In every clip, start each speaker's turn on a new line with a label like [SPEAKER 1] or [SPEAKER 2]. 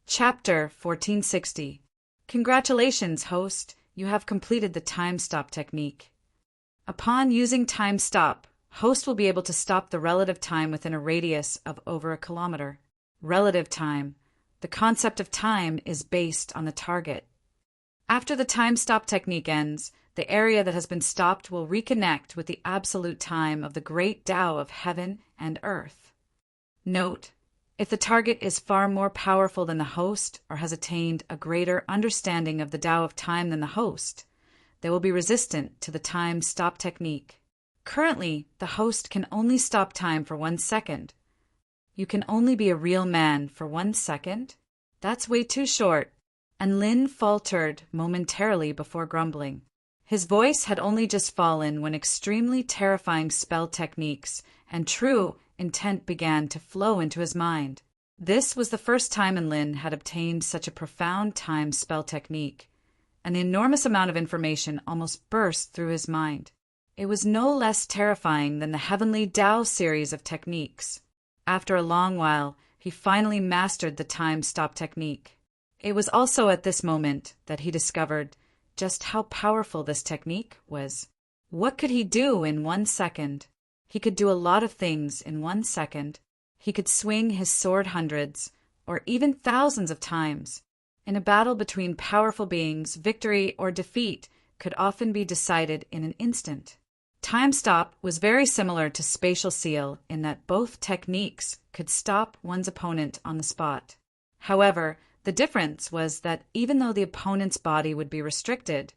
[SPEAKER 1] Chapter 1460. Congratulations, host. You have completed the time stop technique. Upon using time stop, host will be able to stop the relative time within a radius of over a kilometer. Relative time. The concept of time is based on the target. After the time stop technique ends, the area that has been stopped will reconnect with the absolute time of the great Tao of heaven and earth. Note: if the target is far more powerful than the host or has attained a greater understanding of the Tao of time than the host, they will be resistant to the time stop technique. Currently, the host can only stop time for 1 second. You can only be a real man for 1 second? That's way too short. And Lin faltered momentarily before grumbling. His voice had only just fallen when extremely terrifying spell techniques and true intent began to flow into his mind. This was the first time Lin had obtained such a profound time spell technique, and the enormous amount of information almost burst through his mind. It was no less terrifying than the Heavenly Tao series of techniques. After a long while, he finally mastered the time stop technique. It was also at this moment that he discovered just how powerful this technique was. What could he do in 1 second? He could do a lot of things in 1 second. He could swing his sword hundreds, or even thousands of times. In a battle between powerful beings, victory or defeat could often be decided in an instant. Time stop was very similar to spatial seal in that both techniques could stop one's opponent on the spot. However, the difference was that even though the opponent's body would be restricted,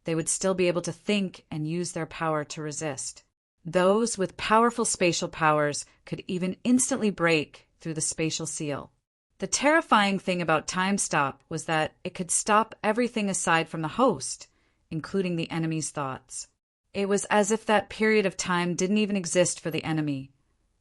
[SPEAKER 1] they would still be able to think and use their power to resist. Those with powerful spatial powers could even instantly break through the spatial seal. The terrifying thing about time stop was that it could stop everything aside from the host, including the enemy's thoughts. It was as if that period of time didn't even exist for the enemy,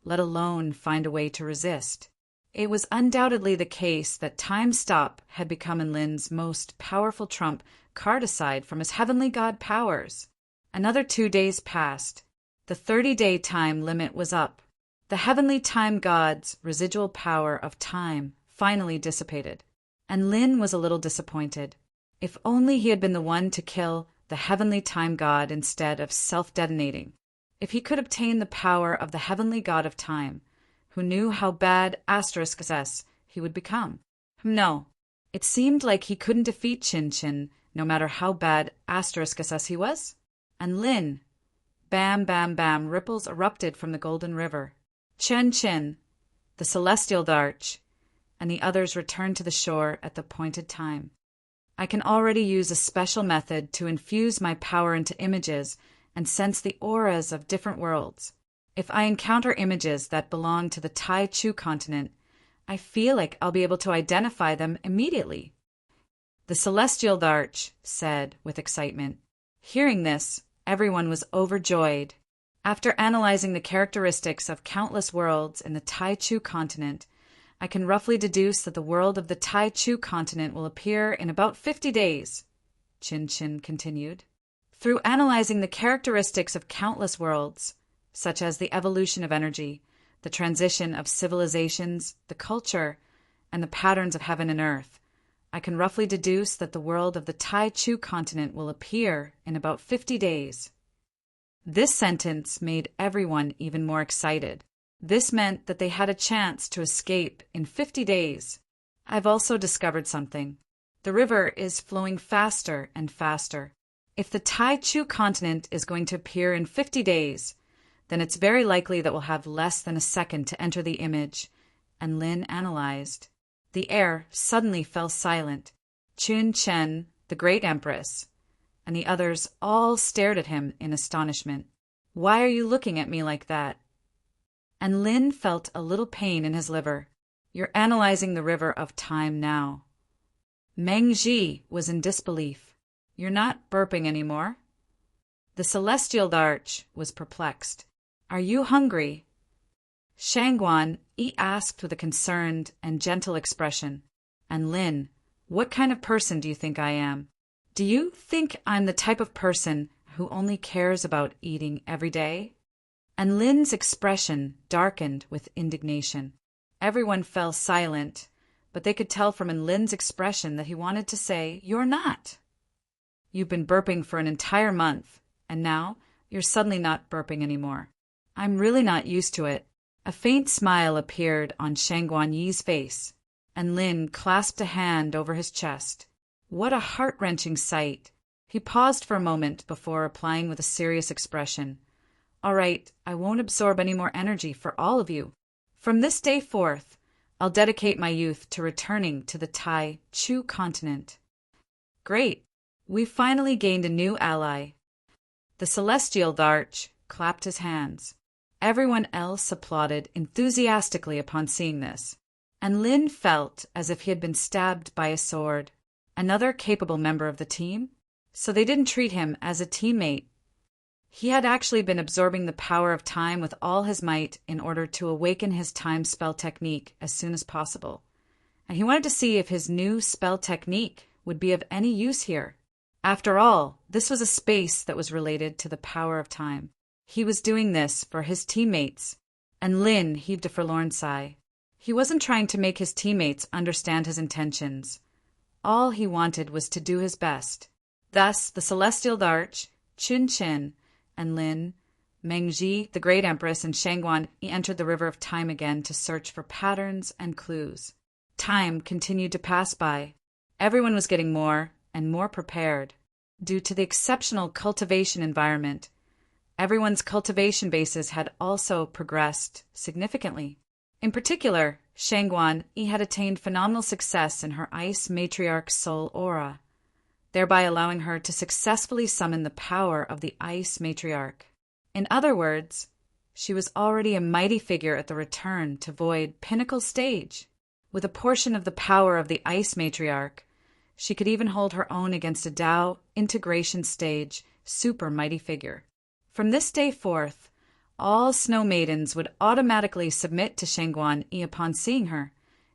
[SPEAKER 1] let alone find a way to resist. It was undoubtedly the case that time stop had become Lin's most powerful trump card aside from his heavenly god powers. Another 2 days passed. The 30-day time limit was up. The heavenly time god's residual power of time finally dissipated, and Lin was a little disappointed. If only he had been the one to kill the heavenly time god instead of self-detonating. If he could obtain the power of the heavenly god of time, who knew how bad *s he would become. No, it seemed like he couldn't defeat Chin no matter how bad *s he was. And Lin, bam, bam, bam, ripples erupted from the Golden River. Chen, the Celestial Darch, and the others returned to the shore at the appointed time. I can already use a special method to infuse my power into images and sense the auras of different worlds. If I encounter images that belong to the Tai Chu continent, I feel like I'll be able to identify them immediately. The Celestial Darch said with excitement. Hearing this, everyone was overjoyed. After analyzing the characteristics of countless worlds in the Tai Chu continent, I can roughly deduce that the world of the Tai Chu continent will appear in about 50 days, Chin continued. Through analyzing the characteristics of countless worlds, such as the evolution of energy, the transition of civilizations, the culture, and the patterns of heaven and earth, I can roughly deduce that the world of the Tai Chu continent will appear in about 50 days. This sentence made everyone even more excited. This meant that they had a chance to escape in 50 days. I've also discovered something. The river is flowing faster and faster. If the Tai Chu continent is going to appear in 50 days, then it's very likely that we'll have less than a second to enter the image, and Lin analyzed. The air suddenly fell silent. Chen, the Great Empress, and the others all stared at him in astonishment. Why are you looking at me like that? And Lin felt a little pain in his liver. You're analyzing the river of time now. Meng Ji was in disbelief. You're not burping anymore. The Celestial Darch was perplexed. Are you hungry? Shangguan asked with a concerned and gentle expression. And Lin, what kind of person do you think I am? Do you think I'm the type of person who only cares about eating every day? And Lin's expression darkened with indignation. Everyone fell silent. but they could tell from Lin's expression that he wanted to say, "You're not. You've been burping for an entire month, and now you're suddenly not burping anymore. I'm really not used to it." A faint smile appeared on Shangguan Yi's face, and Lin clasped a hand over his chest. What a heart-wrenching sight! He paused for a moment before replying with a serious expression. "All right, I won't absorb any more energy for all of you. From this day forth, I'll dedicate my youth to returning to the Tai Chu continent." "Great! We've finally gained a new ally." The celestial Darch clapped his hands. Everyone else applauded enthusiastically upon seeing this, and Lin felt as if he had been stabbed by a sword. Another capable member of the team? So they didn't treat him as a teammate. He had actually been absorbing the power of time with all his might in order to awaken his time spell technique as soon as possible. And he wanted to see if his new spell technique would be of any use here. After all, this was a space that was related to the power of time. He was doing this for his teammates, and Lin heaved a forlorn sigh. He wasn't trying to make his teammates understand his intentions. All he wanted was to do his best. Thus, the Celestial Darch, Qin, and Lin, Mengji, the Great Empress, and Shangguan entered the River of Time again to search for patterns and clues. Time continued to pass by. Everyone was getting more and more prepared. Due to the exceptional cultivation environment, everyone's cultivation bases had also progressed significantly. In particular, Shangguan had attained phenomenal success in her Ice Matriarch Soul Aura, thereby allowing her to successfully summon the power of the Ice Matriarch. In other words, she was already a mighty figure at the return to Void Pinnacle stage. With a portion of the power of the Ice Matriarch, she could even hold her own against a Dao Integration stage super mighty figure. From this day forth, all Snow Maidens would automatically submit to Shangguan upon seeing her,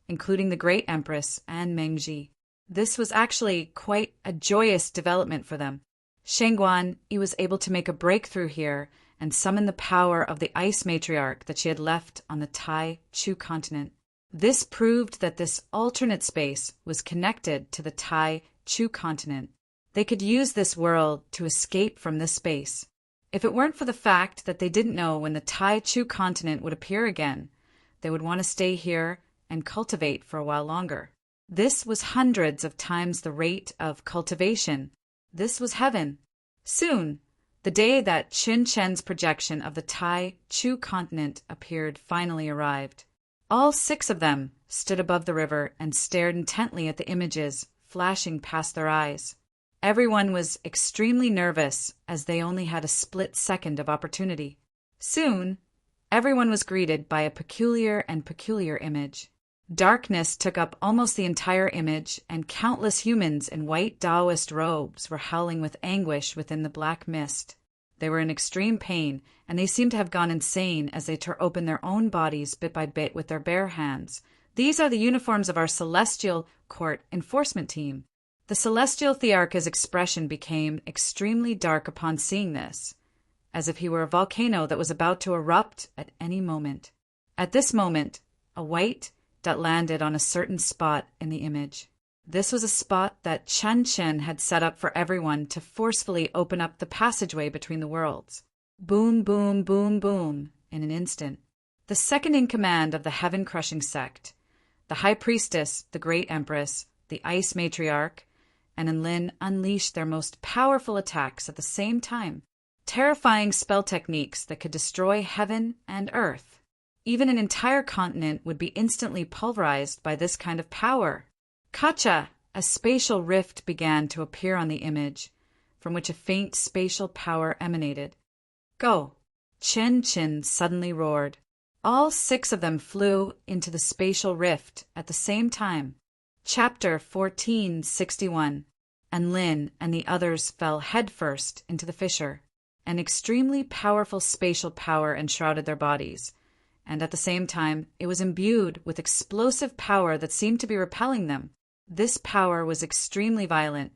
[SPEAKER 1] including the Great Empress and Mengji. This was actually quite a joyous development for them. Shangguan was able to make a breakthrough here and summon the power of the Ice Matriarch that she had left on the Tai Chu continent. This proved that this alternate space was connected to the Tai Chu continent. They could use this world to escape from this space. If it weren't for the fact that they didn't know when the Tai Chu continent would appear again, they would want to stay here and cultivate for a while longer. This was hundreds of times the rate of cultivation. This was heaven. Soon, the day that Chen's projection of the Tai Chu continent appeared finally arrived. All 6 of them stood above the river and stared intently at the images flashing past their eyes. Everyone was extremely nervous as they only had a split second of opportunity. Soon, everyone was greeted by a peculiar image. Darkness took up almost the entire image, and countless humans in white Taoist robes were howling with anguish within the black mist. They were in extreme pain, and they seemed to have gone insane as they tore open their own bodies bit by bit with their bare hands. These are the uniforms of our Celestial Court enforcement team. The Celestial Thearch's expression became extremely dark upon seeing this, as if he were a volcano that was about to erupt at any moment. At this moment, a white dot landed on a certain spot in the image. This was a spot that Chen had set up for everyone to forcefully open up the passageway between the worlds. Boom, boom, boom, boom, in an instant. The second in command of the heaven-crushing sect, the High Priestess, the Great Empress, the Ice Matriarch, and Enlin unleashed their most powerful attacks at the same time, terrifying spell techniques that could destroy heaven and earth. Even an entire continent would be instantly pulverized by this kind of power. Kacha, a spatial rift began to appear on the image, from which a faint spatial power emanated. Go! Chen suddenly roared. All 6 of them flew into the spatial rift at the same time. Chapter 1461. And Lin and the others fell headfirst into the fissure. An extremely powerful spatial power enshrouded their bodies, and at the same time it was imbued with explosive power that seemed to be repelling them. This power was extremely violent,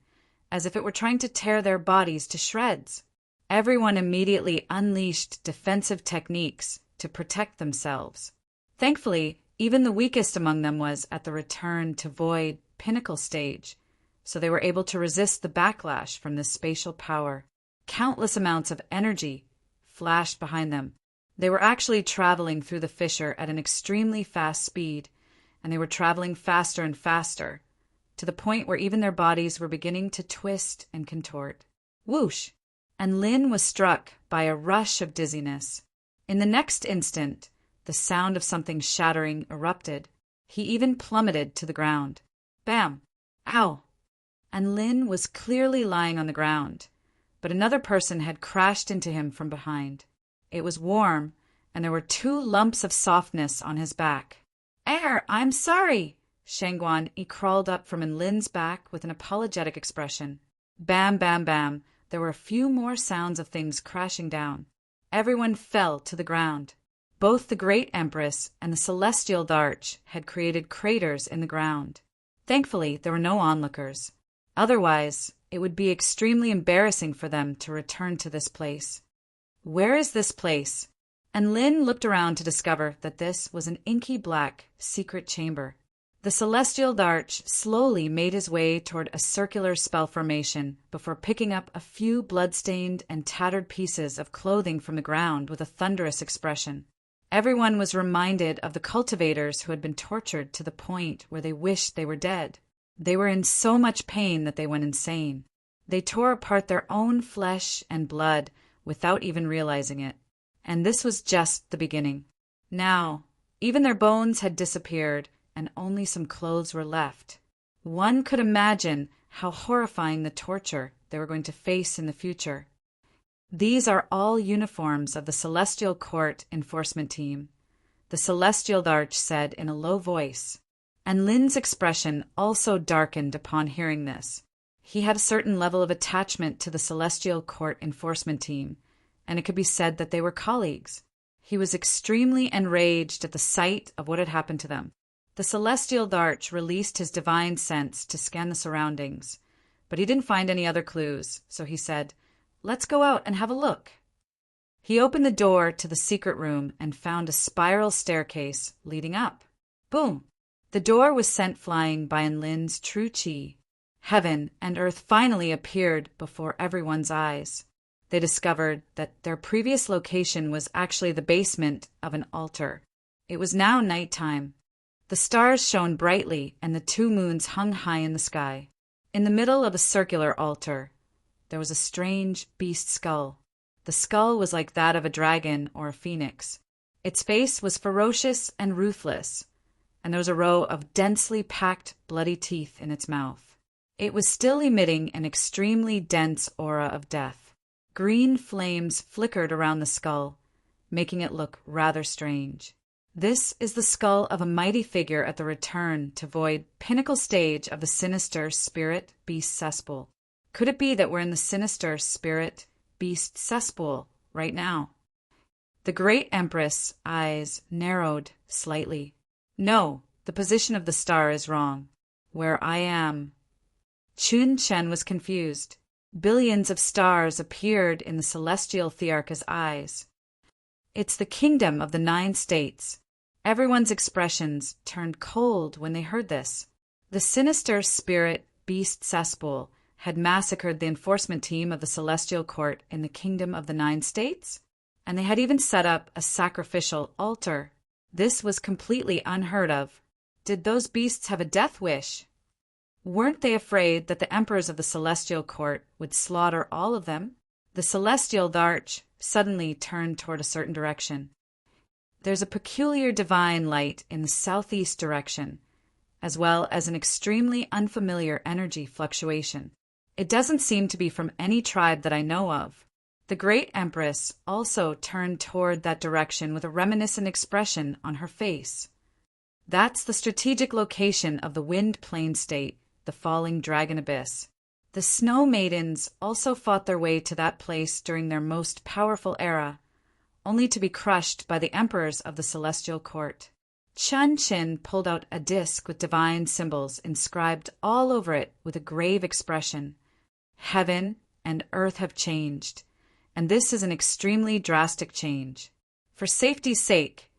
[SPEAKER 1] as if it were trying to tear their bodies to shreds. Everyone immediately unleashed defensive techniques to protect themselves. Thankfully, Even the weakest among them was at the return to void pinnacle stage, so they were able to resist the backlash from this spatial power. Countless amounts of energy flashed behind them. They were actually traveling through the fissure at an extremely fast speed, and they were traveling faster and faster, to the point where even their bodies were beginning to twist and contort. Whoosh! And Lin was struck by a rush of dizziness. In the next instant, the sound of something shattering erupted. He even plummeted to the ground. Bam! Ow! And Lin was clearly lying on the ground, but another person had crashed into him from behind. It was warm, and there were 2 lumps of softness on his back. I'm sorry! Shangguan, he crawled up from Lin's back with an apologetic expression. Bam, bam, bam. There were a few more sounds of things crashing down. Everyone fell to the ground. Both the Great Empress and the Celestial Darch had created craters in the ground. Thankfully, there were no onlookers. Otherwise, it would be extremely embarrassing for them to return to this place. Where is this place? And Lin looked around to discover that this was an inky black secret chamber. The Celestial Darch slowly made his way toward a circular spell formation before picking up a few blood-stained and tattered pieces of clothing from the ground with a thunderous expression. Everyone was reminded of the cultivators who had been tortured to the point where they wished they were dead. They were in so much pain that they went insane. They tore apart their own flesh and blood without even realizing it. And this was just the beginning. Now, even their bones had disappeared, and only some clothes were left. One could imagine how horrifying the torture they were going to face in the future. These are all uniforms of the Celestial Court Enforcement Team, the Celestial Darch said in a low voice, and Lin's expression also darkened upon hearing this. He had a certain level of attachment to the Celestial Court Enforcement Team, and it could be said that they were colleagues. He was extremely enraged at the sight of what had happened to them. The Celestial Darch released his divine sense to scan the surroundings, but he didn't find any other clues, so he said, "Let's go out and have a look." He opened the door to the secret room and found a spiral staircase leading up. Boom! The door was sent flying by Lin's true chi. Heaven and earth finally appeared before everyone's eyes. They discovered that their previous location was actually the basement of an altar. It was now nighttime. The stars shone brightly, and the 2 moons hung high in the sky. In the middle of a circular altar, there was a strange beast skull. The skull was like that of a dragon or a phoenix. Its face was ferocious and ruthless, and there was a row of densely packed, bloody teeth in its mouth. It was still emitting an extremely dense aura of death. Green flames flickered around the skull, making it look rather strange. This is the skull of a mighty figure at the return to void pinnacle stage of the sinister spirit beast cesspool. Could it be that we're in the sinister spirit beast cesspool right now? The Great Empress' eyes narrowed slightly. No, the position of the star is wrong. Where I am. Chun Chen was confused. Billions of stars appeared in the celestial Thearcha's eyes. It's the kingdom of the 9 states. Everyone's expressions turned cold when they heard this. The sinister spirit beast cesspool had massacred the enforcement team of the Celestial Court in the kingdom of the 9 states, and they had even set up a sacrificial altar. This was completely unheard of. Did those beasts have a death wish? Weren't they afraid that the emperors of the Celestial Court would slaughter all of them? The Celestial Darch suddenly turned toward a certain direction. There's a peculiar divine light in the southeast direction, as well as an extremely unfamiliar energy fluctuation. It doesn't seem to be from any tribe that I know of. The Great Empress also turned toward that direction with a reminiscent expression on her face. That's the strategic location of the Wind Plain State, the Falling Dragon Abyss. The Snow Maidens also fought their way to that place during their most powerful era, only to be crushed by the emperors of the Celestial Court. Chun Chin pulled out a disc with divine symbols inscribed all over it with a grave expression. Heaven and earth have changed, and this is an extremely drastic change. For safety's sake,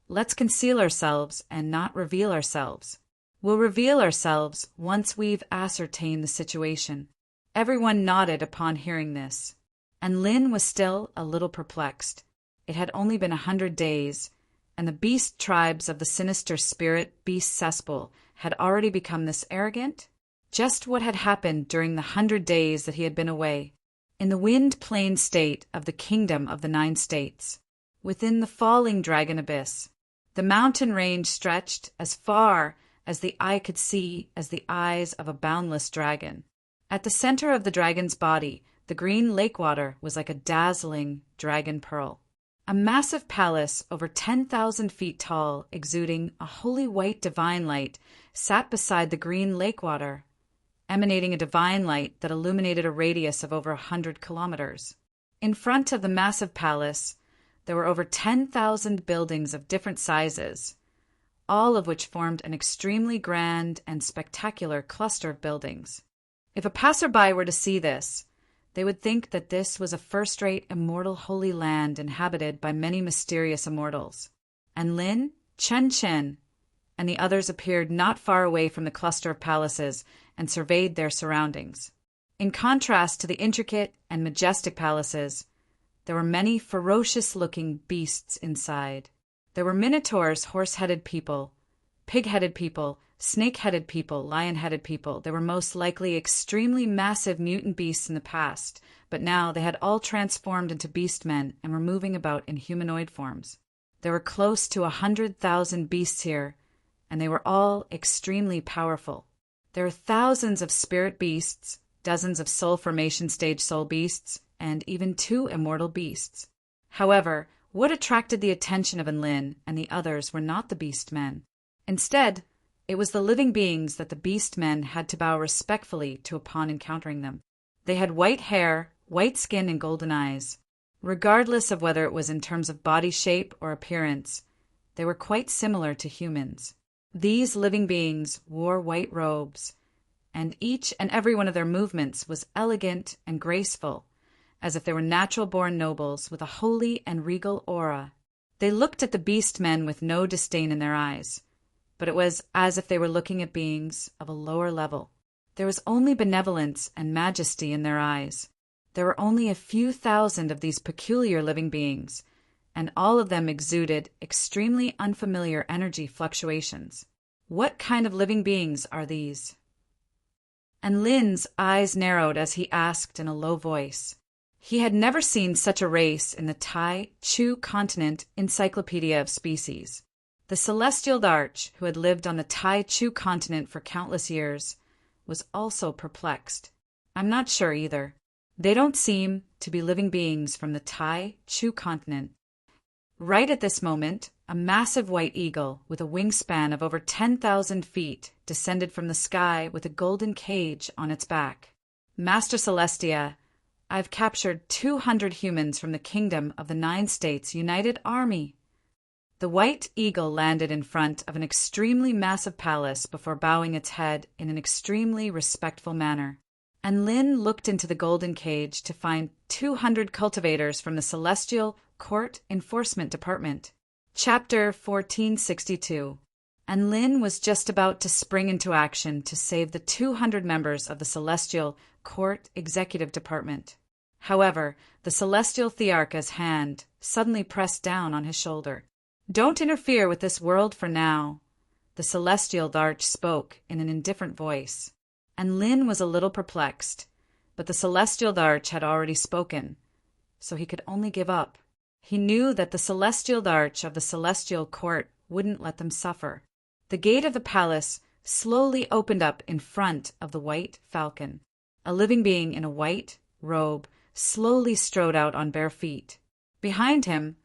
[SPEAKER 1] Let's conceal ourselves and not reveal ourselves. We'll reveal ourselves once we've ascertained the situation." Everyone nodded upon hearing this, and Lin was still a little perplexed. It had only been 100 days, and the beast tribes of the sinister spirit beast cesspool had already become this arrogant? Just what had happened during the 100 days that he had been away, in the wind plain state of the kingdom of the 9 states, within the falling dragon abyss. The mountain range stretched as far as the eye could see as the eyes of a boundless dragon. At the center of the dragon's body, the green lake water was like a dazzling dragon pearl. A massive palace over 10,000 feet tall, exuding a holy white divine light, sat beside the green lake water, emanating a divine light that illuminated a radius of over 100 kilometers. In front of the massive palace, there were over 10,000 buildings of different sizes, all of which formed an extremely grand and spectacular cluster of buildings. If a passerby were to see this, they would think that this was a first-rate immortal holy land inhabited by many mysterious immortals. And Lin, Chen, and the others appeared not far away from the cluster of palaces and surveyed their surroundings. In contrast to the intricate and majestic palaces, there were many ferocious-looking beasts inside. There were minotaurs, horse-headed people, pig-headed people, snake-headed people, lion-headed people. They were most likely extremely massive mutant beasts in the past, but now they had all transformed into beast men and were moving about in humanoid forms. There were close to 100,000 beasts here, and they were all extremely powerful. There are thousands of spirit beasts, dozens of soul formation stage soul beasts, and even 2 immortal beasts. However, what attracted the attention of Enlin and the others were not the beast men. Instead, it was the living beings that the beast men had to bow respectfully to upon encountering them. They had white hair, white skin, and golden eyes. Regardless of whether it was in terms of body shape or appearance, they were quite similar to humans. These living beings wore white robes, and each and every one of their movements was elegant and graceful, as if they were natural-born nobles with a holy and regal aura. They looked at the beast men with no disdain in their eyes, but it was as if they were looking at beings of a lower level. There was only benevolence and majesty in their eyes. There were only a few thousand of these peculiar living beings, and all of them exuded extremely unfamiliar energy fluctuations. What kind of living beings are these? And Lin's eyes narrowed as he asked in a low voice. He had never seen such a race in the Tai Chu Continent Encyclopedia of Species. The Celestial Darch, who had lived on the Tai Chu Continent for countless years, was also perplexed. I'm not sure either. They don't seem to be living beings from the Tai Chu Continent. Right at this moment, a massive white eagle with a wingspan of over 10,000 feet descended from the sky with a golden cage on its back. Master Celestia, I've captured 200 humans from the kingdom of the 9 states United Army. The white eagle landed in front of an extremely massive palace before bowing its head in an extremely respectful manner. And Lin looked into the golden cage to find 200 cultivators from the Celestial Court Enforcement Department. Chapter 1462. And Lin was just about to spring into action to save the 200 members of the Celestial Court Executive Department. However, the Celestial Thearcha's hand suddenly pressed down on his shoulder. Don't interfere with this world for now, the Celestial Darch spoke in an indifferent voice. And Lin was a little perplexed, but the Celestial Darch had already spoken, so he could only give up. He knew that the Celestial Darch of the Celestial Court wouldn't let them suffer. The gate of the palace slowly opened up in front of the white falcon. A living being in a white robe slowly strode out on bare feet. Behind him,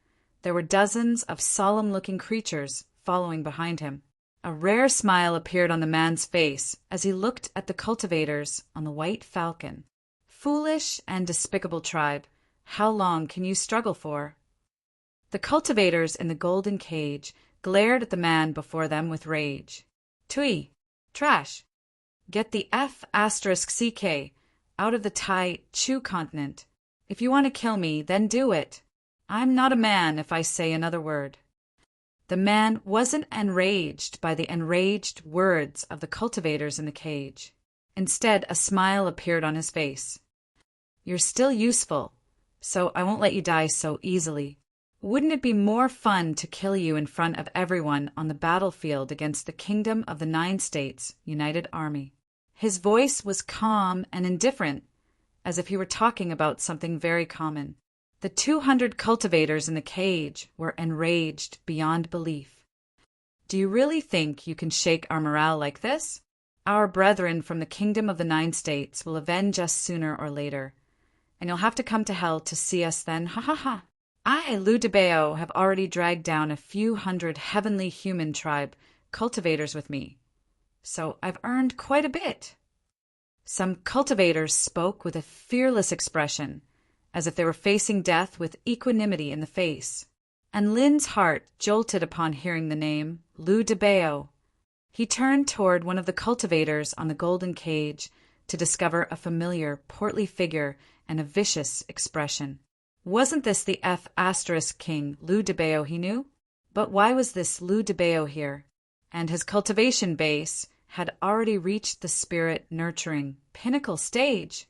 [SPEAKER 1] there were dozens of solemn-looking creatures following behind him. A rare smile appeared on the man's face as he looked at the cultivators on the white falcon. Foolish and despicable tribe, how long can you struggle for? The cultivators in the golden cage glared at the man before them with rage. Tui, trash. Get the F*CK out of the Tai Chu continent. If you want to kill me, then do it. I'm not a man if I say another word. The man wasn't enraged by the enraged words of the cultivators in the cage. Instead, a smile appeared on his face. "You're still useful, so I won't let you die so easily. Wouldn't it be more fun to kill you in front of everyone on the battlefield against the Kingdom of the 9 States United Army?" His voice was calm and indifferent, as if he were talking about something very common. The 200 cultivators in the cage were enraged beyond belief. "Do you really think you can shake our morale like this? Our brethren from the Kingdom of the 9 States will avenge us sooner or later, and you'll have to come to hell to see us then, ha ha ha. I, Lou DeBeo, have already dragged down a few hundred heavenly human tribe cultivators with me, so I've earned quite a bit." Some cultivators spoke with a fearless expression, as if they were facing death with equanimity in the face, and Lin's heart jolted upon hearing the name Lou DeBeo. He turned toward one of the cultivators on the golden cage to discover a familiar, portly figure and a vicious expression. Wasn't this the F** King Lou DeBeo he knew? But why was this Lou DeBeo here? And his cultivation base had already reached the spirit-nurturing pinnacle stage.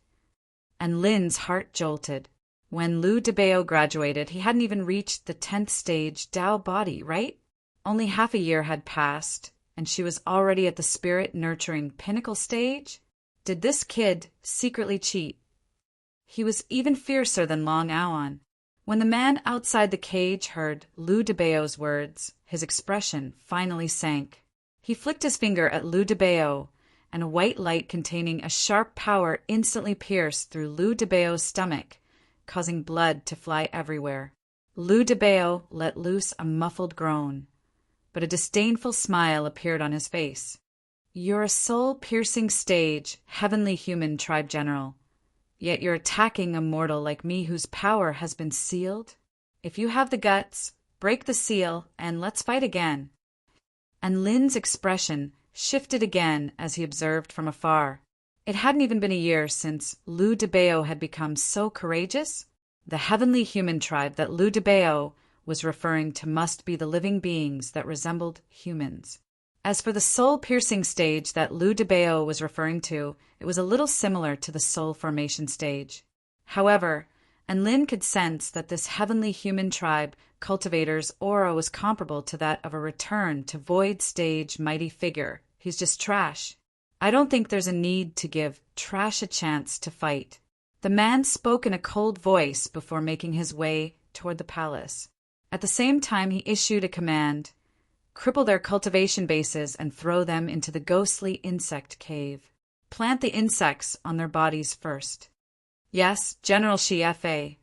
[SPEAKER 1] And Lin's heart jolted. When Lou DeBeo graduated, he hadn't even reached the 10th stage Tao body, right? Only half a year had passed, and she was already at the spirit-nurturing pinnacle stage? Did this kid secretly cheat? He was even fiercer than Long Awan. When the man outside the cage heard Lou DeBeo's words, his expression finally sank. He flicked his finger at Lou DeBeo, and a white light containing a sharp power instantly pierced through Lou DeBeo's stomach, causing blood to fly everywhere. Lou DeBeo let loose a muffled groan, but a disdainful smile appeared on his face. "You're a soul-piercing stage, heavenly human tribe general. Yet you're attacking a mortal like me whose power has been sealed? If you have the guts, break the seal and let's fight again." And Lin's expression shifted again as he observed from afar. It hadn't even been a year since Lou DeBeo had become so courageous. The heavenly human tribe that Lou DeBeo was referring to must be the living beings that resembled humans. As for the soul-piercing stage that Lou DeBeo was referring to, it was a little similar to the soul formation stage. However, and Lin could sense that this heavenly human tribe cultivator's aura was comparable to that of a return to void stage mighty figure. He's just trash. I don't think there's a need to give trash a chance to fight. The man spoke in a cold voice before making his way toward the palace. At the same time, he issued a command: cripple their cultivation bases and throw them into the ghostly insect cave. Plant the insects on their bodies first. Yes, General Shi-Fa.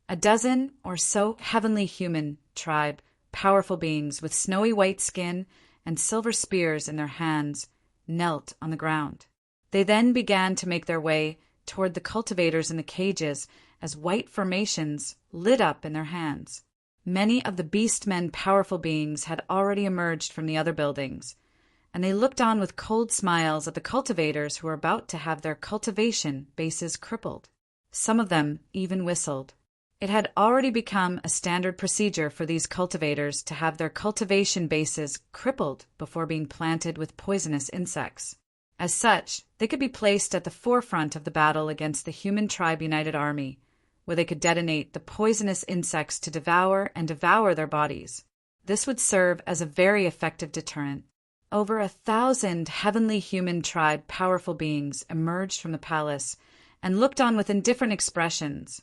[SPEAKER 1] A dozen or so heavenly human tribe, powerful beings with snowy white skin and silver spears in their hands, knelt on the ground. They then began to make their way toward the cultivators in the cages as white formations lit up in their hands. Many of the beast-men powerful beings had already emerged from the other buildings, and they looked on with cold smiles at the cultivators who were about to have their cultivation bases crippled. Some of them even whistled. It had already become a standard procedure for these cultivators to have their cultivation bases crippled before being planted with poisonous insects. As such, they could be placed at the forefront of the battle against the Human Tribe United Army, where they could detonate the poisonous insects to devour their bodies. This would serve as a very effective deterrent. Over 1,000 heavenly human tribe powerful beings emerged from the palace and looked on with indifferent expressions,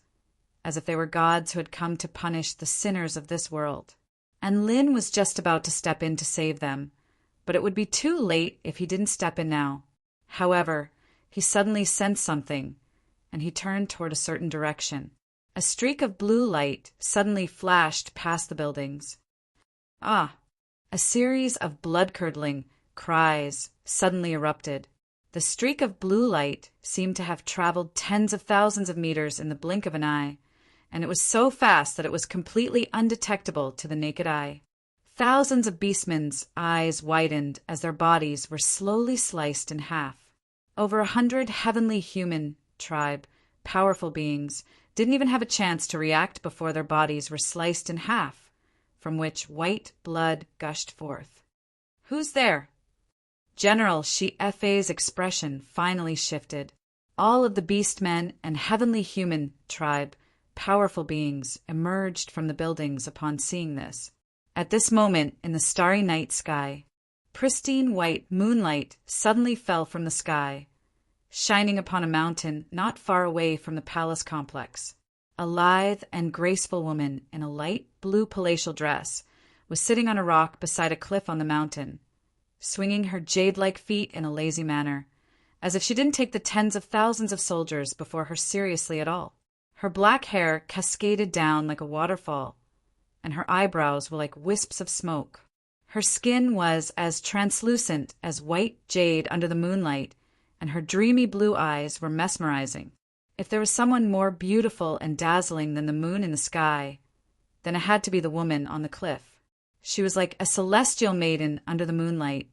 [SPEAKER 1] as if they were gods who had come to punish the sinners of this world. And Lin was just about to step in to save them, but it would be too late if he didn't step in now. However, he suddenly sensed something, and he turned toward a certain direction. A streak of blue light suddenly flashed past the buildings. Ah! A series of blood-curdling cries suddenly erupted. The streak of blue light seemed to have traveled tens of thousands of meters in the blink of an eye, and it was so fast that it was completely undetectable to the naked eye. Thousands of beastmen's eyes widened as their bodies were slowly sliced in half. Over 100 heavenly human tribe, powerful beings, didn't even have a chance to react before their bodies were sliced in half. from which white blood gushed forth. "Who's there?" General Shi-Fe's expression finally shifted. All of the beast men and heavenly human tribe, powerful beings, emerged from the buildings upon seeing this. At this moment, in the starry night sky, pristine white moonlight suddenly fell from the sky, shining upon a mountain not far away from the palace complex. A lithe and graceful woman in a light blue palatial dress was sitting on a rock beside a cliff on the mountain, swinging her jade-like feet in a lazy manner, as if she didn't take the tens of thousands of soldiers before her seriously at all. Her black hair cascaded down like a waterfall, and her eyebrows were like wisps of smoke. Her skin was as translucent as white jade under the moonlight, and her dreamy blue eyes were mesmerizing. If there was someone more beautiful and dazzling than the moon in the sky, then it had to be the woman on the cliff. She was like a celestial maiden under the moonlight,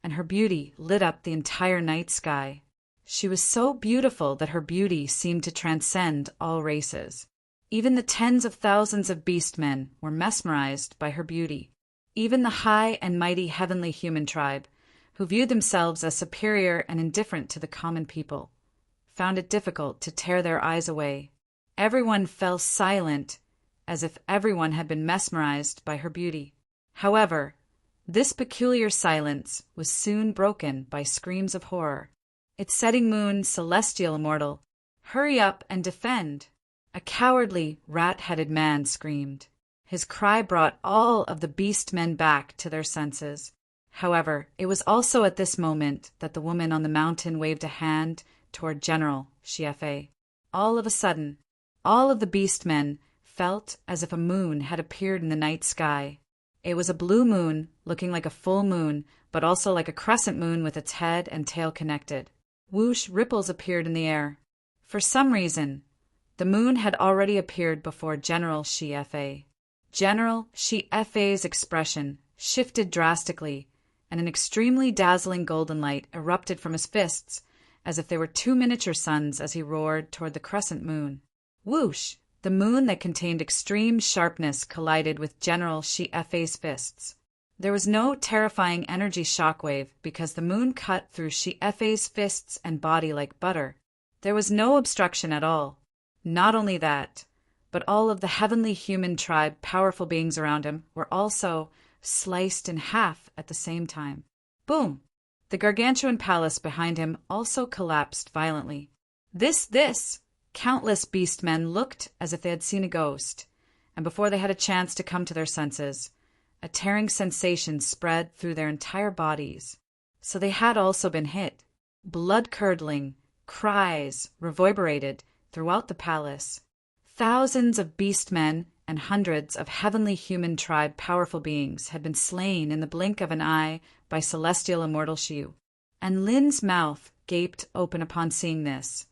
[SPEAKER 1] and her beauty lit up the entire night sky. She was so beautiful that her beauty seemed to transcend all races. Even the tens of thousands of beast men were mesmerized by her beauty. Even the high and mighty heavenly human tribe, who viewed themselves as superior and indifferent to the common people, found it difficult to tear their eyes away. Everyone fell silent, as if everyone had been mesmerized by her beauty. However, this peculiar silence was soon broken by screams of horror. "It's setting moon, celestial immortal! Hurry up and defend!" A cowardly, rat-headed man screamed. His cry brought all of the beast men back to their senses. However, it was also at this moment that the woman on the mountain waved a hand toward General Shi-Fe. All of a sudden, all of the beast men felt as if a moon had appeared in the night sky. It was a blue moon, looking like a full moon, but also like a crescent moon with its head and tail connected. Whoosh, ripples appeared in the air. For some reason, the moon had already appeared before General Shi-Fe. General Shi-Fe's expression shifted drastically, and an extremely dazzling golden light erupted from his fists, as if they were two miniature suns as he roared toward the crescent moon. Whoosh! The moon that contained extreme sharpness collided with General Shi-Fe's fists. There was no terrifying energy shockwave because the moon cut through Shi-Fe's fists and body like butter. There was no obstruction at all. Not only that, but all of the heavenly human tribe powerful beings around him were also sliced in half at the same time. Boom! The gargantuan palace behind him also collapsed violently. This! Countless beast men looked as if they had seen a ghost, and before they had a chance to come to their senses, a tearing sensation spread through their entire bodies. So they had also been hit. Blood-curdling cries reverberated throughout the palace. Thousands of beast men and hundreds of heavenly human tribe powerful beings had been slain in the blink of an eye by celestial immortal Shiu. And Lin's mouth gaped open upon seeing this,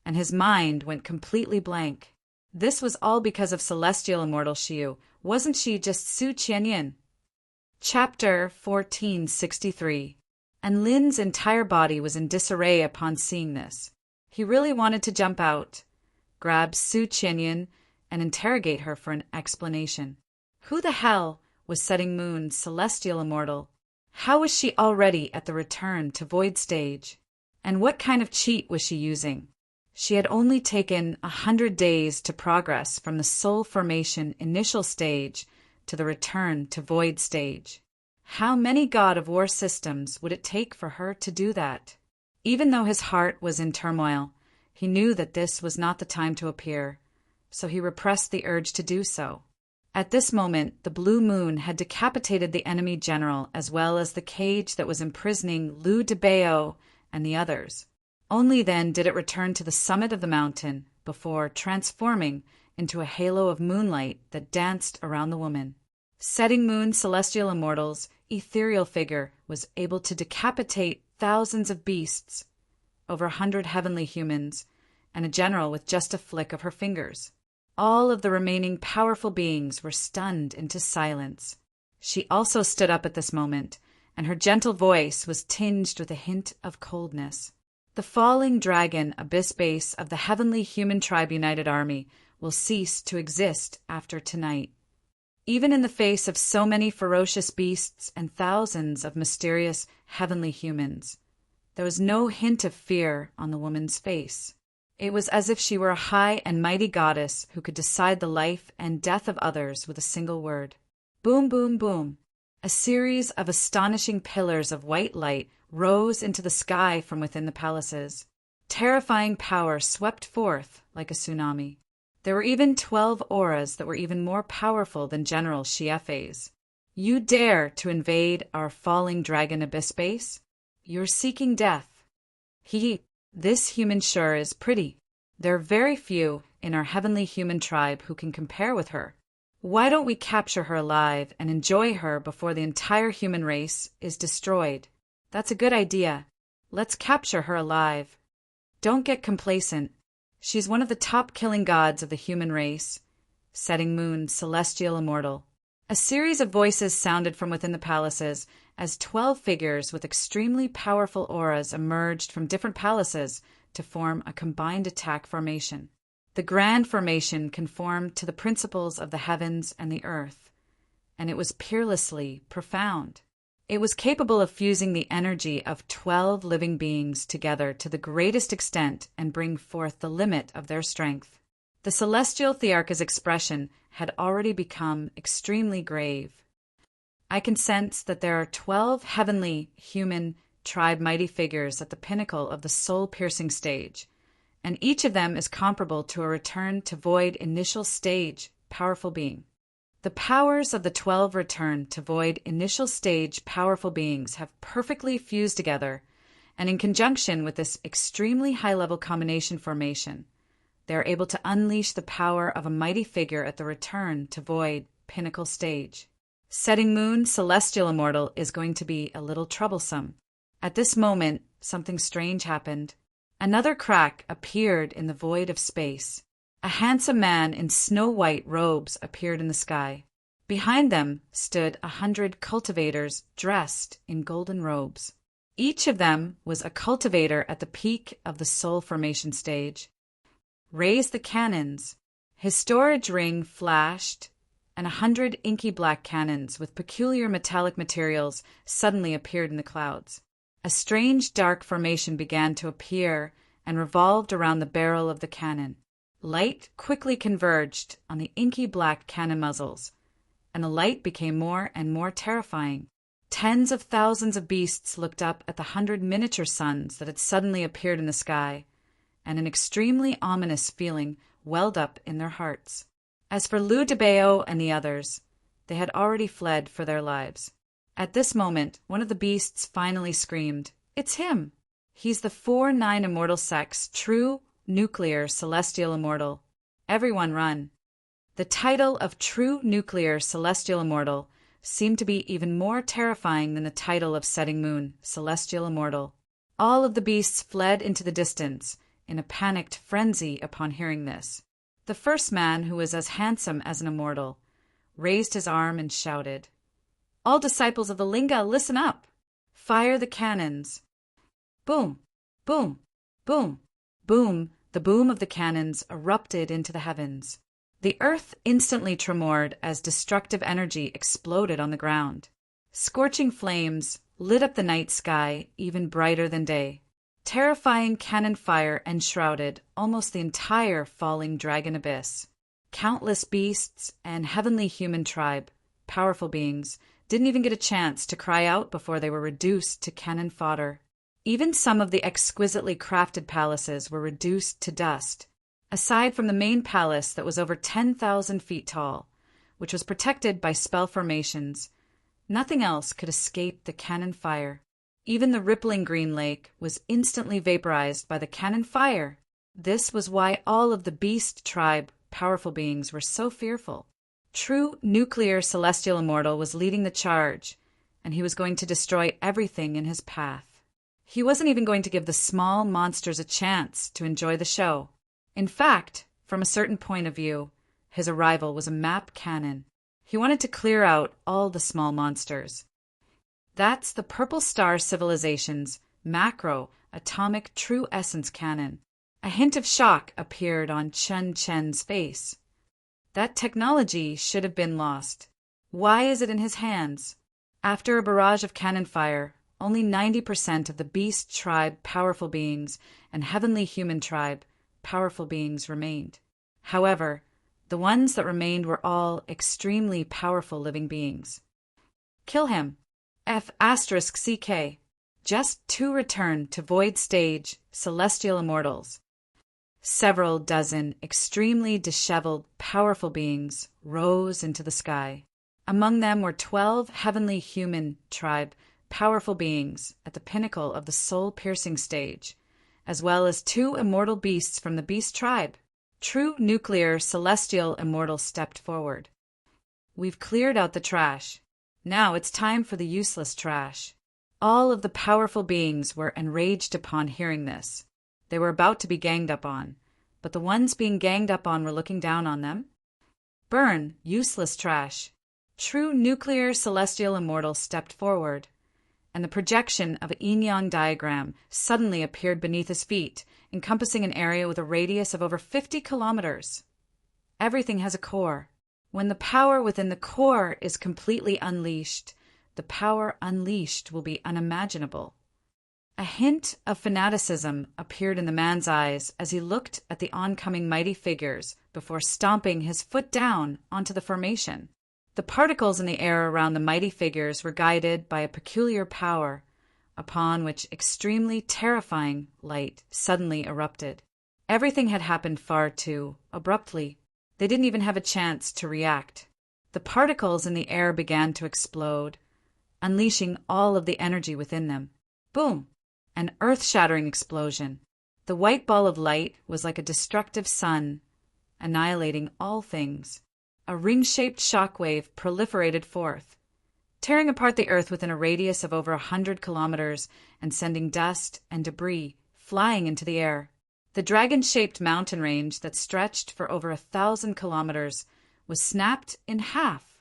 [SPEAKER 1] and his mind went completely blank. This was all because of celestial immortal Shiu. Wasn't she just Su Qianyin? Chapter 1463. And Lin's entire body was in disarray upon seeing this. He really wanted to jump out, grab Su Qianyin, and interrogate her for an explanation. Who the hell was setting moon celestial immortal? How was she already at the return to void stage? And what kind of cheat was she using? She had only taken 100 days to progress from the soul formation initial stage to the return to void stage. How many God of War systems would it take for her to do that? Even though his heart was in turmoil, he knew that this was not the time to appear, so he repressed the urge to do so. At this moment, the blue moon had decapitated the enemy general as well as the cage that was imprisoning Liu Debao and the others. Only then did it return to the summit of the mountain before transforming into a halo of moonlight that danced around the woman. Setting moon celestial immortal's ethereal figure was able to decapitate thousands of beasts, over 100 heavenly humans, and a general with just a flick of her fingers. All of the remaining powerful beings were stunned into silence. She also stood up at this moment, and her gentle voice was tinged with a hint of coldness. The falling dragon abyss base of the heavenly human tribe united army will cease to exist after tonight. Even in the face of so many ferocious beasts and thousands of mysterious heavenly humans, there was no hint of fear on the woman's face. It was as if she were a high and mighty goddess who could decide the life and death of others with a single word. Boom, boom, boom. A series of astonishing pillars of white light rose into the sky from within the palaces. Terrifying power swept forth like a tsunami. There were even 12 auras that were even more powerful than General Shiefei's. You dare to invade our falling dragon abyss base? You're seeking death. This human sure is pretty. There are very few in our heavenly human tribe who can compare with her. Why don't we capture her alive and enjoy her before the entire human race is destroyed? That's a good idea. Let's capture her alive. Don't get complacent. She's one of the top killing gods of the human race. Setting moon, celestial immortal. A series of voices sounded from within the palaces as 12 figures with extremely powerful auras emerged from different palaces to form a combined attack formation. The grand formation conformed to the principles of the heavens and the earth, and it was peerlessly profound. It was capable of fusing the energy of 12 living beings together to the greatest extent and bring forth the limit of their strength. The celestial Thearcha's expression had already become extremely grave. I can sense that there are 12 heavenly, human, tribe mighty figures at the pinnacle of the soul-piercing stage, and each of them is comparable to a return to void initial stage powerful being. The powers of the 12 return to void initial stage powerful beings have perfectly fused together, and in conjunction with this extremely high-level combination formation, they are able to unleash the power of a mighty figure at the return to void pinnacle stage. Setting moon, celestial immortal, is going to be a little troublesome. At this moment, something strange happened. Another crack appeared in the void of space. A handsome man in snow-white robes appeared in the sky. Behind them stood 100 cultivators dressed in golden robes. Each of them was a cultivator at the peak of the soul formation stage. Raise the cannons. His storage ring flashed, and 100 inky black cannons with peculiar metallic materials suddenly appeared in the clouds. A strange dark formation began to appear and revolved around the barrel of the cannon. Light quickly converged on the inky black cannon muzzles, and the light became more and more terrifying. Tens of thousands of beasts looked up at the 100 miniature suns that had suddenly appeared in the sky, and an extremely ominous feeling welled up in their hearts. As for Lou DeBeo and the others, they had already fled for their lives. At this moment, one of the beasts finally screamed, "It's him! He's the 4-9 immortal sex, true nuclear celestial immortal. Everyone run." The title of true nuclear celestial immortal seemed to be even more terrifying than the title of setting moon celestial immortal. All of the beasts fled into the distance in a panicked frenzy upon hearing this. The first man, who was as handsome as an immortal, raised his arm and shouted, "All disciples of the Linga, listen up! Fire the cannons!" Boom! Boom! Boom! Boom! The boom of the cannons erupted into the heavens. The earth instantly tremored as destructive energy exploded on the ground. Scorching flames lit up the night sky even brighter than day. Terrifying cannon fire enshrouded almost the entire falling dragon abyss. Countless beasts and heavenly human tribe, powerful beings, didn't even get a chance to cry out before they were reduced to cannon fodder. Even some of the exquisitely crafted palaces were reduced to dust. Aside from the main palace that was over 10,000 feet tall, which was protected by spell formations, nothing else could escape the cannon fire. Even the rippling green lake was instantly vaporized by the cannon fire. This was why all of the beast tribe powerful beings were so fearful. True nuclear celestial immortal was leading the charge, and he was going to destroy everything in his path. He wasn't even going to give the small monsters a chance to enjoy the show. In fact, from a certain point of view, his arrival was a map cannon. He wanted to clear out all the small monsters. That's the Purple Star Civilization's macro atomic true essence cannon. A hint of shock appeared on Chen Chen's face. That technology should have been lost. Why is it in his hands? After a barrage of cannon fire, only 90% of the beast tribe powerful beings and heavenly human tribe powerful beings remained. However, the ones that remained were all extremely powerful living beings. Kill him. F***CK. Just to return to void stage, celestial immortals. Several dozen extremely disheveled, powerful beings rose into the sky. Among them were 12 heavenly human tribe powerful beings at the pinnacle of the soul-piercing stage, as well as 2 immortal beasts from the beast tribe. True nuclear celestial immortals stepped forward. We've cleared out the trash. Now it's time for the useless trash. All of the powerful beings were enraged upon hearing this. They were about to be ganged up on, but the ones being ganged up on were looking down on them. Burn, useless trash. True nuclear celestial immortal stepped forward, and the projection of a yin-yang diagram suddenly appeared beneath his feet, encompassing an area with a radius of over 50 kilometers. Everything has a core. When the power within the core is completely unleashed, the power unleashed will be unimaginable. A hint of fanaticism appeared in the man's eyes as he looked at the oncoming mighty figures before stomping his foot down onto the formation. The particles in the air around the mighty figures were guided by a peculiar power, upon which extremely terrifying light suddenly erupted. Everything had happened far too abruptly. They didn't even have a chance to react. The particles in the air began to explode, unleashing all of the energy within them. Boom! An earth-shattering explosion. The white ball of light was like a destructive sun, annihilating all things. A ring-shaped shockwave proliferated forth, tearing apart the earth within a radius of over 100 kilometers and sending dust and debris flying into the air. The dragon-shaped mountain range that stretched for over 1,000 kilometers was snapped in half.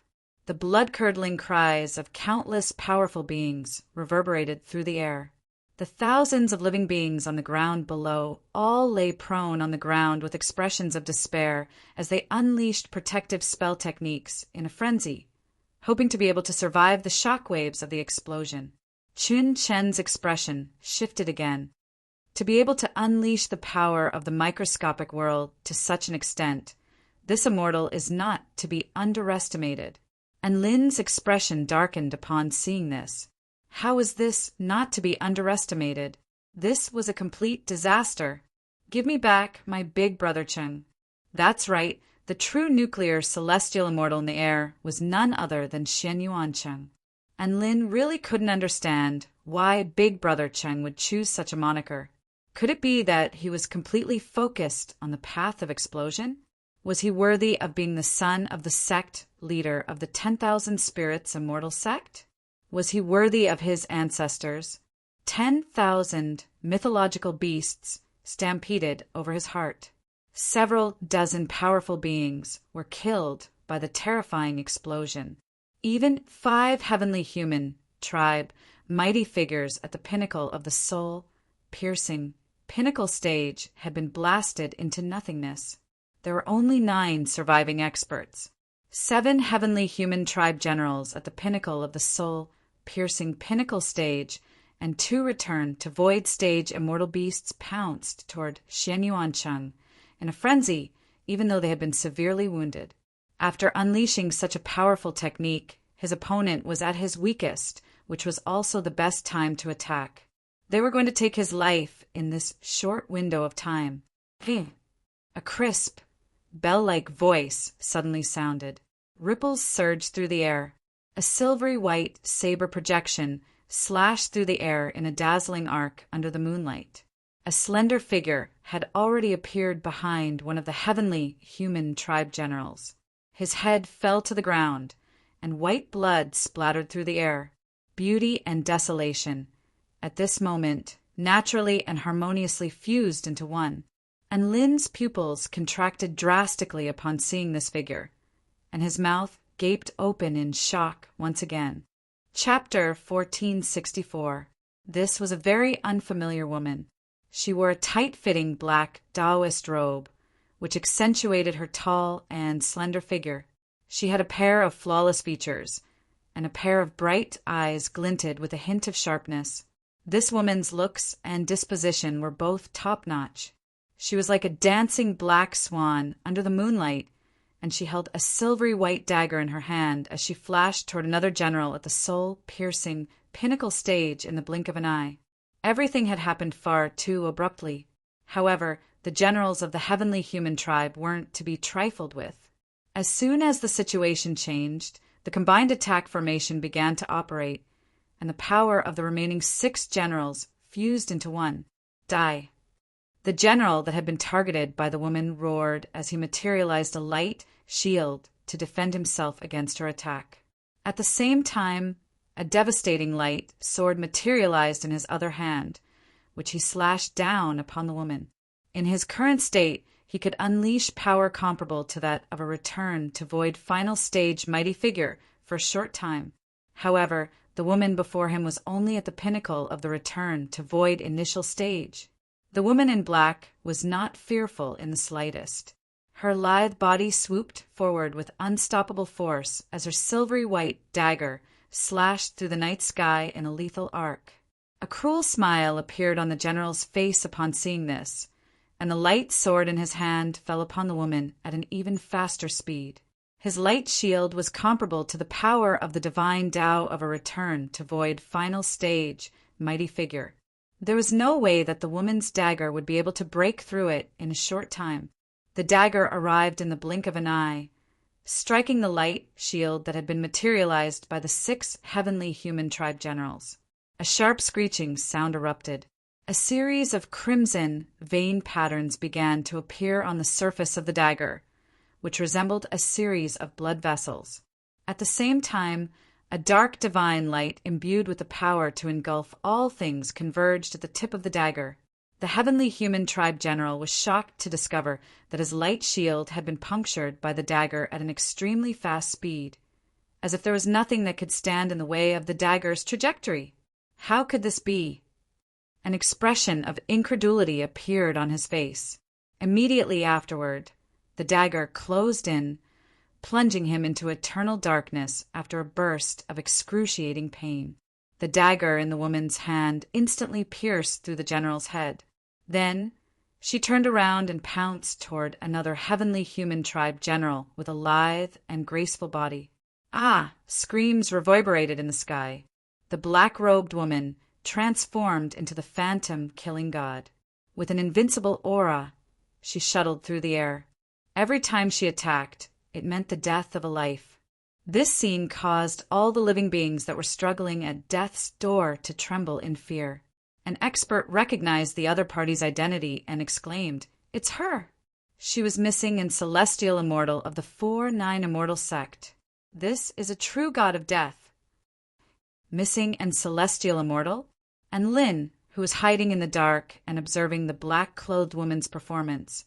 [SPEAKER 1] The blood-curdling cries of countless powerful beings reverberated through the air. The thousands of living beings on the ground below all lay prone on the ground with expressions of despair as they unleashed protective spell techniques in a frenzy, hoping to be able to survive the shock waves of the explosion. Chun Chen's expression shifted again. To be able to unleash the power of the microscopic world to such an extent, this immortal is not to be underestimated. And Lin's expression darkened upon seeing this. How is this not to be underestimated? This was a complete disaster. Give me back my big brother Cheng. That's right, the true nuclear celestial immortal in the air was none other than Xian Yuan Cheng. And Lin really couldn't understand why Big Brother Cheng would choose such a moniker. Could it be that he was completely focused on the path of explosion? Was he worthy of being the son of the sect leader of the 10,000 Spirits Immortal sect? Was he worthy of his ancestors? 10,000 mythological beasts stampeded over his heart. Several dozen powerful beings were killed by the terrifying explosion. Even 5 heavenly human tribe mighty figures at the pinnacle of the soul-piercing pinnacle stage had been blasted into nothingness. There were only 9 surviving experts. 7 heavenly human tribe generals at the pinnacle of the soul-piercing pinnacle stage, and 2 returned to void stage immortal beasts pounced toward Xian Yuancheng in a frenzy, even though they had been severely wounded. After unleashing such a powerful technique, his opponent was at his weakest, which was also the best time to attack. They were going to take his life in this short window of time. A crisp, bell-like voice suddenly sounded. Ripples surged through the air. A silvery white saber projection slashed through the air in a dazzling arc under the moonlight. A slender figure had already appeared behind one of the heavenly human tribe generals. His head fell to the ground, and white blood splattered through the air. Beauty and desolation, at this moment, naturally and harmoniously fused into one. And Lin's pupils contracted drastically upon seeing this figure, and his mouth gaped open in shock once again. Chapter 1464. This was a very unfamiliar woman. She wore a tight-fitting black Taoist robe, which accentuated her tall and slender figure. She had a pair of flawless features, and a pair of bright eyes glinted with a hint of sharpness. This woman's looks and disposition were both top-notch. She was like a dancing black swan under the moonlight, and she held a silvery white dagger in her hand as she flashed toward another general at the soul-piercing pinnacle stage in the blink of an eye. Everything had happened far too abruptly. However, the generals of the heavenly human tribe weren't to be trifled with. As soon as the situation changed, the combined attack formation began to operate, and the power of the remaining 6 generals fused into one. Die. The general that had been targeted by the woman roared as he materialized a light shield to defend himself against her attack. At the same time, a devastating light sword materialized in his other hand, which he slashed down upon the woman. In his current state, he could unleash power comparable to that of a return to void final stage mighty figure for a short time. However, the woman before him was only at the pinnacle of the return to void initial stage. The woman in black was not fearful in the slightest. Her lithe body swooped forward with unstoppable force as her silvery white dagger slashed through the night sky in a lethal arc. A cruel smile appeared on the general's face upon seeing this, and the light sword in his hand fell upon the woman at an even faster speed. His light shield was comparable to the power of the divine Tao of a return to void final stage mighty figure. There was no way that the woman's dagger would be able to break through it in a short time. The dagger arrived in the blink of an eye, striking the light shield that had been materialized by the 6 heavenly human tribe generals. A sharp screeching sound erupted. A series of crimson vein patterns began to appear on the surface of the dagger, which resembled a series of blood vessels. At the same time, a dark divine light imbued with the power to engulf all things converged at the tip of the dagger. The heavenly human tribe general was shocked to discover that his light shield had been punctured by the dagger at an extremely fast speed, as if there was nothing that could stand in the way of the dagger's trajectory. How could this be? An expression of incredulity appeared on his face. Immediately afterward, the dagger closed in, plunging him into eternal darkness after a burst of excruciating pain. The dagger in the woman's hand instantly pierced through the general's head. Then she turned around and pounced toward another heavenly human tribe general with a lithe and graceful body. Ah! Screams reverberated in the sky. The black-robed woman transformed into the phantom killing god. With an invincible aura, she shuttled through the air. Every time she attacked, it meant the death of a life. This scene caused all the living beings that were struggling at death's door to tremble in fear. An expert recognized the other party's identity and exclaimed, "It's her!" She was missing and celestial immortal of the 4-9 immortal sect. This is a true god of death. Missing and celestial immortal? And Lin, who was hiding in the dark and observing the black-clothed woman's performance,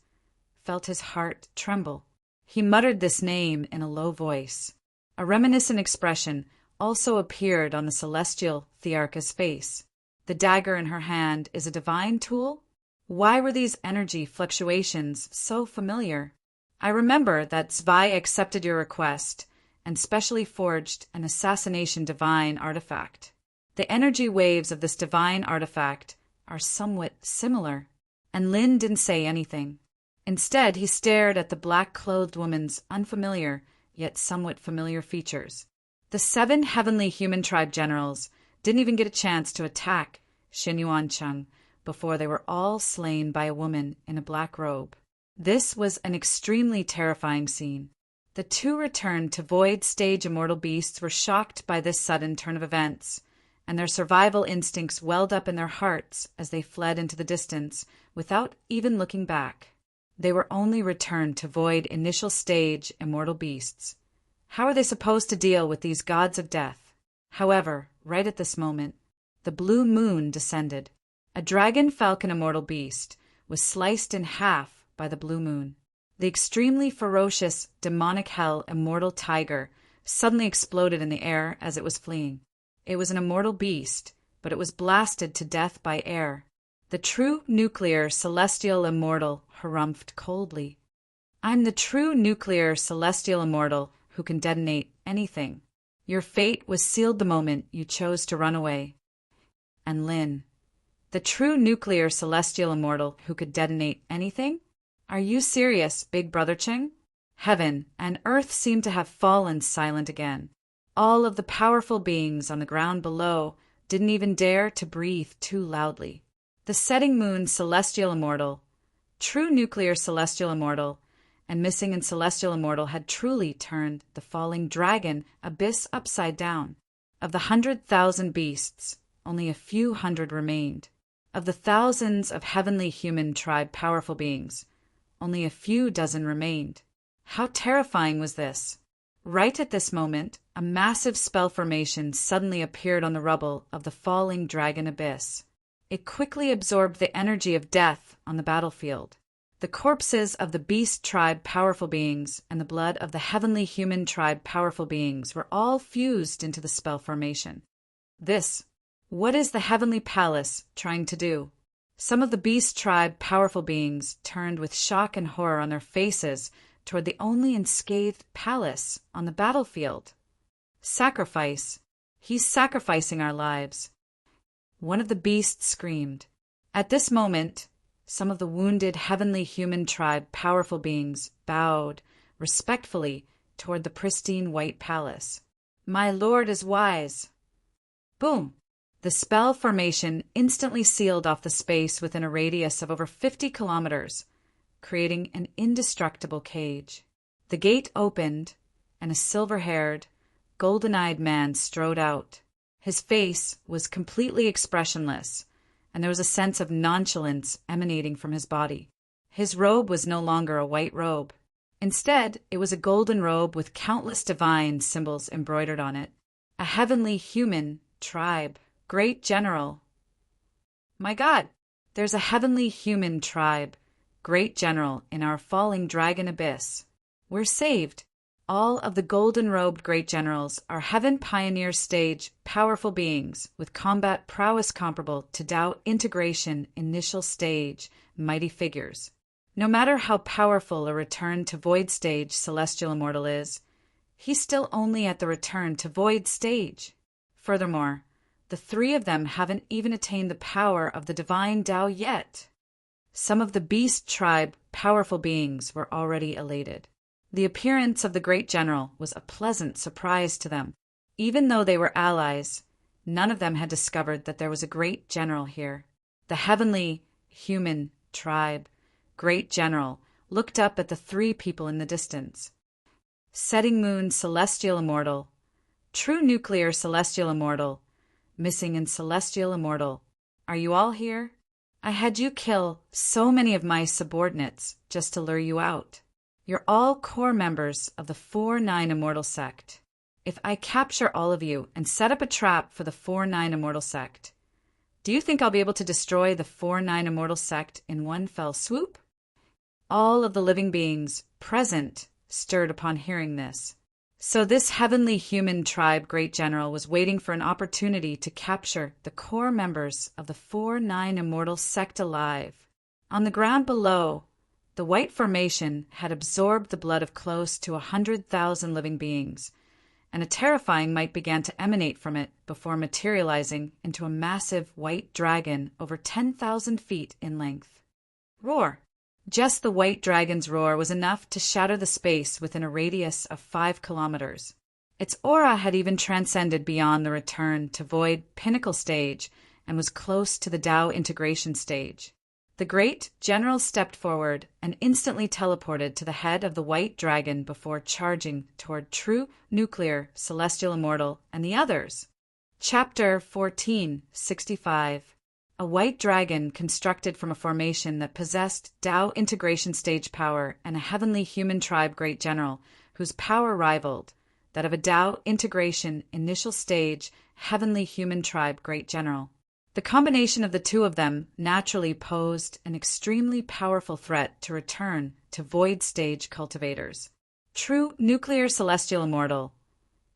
[SPEAKER 1] felt his heart tremble. He muttered this name in a low voice. A reminiscent expression also appeared on the celestial Thearcha's face. The dagger in her hand is a divine tool? Why were these energy fluctuations so familiar? I remember that Zwei accepted your request and specially forged an assassination divine artifact. The energy waves of this divine artifact are somewhat similar, and Lin didn't say anything. Instead, he stared at the black-clothed woman's unfamiliar, yet somewhat familiar features. The 7 heavenly human tribe generals didn't even get a chance to attack Xin Yuancheng before they were all slain by a woman in a black robe. This was an extremely terrifying scene. The 2 returned to void stage immortal beasts were shocked by this sudden turn of events, and their survival instincts welled up in their hearts as they fled into the distance without even looking back. They were only returned to void initial stage immortal beasts. How are they supposed to deal with these gods of death? However, right at this moment, the blue moon descended. A dragon falcon immortal beast was sliced in half by the blue moon. The extremely ferocious demonic hell immortal tiger suddenly exploded in the air as it was fleeing. It was an immortal beast, but it was blasted to death by air. The true nuclear celestial immortal harumphed coldly. I'm the true nuclear celestial immortal who can detonate anything. Your fate was sealed the moment you chose to run away. And Lin, the true nuclear celestial immortal who could detonate anything? Are you serious, Big Brother Ching? Heaven and earth seemed to have fallen silent again. All of the powerful beings on the ground below didn't even dare to breathe too loudly. The setting moon celestial immortal, true nuclear celestial immortal, and missing and celestial immortal had truly turned the falling dragon abyss upside down. Of the 100,000 beasts, only a few hundred remained. Of the thousands of heavenly human tribe powerful beings, only a few dozen remained. How terrifying was this? Right at this moment, a massive spell formation suddenly appeared on the rubble of the falling dragon abyss. It quickly absorbed the energy of death on the battlefield. The corpses of the beast tribe powerful beings and the blood of the heavenly human tribe powerful beings were all fused into the spell formation. What is the heavenly palace trying to do? Some of the beast tribe powerful beings turned with shock and horror on their faces toward the only unscathed palace on the battlefield. Sacrifice. He's sacrificing our lives. One of the beasts screamed. At this moment, some of the wounded heavenly human tribe powerful beings bowed respectfully toward the pristine white palace. My lord is wise. Boom! The spell formation instantly sealed off the space within a radius of over 50 kilometers, creating an indestructible cage. The gate opened, and a silver-haired, golden-eyed man strode out. His face was completely expressionless, and there was a sense of nonchalance emanating from his body. His robe was no longer a white robe. Instead, it was a golden robe with countless divine symbols embroidered on it. A heavenly human tribe, great general. My God, there's a heavenly human tribe, great general in our falling dragon abyss. We're saved. All of the golden-robed great generals are heaven pioneer stage powerful beings with combat prowess comparable to Tao integration initial stage mighty figures. No matter how powerful a return to void stage celestial immortal is, he's still only at the return to void stage. Furthermore, the three of them haven't even attained the power of the divine Tao yet. Some of the beast tribe powerful beings were already elated. The appearance of the great general was a pleasant surprise to them. Even though they were allies, none of them had discovered that there was a great general here. The heavenly human tribe, great general, looked up at the three people in the distance. Setting moon celestial immortal, true nuclear celestial immortal, missing and celestial immortal. Are you all here? I had you kill so many of my subordinates just to lure you out. You're all core members of the 4-9 Immortal Sect. If I capture all of you and set up a trap for the 4-9 Immortal Sect, do you think I'll be able to destroy the 4-9 Immortal Sect in one fell swoop? All of the living beings present stirred upon hearing this. So this heavenly human tribe great general was waiting for an opportunity to capture the core members of the 4-9 Immortal Sect alive. On the ground below, the white formation had absorbed the blood of close to 100,000 living beings, and a terrifying might began to emanate from it before materializing into a massive white dragon over 10,000 feet in length. Roar! Just the white dragon's roar was enough to shatter the space within a radius of 5 kilometers. Its aura had even transcended beyond the return to void pinnacle stage and was close to the Tao integration stage. The great general stepped forward and instantly teleported to the head of the white dragon before charging toward true nuclear celestial immortal and the others. Chapter 1465. A white dragon constructed from a formation that possessed Tao integration stage power and a heavenly human tribe great general whose power rivaled that of a Tao integration initial stage heavenly human tribe great general. The combination of the two of them naturally posed an extremely powerful threat to return to void stage cultivators. True nuclear celestial immortal,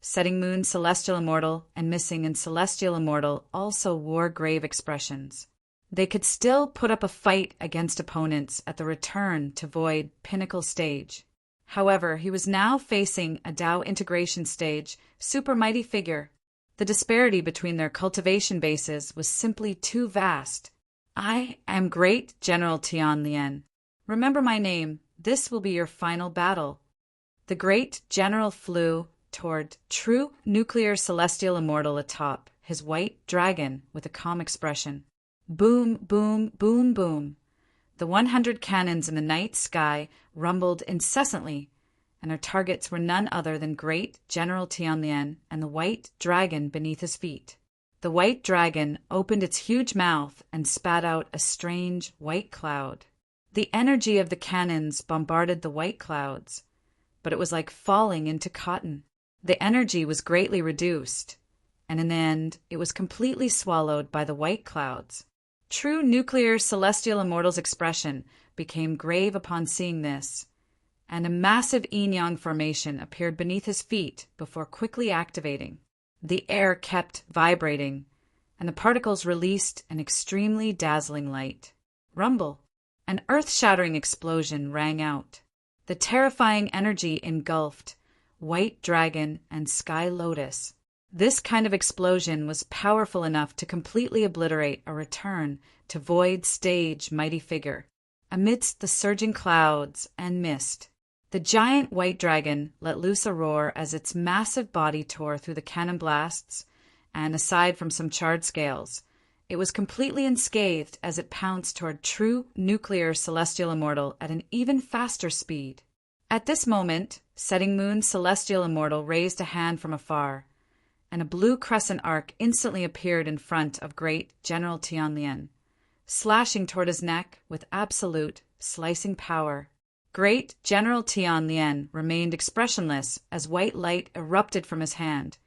[SPEAKER 1] setting moon celestial immortal, and missing and celestial immortal also wore grave expressions. They could still put up a fight against opponents at the return to void pinnacle stage. However, he was now facing a Tao integration stage, super mighty figure. The disparity between their cultivation bases was simply too vast. I am Great General Tian Lien. Remember my name. This will be your final battle. The Great General flew toward True Nuclear Celestial Immortal atop his white dragon with a calm expression. Boom, boom, boom, boom. The 100 cannons in the night sky rumbled incessantly, and their targets were none other than Great General Tianlien and the white dragon beneath his feet. The white dragon opened its huge mouth and spat out a strange white cloud. The energy of the cannons bombarded the white clouds, but it was like falling into cotton. The energy was greatly reduced, and in the end, it was completely swallowed by the white clouds. True Nuclear Celestial Immortal's expression became grave upon seeing this, and a massive yin-yang formation appeared beneath his feet before quickly activating. The air kept vibrating, and the particles released an extremely dazzling light. Rumble! An earth-shattering explosion rang out. The terrifying energy engulfed White Dragon and Sky Lotus. This kind of explosion was powerful enough to completely obliterate a return to Void Stage mighty figure. Amidst the surging clouds and mist, the giant white dragon let loose a roar as its massive body tore through the cannon blasts, and aside from some charred scales, it was completely unscathed as it pounced toward True Nuclear Celestial Immortal at an even faster speed. At this moment, Setting Moon Celestial Immortal raised a hand from afar, and a blue crescent arc instantly appeared in front of Great General Tianlien, slashing toward his neck with absolute, slicing power. Great General Tianlien remained expressionless as white light erupted from his hand,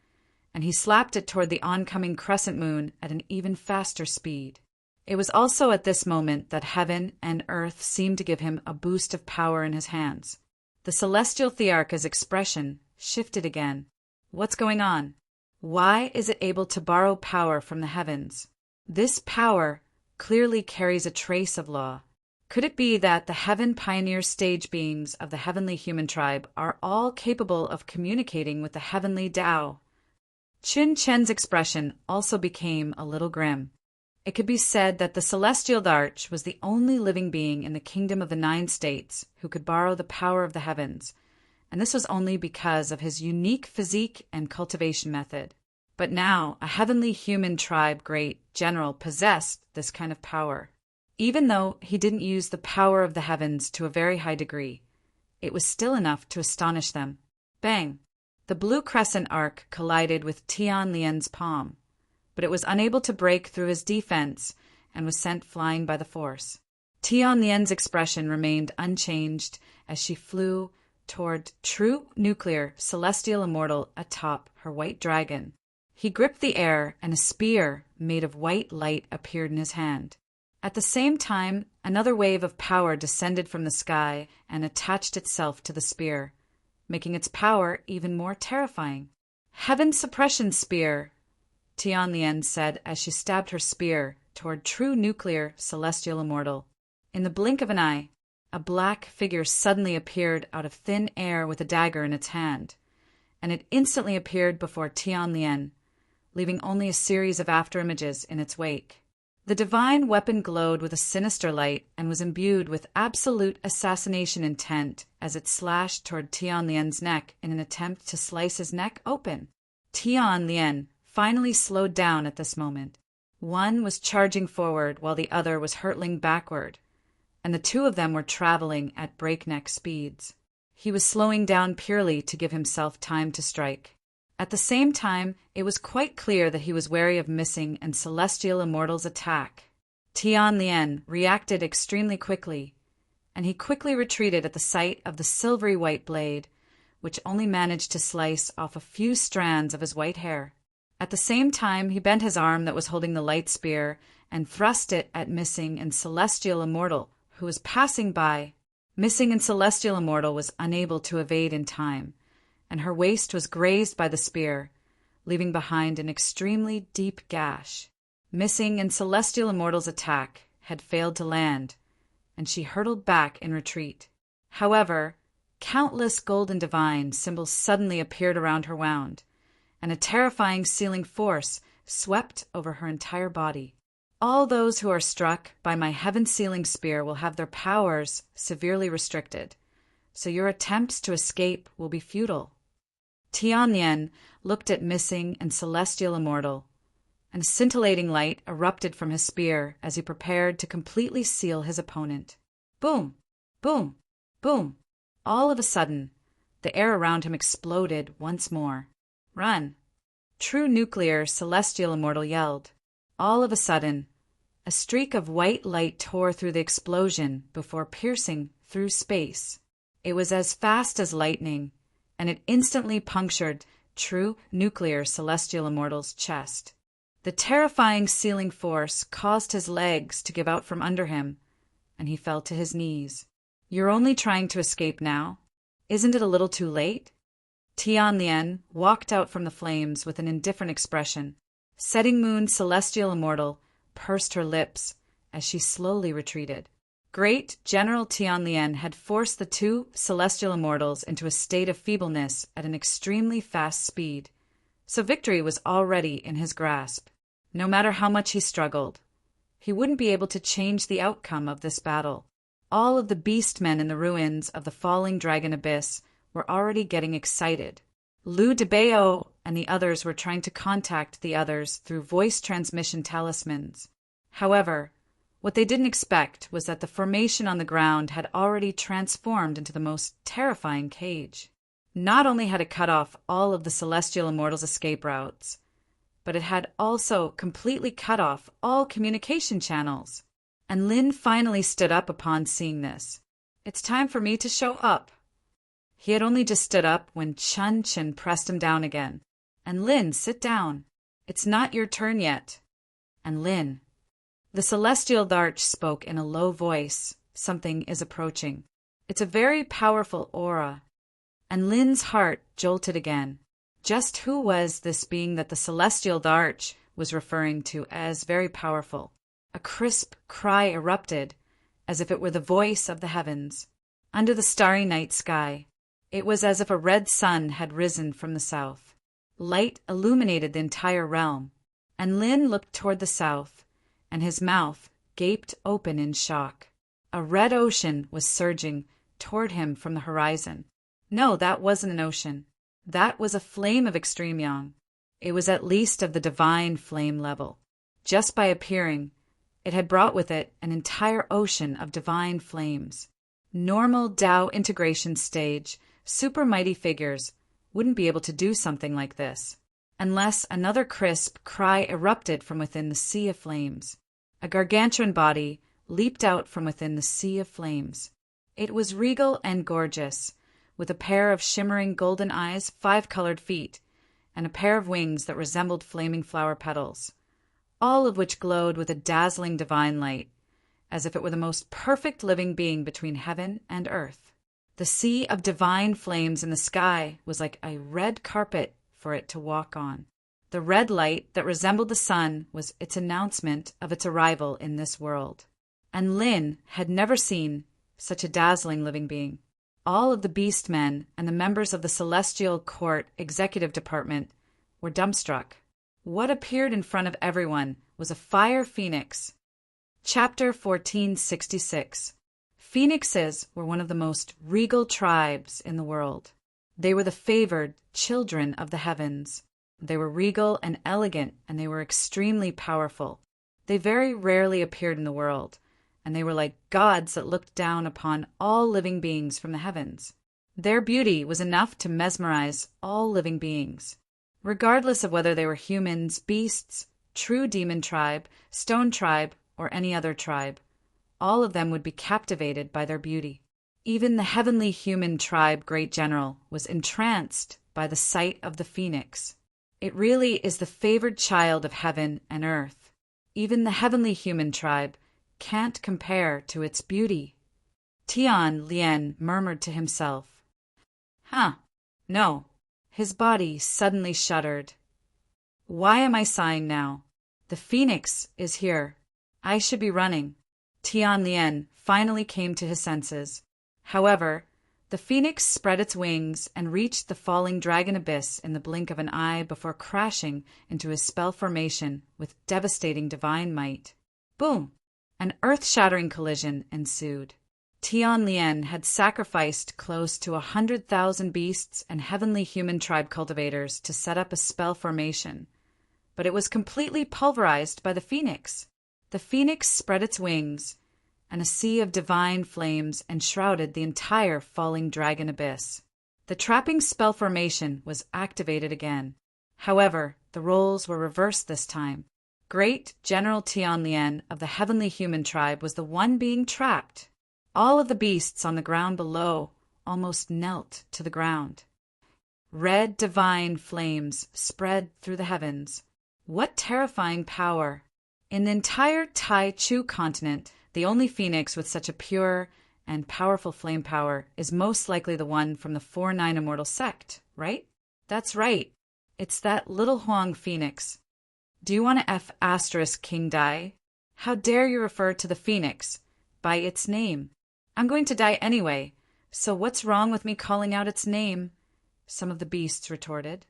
[SPEAKER 1] and he slapped it toward the oncoming crescent moon at an even faster speed. It was also at this moment that heaven and earth seemed to give him a boost of power in his hands. The celestial Thearcha's expression shifted again. What's going on? Why is it able to borrow power from the heavens? This power clearly carries a trace of law. Could it be that the Heaven Pioneer stage beings of the heavenly human tribe are all capable of communicating with the heavenly Tao? Qin Chen's expression also became a little grim. It could be said that the celestial Dharch was the only living being in the kingdom of the 9 states who could borrow the power of the heavens, and this was only because of his unique physique and cultivation method. But now, a heavenly human tribe great general possessed this kind of power. Even though he didn't use the power of the heavens to a very high degree, it was still enough to astonish them. Bang! The blue crescent arc collided with Tianlien's palm, but it was unable to break through his defense and was sent flying by the force. Tianlien's expression remained unchanged as she flew toward True Nuclear Celestial Immortal atop her white dragon. He gripped the air, and a spear made of white light appeared in his hand. At the same time, another wave of power descended from the sky and attached itself to the spear, making its power even more terrifying. Heaven Suppression Spear, Tianlien said as she stabbed her spear toward True Nuclear Celestial Immortal. In the blink of an eye, a black figure suddenly appeared out of thin air with a dagger in its hand, and it instantly appeared before Tianlien, leaving only a series of afterimages in its wake. The divine weapon glowed with a sinister light and was imbued with absolute assassination intent as it slashed toward Tianlien's neck in an attempt to slice his neck open. Tianlien finally slowed down at this moment. One was charging forward while the other was hurtling backward, and the two of them were traveling at breakneck speeds. He was slowing down purely to give himself time to strike. At the same time, it was quite clear that he was wary of missing and Celestial Immortal's attack. Tianlien reacted extremely quickly, and he quickly retreated at the sight of the silvery white blade, which only managed to slice off a few strands of his white hair. At the same time, he bent his arm that was holding the light spear and thrust it at Missing and Celestial Immortal, who was passing by. Missing and Celestial Immortal was unable to evade in time, and her waist was grazed by the spear, leaving behind an extremely deep gash. Missing and Celestial Immortal's attack had failed to land, and she hurtled back in retreat. However, Countless golden divine symbols suddenly appeared around her wound, and a terrifying sealing force swept over her entire body. All those who are struck by my heaven-sealing spear will have their powers severely restricted, so your attempts to escape will be futile. Tianlien looked at missing and celestial immortal, and a scintillating light erupted from his spear as he prepared to completely seal his opponent. Boom! Boom! Boom! All of a sudden, the air around him exploded once more. Run! True nuclear celestial immortal yelled. All of a sudden, a streak of white light tore through the explosion before piercing through space. It was as fast as lightning, and it instantly punctured true nuclear celestial immortal's chest. The terrifying sealing force caused his legs to give out from under him, and he fell to his knees. You're only trying to escape now? Isn't it a little too late? Tianlien walked out from the flames with an indifferent expression. Setting Moon Celestial Immortal pursed her lips as she slowly retreated. Great General Tianlien had forced the two Celestial Immortals into a state of feebleness at an extremely fast speed, so victory was already in his grasp. No matter how much he struggled, he wouldn't be able to change the outcome of this battle. All of the beastmen in the ruins of the falling dragon abyss were already getting excited. Liu Debao and the others were trying to contact the others through voice transmission talismans. However, what they didn't expect was that the formation on the ground had already transformed into the most terrifying cage. Not only had it cut off all of the Celestial Immortals' escape routes, but it had also completely cut off all communication channels. And Lin finally stood up upon seeing this. It's time for me to show up. He had only just stood up when Chun Chen pressed him down again. And Lin, sit down. It's not your turn yet. And Lin. The Celestial Darch spoke in a low voice. Something is approaching. It's a very powerful aura. And Lin's heart jolted again. Just who was this being that the Celestial Darch was referring to as very powerful? A crisp cry erupted, as if it were the voice of the heavens. Under the starry night sky, it was as if a red sun had risen from the south. Light illuminated the entire realm, and Lin looked toward the south, and his mouth gaped open in shock. A red ocean was surging toward him from the horizon. No, that wasn't an ocean. That was a flame of extreme yang. It was at least of the divine flame level. Just by appearing, it had brought with it an entire ocean of divine flames. Normal Tao integration stage, super mighty figures wouldn't be able to do something like this, unless another crisp cry erupted from within the sea of flames. A gargantuan body leaped out from within the sea of flames. It was regal and gorgeous, with a pair of shimmering golden eyes, 5 colored feet, and a pair of wings that resembled flaming flower petals, all of which glowed with a dazzling divine light, as if it were the most perfect living being between heaven and earth. The sea of divine flames in the sky was like a red carpet for it to walk on. The red light that resembled the sun was its announcement of its arrival in this world. And Lin had never seen such a dazzling living being. All of the beastmen and the members of the Celestial Court Executive Department were dumbstruck. What appeared in front of everyone was a fire phoenix. Chapter 1466. Phoenixes were one of the most regal tribes in the world. They were the favored children of the heavens. They were regal and elegant, and they were extremely powerful. They very rarely appeared in the world, and they were like gods that looked down upon all living beings from the heavens. Their beauty was enough to mesmerize all living beings. Regardless of whether they were humans, beasts, true demon tribe, stone tribe, or any other tribe, all of them would be captivated by their beauty. Even the heavenly human tribe great general was entranced by the sight of the phoenix. It really is the favored child of heaven and earth. Even the heavenly human tribe can't compare to its beauty. Tianlien murmured to himself. No. His body suddenly shuddered. Why am I sighing now? The phoenix is here. I should be running. Tianlien finally came to his senses. However, The phoenix spread its wings and reached the falling dragon abyss in the blink of an eye before crashing into his spell formation with devastating divine might. Boom! An earth-shattering collision ensued. Tian Lien had sacrificed close to 100,000 beasts and heavenly human tribe cultivators to set up a spell formation, but it was completely pulverized by the phoenix. The phoenix spread its wings, and a sea of divine flames enshrouded the entire falling dragon abyss. The trapping spell formation was activated again. However, the roles were reversed this time. Great General Tian Lien of the heavenly human tribe was the one being trapped. All of the beasts on the ground below almost knelt to the ground. Red divine flames spread through the heavens. What terrifying power! In the entire Tai Chu continent, the only phoenix with such a pure and powerful flame power is most likely the one from the 4-9 Immortal sect, right? That's right. It's that little Huang phoenix. Do you want to F* King Dai? How dare you refer to the phoenix by its name? I'm going to die anyway, so what's wrong with me calling out its name? Some of the beasts retorted.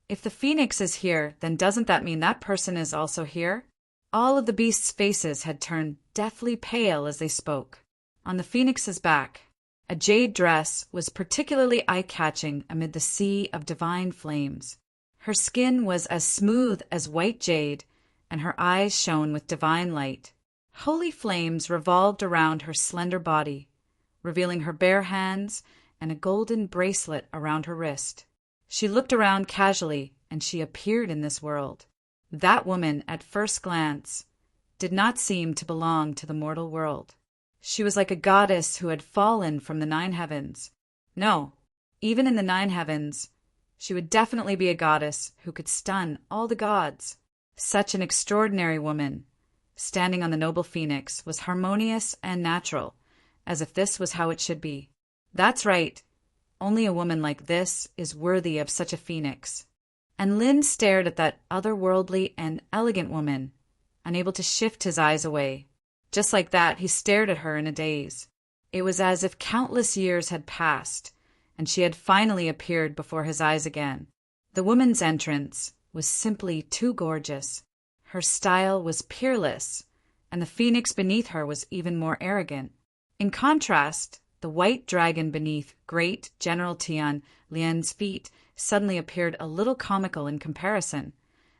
[SPEAKER 1] If the phoenix is here, then doesn't that mean that person is also here? All of the beasts' faces had turned deathly pale as they spoke. On the phoenix's back, a jade dress was particularly eye-catching amid the sea of divine flames. Her skin was as smooth as white jade, and her eyes shone with divine light. Holy flames revolved around her slender body, revealing her bare hands and a golden bracelet around her wrist. She looked around casually, and she appeared in this world. That woman, at first glance, did not seem to belong to the mortal world. She was like a goddess who had fallen from the 9 heavens. No, even in the 9 heavens, she would definitely be a goddess who could stun all the gods. Such an extraordinary woman, standing on the noble phoenix, was harmonious and natural, as if this was how it should be. That's right. Only a woman like this is worthy of such a phoenix. And Lin stared at that otherworldly and elegant woman, unable to shift his eyes away. Just like that, he stared at her in a daze. It was as if countless years had passed, and she had finally appeared before his eyes again. The woman's entrance was simply too gorgeous. Her style was peerless, and the phoenix beneath her was even more arrogant. In contrast, the white dragon beneath great General Tian Lien's feet suddenly appeared a little comical in comparison,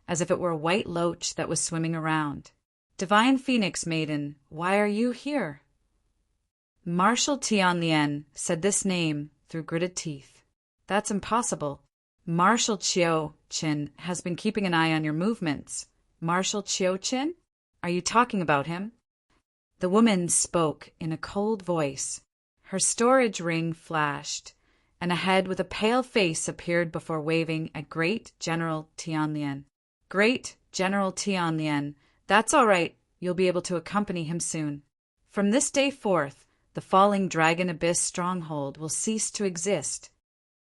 [SPEAKER 1] as if it were a white loach that was swimming around. Divine Phoenix Maiden, why are you here? Marshal Tian Lien said this name through gritted teeth. That's impossible. Marshal Qiu Qin has been keeping an eye on your movements. Marshal Qiu Qin? Are you talking about him? The woman spoke in a cold voice. Her storage ring flashed, and a head with a pale face appeared before waving at Great General Tian Lien. Great General Tian Lien, that's all right. You'll be able to accompany him soon. From this day forth, the falling dragon abyss stronghold will cease to exist.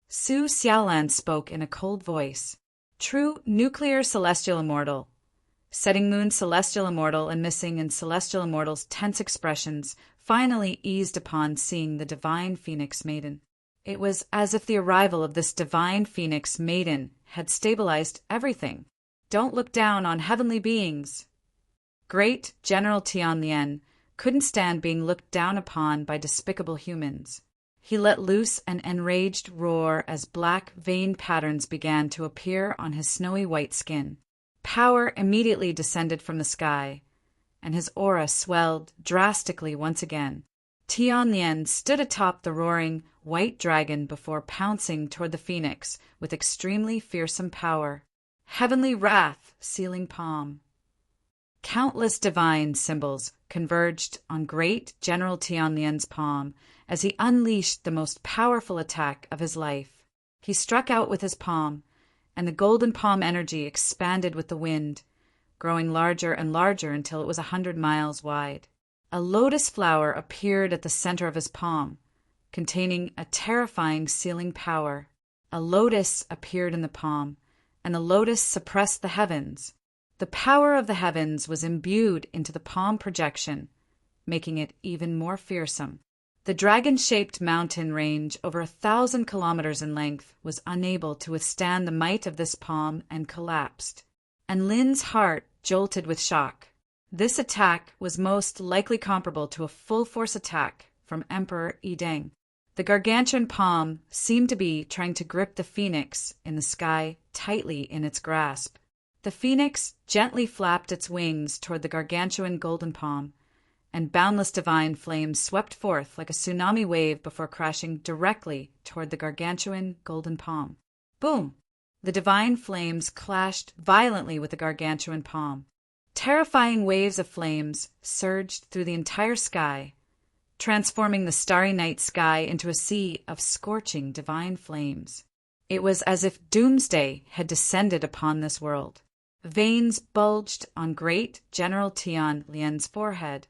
[SPEAKER 1] Su Xiaolan spoke in a cold voice. True nuclear celestial immortal. Setting Moon celestial immortal and missing in celestial immortal's tense expressions finally eased upon seeing the divine Phoenix Maiden. It was as if the arrival of this divine Phoenix Maiden had stabilized everything. Don't look down on heavenly beings. Great General Tian Lien couldn't stand being looked down upon by despicable humans. He let loose an enraged roar as black vein patterns began to appear on his snowy white skin. Power immediately descended from the sky, and his aura swelled drastically once again. Tian Lien stood atop the roaring white dragon before pouncing toward the phoenix with extremely fearsome power. Heavenly wrath, sealing palm. Countless divine symbols converged on great General Tian Lien's palm as he unleashed the most powerful attack of his life. He struck out with his palm, and the golden palm energy expanded with the wind, growing larger and larger until it was 100 miles wide. A lotus flower appeared at the center of his palm, containing a terrifying sealing power. A lotus appeared in the palm, and the lotus suppressed the heavens. The power of the heavens was imbued into the palm projection, making it even more fearsome. The dragon-shaped mountain range, over 1,000 kilometers in length, was unable to withstand the might of this palm and collapsed. And Lin's heart jolted with shock. This attack was most likely comparable to a full-force attack from Emperor Yideng. The gargantuan palm seemed to be trying to grip the phoenix in the sky tightly in its grasp. The phoenix gently flapped its wings toward the gargantuan golden palm, and boundless divine flames swept forth like a tsunami wave before crashing directly toward the gargantuan golden palm. Boom! The divine flames clashed violently with the gargantuan palm. Terrifying waves of flames surged through the entire sky, transforming the starry night sky into a sea of scorching divine flames. It was as if doomsday had descended upon this world. Veins bulged on great General Tian Lien's forehead,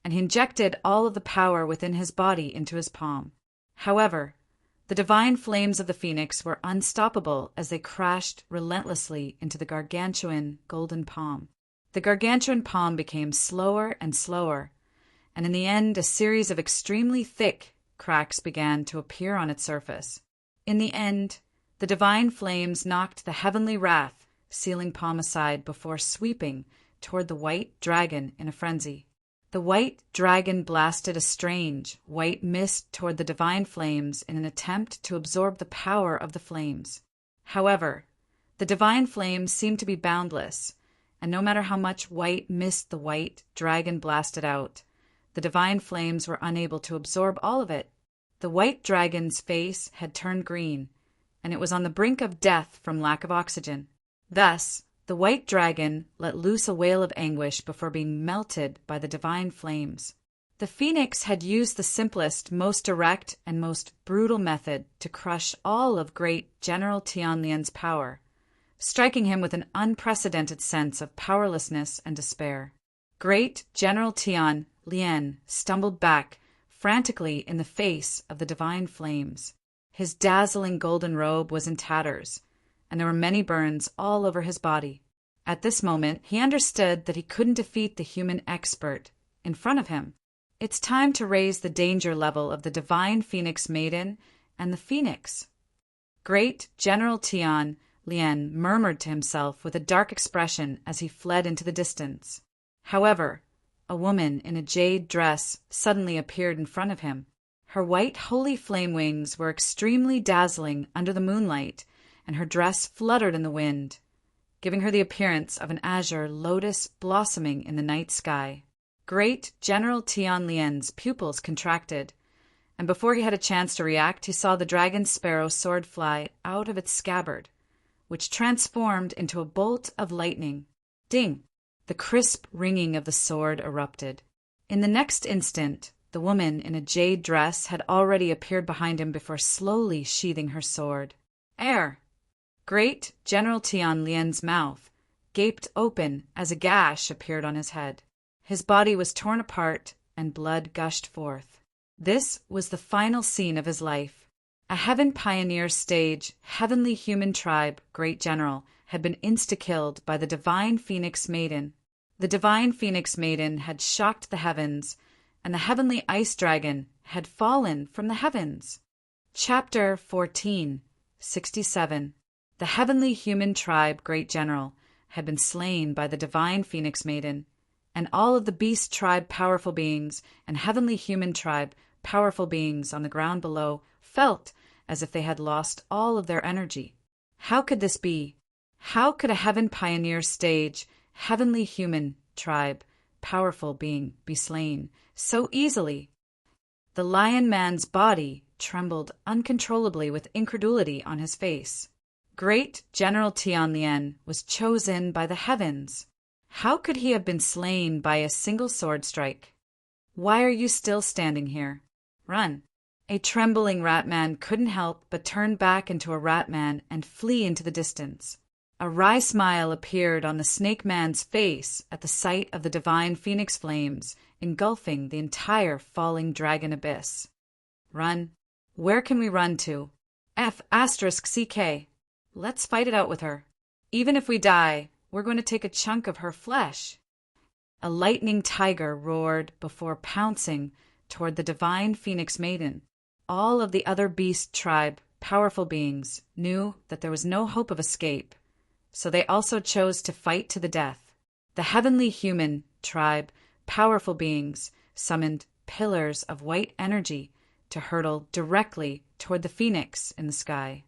[SPEAKER 1] and he injected all of the power within his body into his palm. However, the divine flames of the phoenix were unstoppable as they crashed relentlessly into the gargantuan golden palm. The gargantuan palm became slower and slower, and in the end a series of extremely thick cracks began to appear on its surface. In the end, the divine flames knocked the heavenly wrath sealing palm aside before sweeping toward the white dragon in a frenzy. The white dragon blasted a strange, white mist toward the divine flames in an attempt to absorb the power of the flames. However, the divine flames seemed to be boundless, and no matter how much white mist the white dragon blasted out, the divine flames were unable to absorb all of it. The white dragon's face had turned green, and it was on the brink of death from lack of oxygen. Thus, the white dragon let loose a wail of anguish before being melted by the divine flames. The phoenix had used the simplest, most direct, and most brutal method to crush all of great General Tianlian's power, striking him with an unprecedented sense of powerlessness and despair. Great General Tian Lien stumbled back frantically in the face of the divine flames. His dazzling golden robe was in tatters, and there were many burns all over his body. At this moment, he understood that he couldn't defeat the human expert in front of him. It's time to raise the danger level of the divine phoenix maiden and the phoenix. Great General Tian Lien murmured to himself with a dark expression as he fled into the distance. However, a woman in a jade dress suddenly appeared in front of him. Her white holy flame wings were extremely dazzling under the moonlight, and her dress fluttered in the wind, giving her the appearance of an azure lotus blossoming in the night sky. Great General Tian Lien's pupils contracted, and before he had a chance to react, he saw the dragon sparrow sword fly out of its scabbard, which transformed into a bolt of lightning. Ding! The crisp ringing of the sword erupted. In the next instant, the woman in a jade dress had already appeared behind him before slowly sheathing her sword. Air! Great General Tian Lien's mouth gaped open as a gash appeared on his head. His body was torn apart and blood gushed forth. This was the final scene of his life. A heaven pioneer stage, heavenly human tribe, great general, had been insta-killed by the divine phoenix maiden. The divine phoenix maiden had shocked the heavens, and the heavenly ice dragon had fallen from the heavens. Chapter 14, 67. The heavenly human tribe, great general, had been slain by the divine phoenix maiden, and all of the beast tribe powerful beings and heavenly human tribe powerful beings on the ground below felt as if they had lost all of their energy. How could this be? How could a heaven pioneer stage, heavenly human tribe powerful being be slain so easily? The lion man's body trembled uncontrollably with incredulity on his face. Great General Tian Lien was chosen by the heavens. How could he have been slain by a single sword strike? Why are you still standing here? Run! A trembling rat man couldn't help but turn back into a rat man and flee into the distance. A wry smile appeared on the snake man's face at the sight of the divine phoenix flames engulfing the entire falling dragon abyss. Run? Where can we run to? F***CK. Let's fight it out with her. Even if we die, we're going to take a chunk of her flesh. A lightning tiger roared before pouncing toward the divine Phoenix Maiden. All of the other beast tribe, powerful beings, knew that there was no hope of escape, so they also chose to fight to the death. The heavenly human tribe, powerful beings, summoned pillars of white energy to hurtle directly toward the phoenix in the sky.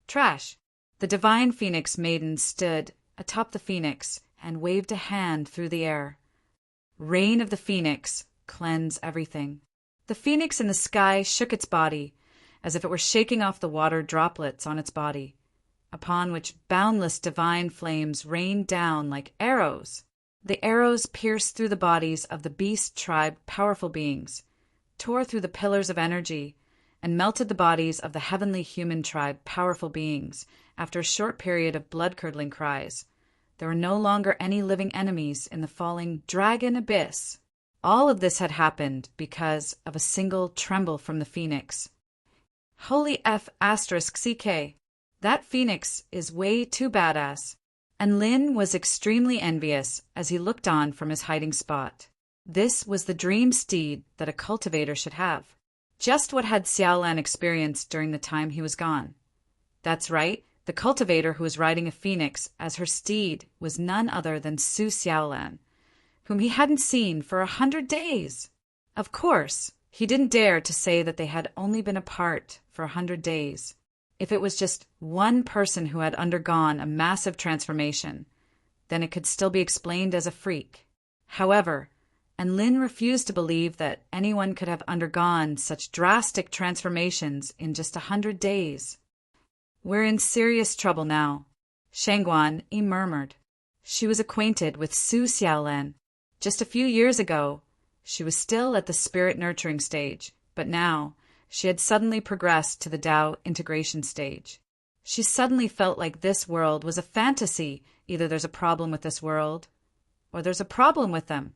[SPEAKER 1] Trash! The divine Phoenix Maiden stood atop the phoenix and waved a hand through the air. Rain of the phoenix, cleanse everything. The phoenix in the sky shook its body, as if it were shaking off the water droplets on its body, upon which boundless divine flames rained down like arrows. The arrows pierced through the bodies of the beast tribe powerful beings, tore through the pillars of energy, and melted the bodies of the heavenly human tribe powerful beings. After a short period of blood-curdling cries, there were no longer any living enemies in the falling dragon abyss. All of this had happened because of a single tremble from the phoenix. Holy F asterisk CK. That phoenix is way too badass. And Lin was extremely envious as he looked on from his hiding spot. This was the dream steed that a cultivator should have. Just what had Xiaolan experienced during the time he was gone. That's right, the cultivator who was riding a phoenix as her steed was none other than Su Xiaolan, whom he hadn't seen for 100 days. Of course, he didn't dare to say that they had only been apart for 100 days. If it was just one person who had undergone a massive transformation, then it could still be explained as a freak. However, and Lin refused to believe that anyone could have undergone such drastic transformations in just 100 days. We're in serious trouble now, Shangguan murmured. She was acquainted with Su Xiaolan. Just a few years ago, she was still at the spirit nurturing stage, but now she had suddenly progressed to the Tao integration stage. She suddenly felt like this world was a fantasy. Either there's a problem with this world, or there's a problem with them.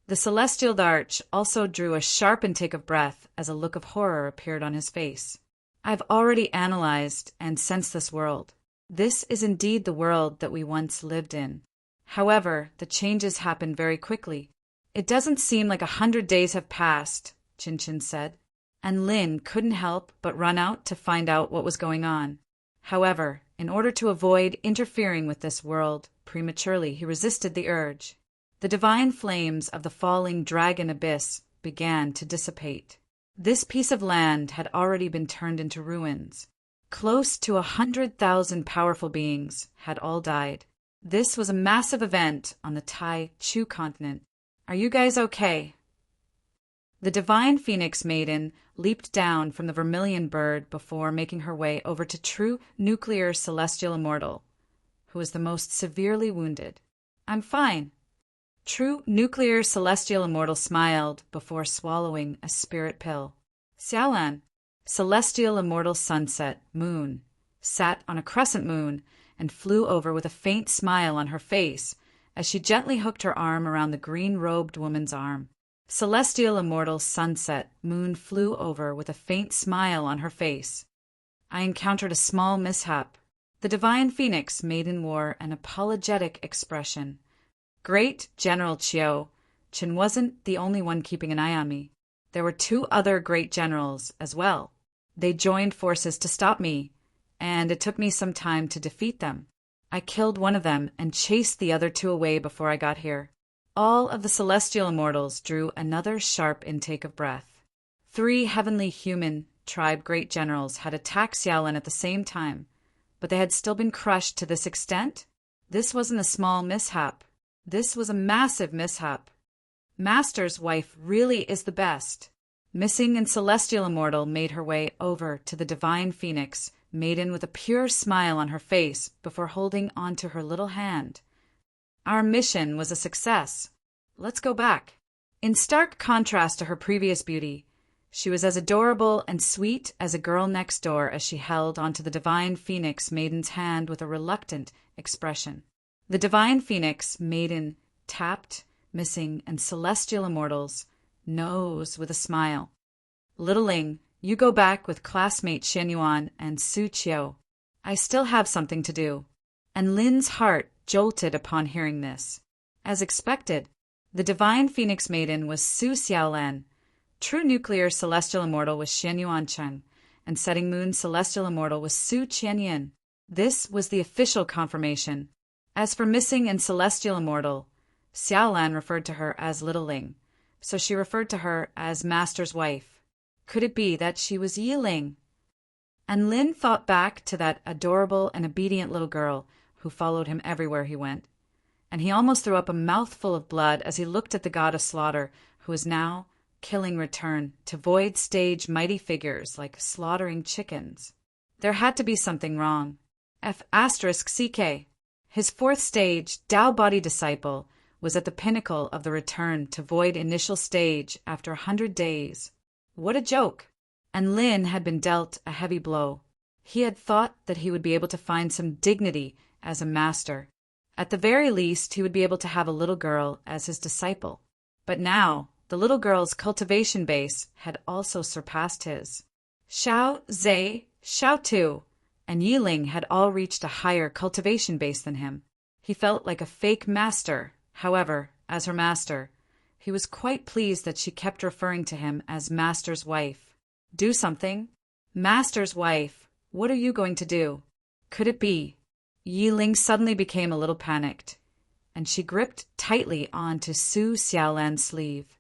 [SPEAKER 1] The celestial Darch also drew a sharp intake of breath as a look of horror appeared on his face. I've already analyzed and sensed this world. This is indeed the world that we once lived in. However, the changes happened very quickly. It doesn't seem like 100 days have passed, Chin said, and Lin couldn't help but run out to find out what was going on. However, in order to avoid interfering with this world prematurely, he resisted the urge. The divine flames of the falling dragon abyss began to dissipate. This piece of land had already been turned into ruins. Close to 100,000 powerful beings had all died. This was a massive event on the Tai Chu continent. Are you guys okay? The divine Phoenix Maiden leaped down from the vermilion bird before making her way over to True Nuclear Celestial Immortal, who was the most severely wounded. I'm fine. True Nuclear Celestial Immortal smiled before swallowing a spirit pill. Xiaolan, Celestial Immortal Sunset Moon, sat on a crescent moon and flew over with a faint smile on her face as she gently hooked her arm around the green-robed woman's arm. Celestial Immortal Sunset Moon flew over with a faint smile on her face. I encountered a small mishap. The divine Phoenix Maiden wore an apologetic expression. Great General Qiu, Chin wasn't the only one keeping an eye on me. There were 2 other great generals as well. They joined forces to stop me, and it took me some time to defeat them. I killed one of them and chased the other 2 away before I got here. All of the celestial immortals drew another sharp intake of breath. 3 heavenly human tribe great generals had attacked Xiaolan at the same time, but they had still been crushed to this extent? This wasn't a small mishap. This was a massive mishap. Master's wife really is the best. Missing and Celestial Immortal made her way over to the divine Phoenix Maiden with a pure smile on her face before holding onto her little hand. Our mission was a success. Let's go back. In stark contrast to her previous beauty, she was as adorable and sweet as a girl next door as she held onto the divine Phoenix Maiden's hand with a reluctant expression. The divine Phoenix Maiden tapped Missing and Celestial Immortals' nose with a smile. Little Ling, you go back with classmate Shen Yuan and Su Qiu. I still have something to do. And Lin's heart jolted upon hearing this. As expected, the divine Phoenix Maiden was Su Xiaolan, True Nuclear Celestial Immortal was Xianyuan Cheng, and Setting Moon Celestial Immortal was Su Qianyin. This was the official confirmation. As for Missing and Celestial Immortal, Xiaolan referred to her as Little Ling, so she referred to her as Master's wife. Could it be that she was Yiling? And Lin thought back to that adorable and obedient little girl who followed him everywhere he went. And he almost threw up a mouthful of blood as he looked at the god of slaughter, who was now killing return to void stage mighty figures like slaughtering chickens. There had to be something wrong. F***CK. His fourth stage, Tao Body Disciple, was at the pinnacle of the return to void initial stage after 100 days. What a joke! And Lin had been dealt a heavy blow. He had thought that he would be able to find some dignity as a master. At the very least, he would be able to have a little girl as his disciple. But now, the little girl's cultivation base had also surpassed his. Xiao Zhe, Xiao Tu, and Yiling had all reached a higher cultivation base than him. He felt like a fake master. However, as her master, he was quite pleased that she kept referring to him as Master's wife. Do something? Master's wife, what are you going to do? Could it be? Yiling suddenly became a little panicked, and she gripped tightly onto Su Xiaolan's sleeve.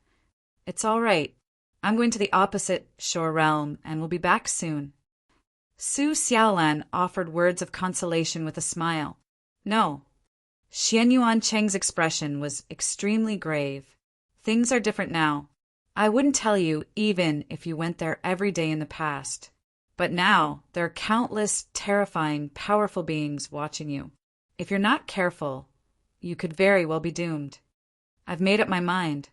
[SPEAKER 1] It's all right. I'm going to the opposite shore realm and will be back soon. Su Xiaolan offered words of consolation with a smile. No. Xianyuan Cheng's expression was extremely grave. Things are different now. I wouldn't tell you even if you went there every day in the past. But now there are countless, terrifying, powerful beings watching you. If you're not careful, you could very well be doomed. I've made up my mind.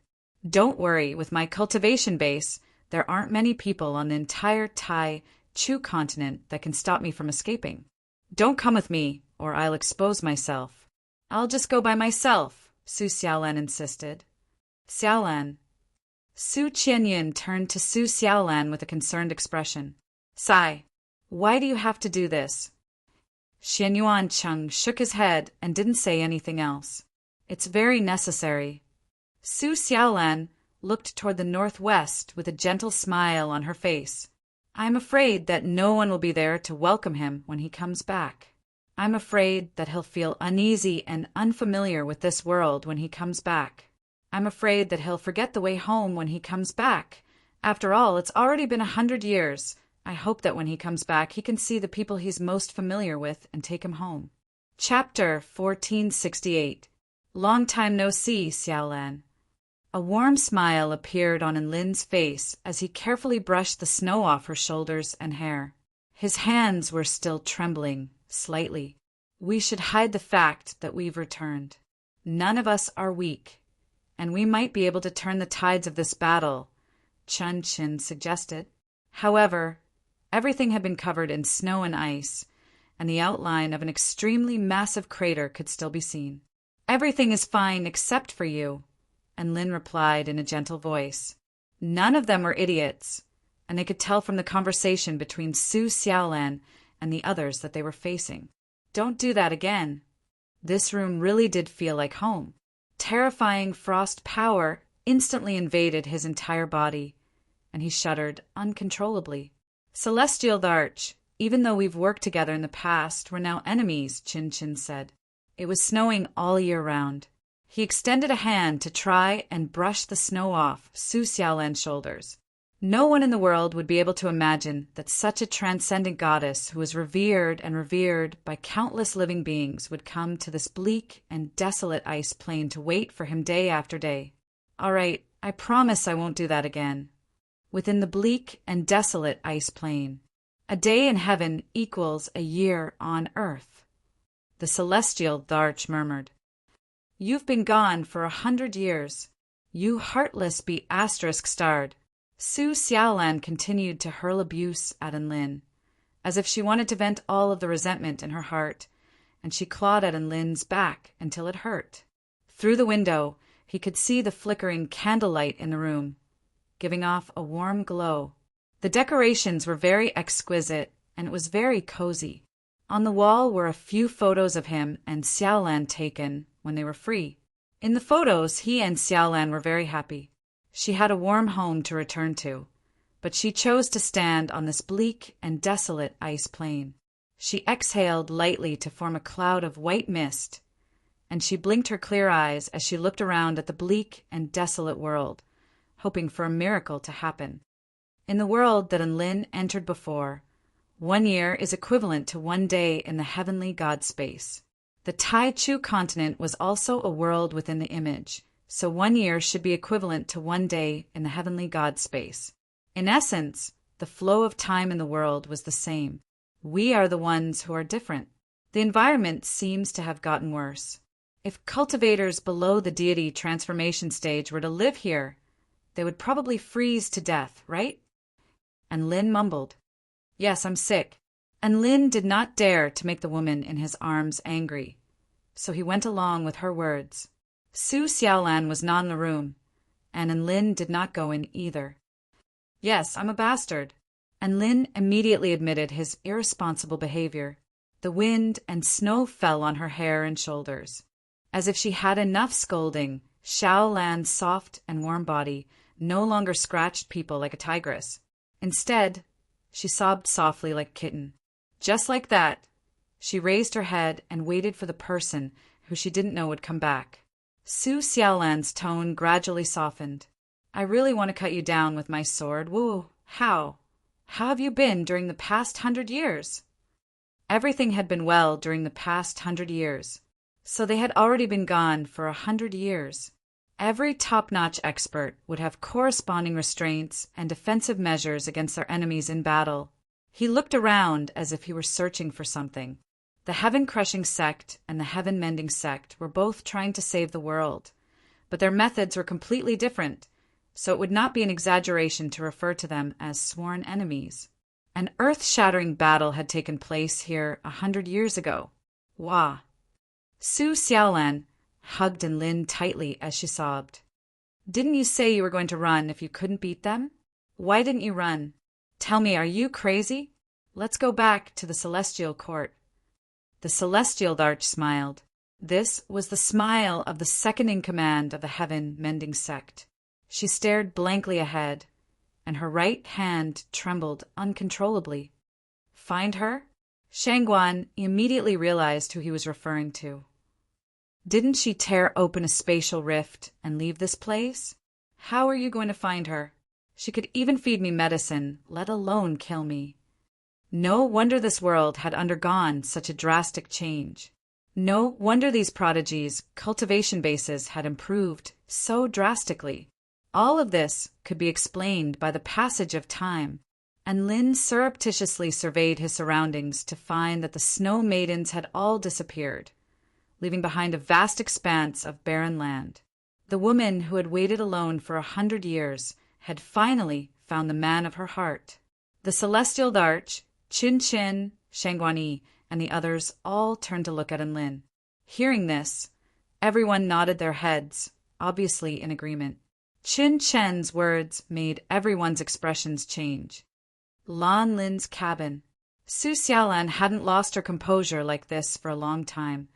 [SPEAKER 1] Don't worry, with my cultivation base, there aren't many people on the entire Tai Chu continent that can stop me from escaping. Don't come with me, or I'll expose myself. I'll just go by myself, Su Xiaolan insisted. Xiaolan. Su Qianyin turned to Su Xiaolan with a concerned expression. Sigh. Why do you have to do this? Xianyuan Cheng shook his head and didn't say anything else. It's very necessary. Su Xiaolan looked toward the northwest with a gentle smile on her face. I'm afraid that no one will be there to welcome him when he comes back. I'm afraid that he'll feel uneasy and unfamiliar with this world when he comes back. I'm afraid that he'll forget the way home when he comes back. After all, it's already been 100 years. I hope that when he comes back, he can see the people he's most familiar with and take him home. Chapter 1468. Long time no see, Xiaolan. A warm smile appeared on Lin's face as he carefully brushed the snow off her shoulders and hair. His hands were still trembling, slightly. We should hide the fact that we've returned. None of us are weak, and we might be able to turn the tides of this battle, Chun Qin suggested. However, everything had been covered in snow and ice, and the outline of an extremely massive crater could still be seen. Everything is fine except for you, and Lin replied in a gentle voice. None of them were idiots, and they could tell from the conversation between Su Xiaolan and the others that they were facing. Don't do that again. This room really did feel like home. Terrifying frost power instantly invaded his entire body, and he shuddered uncontrollably. Celestial Arch, even though we've worked together in the past, we're now enemies, Chin Chin said. It was snowing all year round. He extended a hand to try and brush the snow off Su Xiaolan's shoulders. No one in the world would be able to imagine that such a transcendent goddess who was revered and revered by countless living beings would come to this bleak and desolate ice plain to wait for him day after day. All right, I promise I won't do that again. Within the bleak and desolate ice plain, a day in heaven equals a year on earth. The celestial Dharch murmured. You've been gone for 100 years. You heartless be *starred. Su Xiaolan continued to hurl abuse at Lin, as if she wanted to vent all of the resentment in her heart, and she clawed at Lin's back until it hurt. Through the window, he could see the flickering candlelight in the room, giving off a warm glow. The decorations were very exquisite, and it was very cozy. On the wall were a few photos of him and Xiaolan taken when they were free. In the photos, he and Xiaolan were very happy. She had a warm home to return to, but she chose to stand on this bleak and desolate ice plain. She exhaled lightly to form a cloud of white mist, and she blinked her clear eyes as she looked around at the bleak and desolate world, hoping for a miracle to happen. In the world that Enlin entered before, 1 year is equivalent to 1 day in the heavenly God space. The Tai Chu continent was also a world within the image, so 1 year should be equivalent to 1 day in the heavenly God space. In essence, the flow of time in the world was the same. We are the ones who are different. The environment seems to have gotten worse. If cultivators below the deity transformation stage were to live here, they would probably freeze to death, right? And Lin mumbled, "Yes, I'm sick." And Lin did not dare to make the woman in his arms angry, so he went along with her words. Su Xiaolan was not in the room, and Enlin did not go in either. "Yes, I'm a bastard." And Lin immediately admitted his irresponsible behavior. The wind and snow fell on her hair and shoulders. As if she had enough scolding, Xiaolan's soft and warm body no longer scratched people like a tigress. Instead, she sobbed softly like a kitten. Just like that, she raised her head and waited for the person who she didn't know would come back. Su Xiaolan's tone gradually softened. "I really want to cut you down with my sword. Woo, how? How have you been during the past 100 years?" Everything had been well during the past 100 years, so they had already been gone for 100 years. Every top-notch expert would have corresponding restraints and defensive measures against their enemies in battle. He looked around as if he were searching for something. The heaven-crushing sect and the heaven-mending sect were both trying to save the world, but their methods were completely different, so it would not be an exaggeration to refer to them as sworn enemies. An earth-shattering battle had taken place here 100 years ago. Wah! Su Xiaolan hugged Enlin tightly as she sobbed. "Didn't you say you were going to run if you couldn't beat them? Why didn't you run? Tell me, are you crazy? Let's go back to the celestial court." The celestial Darch smiled. This was the smile of the second-in-command of the heaven-mending sect. She stared blankly ahead, and her right hand trembled uncontrollably. "Find her?" Shangguan immediately realized who he was referring to. "Didn't she tear open a spatial rift and leave this place? How are you going to find her? She could even feed me medicine, let alone kill me." No wonder this world had undergone such a drastic change. No wonder these prodigies' cultivation bases had improved so drastically. All of this could be explained by the passage of time, and Lin surreptitiously surveyed his surroundings to find that the snow maidens had all disappeared, leaving behind a vast expanse of barren land. The woman who had waited alone for 100 years had finally found the man of her heart. The celestial Darch, Qin Qin, Shangguani, and the others all turned to look at Enlin. Hearing this, everyone nodded their heads, obviously in agreement. Qin Chen's words made everyone's expressions change. Lan Lin's cabin. Su Xiaolan hadn't lost her composure like this for a long time,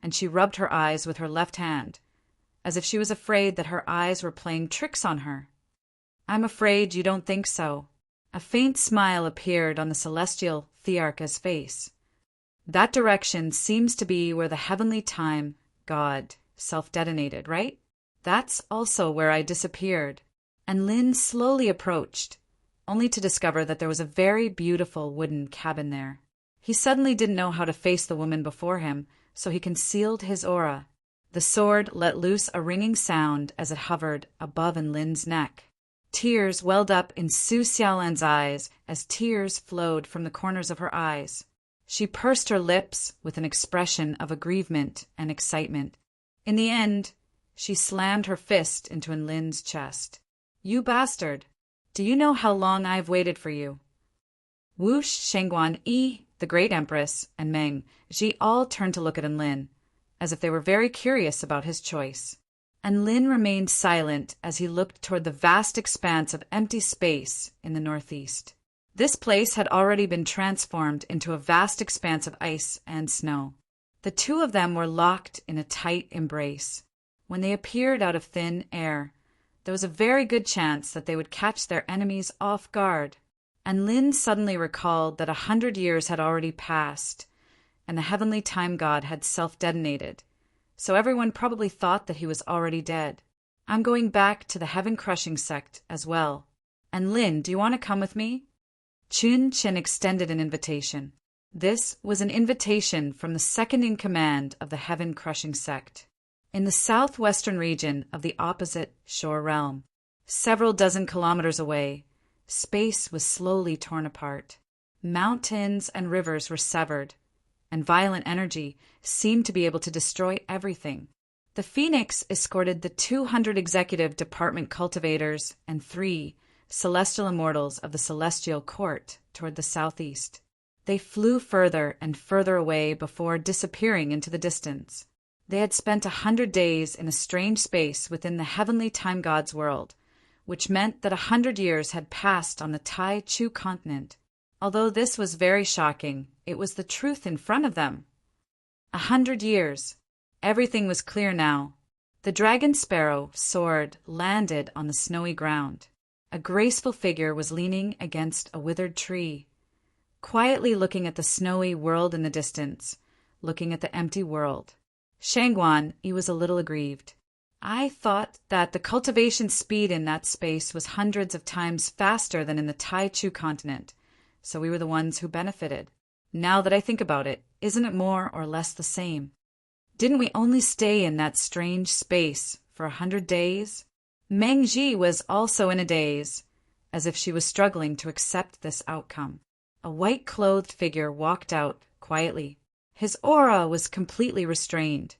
[SPEAKER 1] and she rubbed her eyes with her left hand, as if she was afraid that her eyes were playing tricks on her. "I'm afraid you don't think so." A faint smile appeared on the celestial Thearcha's face. "That direction seems to be where the heavenly time god self-detonated, right? That's also where I disappeared." And Lin slowly approached, only to discover that there was a very beautiful wooden cabin there. He suddenly didn't know how to face the woman before him, so he concealed his aura. The sword let loose a ringing sound as it hovered above Enlin's neck. Tears welled up in Su Xiaolan's eyes as tears flowed from the corners of her eyes. She pursed her lips with an expression of aggrievement and excitement. In the end, she slammed her fist into Enlin's chest. "You bastard! Do you know how long I've waited for you?" Wu Shengguan Yi, the Great Empress, and Meng Ji all turned to look at Enlin, as if they were very curious about his choice. And Lin remained silent as he looked toward the vast expanse of empty space in the northeast. This place had already been transformed into a vast expanse of ice and snow. The two of them were locked in a tight embrace. When they appeared out of thin air, there was a very good chance that they would catch their enemies off guard. And Lin suddenly recalled that 100 years had already passed, and the heavenly time god had self-detonated, so everyone probably thought that he was already dead. I'm going back to the heaven-crushing sect as well. And Lin, do you want to come with me? Chun Chen extended an invitation. This was an invitation from the second-in-command of the heaven-crushing sect. In the southwestern region of the opposite shore realm, several dozen kilometers away, space was slowly torn apart. Mountains and rivers were severed, and violent energy seemed to be able to destroy everything. The Phoenix escorted the 200 executive department cultivators and 3 celestial immortals of the celestial court toward the southeast. They flew further and further away before disappearing into the distance. They had spent 100 days in a strange space within the heavenly time god's world, which meant that 100 years had passed on the Tai Chu continent. Although this was very shocking, it was the truth in front of them. 100 years. Everything was clear now. The dragon sparrow soared, landed on the snowy ground. A graceful figure was leaning against a withered tree, quietly looking at the snowy world in the distance, looking at the empty world. Shangguan, he was a little aggrieved. I thought that the cultivation speed in that space was hundreds of times faster than in the Tai Chu continent, so we were the ones who benefited. Now that I think about it, isn't it more or less the same? Didn't we only stay in that strange space for 100 days? Meng Ji was also in a daze, as if she was struggling to accept this outcome. A white-clothed figure walked out quietly. His aura was completely restrained,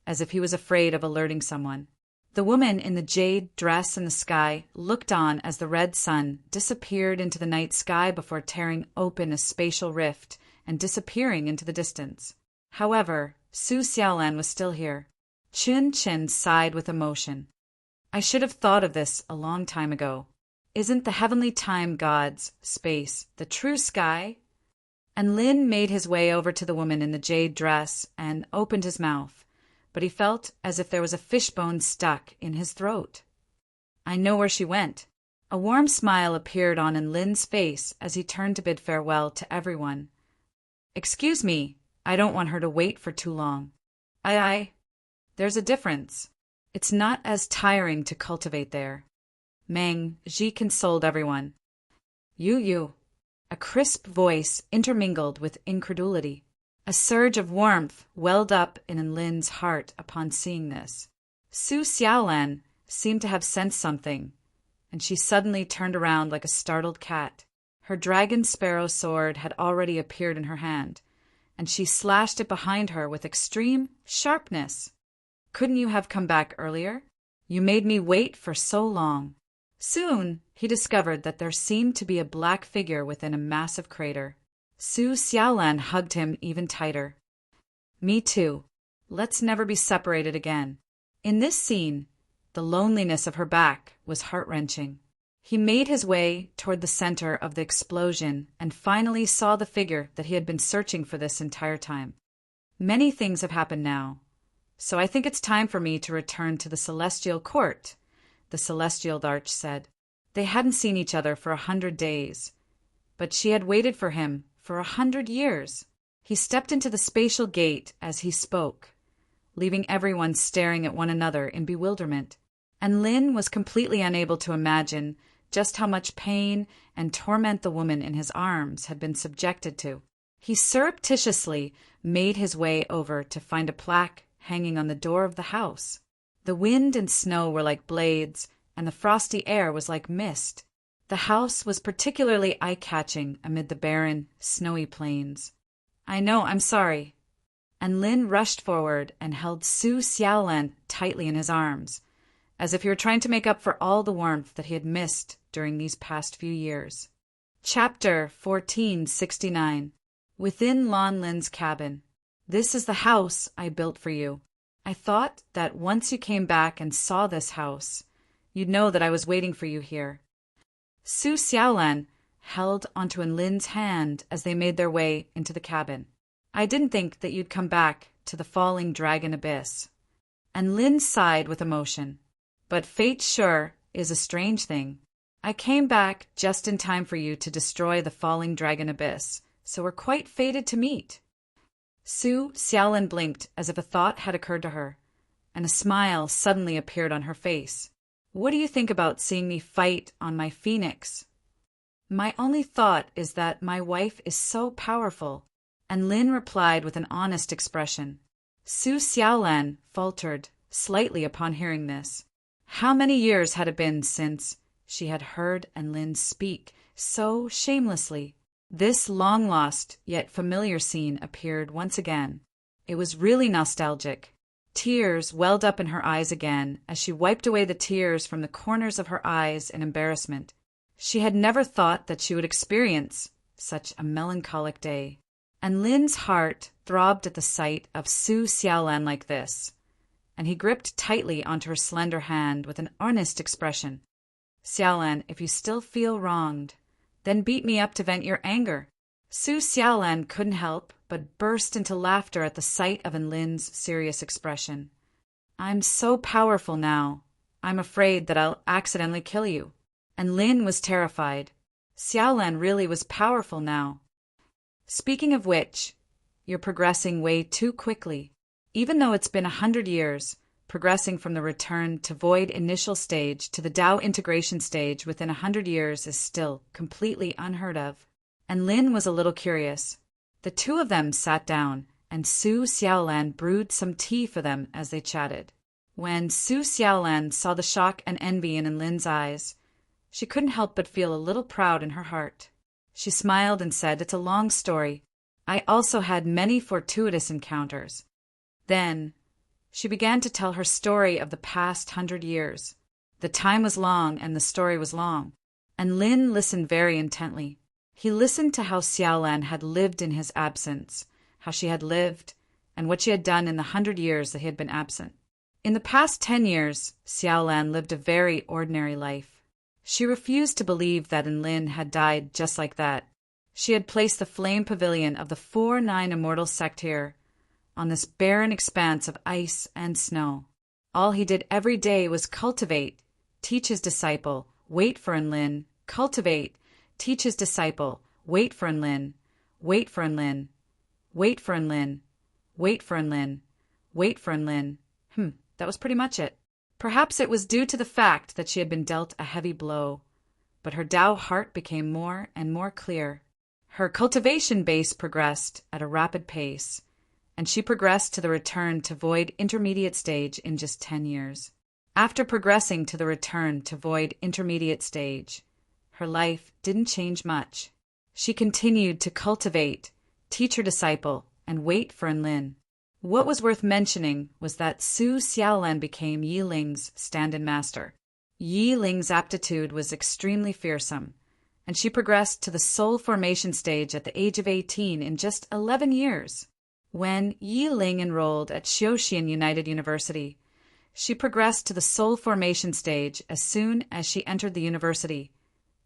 [SPEAKER 1] as if he was afraid of alerting someone. The woman in the jade dress in the sky looked on as the red sun disappeared into the night sky before tearing open a spatial rift and disappearing into the distance. However, Su Xiaolan was still here. Chun Chen sighed with emotion. I should have thought of this a long time ago. Isn't the heavenly time god's space the true sky? And Lin made his way over to the woman in the jade dress and opened his mouth, but he felt as if there was a fishbone stuck in his throat. I know where she went. A warm smile appeared on Lin's face as he turned to bid farewell to everyone. Excuse me, I don't want her to wait for too long. There's a difference. It's not as tiring to cultivate there. Meng Ji consoled everyone. You. A crisp voice intermingled with incredulity. A surge of warmth welled up in Lin's heart upon seeing this. Su Xiaolan seemed to have sensed something, and she suddenly turned around like a startled cat. Her dragon sparrow sword had already appeared in her hand, and she slashed it behind her with extreme sharpness. Couldn't you have come back earlier? You made me wait for so long. Soon, he discovered that there seemed to be a black figure within a massive crater. Su Xiaolan hugged him even tighter. Me too. Let's never be separated again. In this scene, the loneliness of her back was heart-wrenching. He made his way toward the center of the explosion and finally saw the figure that he had been searching for this entire time. Many things have happened now, so I think it's time for me to return to the celestial court, the celestial Darch said. They hadn't seen each other for 100 days, but she had waited for him for 100 years. He stepped into the spatial gate as he spoke, leaving everyone staring at one another in bewilderment. And Lin was completely unable to imagine just how much pain and torment the woman in his arms had been subjected to. He surreptitiously made his way over to find a plaque hanging on the door of the house. The wind and snow were like blades, and the frosty air was like mist. The house was particularly eye-catching amid the barren, snowy plains. I know, I'm sorry. And Lin rushed forward and held Su Xiaolan tightly in his arms, as if he were trying to make up for all the warmth that he had missed during these past few years. Chapter 1469. Within Lon Lin's cabin. This is the house I built for you. I thought that once you came back and saw this house, you'd know that I was waiting for you here. Su Xiaolan held onto Lin's hand as they made their way into the cabin. I didn't think that you'd come back to the falling dragon abyss. And Lin sighed with emotion. But fate's sure is a strange thing. I came back just in time for you to destroy the falling dragon abyss, so we're quite fated to meet." Su Xiaolin blinked as if a thought had occurred to her, and a smile suddenly appeared on her face. "What do you think about seeing me fight on my phoenix?" "My only thought is that my wife is so powerful," and Lin replied with an honest expression. Su Xiaolan faltered slightly upon hearing this. How many years had it been since she had heard Lin speak so shamelessly? This long-lost yet familiar scene appeared once again. It was really nostalgic. Tears welled up in her eyes again as she wiped away the tears from the corners of her eyes in embarrassment. She had never thought that she would experience such a melancholic day. And Lin's heart throbbed at the sight of Su Xiaolan like this, and he gripped tightly onto her slender hand with an earnest expression. "Xiaolan, if you still feel wronged, then beat me up to vent your anger." Su Xiaolan couldn't help but burst into laughter at the sight of Lin's serious expression. "I'm so powerful now, I'm afraid that I'll accidentally kill you." And Lin was terrified. Xiaolan really was powerful now. "Speaking of which, you're progressing way too quickly. Even though it's been 100 years, progressing from the return to void initial stage to the Dao integration stage within 100 years is still completely unheard of." And Lin was a little curious. The two of them sat down, and Su Xiaolan brewed some tea for them as they chatted. When Su Xiaolan saw the shock and envy in Lin's eyes, she couldn't help but feel a little proud in her heart. She smiled and said, "It's a long story. I also had many fortuitous encounters." Then she began to tell her story of the past 100 years. The time was long and the story was long, and Lin listened very intently. He listened to how Xiaolan had lived in his absence, how she had lived, and what she had done in the 100 years that he had been absent. In the past 10 years, Xiaolan lived a very ordinary life. She refused to believe that Lin had died just like that. She had placed the flame pavilion of the 4-9 immortal sector on this barren expanse of ice and snow. All he did every day was cultivate, teach his disciple, wait for Lin, cultivate, teach his disciple, wait for Lin, wait for Lin, wait for Lin, wait for Lin, wait for Lin. That was pretty much it. Perhaps it was due to the fact that she had been dealt a heavy blow, but her Tao heart became more and more clear. Her cultivation base progressed at a rapid pace, and she progressed to the return to void intermediate stage in just 10 years. After progressing to the return to void intermediate stage, her life didn't change much. She continued to cultivate, teach her disciple, and wait for Lin. What was worth mentioning was that Su Xiaolan became Yi Ling's stand-in master. Yi Ling's aptitude was extremely fearsome, and she progressed to the soul formation stage at the age of 18 in just 11 years. When Yi Ling enrolled at Xiaoxian United University, she progressed to the soul formation stage as soon as she entered the university,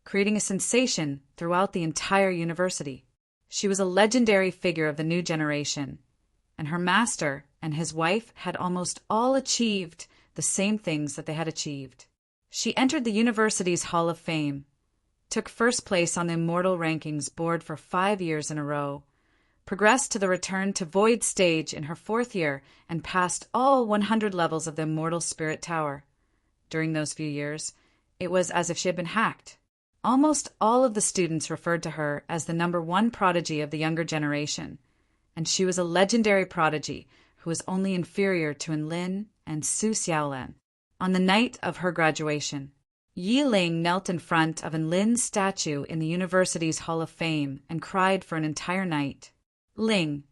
[SPEAKER 1] creating a sensation throughout the entire university. She was a legendary figure of the new generation, and her master and his wife had almost all achieved the same things that they had achieved. She entered the university's Hall of Fame, took first place on the Immortal Rankings board for 5 years in a row, progressed to the Return to Void stage in her 4th year, and passed all 100 levels of the Immortal Spirit Tower. During those few years, it was as if she had been hacked. Almost all of the students referred to her as the #1 prodigy of the younger generation, and she was a legendary prodigy who was only inferior to Lin and Su Xiaolan. On the night of her graduation, Yi Ling knelt in front of Lin's statue in the university's Hall of Fame and cried for an entire night. Ling,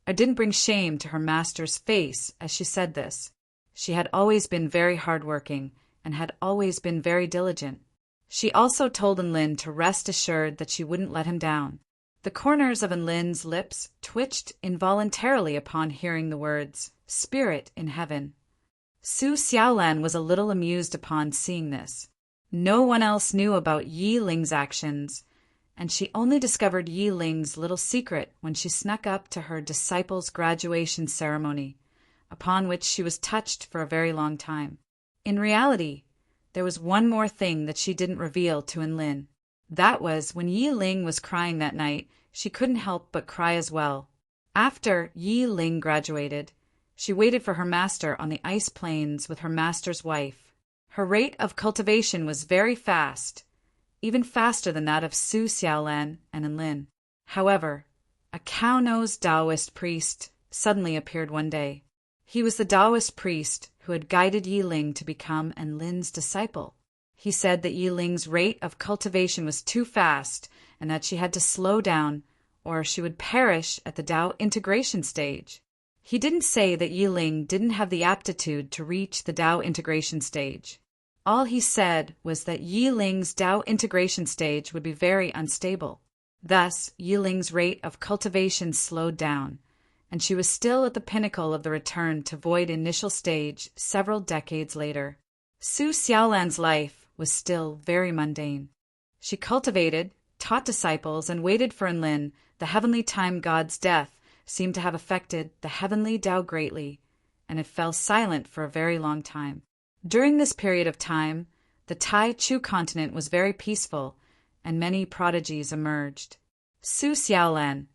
[SPEAKER 1] I didn't bring shame to her master's face as she said this. She had always been very hardworking and had always been very diligent. She also told Lin to rest assured that she wouldn't let him down. The corners of Lin's lips twitched involuntarily upon hearing the words, "Spirit in heaven." Su Xiaolan was a little amused upon seeing this. No one else knew about Yi Ling's actions, and she only discovered Yi Ling's little secret when she snuck up to her disciple's graduation ceremony, upon which she was touched for a very long time. In reality, there was one more thing that she didn't reveal to Enlin. That was when Yi Ling was crying that night, she couldn't help but cry as well. After Yi Ling graduated, she waited for her master on the ice plains with her master's wife. Her rate of cultivation was very fast, even faster than that of Su Xiaolan and Enlin. However, a cow-nosed Taoist priest suddenly appeared one day. He was the Taoist priest who had guided Yi Ling to become Enlin's disciple. He said that Yi Ling's rate of cultivation was too fast and that she had to slow down or she would perish at the Tao integration stage. He didn't say that Yi Ling didn't have the aptitude to reach the Tao integration stage. All he said was that Yi Ling's Tao integration stage would be very unstable. Thus, Yi Ling's rate of cultivation slowed down, and she was still at the pinnacle of the return to void initial stage several decades later. Su Xiaolan's life was still very mundane. She cultivated, taught disciples, and waited for Enlin. The heavenly time god's death seemed to have affected the heavenly Tao greatly, and it fell silent for a very long time. During this period of time, the Tai Chu continent was very peaceful, and many prodigies emerged. Su Xiaolan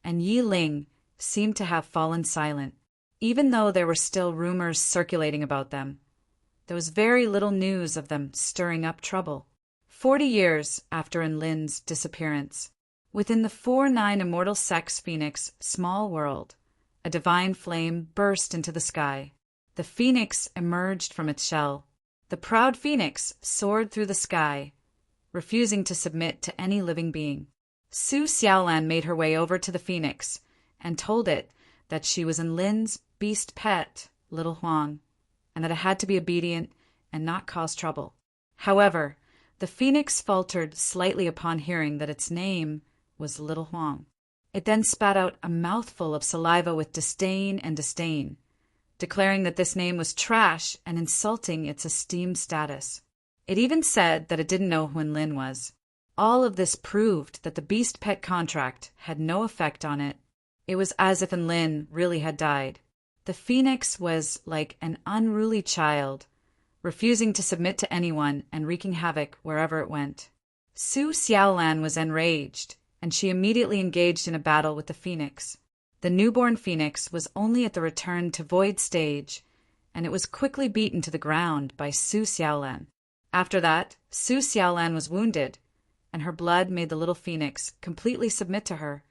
[SPEAKER 1] and Yi Ling seemed to have fallen silent, even though there were still rumors circulating about them. There was very little news of them stirring up trouble. 40 years after Enlin's disappearance, within the 4-9 immortal sex phoenix small world, a divine flame burst into the sky. The phoenix emerged from its shell. The proud phoenix soared through the sky, refusing to submit to any living being. Su Xiaolan made her way over to the phoenix and told it that she was Enlin's beast pet, Little Huang, and that it had to be obedient and not cause trouble. However, the phoenix faltered slightly upon hearing that its name was Little Huang. It then spat out a mouthful of saliva with disdain, declaring that this name was trash and insulting its esteemed status. It even said that it didn't know who Enlin was. All of this proved that the beast pet contract had no effect on it. It was as if Enlin really had died. The phoenix was like an unruly child, refusing to submit to anyone and wreaking havoc wherever it went. Su Xiaolan was enraged, and she immediately engaged in a battle with the phoenix. The newborn phoenix was only at the return to void stage, and it was quickly beaten to the ground by Su Xiaolan. After that, Su Xiaolan was wounded, and her blood made the little phoenix completely submit to her,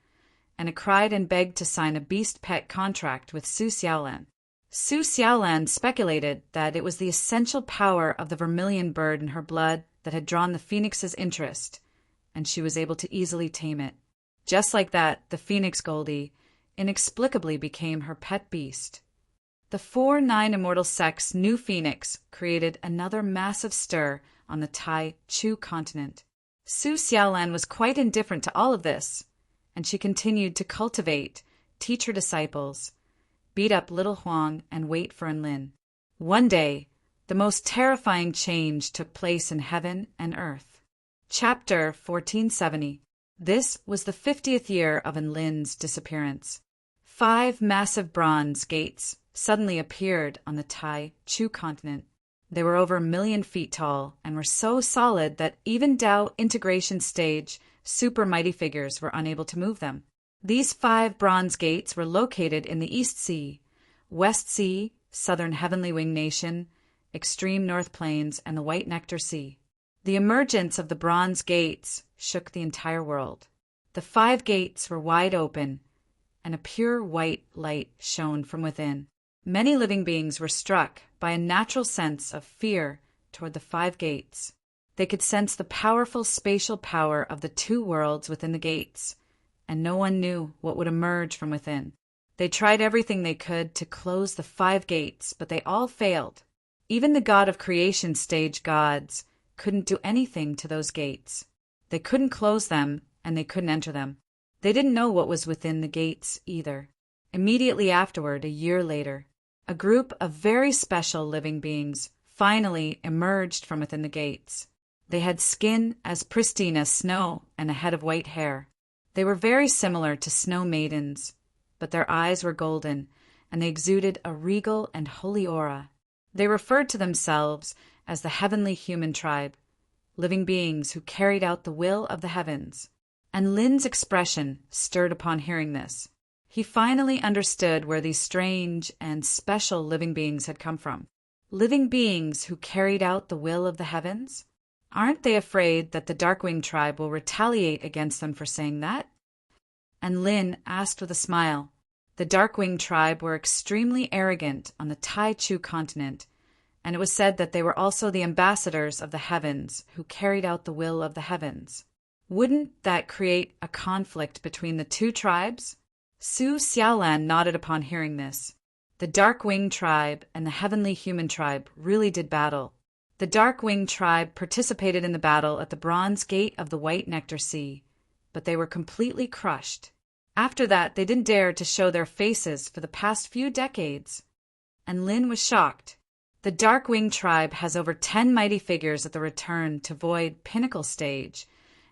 [SPEAKER 1] and it cried and begged to sign a beast pet contract with Su Xiaolan. Su Xiaolan speculated that it was the essential power of the vermilion bird in her blood that had drawn the phoenix's interest, and she was able to easily tame it. Just like that, the phoenix Goldie inexplicably became her pet beast. The 4-9 immortal sex new phoenix created another massive stir on the Tai Chu continent. Su Xiaolan was quite indifferent to all of this, and she continued to cultivate, teach her disciples, beat up Little Huang, and wait for Enlin. One day, the most terrifying change took place in heaven and earth. Chapter 1470. This was the 50th year of Enlin's disappearance. 5 massive bronze gates suddenly appeared on the Tai Chu continent. They were over 1 million feet tall and were so solid that even Tao integration stage super mighty figures were unable to move them. These 5 bronze gates were located in the East Sea, West Sea, Southern Heavenly Wing Nation, Extreme North Plains, and the White Nectar Sea. The emergence of the bronze gates shook the entire world. The 5 gates were wide open, and a pure white light shone from within. Many living beings were struck by a natural sense of fear toward the 5 gates. They could sense the powerful spatial power of the 2 worlds within the gates, and no one knew what would emerge from within. They tried everything they could to close the 5 gates, but they all failed. Even the God of Creation stage gods couldn't do anything to those gates. They couldn't close them, and they couldn't enter them. They didn't know what was within the gates either. Immediately afterward, a year later, a group of very special living beings finally emerged from within the gates. They had skin as pristine as snow and a head of white hair. They were very similar to snow maidens, but their eyes were golden, and they exuded a regal and holy aura. They referred to themselves as the heavenly human tribe, living beings who carried out the will of the heavens. And Lin's expression stirred upon hearing this. He finally understood where these strange and special living beings had come from. Living beings who carried out the will of the heavens? Aren't they afraid that the Darkwing tribe will retaliate against them for saying that? And Lin asked with a smile. The Darkwing tribe were extremely arrogant on the Tai-Chu continent, and it was said that they were also the ambassadors of the heavens who carried out the will of the heavens. Wouldn't that create a conflict between the two tribes? Su Xiaolan nodded upon hearing this. The Darkwing tribe and the heavenly human tribe really did battle. The Darkwing tribe participated in the battle at the Bronze Gate of the White Nectar Sea, but they were completely crushed. After that, they didn't dare to show their faces for the past few decades. And Lin was shocked. The Darkwing tribe has over 10 mighty figures at the Return to Void Pinnacle stage,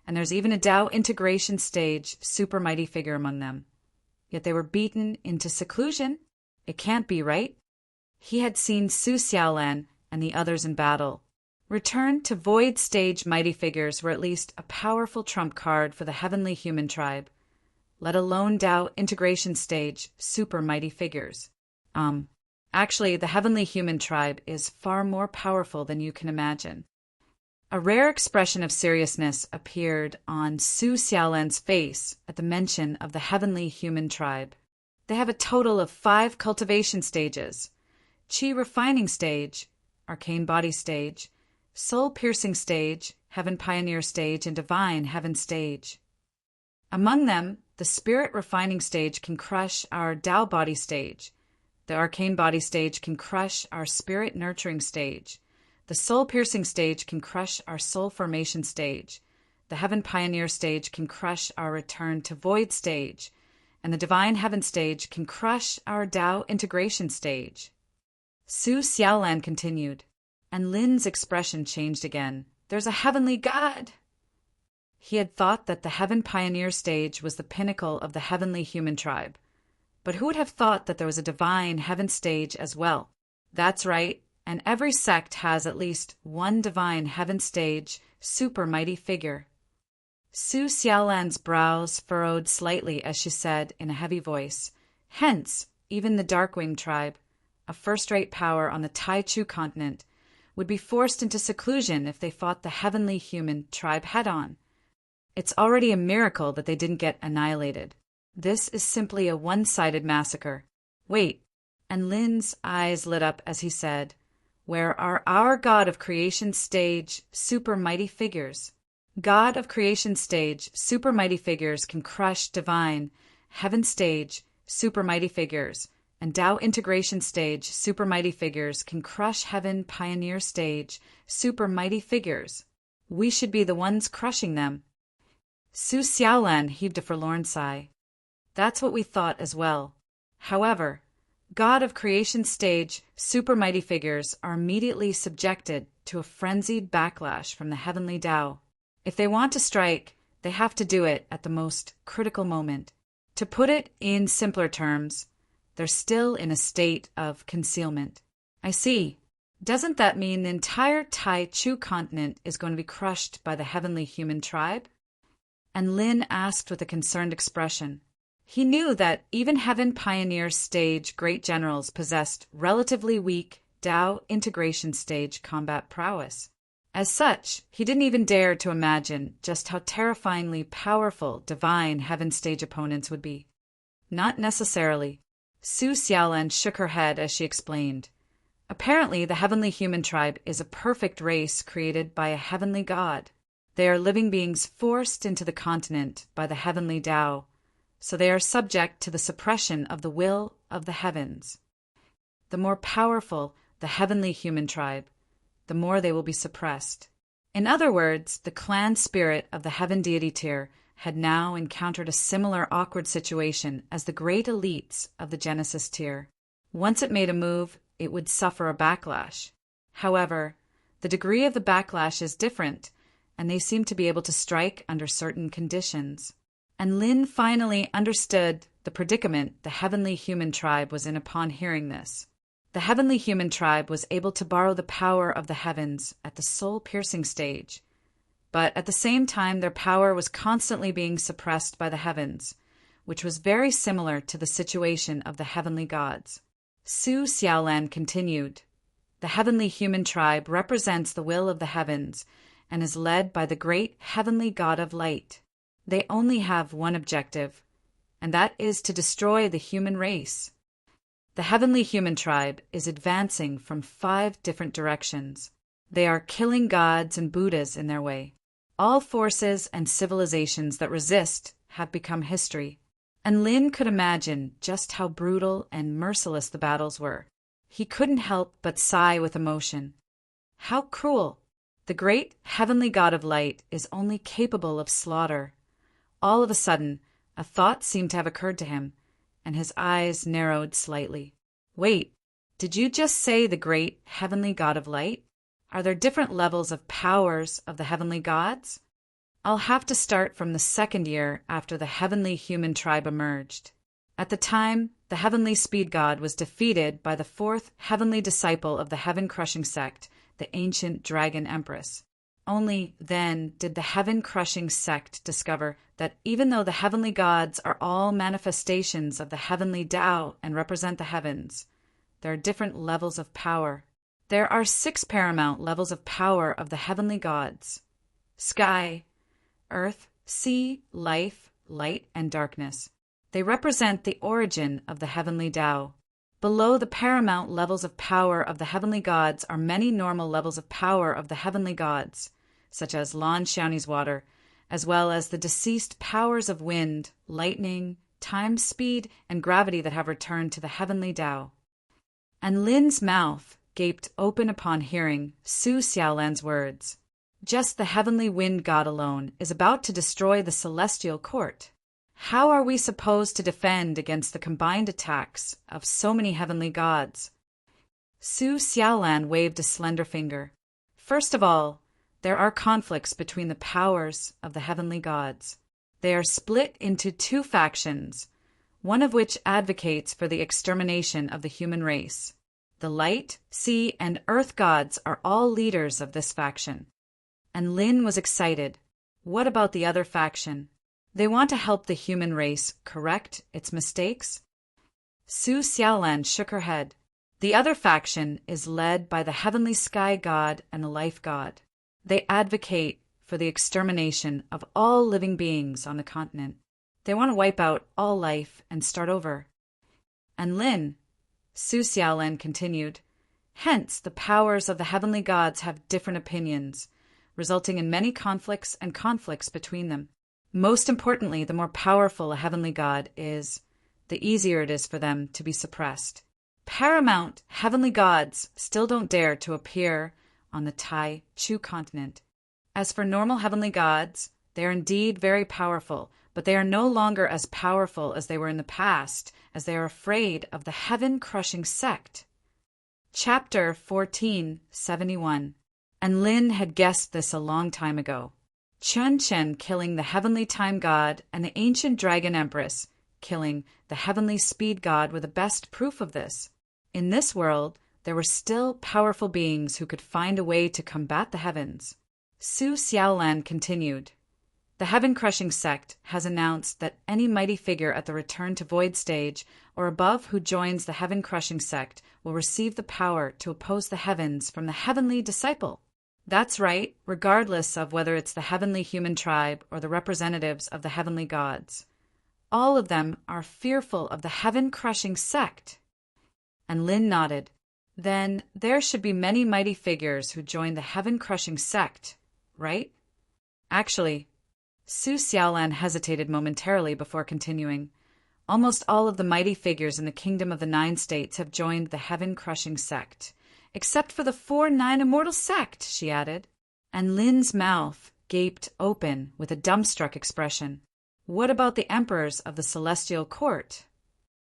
[SPEAKER 1] and there's even a Tao Integration stage super mighty figure among them. Yet they were beaten into seclusion. It can't be, right? He had seen Su Xiaolan and the others in battle. Return to Void stage mighty figures were at least a powerful trump card for the heavenly human tribe, let alone Tao Integration stage super mighty figures. Actually, the heavenly human tribe is far more powerful than you can imagine. A rare expression of seriousness appeared on Su Xiaolan's face at the mention of the heavenly human tribe. They have a total of 5 cultivation stages: Qi refining stage, arcane body stage, soul piercing stage, heaven pioneer stage, and divine heaven stage. Among them, the spirit refining stage can crush our Tao body stage. The arcane body stage can crush our spirit nurturing stage. The soul piercing stage can crush our soul formation stage. The heaven pioneer stage can crush our return to void stage. And the divine heaven stage can crush our Tao integration stage. Su Xiaolan continued, and Lin's expression changed again. There's a heavenly god! He had thought that the heaven pioneer stage was the pinnacle of the heavenly human tribe. But who would have thought that there was a divine heaven stage as well? That's right, and every sect has at least one divine heaven stage super mighty figure. Su Xiaolan's brows furrowed slightly as she said in a heavy voice, hence, even the Darkwing tribe, a first-rate power on the Tai-Chu continent, would be forced into seclusion if they fought the heavenly human tribe head-on. It's already a miracle that they didn't get annihilated. This is simply a one-sided massacre. Wait, and Lin's eyes lit up as he said, where are our God of Creation stage super mighty figures? God of Creation stage super mighty figures can crush divine heaven stage super mighty figures, and Tao integration stage super mighty figures can crush heaven pioneer stage super mighty figures. We should be the ones crushing them. Su Xiaolan heaved a forlorn sigh. That's what we thought as well. However, God of Creation stage super mighty figures are immediately subjected to a frenzied backlash from the heavenly Tao. If they want to strike, they have to do it at the most critical moment. To put it in simpler terms, they're still in a state of concealment. I see. Doesn't that mean the entire Tai-Chu continent is going to be crushed by the heavenly human tribe? And Lin asked with a concerned expression. He knew that even Heaven Pioneer stage great generals possessed relatively weak Tao integration stage combat prowess. As such, he didn't even dare to imagine just how terrifyingly powerful divine heaven stage opponents would be. Not necessarily. Su Xiaolan shook her head as she explained. Apparently, the heavenly human tribe is a perfect race created by a heavenly god. They are living beings forced into the continent by the heavenly Tao, so they are subject to the suppression of the will of the heavens. The more powerful the heavenly human tribe, the more they will be suppressed. In other words, the clan spirit of the heaven deity tier had now encountered a similar awkward situation as the great elites of the Genesis tier. Once it made a move, it would suffer a backlash. However, the degree of the backlash is different, and they seem to be able to strike under certain conditions. And Lin finally understood the predicament the heavenly human tribe was in upon hearing this. The heavenly human tribe was able to borrow the power of the heavens at the soul-piercing stage, but at the same time their power was constantly being suppressed by the heavens, which was very similar to the situation of the heavenly gods. Su Xiaolan continued, "The heavenly human tribe represents the will of the heavens and is led by the great heavenly god of light. They only have one objective, and that is to destroy the human race. The heavenly human tribe is advancing from 5 different directions. They are killing gods and Buddhas in their way. All forces and civilizations that resist have become history." And Lin could imagine just how brutal and merciless the battles were. He couldn't help but sigh with emotion. How cruel! The great heavenly god of light is only capable of slaughter. All of a sudden, a thought seemed to have occurred to him, and his eyes narrowed slightly. Wait, did you just say the great heavenly god of light? Are there different levels of powers of the heavenly gods? I'll have to start from the 2nd year after the heavenly human tribe emerged. At the time, the heavenly speed god was defeated by the 4th heavenly disciple of the heaven-crushing sect, the ancient dragon empress. Only then did the heaven-crushing sect discover that even though the heavenly gods are all manifestations of the heavenly Tao and represent the heavens, there are different levels of power. There are 6 paramount levels of power of the heavenly gods: sky, earth, sea, life, light, and darkness. They represent the origin of the heavenly Tao. Below the paramount levels of power of the heavenly gods are many normal levels of power of the heavenly gods, such as Lan Xiaoni's water, as well as the deceased powers of wind, lightning, time, speed, and gravity that have returned to the heavenly Tao. And Lin's mouth gaped open upon hearing Su Xiaolan's words. Just the heavenly wind god alone is about to destroy the celestial court. How are we supposed to defend against the combined attacks of so many heavenly gods? Su Xiaolan waved a slender finger. First of all, there are conflicts between the powers of the heavenly gods. They are split into 2 factions, one of which advocates for the extermination of the human race. The light, sea, and earth gods are all leaders of this faction. And Lin was excited. What about the other faction? They want to help the human race correct its mistakes? Su Xiaolan shook her head. The other faction is led by the heavenly sky god and the life god. They advocate for the extermination of all living beings on the continent. They want to wipe out all life and start over. And Lin, Su Xiaolan continued, hence the powers of the heavenly gods have different opinions, resulting in many conflicts and conflicts between them. Most importantly, the more powerful a heavenly god is, the easier it is for them to be suppressed. Paramount heavenly gods still don't dare to appear on the Tai Chu continent. As for normal heavenly gods, they are indeed very powerful, but they are no longer as powerful as they were in the past, as they are afraid of the heaven-crushing sect. Chapter 1471. And Lin had guessed this a long time ago. Chun Chen killing the heavenly time god and the ancient dragon empress killing the heavenly speed god were the best proof of this. In this world, there were still powerful beings who could find a way to combat the heavens. Su Xiaolan continued. The heaven-crushing sect has announced that any mighty figure at the return to void stage or above who joins the heaven-crushing sect will receive the power to oppose the heavens from the heavenly disciple. That's right, regardless of whether it's the heavenly human tribe or the representatives of the heavenly gods. All of them are fearful of the heaven-crushing sect. And Lin nodded. Then there should be many mighty figures who join the heaven-crushing sect, right? Actually, Su Xiaolan hesitated momentarily before continuing. Almost all of the mighty figures in the kingdom of the 9 states have joined the heaven-crushing sect. Except for the 4-9 immortal sect, she added. And Lin's mouth gaped open with a dumbstruck expression. What about the emperors of the celestial court?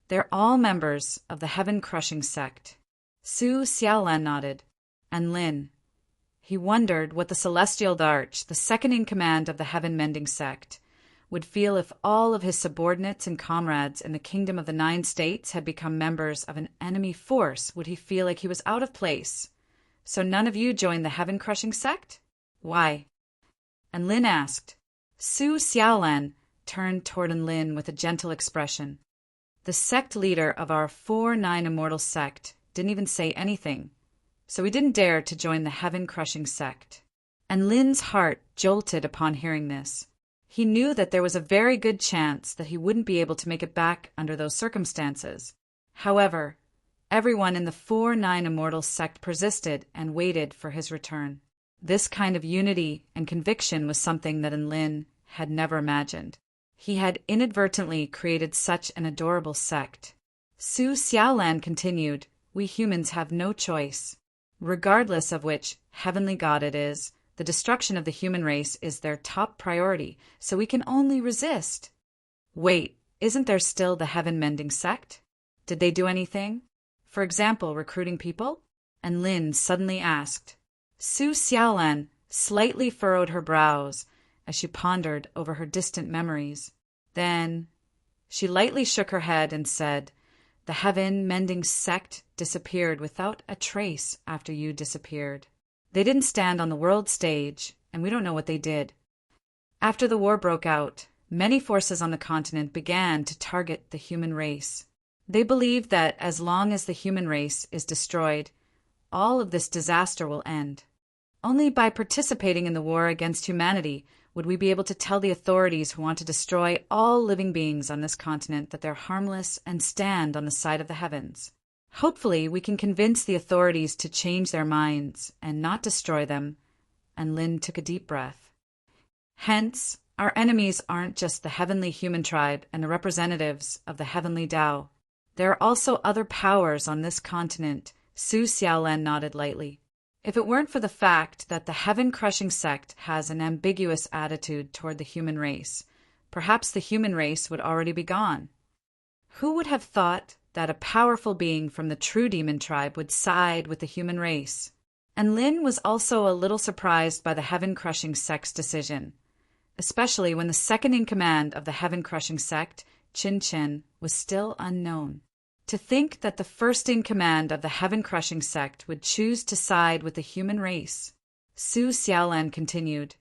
[SPEAKER 1] They're all members of the heaven-crushing sect. Su Xiaolan nodded. And Lin. He wondered what the celestial darch, the second in command of the heaven-mending sect, would feel if all of his subordinates and comrades in the kingdom of the 9 states had become members of an enemy force? Would he feel like he was out of place? So none of you joined the heaven-crushing sect? Why? And Lin asked. Su Xiaolan turned toward Lin with a gentle expression. The sect leader of our 4-9 immortal sect didn't even say anything, so he didn't dare to join the heaven-crushing sect. And Lin's heart jolted upon hearing this. He knew that there was a very good chance that he wouldn't be able to make it back under those circumstances. However, everyone in the 4-9 immortal sect persisted and waited for his return. This kind of unity and conviction was something that Lin had never imagined. He had inadvertently created such an adorable sect. Su Xiaolan continued, we humans have no choice. Regardless of which heavenly god it is, the destruction of the human race is their top priority, so we can only resist. Wait, isn't there still the heaven-mending sect? Did they do anything? For example, recruiting people? And Lin suddenly asked. Su Xiaolan slightly furrowed her brows as she pondered over her distant memories. Then she lightly shook her head and said, the heaven-mending sect disappeared without a trace after you disappeared. They didn't stand on the world stage, and we don't know what they did. After the war broke out, many forces on the continent began to target the human race. They believed that as long as the human race is destroyed, all of this disaster will end. Only by participating in the war against humanity would we be able to tell the authorities who want to destroy all living beings on this continent that they're harmless and stand on the side of the heavens. Hopefully, we can convince the authorities to change their minds and not destroy them. And Lin took a deep breath. Hence, our enemies aren't just the heavenly human tribe and the representatives of the heavenly Tao. There are also other powers on this continent. Su Xiaolan nodded lightly. If it weren't for the fact that the heaven-crushing sect has an ambiguous attitude toward the human race, perhaps the human race would already be gone. Who would have thought that a powerful being from the true demon tribe would side with the human race? And Lin was also a little surprised by the heaven-crushing sect's decision, especially when the second-in-command of the heaven-crushing sect, Qin Chen, was still unknown. To think that the first-in-command of the heaven-crushing sect would choose to side with the human race. Su Xiaolan continued.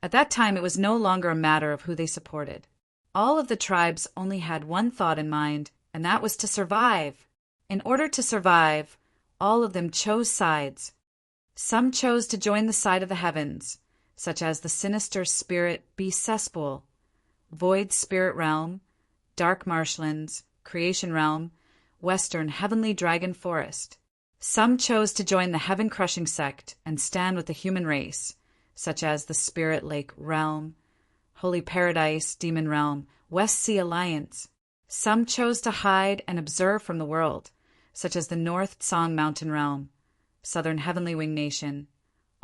[SPEAKER 1] At that time, it was no longer a matter of who they supported. All of the tribes only had one thought in mind, and that was to survive. In order to survive, all of them chose sides. Some chose to join the side of the heavens, such as the sinister spirit beast cesspool, void spirit realm, dark marshlands, creation realm, western heavenly dragon forest. Some chose to join the heaven-crushing sect and stand with the human race, such as the spirit lake realm, holy paradise demon realm, West Sea Alliance. Some chose to hide and observe from the world, such as the North Song Mountain realm, southern heavenly wing nation.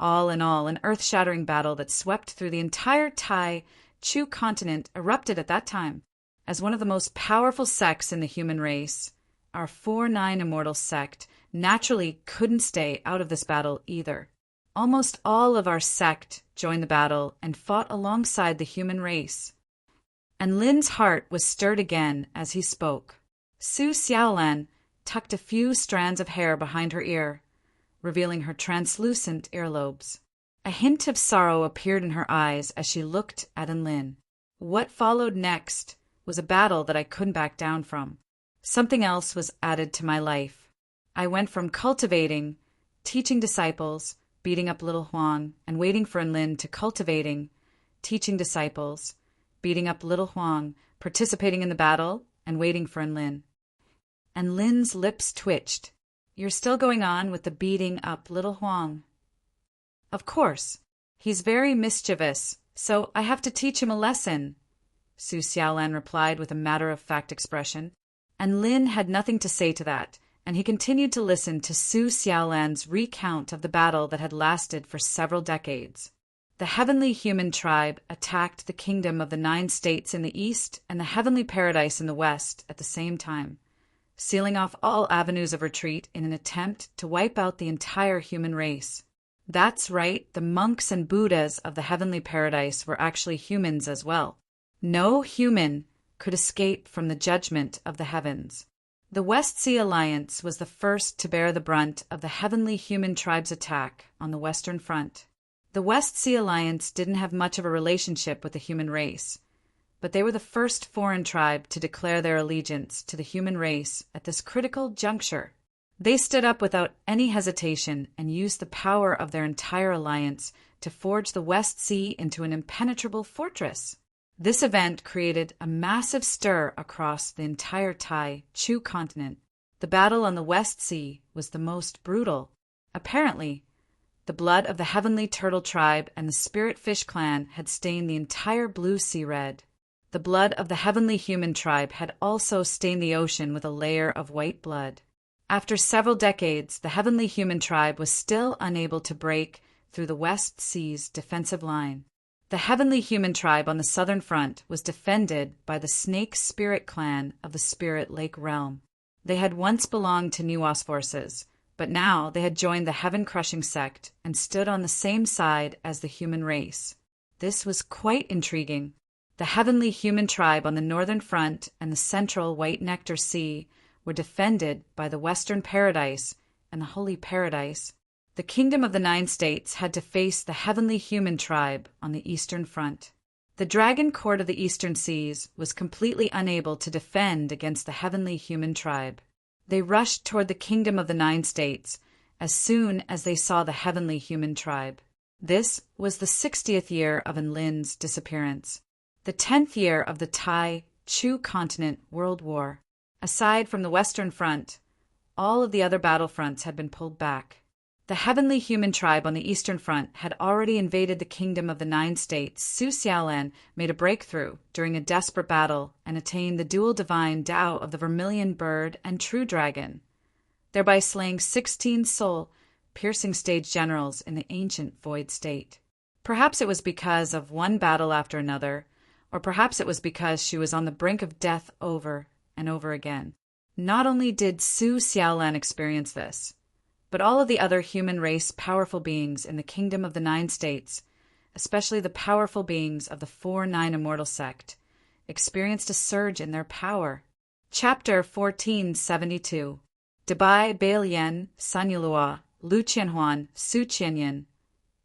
[SPEAKER 1] All in all, an earth-shattering battle that swept through the entire Tai Chu continent erupted at that time. As one of the most powerful sects in the human race, our 4-9 immortal sect naturally couldn't stay out of this battle either. Almost all of our sect joined the battle and fought alongside the human race. And Lin's heart was stirred again as he spoke. Su Xiaolan tucked a few strands of hair behind her ear, revealing her translucent earlobes. A hint of sorrow appeared in her eyes as she looked at Lin. What followed next was a battle that I couldn't back down from. Something else was added to my life. I went from cultivating, teaching disciples, beating up little Huang, and waiting for Lin to cultivating, teaching disciples, beating up little Huang, participating in the battle, and waiting for Lin. And Lin's lips twitched. You're still going on with the beating up little Huang? Of course. He's very mischievous, so I have to teach him a lesson, Su Xiaolan replied with a matter-of-fact expression. And Lin had nothing to say to that, and he continued to listen to Su Xiaolan's recount of the battle that had lasted for several decades. The heavenly human tribe attacked the kingdom of the 9 states in the east and the heavenly paradise in the west at the same time, sealing off all avenues of retreat in an attempt to wipe out the entire human race. That's right, the monks and Buddhas of the heavenly paradise were actually humans as well. No human could escape from the judgment of the heavens. The West Sea Alliance was the first to bear the brunt of the heavenly human tribe's attack on the Western Front. The West Sea Alliance didn't have much of a relationship with the human race, but they were the first foreign tribe to declare their allegiance to the human race at this critical juncture. They stood up without any hesitation and used the power of their entire alliance to forge the West Sea into an impenetrable fortress. This event created a massive stir across the entire Tai-Chu continent. The battle on the West Sea was the most brutal. Apparently, the blood of the Heavenly Turtle tribe and the Spirit Fish clan had stained the entire Blue Sea red. The blood of the Heavenly Human tribe had also stained the ocean with a layer of white blood. After several decades, the Heavenly Human tribe was still unable to break through the West Sea's defensive line. The Heavenly Human tribe on the southern front was defended by the Snake Spirit clan of the Spirit Lake realm. They had once belonged to Nuwa's forces, but now they had joined the heaven-crushing sect and stood on the same side as the human race. This was quite intriguing. The Heavenly Human tribe on the northern front and the central White Nectar Sea were defended by the Western Paradise and the Holy Paradise. The Kingdom of the Nine States had to face the Heavenly Human tribe on the eastern front. The Dragon Court of the Eastern Seas was completely unable to defend against the Heavenly Human tribe. They rushed toward the Kingdom of the Nine States as soon as they saw the Heavenly Human tribe. This was the 60th year of Enlin's disappearance, the 10th year of the Tai-Chu continent World War. Aside from the Western Front, all of the other battlefronts had been pulled back. The Heavenly Human tribe on the Eastern Front had already invaded the Kingdom of the Nine States. Su Xiaolan made a breakthrough during a desperate battle and attained the dual divine Tao of the Vermilion Bird and True Dragon, thereby slaying 16 soul-piercing stage generals in the ancient Void State. Perhaps it was because of one battle after another, or perhaps it was because she was on the brink of death over and over again. Not only did Su Xiaolan experience this, but all of the other human race powerful beings in the Kingdom of the Nine States, especially the powerful beings of the 4-9 Immortal sect, experienced a surge in their power. Chapter 1472. Dabai Bailian, Sanyulua, Lu Qianhuan, Su Qianyin,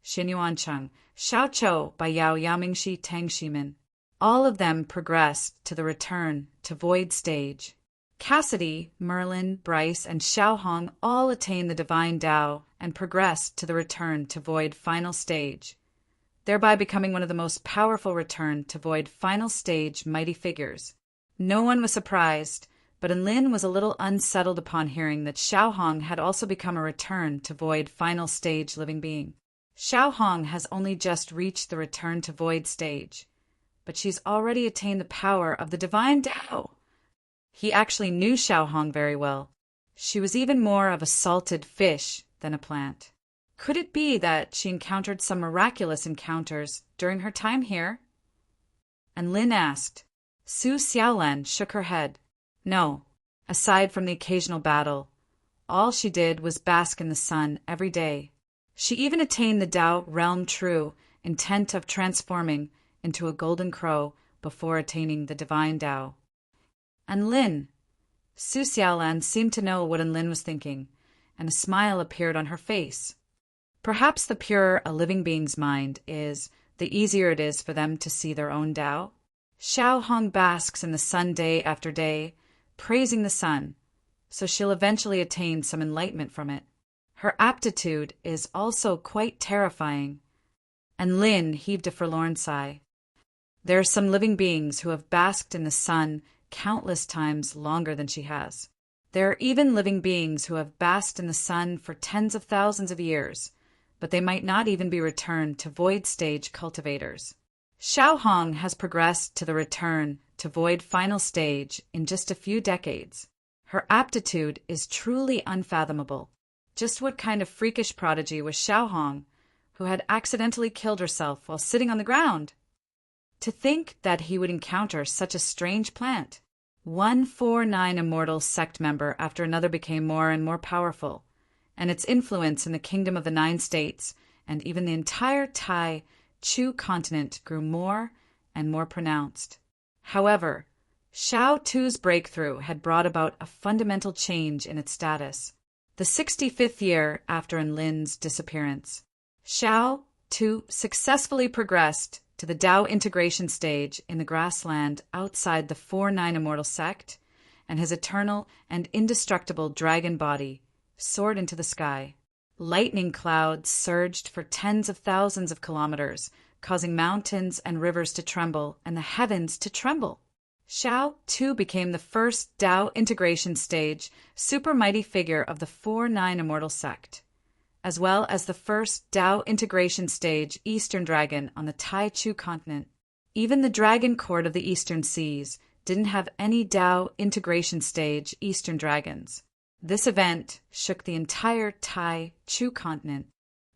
[SPEAKER 1] Xinyuan Cheng, Xiao Chou by Yao Yamingshi Tang Shimin. All of them progressed to the return to Void Stage. Cassidy, Merlin, Bryce, and Xiaohong all attained the Divine Tao and progressed to the Return to Void Final Stage, thereby becoming one of the most powerful Return to Void Final Stage mighty figures. No one was surprised, but Enlin was a little unsettled upon hearing that Xiaohong had also become a Return to Void Final Stage living being. Xiaohong has only just reached the Return to Void Stage, but she's already attained the power of the Divine Tao. He actually knew Xiaohong very well. She was even more of a salted fish than a plant. Could it be that she encountered some miraculous encounters during her time here? And Lin asked. Su Xiaolan shook her head. No, aside from the occasional battle, all she did was bask in the sun every day. She even attained the Tao realm true, intent of transforming into a golden crow before attaining the divine Tao. Enlin. Su Xiaolan seemed to know what Enlin was thinking, and a smile appeared on her face. Perhaps the purer a living being's mind is, the easier it is for them to see their own Tao. Xiaohong basks in the sun day after day, praising the sun, so she'll eventually attain some enlightenment from it. Her aptitude is also quite terrifying. And Lin heaved a forlorn sigh. There are some living beings who have basked in the sun countless times longer than she has. There are even living beings who have basked in the sun for tens of thousands of years, but they might not even be returned to Void Stage cultivators. Xiaohong has progressed to the Return to Void Final Stage in just a few decades. Her aptitude is truly unfathomable. Just what kind of freakish prodigy was Xiaohong, who had accidentally killed herself while sitting on the ground? To think that he would encounter such a strange plant. 149 Immortal sect member after another became more and more powerful, and its influence in the Kingdom of the Nine States and even the entire Tai-Chu continent grew more and more pronounced. However, Xiao Tu's breakthrough had brought about a fundamental change in its status. The 65th year after Enlin's disappearance, Xiao Tu successfully progressed to the Tao integration stage in the grassland outside the 4-9 immortal sect, and his eternal and indestructible dragon body soared into the sky. Lightning clouds surged for tens of thousands of kilometers, causing mountains and rivers to tremble and the heavens to tremble. Xiao Tu became the first Tao integration stage super mighty figure of the 4-9 immortal sect, as well as the first Tao integration stage Eastern Dragon on the Tai Chu continent. Even the Dragon Court of the Eastern Seas didn't have any Tao integration stage Eastern Dragons. This event shook the entire Tai Chu continent.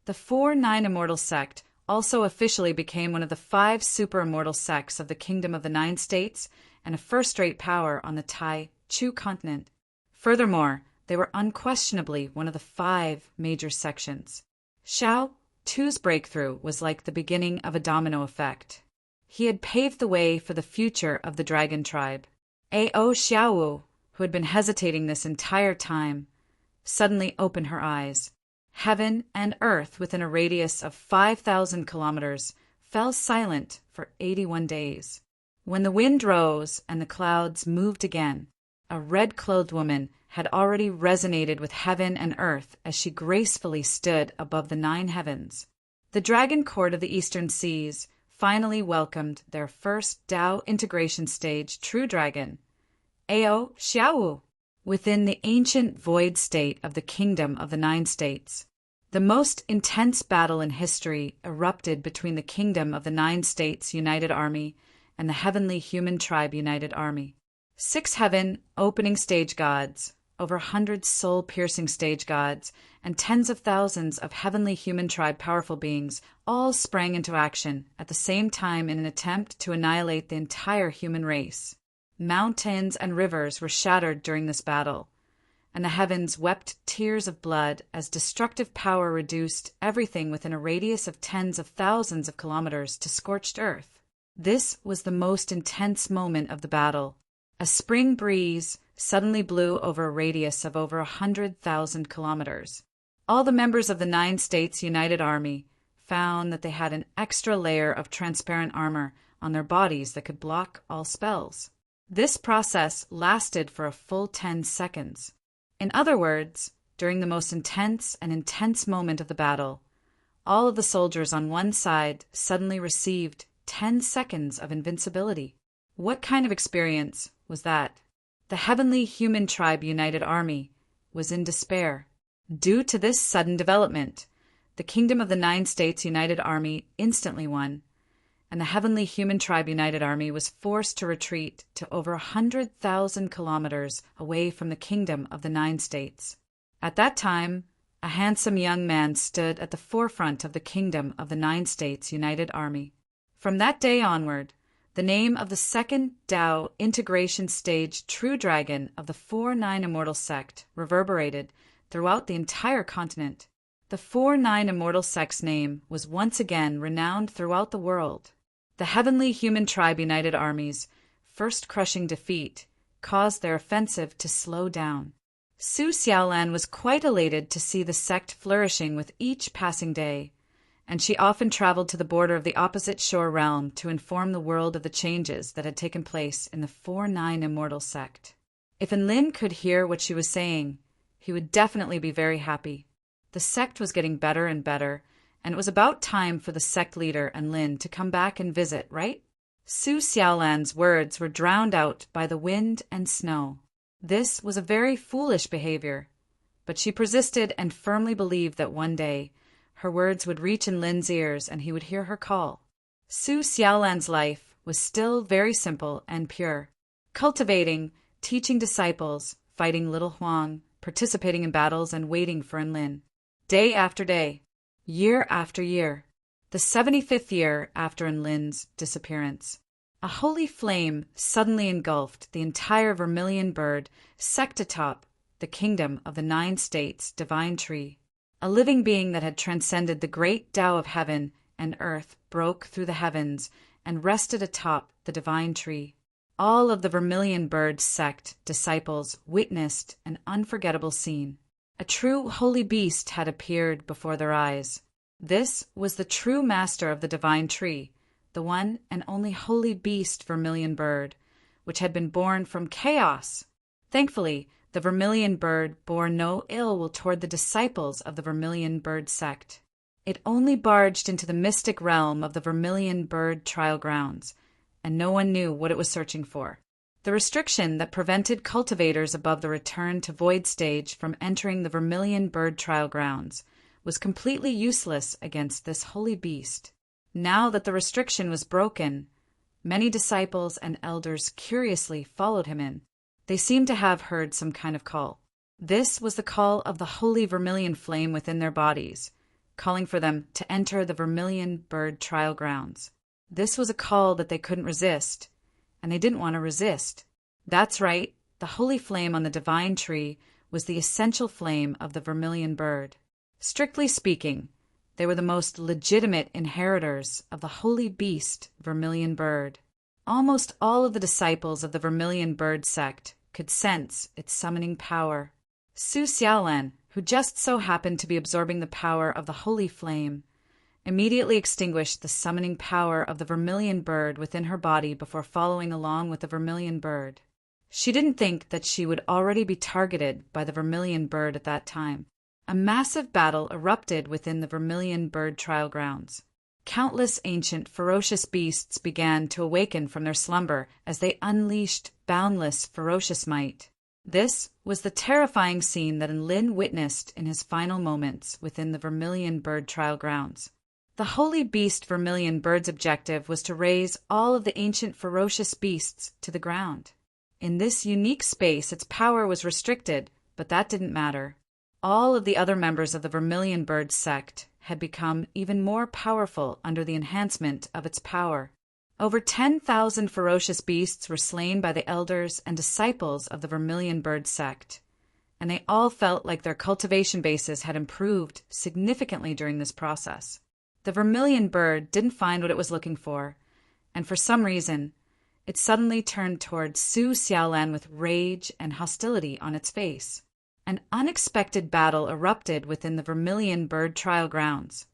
[SPEAKER 1] The 4-9 immortal sect also officially became one of the 5 super immortal sects of the Kingdom of the Nine States and a first-rate power on the Tai Chu continent. Furthermore, they were unquestionably one of the 5 major sections. Xiao Tu's breakthrough was like the beginning of a domino effect. He had paved the way for the future of the dragon tribe. Ao Xiaowu, who had been hesitating this entire time, suddenly opened her eyes. Heaven and earth within a radius of 5,000 kilometers fell silent for 81 days. When the wind rose and the clouds moved again, a red-clothed woman had already resonated with heaven and earth as she gracefully stood above the 9 heavens. The Dragon Court of the Eastern Seas finally welcomed their first Tao integration stage true dragon, Ao Xiaowu, within the ancient void state of the Kingdom of the Nine States. The most intense battle in history erupted between the Kingdom of the Nine States United Army and the Heavenly Human Tribe United Army. 6 heaven opening stage gods, over 100 soul-piercing stage gods, and tens of thousands of Heavenly Human Tribe powerful beings all sprang into action at the same time in an attempt to annihilate the entire human race. Mountains and rivers were shattered during this battle, and the heavens wept tears of blood as destructive power reduced everything within a radius of tens of thousands of kilometers to scorched earth. This was the most intense moment of the battle. A spring breeze suddenly blew over a radius of over 100,000 kilometers. All the members of the Nine States United Army found that they had an extra layer of transparent armor on their bodies that could block all spells. This process lasted for a full 10 seconds. In other words, during the most intense moment of the battle, all of the soldiers on one side suddenly received 10 seconds of invincibility. What kind of experience was that? The Heavenly Human Tribe United Army was in despair. Due to this sudden development, the Kingdom of the Nine States United Army instantly won, and the Heavenly Human Tribe United Army was forced to retreat to over 100,000 kilometers away from the Kingdom of the Nine States. At that time, a handsome young man stood at the forefront of the Kingdom of the Nine States United Army. From that day onward, the name of the second Tao integration stage true dragon of the 4-9 immortal sect reverberated throughout the entire continent. The 4-9 immortal sect's name was once again renowned throughout the world. The Heavenly Human Tribe United Army's first crushing defeat caused their offensive to slow down. Su Xiaolan was quite elated to see the sect flourishing with each passing day, and she often traveled to the border of the opposite shore realm to inform the world of the changes that had taken place in the 4-9 immortal sect. If Enlin could hear what she was saying, he would definitely be very happy. The sect was getting better and better, and it was about time for the sect leader Enlin to come back and visit, right? Su Xiaolan's words were drowned out by the wind and snow. This was a very foolish behavior, but she persisted and firmly believed that one day her words would reach Enlin's ears and he would hear her call. Su Xiaolan's life was still very simple and pure. Cultivating, teaching disciples, fighting little Huang, participating in battles and waiting for Enlin. Day after day, year after year, the 75th year after Enlin's disappearance, a holy flame suddenly engulfed the entire vermilion bird sect atop the Kingdom of the Nine States divine tree. A living being that had transcended the great Tao of heaven and earth broke through the heavens and rested atop the divine tree. All of the Vermilion Bird sect disciples witnessed an unforgettable scene. A true holy beast had appeared before their eyes. This was the true master of the divine tree, the one and only holy beast Vermilion Bird, which had been born from chaos. Thankfully, the Vermilion Bird bore no ill will toward the disciples of the Vermilion Bird sect. It only barged into the mystic realm of the Vermilion Bird trial grounds, and no one knew what it was searching for. The restriction that prevented cultivators above the return to void stage from entering the Vermilion Bird trial grounds was completely useless against this holy beast. Now that the restriction was broken, many disciples and elders curiously followed him in. They seemed to have heard some kind of call. This was the call of the holy vermilion flame within their bodies, calling for them to enter the Vermilion Bird trial grounds. This was a call that they couldn't resist, and they didn't want to resist. That's right, the holy flame on the divine tree was the essential flame of the Vermilion Bird. Strictly speaking, they were the most legitimate inheritors of the holy beast Vermilion Bird. Almost all of the disciples of the Vermilion Bird sect could sense its summoning power. Su Xiaolan, who just so happened to be absorbing the power of the holy flame, immediately extinguished the summoning power of the Vermilion Bird within her body before following along with the Vermilion Bird. She didn't think that she would already be targeted by the Vermilion Bird at that time. A massive battle erupted within the Vermilion Bird trial grounds. Countless ancient, ferocious beasts began to awaken from their slumber as they unleashed boundless, ferocious might. This was the terrifying scene that Lin witnessed in his final moments within the Vermilion Bird trial grounds. The holy beast Vermilion Bird's objective was to raise all of the ancient ferocious beasts to the ground. In this unique space, its power was restricted, but that didn't matter. All of the other members of the Vermilion Bird sect had become even more powerful under the enhancement of its power. Over 10,000 ferocious beasts were slain by the elders and disciples of the Vermilion Bird sect, and they all felt like their cultivation bases had improved significantly during this process. The Vermilion Bird didn't find what it was looking for, and for some reason, it suddenly turned toward Su Xiaolan with rage and hostility on its face. An unexpected battle erupted within the Vermilion Bird trial grounds.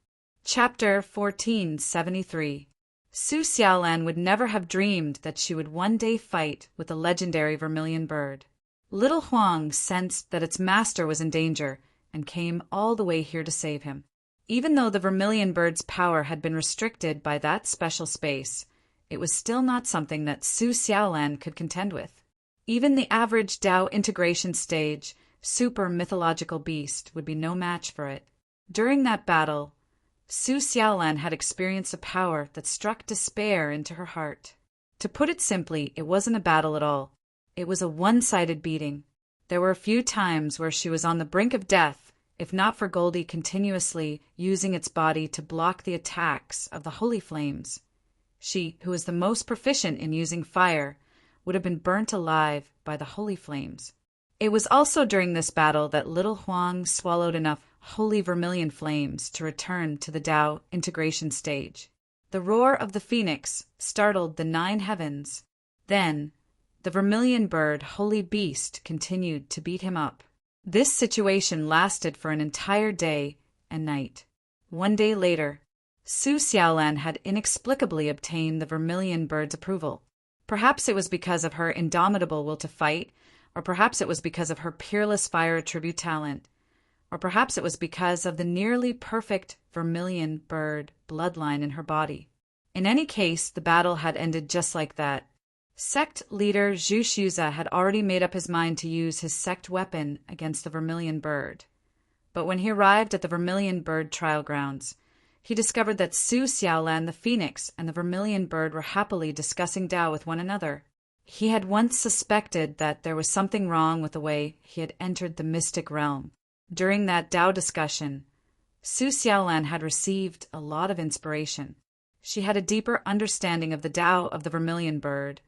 [SPEAKER 1] Chapter 1473. Su Xiaolan would never have dreamed that she would one day fight with the legendary Vermilion Bird. Little Huang sensed that its master was in danger and came all the way here to save him. Even though the Vermilion Bird's power had been restricted by that special space, it was still not something that Su Xiaolan could contend with. Even the average Dao integration stage, super mythological beast would be no match for it. During that battle, Su Xiaolan had experienced a power that struck despair into her heart. To put it simply, it wasn't a battle at all. It was a one-sided beating. There were a few times where she was on the brink of death, if not for Goldie continuously using its body to block the attacks of the holy flames. She, who was the most proficient in using fire, would have been burnt alive by the holy flames. It was also during this battle that little Huang swallowed enough holy vermilion flames to return to the Dao integration stage. The roar of the phoenix startled the 9 heavens. Then, the Vermilion Bird holy beast continued to beat him up. This situation lasted for an entire day and night. One day later, Su Xiaolan had inexplicably obtained the Vermilion Bird's approval. Perhaps it was because of her indomitable will to fight, or perhaps it was because of her peerless fire attribute talent, or perhaps it was because of the nearly perfect Vermilion Bird bloodline in her body. In any case, the battle had ended just like that. Sect leader Zhu Shuza had already made up his mind to use his sect weapon against the Vermilion Bird. But when he arrived at the Vermilion Bird trial grounds, he discovered that Su Xiaolan the Phoenix and the Vermilion Bird were happily discussing Dao with one another. He had once suspected that there was something wrong with the way he had entered the mystic realm. During that Dao discussion, Su Xiaolan had received a lot of inspiration. She had a deeper understanding of the Dao of the Vermilion Bird,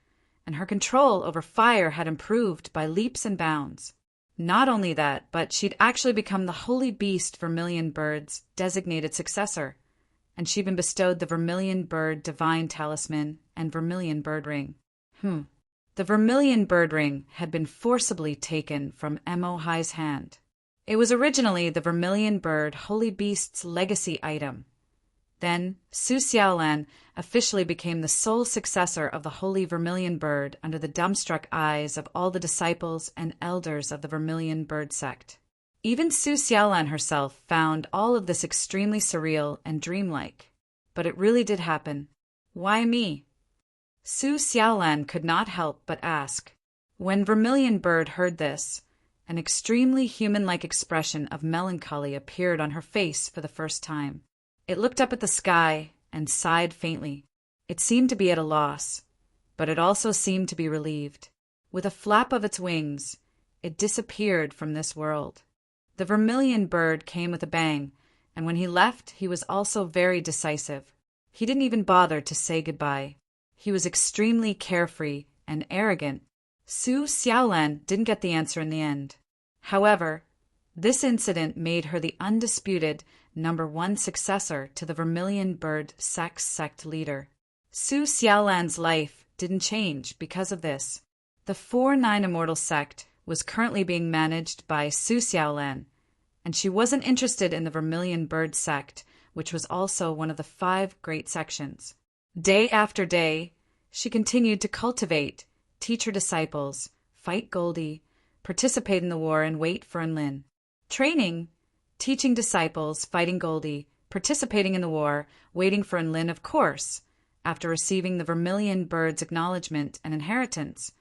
[SPEAKER 1] and her control over fire had improved by leaps and bounds. Not only that, but she'd actually become the holy beast Vermilion Bird's designated successor, and she'd been bestowed the Vermilion Bird Divine Talisman and Vermilion Bird Ring. The vermilion bird ring had been forcibly taken from Mo-Hai's hand. It was originally the vermilion bird holy beast's legacy item. Then, Su Xiaolan officially became the sole successor of the holy vermilion bird under the dumbstruck eyes of all the disciples and elders of the vermilion bird sect. Even Su Xiaolan herself found all of this extremely surreal and dreamlike. But it really did happen. Why me? Su Xiaolan could not help but ask. When Vermilion Bird heard this, an extremely human-like expression of melancholy appeared on her face for the first time. It looked up at the sky and sighed faintly. It seemed to be at a loss, but it also seemed to be relieved. With a flap of its wings, it disappeared from this world. The Vermilion Bird came with a bang, and when he left, he was also very decisive. He didn't even bother to say goodbye. He was extremely carefree and arrogant. Su Xiaolan didn't get the answer in the end. However, this incident made her the undisputed #1 successor to the Vermilion Bird sect leader. Su Xiaolan's life didn't change because of this. The 4-9 Immortal sect was currently being managed by Su Xiaolan, and she wasn't interested in the Vermilion Bird sect, which was also one of the 5 great sections. Day after day, she continued to cultivate, teach her disciples, fight Goldie, participate in the war, and wait for Enlin. Training, teaching disciples, fighting Goldie, participating in the war, waiting for Enlin, of course. After receiving the Vermilion Bird's acknowledgement and inheritance,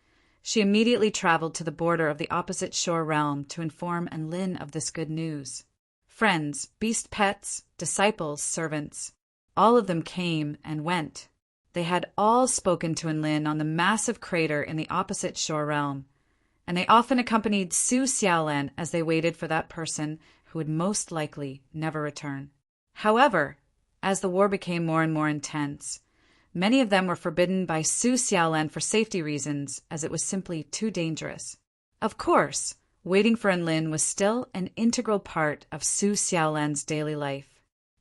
[SPEAKER 1] she immediately traveled to the border of the opposite shore realm to inform Enlin of this good news. Friends, beast pets, disciples, servants, all of them came and went. They had all spoken to Enlin on the massive crater in the opposite shore realm, and they often accompanied Su Xiaolan as they waited for that person who would most likely never return. However, as the war became more and more intense, many of them were forbidden by Su Xiaolan for safety reasons, as it was simply too dangerous. Of course, waiting for Enlin was still an integral part of Su Xiaolan's daily life.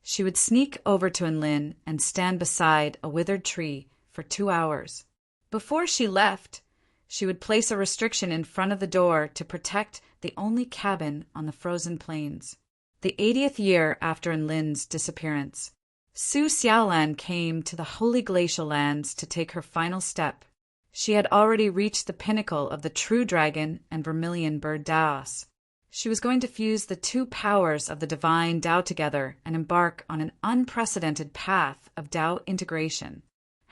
[SPEAKER 1] She would sneak over to Enlin and stand beside a withered tree for 2 hours. Before she left, she would place a restriction in front of the door to protect the only cabin on the frozen plains. The 80th year after Enlin's disappearance, Su Xiaolan came to the holy glacial lands to take her final step. She had already reached the pinnacle of the true dragon and vermilion bird Daos. She was going to fuse the 2 powers of the divine Tao together and embark on an unprecedented path of Tao integration.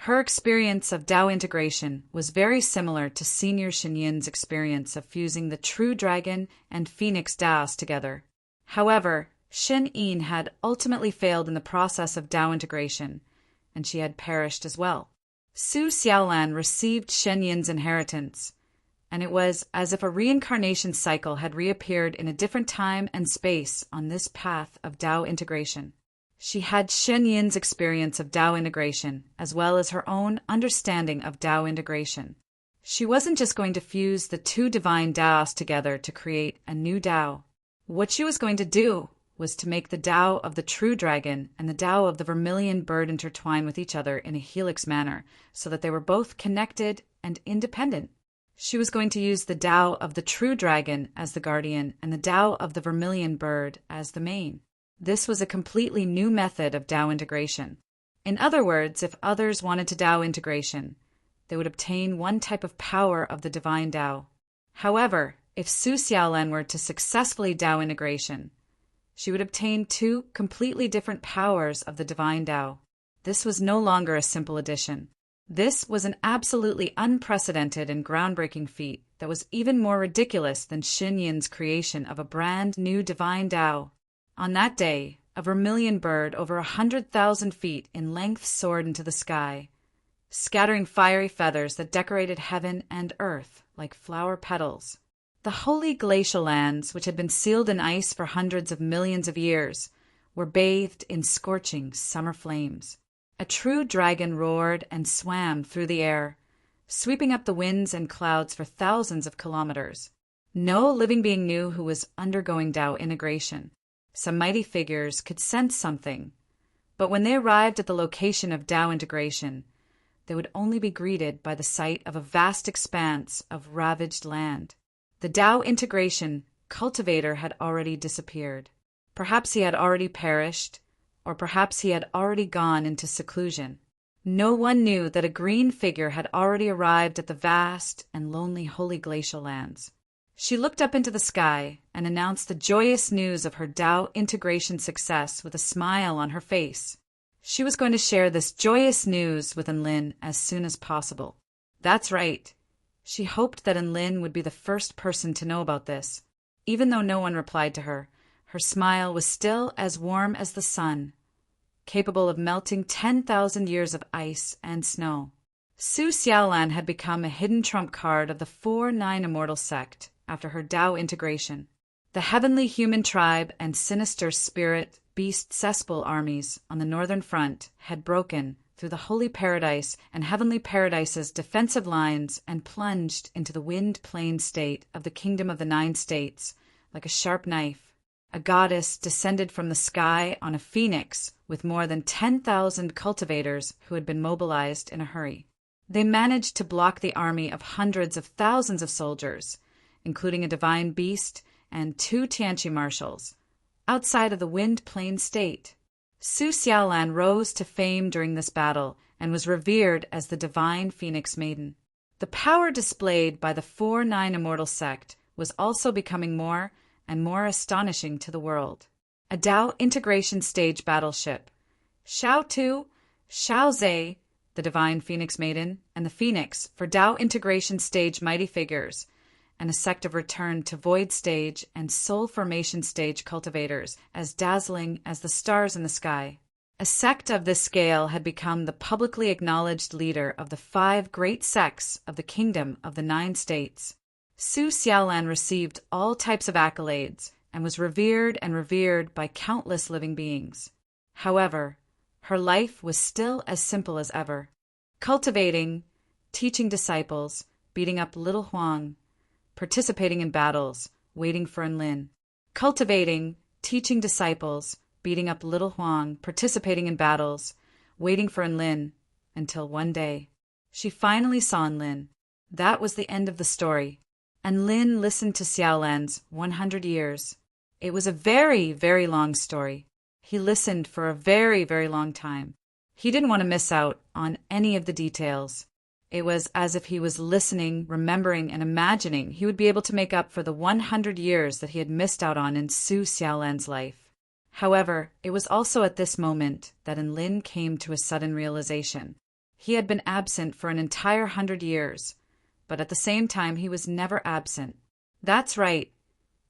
[SPEAKER 1] Her experience of Tao integration was very similar to Senior Shinyin's experience of fusing the true dragon and phoenix Daos together. However, Shen Yin had ultimately failed in the process of Tao integration, and she had perished as well. Su Xiaolan received Shen Yin's inheritance, and it was as if a reincarnation cycle had reappeared in a different time and space on this path of Tao integration. She had Shen Yin's experience of Tao integration, as well as her own understanding of Tao integration. She wasn't just going to fuse the 2 divine Taos together to create a new Tao. What she was going to do was to make the Tao of the true dragon and the Tao of the vermilion bird intertwine with each other in a helix manner, so that they were both connected and independent. She was going to use the Tao of the true dragon as the guardian and the Tao of the vermilion bird as the main. This was a completely new method of Tao integration. In other words, if others wanted to Tao integration, they would obtain one type of power of the divine Tao. However, if Su Xiaolan were to successfully Tao integration, she would obtain 2 completely different powers of the divine Tao. This was no longer a simple addition. This was an absolutely unprecedented and groundbreaking feat that was even more ridiculous than Shen Yin's creation of a brand new divine Tao. On that day, a vermilion bird over 100,000 feet in length soared into the sky, scattering fiery feathers that decorated heaven and earth like flower petals. The holy glacial lands, which had been sealed in ice for hundreds of millions of years, were bathed in scorching summer flames. A true dragon roared and swam through the air, sweeping up the winds and clouds for thousands of kilometers. No living being knew who was undergoing Tao integration. Some mighty figures could sense something, but when they arrived at the location of Tao integration, they would only be greeted by the sight of a vast expanse of ravaged land. The Tao integration cultivator had already disappeared. Perhaps he had already perished, or perhaps he had already gone into seclusion. No one knew that a green figure had already arrived at the vast and lonely holy glacial lands. She looked up into the sky and announced the joyous news of her Tao integration success with a smile on her face. She was going to share this joyous news with Enlin as soon as possible. That's right. She hoped that Enlin would be the first person to know about this. Even though no one replied to her, her smile was still as warm as the sun, capable of melting 10,000 years of ice and snow. Su Xiaolan had become a hidden trump card of the 4-9 Immortal sect after her Tao integration. The heavenly human tribe and sinister spirit beast cesspool armies on the northern front had broken through the holy paradise and heavenly paradise's defensive lines and plunged into the wind plain state of the kingdom of the 9 states like a sharp knife. A goddess descended from the sky on a phoenix with more than 10,000 cultivators who had been mobilized in a hurry. They managed to block the army of hundreds of thousands of soldiers, including a divine beast and 2 Tianqi marshals, outside of the Wind Plain state. Su Xiaolan rose to fame during this battle and was revered as the divine Phoenix Maiden. The power displayed by the 4-9 Immortal sect was also becoming more and more astonishing to the world. A Tao integration stage battleship, Shao Tu, Shao Zhe, the divine Phoenix Maiden, and the Phoenix for Tao integration stage mighty figures, and a sect of return to void stage and soul formation stage cultivators as dazzling as the stars in the sky. A sect of this scale had become the publicly acknowledged leader of the 5 great sects of the kingdom of the 9 states. Su Xiaolan received all types of accolades and was revered by countless living beings. However, her life was still as simple as ever. Cultivating, teaching disciples, beating up little Huang, participating in battles, waiting for Enlin. Cultivating, teaching disciples, beating up little Huang, participating in battles, waiting for Enlin, until one day, she finally saw Enlin. That was the end of the story. Enlin listened to Xiaolan's 100 years. It was a very, very long story. He listened for a very, very long time. He didn't want to miss out on any of the details. It was as if he was listening, remembering, and imagining he would be able to make up for the 100 years that he had missed out on in Su Xiaolan's life. However, it was also at this moment that Enlin came to a sudden realization. He had been absent for an entire 100 years, but at the same time he was never absent. That's right.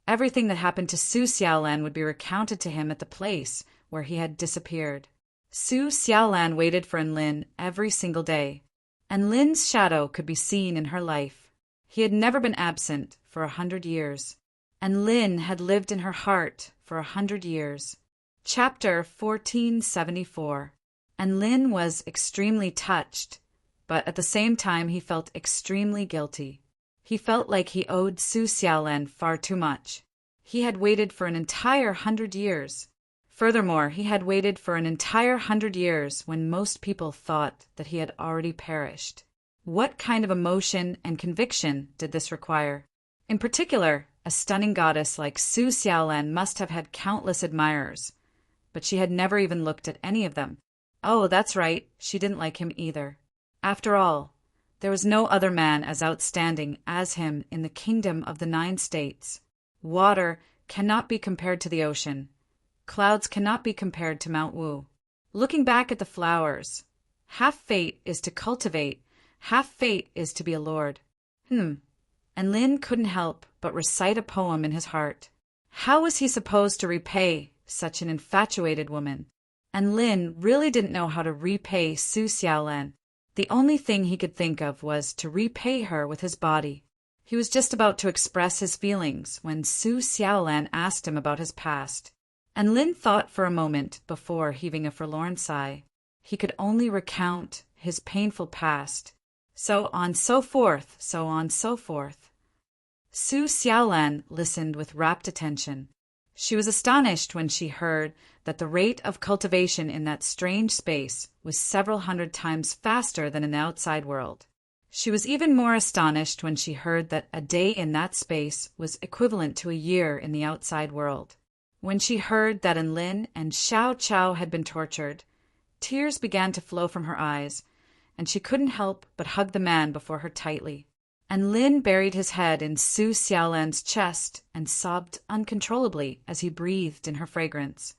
[SPEAKER 1] Everything that happened to Su Xiaolan would be recounted to him at the place where he had disappeared. Su Xiaolan waited for Enlin every single day. Enlin's shadow could be seen in her life. He had never been absent for 100 years. Enlin had lived in her heart for 100 years. Chapter 1474. Enlin was extremely touched, but at the same time he felt extremely guilty. He felt like he owed Su Xiaolan far too much. He had waited for an entire 100 years. Furthermore, he had waited for an entire 100 years when most people thought that he had already perished. What kind of emotion and conviction did this require? In particular, a stunning goddess like Su Xiaolan must have had countless admirers, but she had never even looked at any of them. Oh, that's right, she didn't like him either. After all, there was no other man as outstanding as him in the kingdom of the 9 states. Water cannot be compared to the ocean. Clouds cannot be compared to Mount Wu. Looking back at the flowers, half fate is to cultivate, half fate is to be a lord. And Lin couldn't help but recite a poem in his heart. How was he supposed to repay such an infatuated woman? And Lin really didn't know how to repay Su Xiaolan. The only thing he could think of was to repay her with his body. He was just about to express his feelings when Su Xiaolan asked him about his past. And Lin thought for a moment before heaving a forlorn sigh. He could only recount his painful past. So on, so forth, so on, so forth. Su Xiaolan listened with rapt attention. She was astonished when she heard that the rate of cultivation in that strange space was several hundred times faster than in the outside world. She was even more astonished when she heard that a day in that space was equivalent to a year in the outside world. When she heard that Lin and Xiao Chao had been tortured, tears began to flow from her eyes, and she couldn't help but hug the man before her tightly. And Lin buried his head in Su Xiaolan's chest and sobbed uncontrollably as he breathed in her fragrance.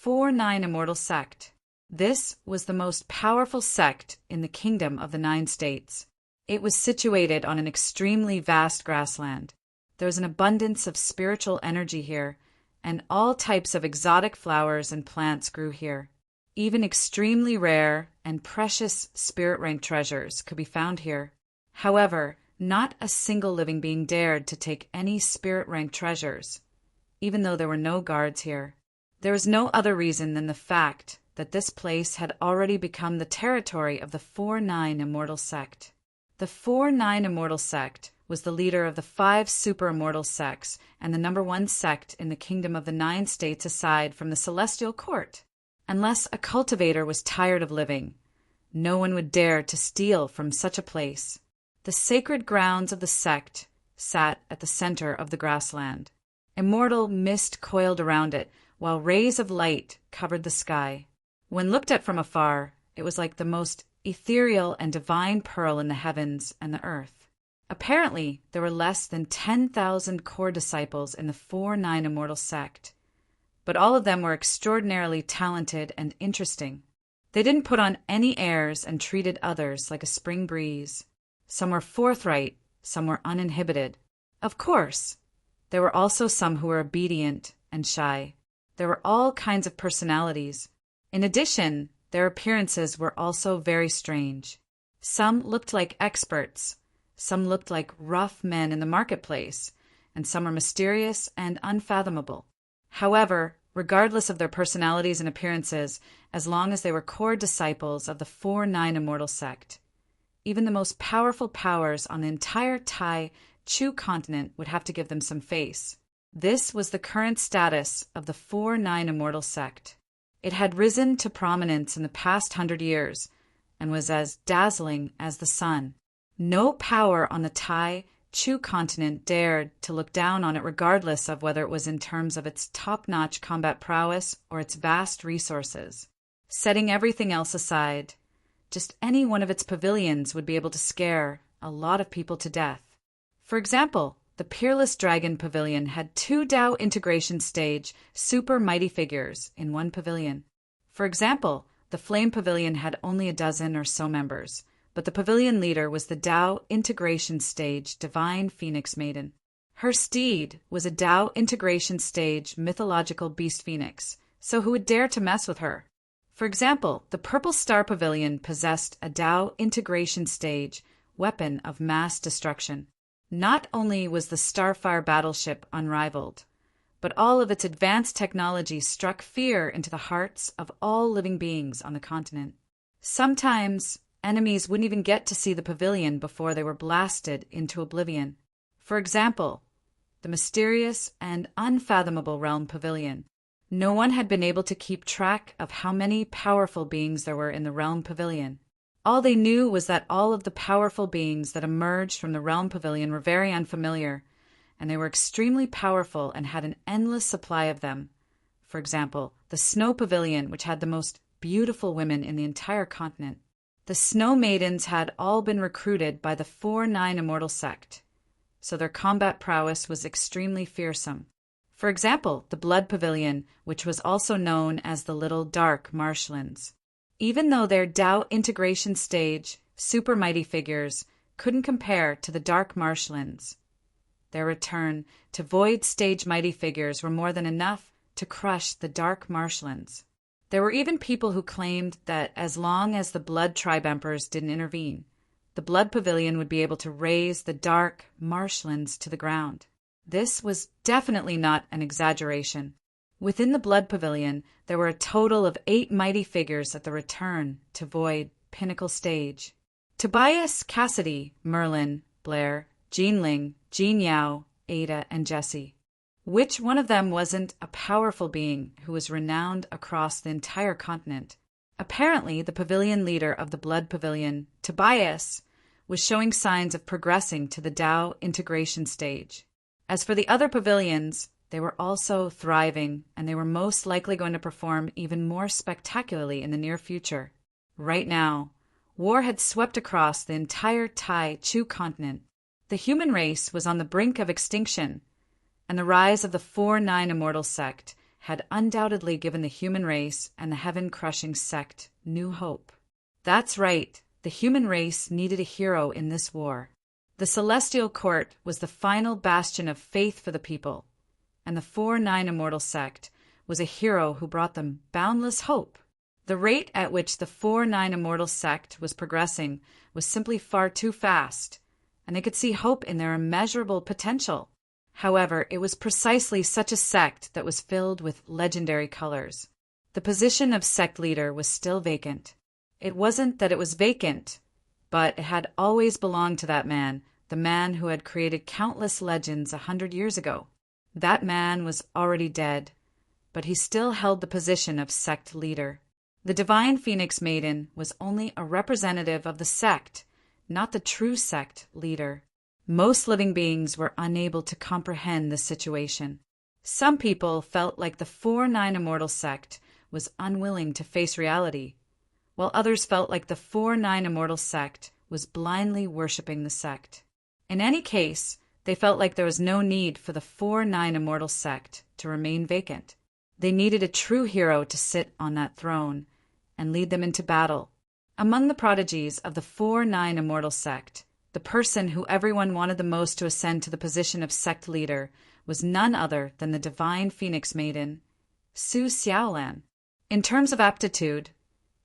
[SPEAKER 1] 4-9 Immortal Sect. This was the most powerful sect in the Kingdom of the 9 States. It was situated on an extremely vast grassland. There was an abundance of spiritual energy here, and all types of exotic flowers and plants grew here. Even extremely rare and precious spirit rank treasures could be found here. However, not a single living being dared to take any spirit rank treasures, even though there were no guards here. There was no other reason than the fact that this place had already become the territory of the 4-9 Immortal Sect. The 4-9 Immortal Sect was the leader of the 5 super immortal sects and the number 1 sect in the Kingdom of the 9 States aside from the Celestial Court. Unless a cultivator was tired of living, no one would dare to steal from such a place. The sacred grounds of the sect sat at the center of the grassland. Immortal mist coiled around it, while rays of light covered the sky. When looked at from afar, it was like the most ethereal and divine pearl in the heavens and the earth. Apparently, there were less than 10,000 core disciples in the 4-9 Immortal Sect, but all of them were extraordinarily talented and interesting. They didn't put on any airs and treated others like a spring breeze. Some were forthright, some were uninhibited. Of course, there were also some who were obedient and shy. There were all kinds of personalities. In addition, their appearances were also very strange. Some looked like experts, some looked like rough men in the marketplace, and some were mysterious and unfathomable. However, regardless of their personalities and appearances, as long as they were core disciples of the 4-9 Immortal Sect, even the most powerful powers on the entire Tai Chu continent would have to give them some face. This was the current status of the 4-9 Immortal Sect. It had risen to prominence in the past 100 years and was as dazzling as the sun. No power on the Tai Chu continent dared to look down on it regardless of whether it was in terms of its top-notch combat prowess or its vast resources. Setting everything else aside, just any one of its pavilions would be able to scare a lot of people to death. For example, the Peerless Dragon Pavilion had 2 Dao Integration Stage super mighty figures in one pavilion. For example, the Flame Pavilion had only a dozen or so members, but the pavilion leader was the Dao Integration Stage Divine Phoenix Maiden. Her steed was a Dao Integration Stage Mythological Beast Phoenix, so who would dare to mess with her? For example, the Purple Star Pavilion possessed a Dao Integration Stage weapon of mass destruction. Not only was the Starfire battleship unrivaled, but all of its advanced technology struck fear into the hearts of all living beings on the continent. Sometimes, enemies wouldn't even get to see the pavilion before they were blasted into oblivion. For example, the mysterious and unfathomable Realm Pavilion. No one had been able to keep track of how many powerful beings there were in the Realm Pavilion. All they knew was that all of the powerful beings that emerged from the Realm Pavilion were very unfamiliar, and they were extremely powerful and had an endless supply of them. For example, the Snow Pavilion, which had the most beautiful women in the entire continent. The Snow Maidens had all been recruited by the 4-9 Immortal Sect, so their combat prowess was extremely fearsome. For example, the Blood Pavilion, which was also known as the Little Dark Marshlands. Even though their Dao Integration Stage super mighty figures couldn't compare to the Dark Marshlands, their return to Void Stage mighty figures were more than enough to crush the Dark Marshlands. There were even people who claimed that as long as the Blood Tribe Emperors didn't intervene, the Blood Pavilion would be able to raise the Dark Marshlands to the ground. This was definitely not an exaggeration. Within the Blood Pavilion, there were a total of 8 mighty figures at the return to Void Pinnacle Stage. Tobias, Cassidy, Merlin, Blair, Jean Ling, Jean Yao, Ada, and Jessie. Which one of them wasn't a powerful being who was renowned across the entire continent? Apparently, the pavilion leader of the Blood Pavilion, Tobias, was showing signs of progressing to the Tao integration stage. As for the other pavilions, they were also thriving, and they were most likely going to perform even more spectacularly in the near future. Right now, war had swept across the entire Tai Chu continent. The human race was on the brink of extinction, and the rise of the 4-9 Immortal sect had undoubtedly given the human race and the heaven-crushing sect new hope. That's right, the human race needed a hero in this war. The Celestial Court was the final bastion of faith for the people, and the 4-9 Immortal sect was a hero who brought them boundless hope. The rate at which the 4-9 Immortal sect was progressing was simply far too fast, and they could see hope in their immeasurable potential. However, it was precisely such a sect that was filled with legendary colors. The position of sect leader was still vacant. It wasn't that it was vacant, but it had always belonged to that man, the man who had created countless legends 100 years ago. That man was already dead, but he still held the position of sect leader. The divine Phoenix Maiden was only a representative of the sect, not the true sect leader. Most living beings were unable to comprehend this situation. Some people felt like the 4-9 Immortal sect was unwilling to face reality, while others felt like the 4-9 Immortal sect was blindly worshipping the sect. In any case, they felt like there was no need for the 4-9 Immortal sect to remain vacant. They needed a true hero to sit on that throne and lead them into battle. Among the prodigies of the 4-9 Immortal sect, the person who everyone wanted the most to ascend to the position of sect leader was none other than the divine Phoenix Maiden, Su Xiaolan. In terms of aptitude,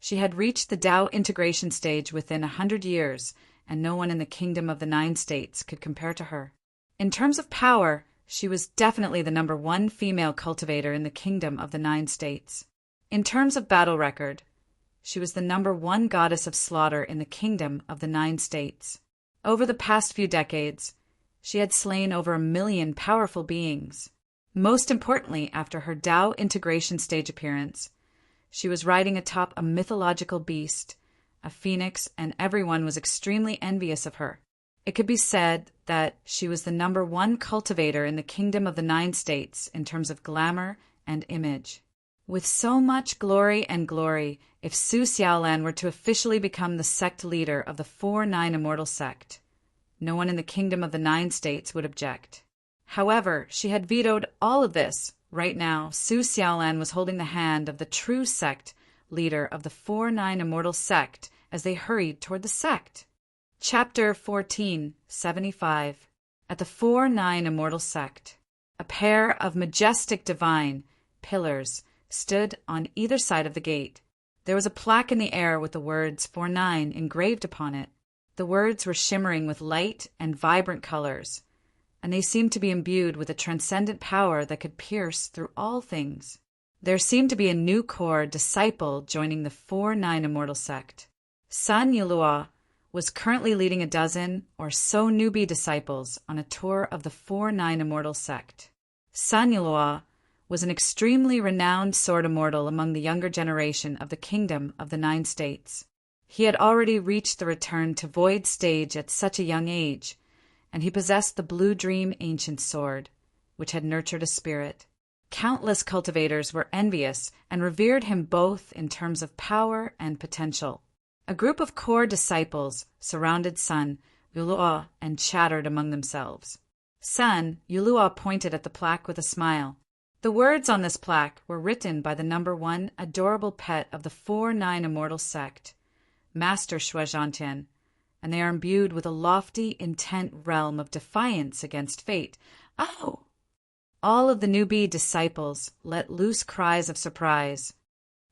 [SPEAKER 1] she had reached the Tao integration stage within 100 years, and no one in the Kingdom of the 9 States could compare to her. In terms of power, she was definitely the #1 female cultivator in the Kingdom of the 9 States. In terms of battle record, she was the #1 goddess of slaughter in the Kingdom of the 9 States. Over the past few decades, she had slain over 1 million powerful beings. Most importantly, after her Tao integration stage appearance, she was riding atop a mythological beast, a phoenix, and everyone was extremely envious of her. It could be said that she was the #1 cultivator in the Kingdom of the 9 States in terms of glamour and image. With so much glory, if Su Xiaolan were to officially become the sect leader of the 4-9 Immortal sect, no one in the Kingdom of the 9 States would object. However, she had vetoed all of this. Right now, Su Xiaolan was holding the hand of the true sect leader of the 4-9 Immortal sect as they hurried toward the sect. Chapter 14, 75. At the 4-9 Immortal sect, a pair of majestic divine pillars stood on either side of the gate. There was a plaque in the air with the words 4-9 engraved upon it. The words were shimmering with light and vibrant colors, and they seemed to be imbued with a transcendent power that could pierce through all things. There seemed to be a new core disciple joining the 4-9 Immortal sect. Sun Yulua was currently leading a dozen or so newbie disciples on a tour of the 4-9 Immortal sect. Sun Yulua was an extremely renowned sword immortal among the younger generation of the Kingdom of the 9 States. He had already reached the return to void stage at such a young age, and he possessed the Blue Dream ancient sword, which had nurtured a spirit. Countless cultivators were envious and revered him both in terms of power and potential. A group of core disciples surrounded Sun Yulua and chattered among themselves. Sun Yulua pointed at the plaque with a smile. The words on this plaque were written by the #1 adorable pet of the 4-9 Immortal sect, Master Shuezhantian, and they are imbued with a lofty, intent realm of defiance against fate. Oh! All of the newbie disciples let loose cries of surprise.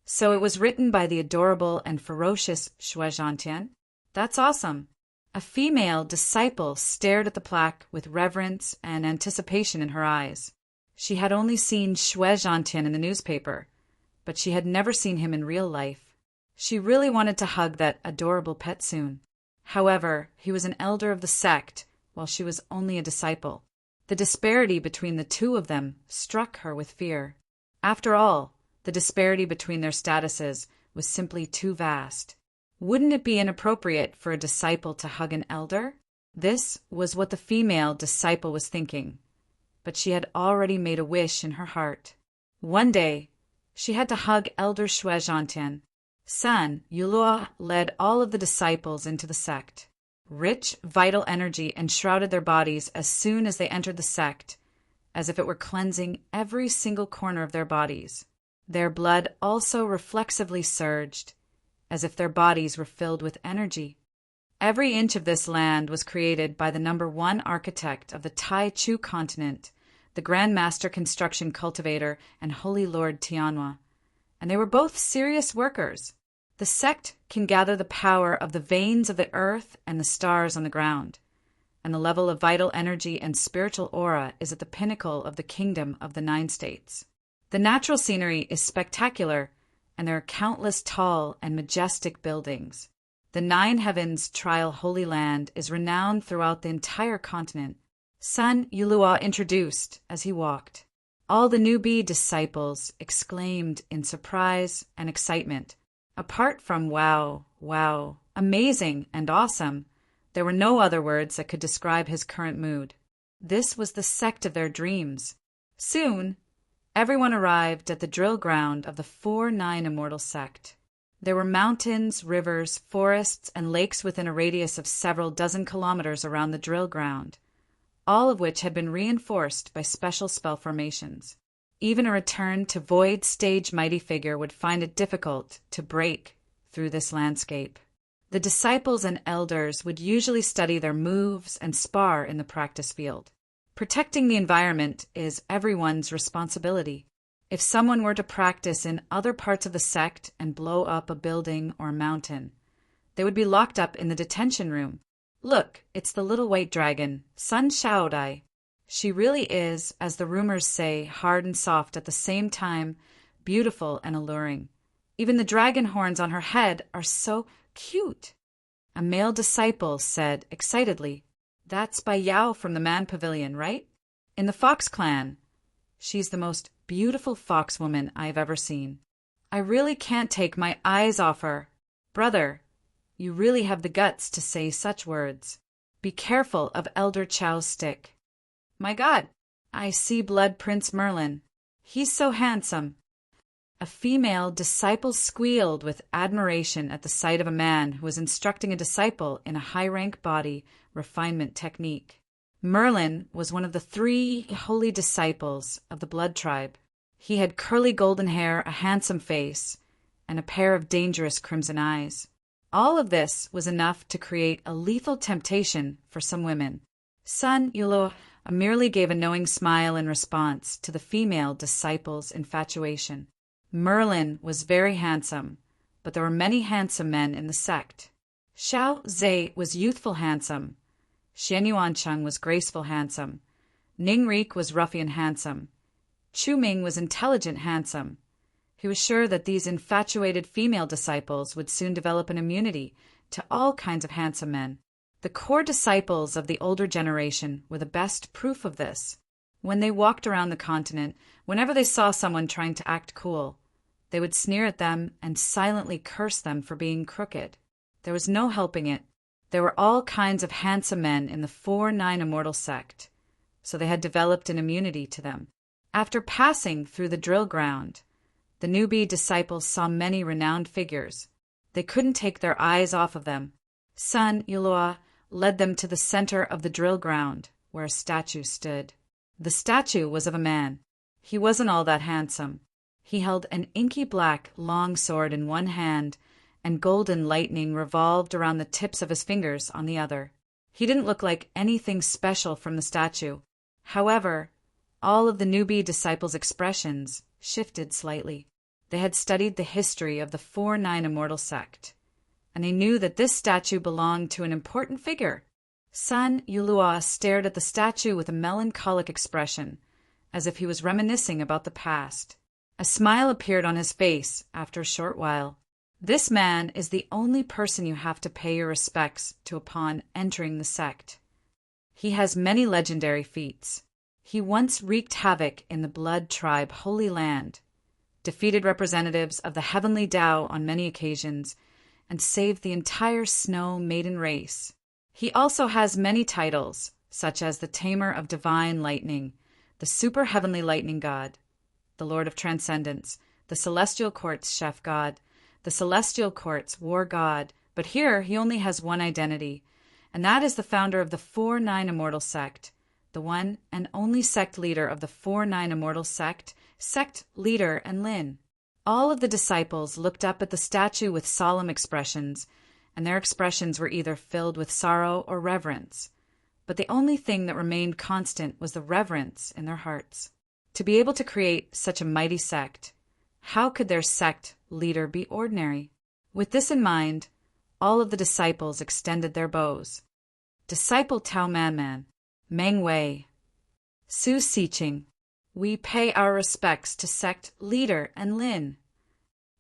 [SPEAKER 1] So it was written by the adorable and ferocious Shuezhantian? That's awesome. A female disciple stared at the plaque with reverence and anticipation in her eyes. She had only seen Shuezhantian in the newspaper, but she had never seen him in real life. She really wanted to hug that adorable pet soon. However, he was an elder of the sect, while she was only a disciple. The disparity between the two of them struck her with fear. After all, the disparity between their statuses was simply too vast. Wouldn't it be inappropriate for a disciple to hug an elder? This was what the female disciple was thinking, but she had already made a wish in her heart. One day, she had to hug Elder Shui Zhantian. San Yulua led all of the disciples into the sect. Rich, vital energy enshrouded their bodies as soon as they entered the sect, as if it were cleansing every single corner of their bodies. Their blood also reflexively surged, as if their bodies were filled with energy. Every inch of this land was created by the #1 architect of the Tai Chu continent, the Grand Master Construction Cultivator and Holy Lord Tianhua, and they were both serious workers. The sect can gather the power of the veins of the earth and the stars on the ground, and the level of vital energy and spiritual aura is at the pinnacle of the kingdom of the 9 states. The natural scenery is spectacular, and there are countless tall and majestic buildings. The 9 Heavens Trial Holy Land is renowned throughout the entire continent. San Yulua introduced as he walked. All the newbie disciples exclaimed in surprise and excitement. Apart from wow, wow, amazing, and awesome, there were no other words that could describe his current mood. This was the sect of their dreams. Soon, everyone arrived at the drill ground of the 4-9 Immortal sect. There were mountains, rivers, forests, and lakes within a radius of several dozen kilometers around the drill ground, all of which had been reinforced by special spell formations. Even a return to Void Stage Mighty Figure would find it difficult to break through this landscape. The disciples and elders would usually study their moves and spar in the practice field. Protecting the environment is everyone's responsibility. If someone were to practice in other parts of the sect and blow up a building or mountain, they would be locked up in the detention room. Look, it's the little white dragon, Sun Shaodai. She really is, as the rumors say, hard and soft at the same time, beautiful and alluring. Even the dragon horns on her head are so cute. A male disciple said excitedly, "That's by Yao from the Man Pavilion, right? In the Fox clan. She's the most beautiful fox woman I've ever seen. I really can't take my eyes off her. Brother, you really have the guts to say such words. Be careful of Elder Chow's stick. My God, I see Blood Prince Merlin. He's so handsome." A female disciple squealed with admiration at the sight of a man who was instructing a disciple in a high-rank body refinement technique. Merlin was one of the 3 holy disciples of the Blood Tribe. He had curly golden hair, a handsome face, and a pair of dangerous crimson eyes. All of this was enough to create a lethal temptation for some women. Sun Yulua merely gave a knowing smile in response to the female disciple's infatuation. Merlin was very handsome, but there were many handsome men in the sect. Xiao Zhe was youthful handsome. Xian Yuancheng was graceful handsome. Ning Rik was ruffian handsome. Chu Ming was intelligent handsome. He was sure that these infatuated female disciples would soon develop an immunity to all kinds of handsome men. The core disciples of the older generation were the best proof of this. When they walked around the continent, whenever they saw someone trying to act cool, they would sneer at them and silently curse them for being crooked. There was no helping it. There were all kinds of handsome men in the 4-9 Immortal sect, so they had developed an immunity to them. After passing through the drill ground, the newbie disciples saw many renowned figures. They couldn't take their eyes off of them. Sun Yulua led them to the center of the drill ground, where a statue stood. The statue was of a man. He wasn't all that handsome. He held an inky black long sword in one hand, and golden lightning revolved around the tips of his fingers on the other. He didn't look like anything special from the statue. However, all of the newbie disciples' expressions shifted slightly. They had studied the history of the 4-9 Immortal sect, and they knew that this statue belonged to an important figure. Sun Yulua stared at the statue with a melancholic expression, as if he was reminiscing about the past. A smile appeared on his face after a short while. This man is the only person you have to pay your respects to upon entering the sect. He has many legendary feats. He once wreaked havoc in the Blood Tribe Holy Land, defeated representatives of the heavenly Tao on many occasions, and saved the entire Snow Maiden race. He also has many titles, such as the Tamer of Divine Lightning, the Super Heavenly Lightning God, the Lord of Transcendence, the Celestial Court's Chef God, the Celestial Court's War God, but here he only has one identity, and that is the founder of the 4-9 Immortal Sect, the one and only sect leader of the 4-9 Immortal Sect, sect leader Enlil. All of the disciples looked up at the statue with solemn expressions, and their expressions were either filled with sorrow or reverence. But the only thing that remained constant was the reverence in their hearts. To be able to create such a mighty sect, how could their sect leader be ordinary? With this in mind, all of the disciples extended their bows. Disciple Tao Man, Meng Wei, Su Siqing, we pay our respects to sect leader Enlil.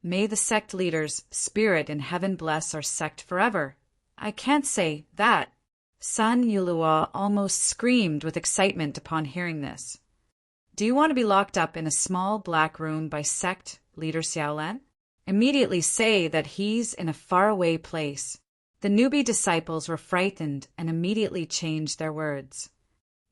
[SPEAKER 1] May the sect leader's spirit in heaven bless our sect forever. I can't say that. Sun Yulua almost screamed with excitement upon hearing this. Do you want to be locked up in a small black room by sect leader Xiaolan? Immediately say that he's in a faraway place. The newbie disciples were frightened and immediately changed their words.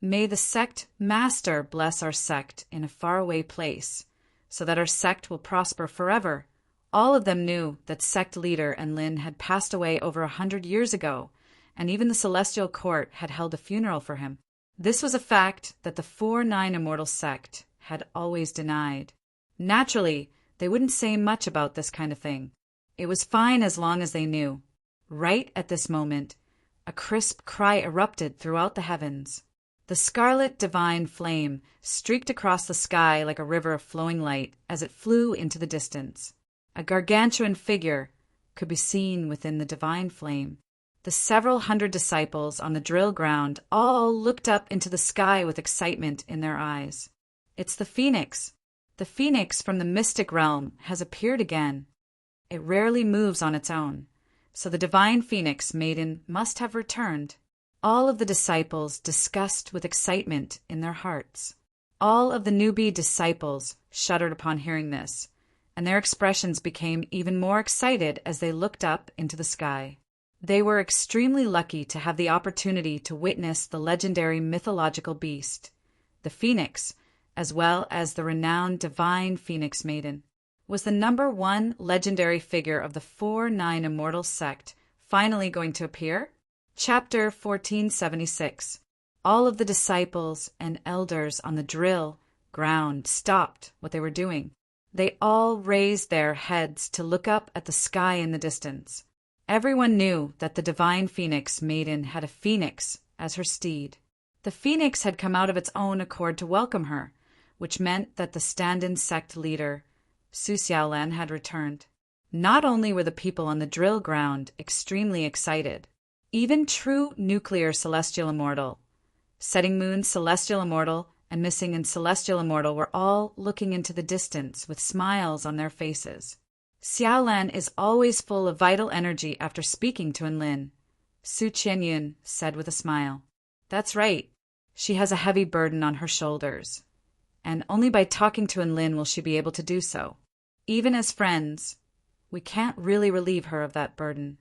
[SPEAKER 1] May the sect master bless our sect in a faraway place, so that our sect will prosper forever. All of them knew that sect leader Enlil had passed away over 100 years ago, and even the Celestial Court had held a funeral for him. This was a fact that the 4-9 Immortal Sect had always denied. Naturally, they wouldn't say much about this kind of thing. It was fine as long as they knew. Right at this moment, a crisp cry erupted throughout the heavens. The scarlet divine flame streaked across the sky like a river of flowing light as it flew into the distance. A gargantuan figure could be seen within the divine flame. The several hundred disciples on the drill ground all looked up into the sky with excitement in their eyes. It's the phoenix. The phoenix from the mystic realm has appeared again. It rarely moves on its own, so the divine phoenix maiden must have returned. All of the disciples discussed with excitement in their hearts. All of the newbie disciples shuddered upon hearing this, and their expressions became even more excited as they looked up into the sky. They were extremely lucky to have the opportunity to witness the legendary mythological beast, the phoenix, as well as the renowned divine phoenix maiden. Was the #1 legendary figure of the 4-9 Immortal Sect finally going to appear? Chapter 1476. All of the disciples and elders on the drill ground stopped what they were doing. They all raised their heads to look up at the sky in the distance. Everyone knew that the divine phoenix maiden had a phoenix as her steed. The phoenix had come out of its own accord to welcome her, which meant that the stand-in sect leader, Su Xiaolan, had returned. Not only were the people on the drill ground extremely excited, even true nuclear celestial immortal, setting moon celestial immortal, and missing in celestial immortal were all looking into the distance with smiles on their faces. Xiaolan is always full of vital energy after speaking to Enlil, Su Qianyun said with a smile. That's right. She has a heavy burden on her shoulders, and only by talking to Enlil will she be able to do so. Even as friends, we can't really relieve her of that burden.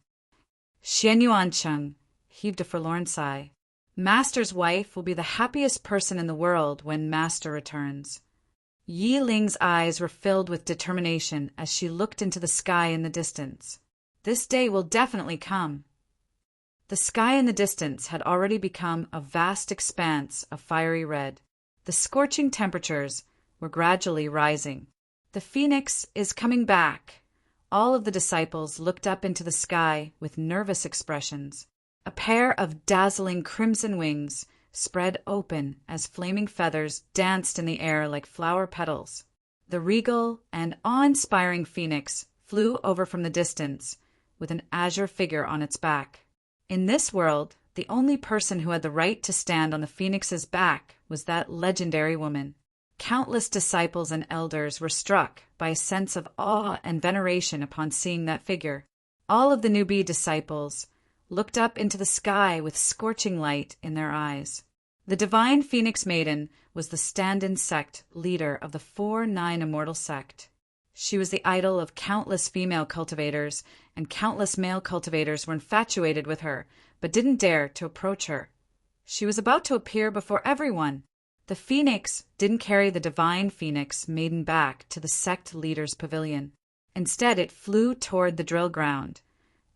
[SPEAKER 1] Xian Yuancheng heaved a forlorn sigh. Master's wife will be the happiest person in the world when Master returns. Yi Ling's eyes were filled with determination as she looked into the sky in the distance. This day will definitely come. The sky in the distance had already become a vast expanse of fiery red. The scorching temperatures were gradually rising. The phoenix is coming back. All of the disciples looked up into the sky with nervous expressions. A pair of dazzling crimson wings spread open as flaming feathers danced in the air like flower petals. The regal and awe-inspiring phoenix flew over from the distance with an azure figure on its back. In this world, the only person who had the right to stand on the phoenix's back was that legendary woman. Countless disciples and elders were struck by a sense of awe and veneration upon seeing that figure. All of the newbie disciples looked up into the sky with scorching light in their eyes. The divine Phoenix Maiden was the stand-in sect leader of the 4-9 Immortal sect. She was the idol of countless female cultivators, and countless male cultivators were infatuated with her, but didn't dare to approach her. She was about to appear before everyone. The Phoenix didn't carry the divine Phoenix Maiden back to the sect leader's pavilion. Instead, it flew toward the drill ground,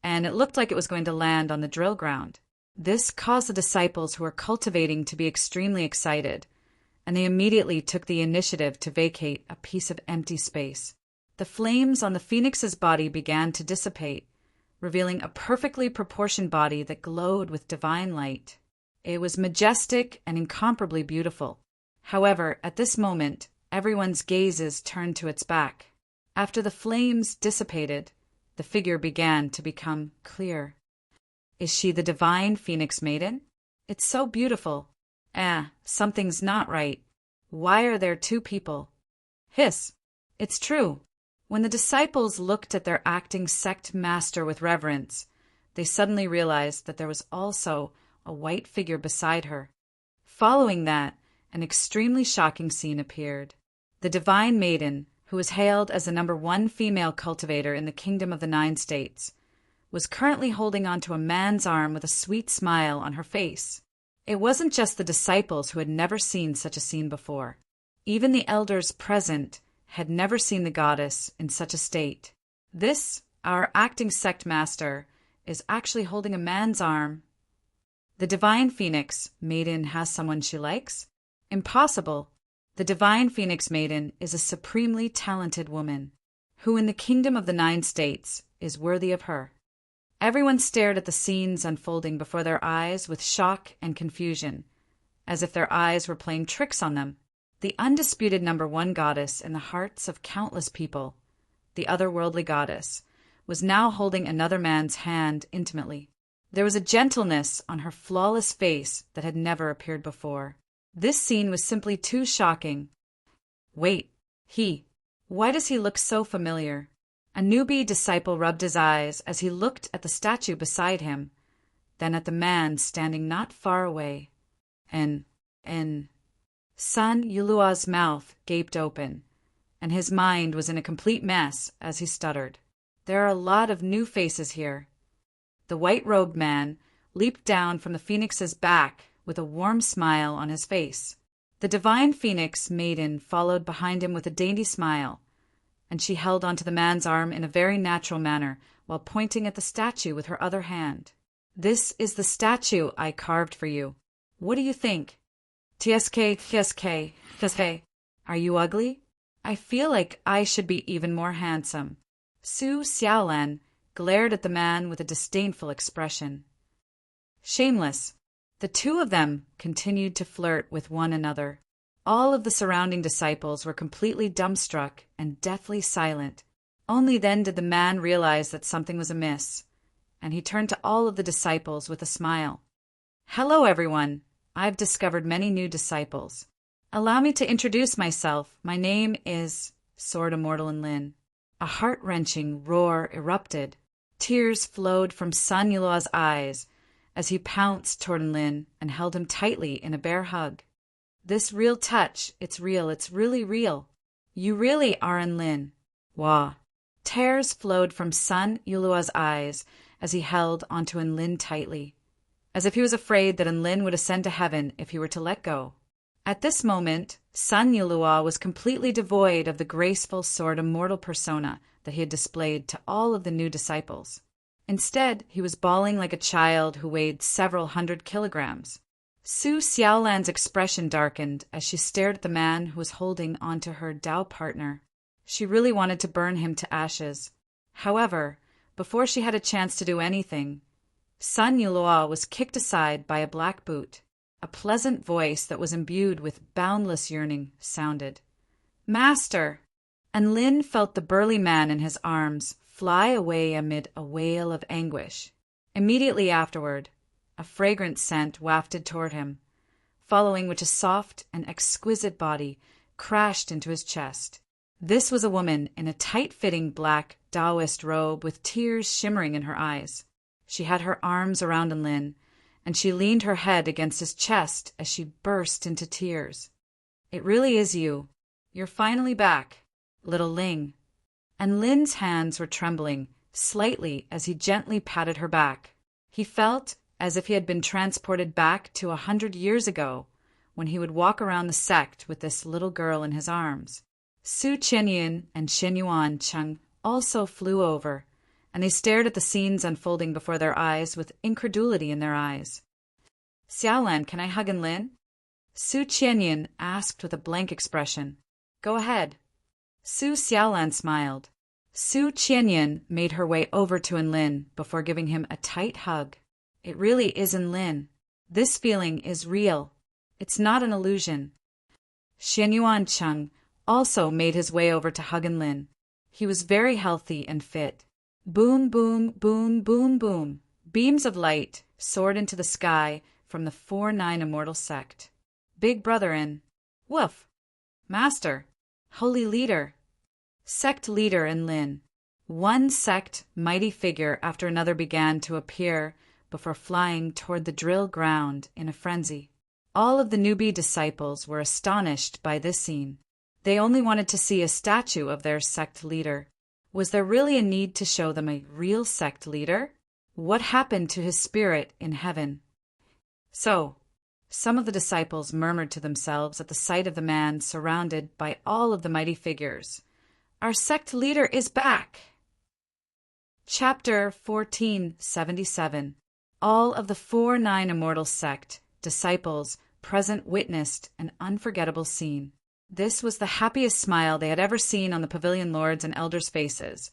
[SPEAKER 1] and it looked like it was going to land on the drill ground. This caused the disciples who were cultivating to be extremely excited, and they immediately took the initiative to vacate a piece of empty space. The flames on the Phoenix's body began to dissipate, revealing a perfectly proportioned body that glowed with divine light. It was majestic and incomparably beautiful. However, at this moment, everyone's gazes turned to its back. After the flames dissipated, the figure began to become clear. Is she the divine Phoenix Maiden? It's so beautiful. Something's not right. Why are there two people? Hiss. It's true. When the disciples looked at their acting sect master with reverence, they suddenly realized that there was also a white figure beside her. Following that, an extremely shocking scene appeared. The divine maiden, who was hailed as the #1 female cultivator in the Kingdom of the 9 States, was currently holding onto a man's arm with a sweet smile on her face. It wasn't just the disciples who had never seen such a scene before. Even the elders present had never seen the goddess in such a state. This, our acting sect master, is actually holding a man's arm. The divine Phoenix Maiden has someone she likes? Impossible. The divine Phoenix Maiden is a supremely talented woman, who in the Kingdom of the 9 States is worthy of her. Everyone stared at the scenes unfolding before their eyes with shock and confusion, as if their eyes were playing tricks on them. The undisputed #1 goddess in the hearts of countless people, the otherworldly goddess, was now holding another man's hand intimately. There was a gentleness on her flawless face that had never appeared before. This scene was simply too shocking. Wait, why does he look so familiar? A newbie disciple rubbed his eyes as he looked at the statue beside him, then at the man standing not far away. Sun Yulua's mouth gaped open, and his mind was in a complete mess as he stuttered. There are a lot of new faces here. The white-robed man leaped down from the Phoenix's back with a warm smile on his face. The divine Phoenix Maiden followed behind him with a dainty smile, and she held onto the man's arm in a very natural manner while pointing at the statue with her other hand. This is the statue I carved for you. What do you think? TSK. Are you ugly? I feel like I should be even more handsome. Su Xiaolan glared at the man with a disdainful expression. Shameless. The two of them continued to flirt with one another. All of the surrounding disciples were completely dumbstruck and deathly silent. Only then did the man realize that something was amiss, and he turned to all of the disciples with a smile. Hello, everyone. I've discovered many new disciples. Allow me to introduce myself. My name is Sword Immortal and Lin. A heart-wrenching roar erupted. Tears flowed from Sun Yulua's eyes as he pounced toward Lin and held him tightly in a bear hug. This real touch, it's real, it's really real. You really are Lin. Wah. Tears flowed from Sun Yulua's eyes as he held onto Lin tightly, as if he was afraid that Lin would ascend to heaven if he were to let go. At this moment, Sun Yulua was completely devoid of the graceful Sword Immortal persona that he had displayed to all of the new disciples. Instead, he was bawling like a child who weighed several 100 kilograms. Su Xiaolan's expression darkened as she stared at the man who was holding onto her Dao partner. She really wanted to burn him to ashes. However, before she had a chance to do anything, Sun Yulua was kicked aside by a black boot. A pleasant voice that was imbued with boundless yearning sounded. Master! And Lin felt the burly man in his arms fly away amid a wail of anguish. Immediately afterward, a fragrant scent wafted toward him, following which a soft and exquisite body crashed into his chest. This was a woman in a tight-fitting black Taoist robe with tears shimmering in her eyes. She had her arms around Lin and she leaned her head against his chest as she burst into tears. "It really is you. You're finally back, little Ling." And Lin's hands were trembling slightly as he gently patted her back. He felt as if he had been transported back to 100 years ago, when he would walk around the sect with this little girl in his arms. Su Qianyin and Xin Yuan Cheng also flew over, and they stared at the scenes unfolding before their eyes with incredulity in their eyes. "Xiaolan, can I hug Enlin?" Su Qianyin asked with a blank expression. "Go ahead." Su Xiaolan smiled. Su Qianyin made her way over to Enlin before giving him a tight hug. "It really is Enlin. This feeling is real. It's not an illusion." Xin Yuan Cheng also made his way over to hug Enlin. He was very healthy and fit. Boom, boom, boom, boom, boom. Beams of light soared into the sky from the 4-9 Immortal Sect. Big Brother in. Woof. Master. Holy Leader. Sect Leader Enlin. One sect mighty figure after another began to appear before flying toward the drill ground in a frenzy. All of the newbie disciples were astonished by this scene. They only wanted to see a statue of their sect leader. Was there really a need to show them a real sect leader? What happened to his spirit in heaven? So, some of the disciples murmured to themselves at the sight of the man surrounded by all of the mighty figures. "Our sect leader is back!" Chapter 1477. All of the 4-9 Immortal Sect disciples present witnessed an unforgettable scene. This was the happiest smile they had ever seen on the Pavilion Lords and Elders' faces,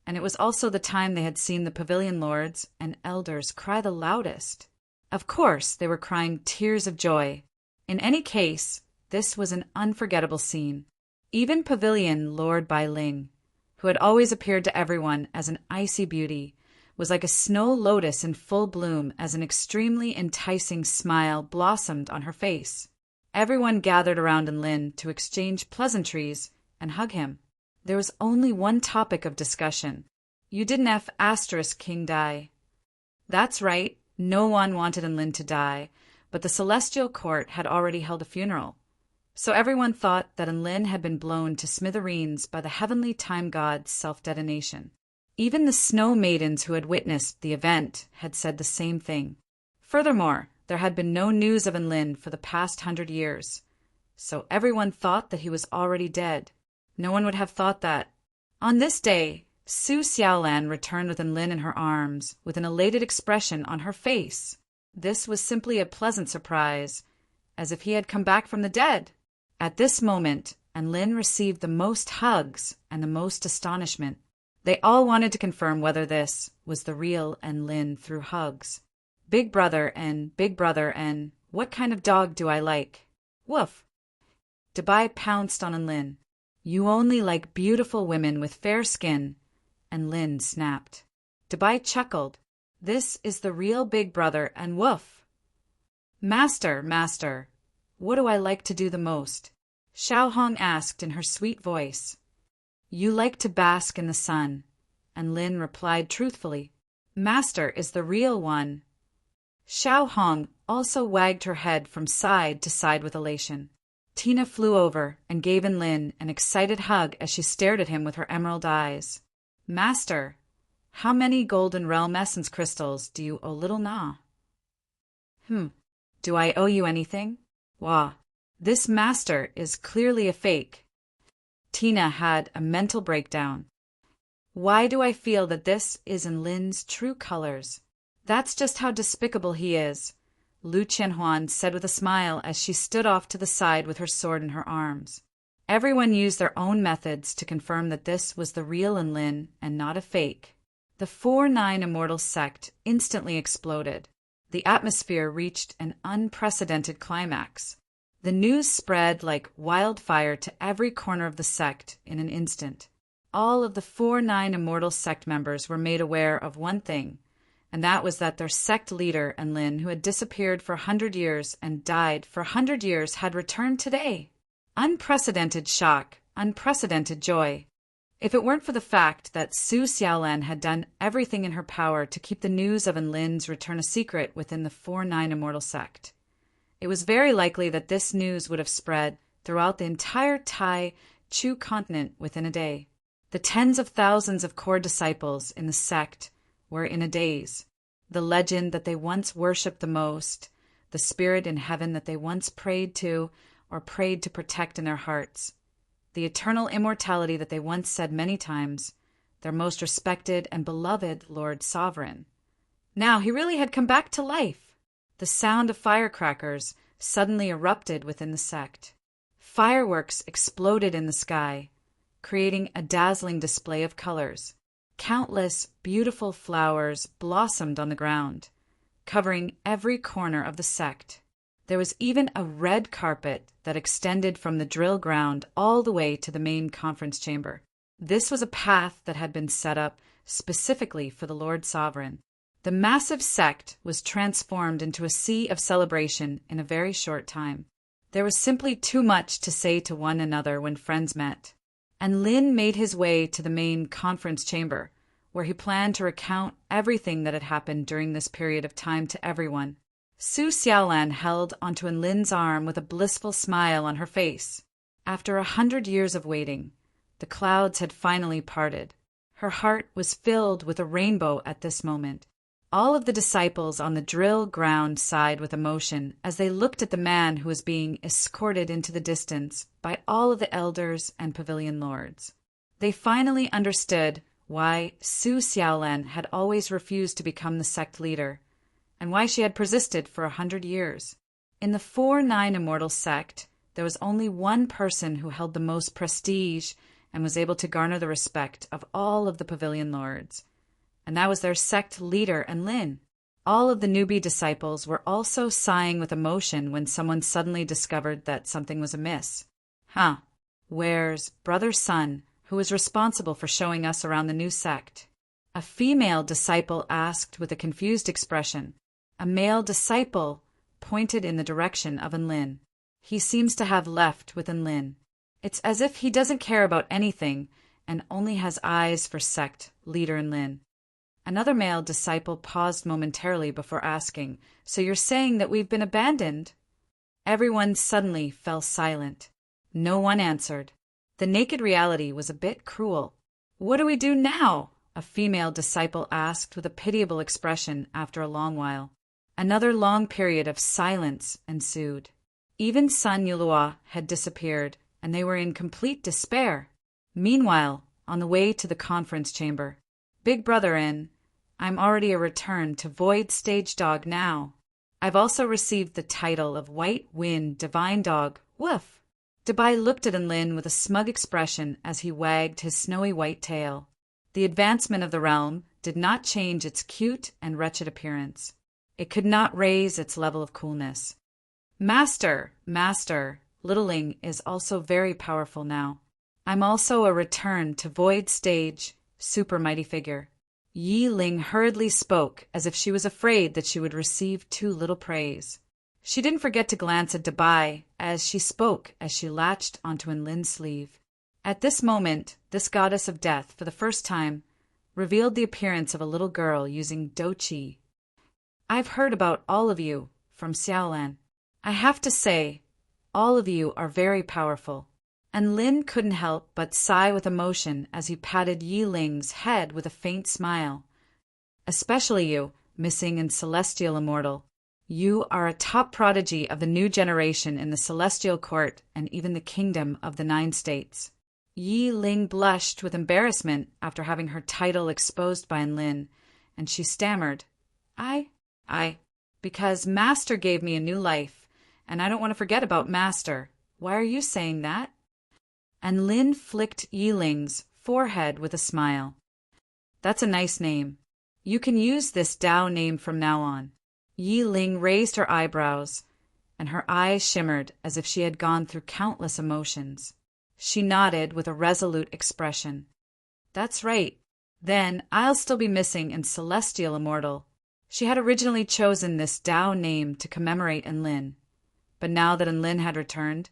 [SPEAKER 1] and it was also the time they had seen the Pavilion Lords and Elders cry the loudest. Of course, they were crying tears of joy. In any case, this was an unforgettable scene. Even Pavilion Lord Bai Ling, who had always appeared to everyone as an icy beauty, was like a snow lotus in full bloom as an extremely enticing smile blossomed on her face. Everyone gathered around Enlin to exchange pleasantries and hug him. There was only one topic of discussion. You didn't F** King die. That's right, no one wanted Enlin to die, but the celestial court had already held a funeral. So everyone thought that Enlin had been blown to smithereens by the heavenly time god's self-detonation. Even the snow maidens who had witnessed the event had said the same thing. Furthermore, there had been no news of Enlin for the past 100 years, so everyone thought that he was already dead. No one would have thought that. On this day, Su Xiaolan returned with Enlin in her arms, with an elated expression on her face. This was simply a pleasant surprise, as if he had come back from the dead. At this moment, Enlin received the most hugs and the most astonishment. They all wanted to confirm whether this was the real Enlin through hugs. Big brother and what kind of dog do I like? Woof. Dabai pounced on Enlin. You only like beautiful women with fair skin. Enlin snapped. Dabai chuckled. This is the real Big Brother and woof. Master, what do I like to do the most? Xiao Hong asked in her sweet voice. You like to bask in the sun. Enlin replied truthfully. Master is the real one. Xiao Hong also wagged her head from side to side with elation. Tina flew over and gave Enlin an excited hug as she stared at him with her emerald eyes. Master, how many golden realm essence crystals do you owe little Na? Do I owe you anything? Wah, this master is clearly a fake. Tina had a mental breakdown. Why do I feel that this is Enlin's true colors? That's just how despicable he is, Lu Qianhuan said with a smile as she stood off to the side with her sword in her arms. Everyone used their own methods to confirm that this was the real Enlin and not a fake. The 4-9 Immortal Sect instantly exploded. The atmosphere reached an unprecedented climax. The news spread like wildfire to every corner of the sect in an instant. All of the 4-9 Immortal Sect members were made aware of one thing, and that was that their sect leader, Enlin, who had disappeared for 100 years and died for 100 years, had returned today. Unprecedented shock, unprecedented joy. If it weren't for the fact that Su Xiaolan had done everything in her power to keep the news of Enlin's return a secret within the 4-9 Immortal sect, it was very likely that this news would have spread throughout the entire Tai Chu continent within a day. The tens of thousands of core disciples in the sect were in a daze. The legend that they once worshipped the most, the spirit in heaven that they once prayed to or prayed to protect in their hearts, the eternal immortality that they once said many times, their most respected and beloved Lord Sovereign. Now he really had come back to life. The sound of firecrackers suddenly erupted within the sect. Fireworks exploded in the sky, creating a dazzling display of colors. Countless beautiful flowers blossomed on the ground, covering every corner of the sect. There was even a red carpet that extended from the drill ground all the way to the main conference chamber. This was a path that had been set up specifically for the Lord Sovereign. The massive sect was transformed into a sea of celebration in a very short time. There was simply too much to say to one another when friends met, and Lin made his way to the main conference chamber, where he planned to recount everything that had happened during this period of time to everyone. Su Xiaolan held onto Enlin's arm with a blissful smile on her face. After 100 years of waiting, the clouds had finally parted. Her heart was filled with a rainbow at this moment. All of the disciples on the drill ground sighed with emotion as they looked at the man who was being escorted into the distance by all of the elders and pavilion lords. They finally understood why Su Xiaolan had always refused to become the sect leader, and why she had persisted for 100 years. In the 4-9 Immortal sect, there was only one person who held the most prestige and was able to garner the respect of all of the pavilion lords, and that was their sect leader, Enlin. All of the newbie disciples were also sighing with emotion when someone suddenly discovered that something was amiss. Where's Brother Sun, who was responsible for showing us around the new sect? A female disciple asked with a confused expression. A male disciple pointed in the direction of Enlin. He seems to have left with Enlin. It's as if he doesn't care about anything and only has eyes for sect leader Enlin. Another male disciple paused momentarily before asking, "So you're saying that we've been abandoned?" Everyone suddenly fell silent. No one answered. The naked reality was a bit cruel. "What do we do now?" a female disciple asked with a pitiable expression after a long while. Another long period of silence ensued. Even Sun Yulua had disappeared, and they were in complete despair. Meanwhile, on the way to the conference chamber, "Big brother in, I'm already a return to Void Stage Dog now. I've also received the title of White Wind Divine Dog, woof." Dabai looked at Enlin with a smug expression as he wagged his snowy white tail. The advancement of the realm did not change its cute and wretched appearance. It could not raise its level of coolness. Master, Littling is also very powerful now. I'm also a return to Void Stage, super mighty figure. Yi Ling hurriedly spoke as if she was afraid that she would receive too little praise. She didn't forget to glance at Dabai as she spoke as she latched onto Enlin's sleeve. At this moment, this goddess of death, for the first time, revealed the appearance of a little girl using Douqi. "I've heard about all of you from Xiaolan. I have to say, all of you are very powerful." And Lin couldn't help but sigh with emotion as he patted Yi Ling's head with a faint smile. "Especially you, Missing and Celestial Immortal. You are a top prodigy of the new generation in the Celestial Court and even the Kingdom of the 9 States." Yi Ling blushed with embarrassment after having her title exposed by Enlin, and she stammered, I, because Master gave me a new life, and I don't want to forget about Master. Why are you saying that?" And Lin flicked Yi Ling's forehead with a smile. "That's a nice name. You can use this Dao name from now on." Yi Ling raised her eyebrows, and her eyes shimmered as if she had gone through countless emotions. She nodded with a resolute expression. "That's right. Then I'll still be Missing and Celestial Immortal." She had originally chosen this Dao name to commemorate Enlin, but now that Enlin had returned,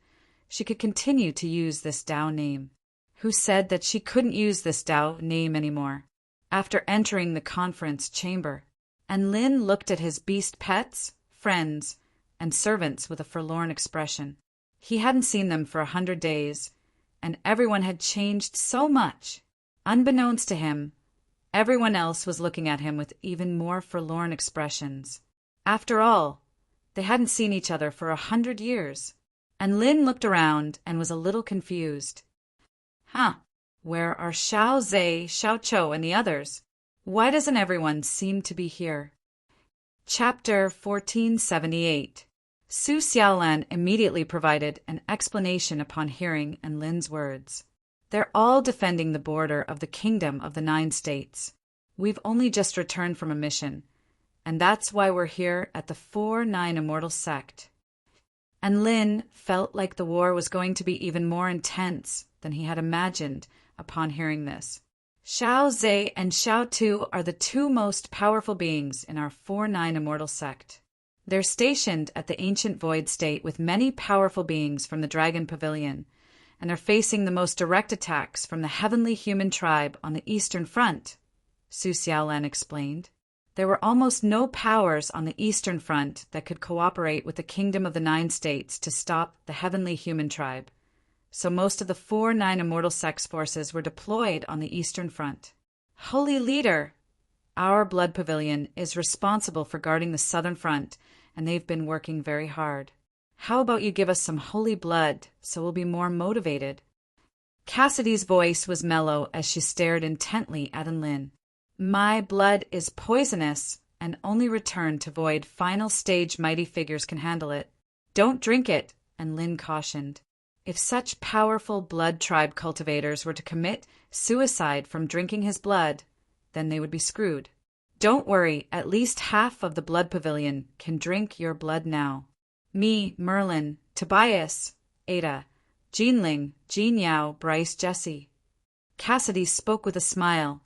[SPEAKER 1] she could continue to use this Dao name. who said that she couldn't use this Tao name anymore after entering the conference chamber. And Lin looked at his beast pets, friends, and servants with a forlorn expression. He hadn't seen them for 100 days, and everyone had changed so much. Unbeknownst to him, everyone else was looking at him with even more forlorn expressions. After all, they hadn't seen each other for 100 years. And Lin looked around and was a little confused. Where are Xiao Zhe, Xiao Chou, and the others? Why doesn't everyone seem to be here? Chapter 1478. Su Xiaolan immediately provided an explanation upon hearing An Lin's words. They're all defending the border of the Kingdom of the 9 States. We've only just returned from a mission, and that's why we're here at the 4-9 Immortal Sect. And Lin felt like the war was going to be even more intense than he had imagined upon hearing this. Xiao Zhe and Xiao Tu are the 2 most powerful beings in our 4-9 Immortal Sect. They're stationed at the ancient Void State with many powerful beings from the Dragon Pavilion, and are facing the most direct attacks from the Heavenly Human Tribe on the Eastern Front, Su Xiaolan explained. There were almost no powers on the Eastern Front that could cooperate with the Kingdom of the 9 States to stop the Heavenly Human Tribe, so most of the 4-9 Immortal Sect's forces were deployed on the Eastern Front. Holy Leader, our Blood Pavilion is responsible for guarding the Southern Front, and they've been working very hard. How about you give us some holy blood so we'll be more motivated? Cassidy's voice was mellow as she stared intently at An Lin. My blood is poisonous and only returned to void final stage mighty figures can handle it. Don't drink it, An Lin cautioned. If such powerful blood tribe cultivators were to commit suicide from drinking his blood, then they would be screwed. Don't worry, at least half of the Blood Pavilion can drink your blood now. Me, Merlin, Tobias, Ada, Jeanling, Jean Yao, Bryce, Jesse. Cassidy spoke with a smile.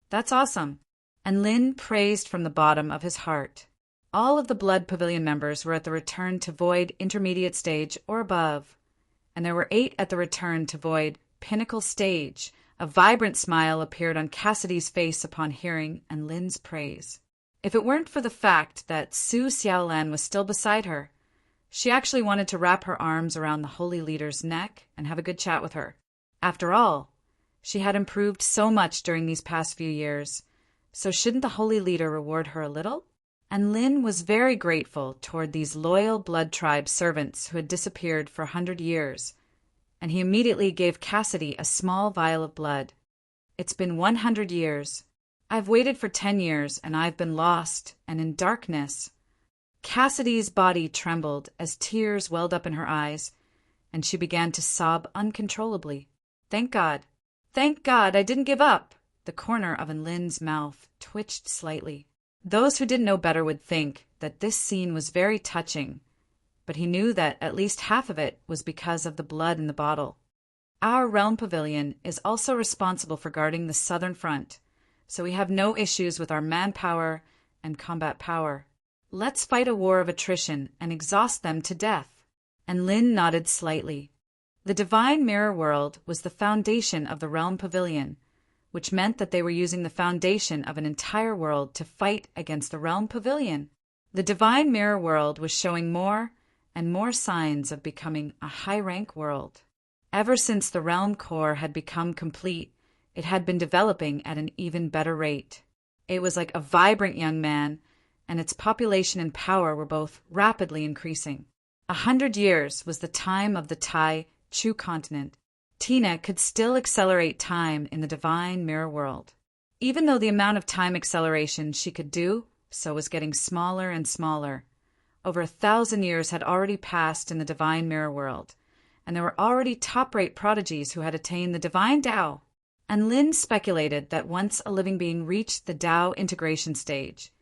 [SPEAKER 1] That's awesome. And Lin praised from the bottom of his heart. All of the Blood Pavilion members were at the Return to Void Intermediate Stage or above, and there were 8 at the Return to Void Pinnacle Stage. A vibrant smile appeared on Cassidy's face upon hearing An Lin's praise. If it weren't for the fact that Su Xiaolan was still beside her, she actually wanted to wrap her arms around the Holy Leader's neck and have a good chat with her. After all, she had improved so much during these past few years, so shouldn't the Holy Leader reward her a little? And Lin was very grateful toward these loyal blood tribe servants who had disappeared for 100 years, and he immediately gave Cassidy a small vial of blood. It's been 100 years. I've waited for 10 years, and I've been lost and in darkness. Cassidy's body trembled as tears welled up in her eyes, and she began to sob uncontrollably. Thank God I didn't give up. The corner of An Lin's mouth twitched slightly. Those who didn't know better would think that this scene was very touching, but he knew that at least half of it was because of the blood in the bottle. Our Realm Pavilion is also responsible for guarding the Southern Front, so we have no issues with our manpower and combat power. Let's fight a war of attrition and exhaust them to death. And Lin nodded slightly. The Divine Mirror World was the foundation of the Realm Pavilion, which meant that they were using the foundation of an entire world to fight against the Realm Pavilion. The Divine Mirror World was showing more and more signs of becoming a high-rank world. Ever since the Realm Core had become complete, it had been developing at an even better rate. It was like a vibrant young man, and its population and power were both rapidly increasing. 100 years was the time of the Tai Chu continent. Tina could still accelerate time in the Divine Mirror World. Even though the amount of time acceleration she could do so was getting smaller and smaller. Over 1,000 years had already passed in the Divine Mirror World, and there were already top-rate prodigies who had attained the Divine Tao. And Lin speculated that once a living being reached the Tao integration stage,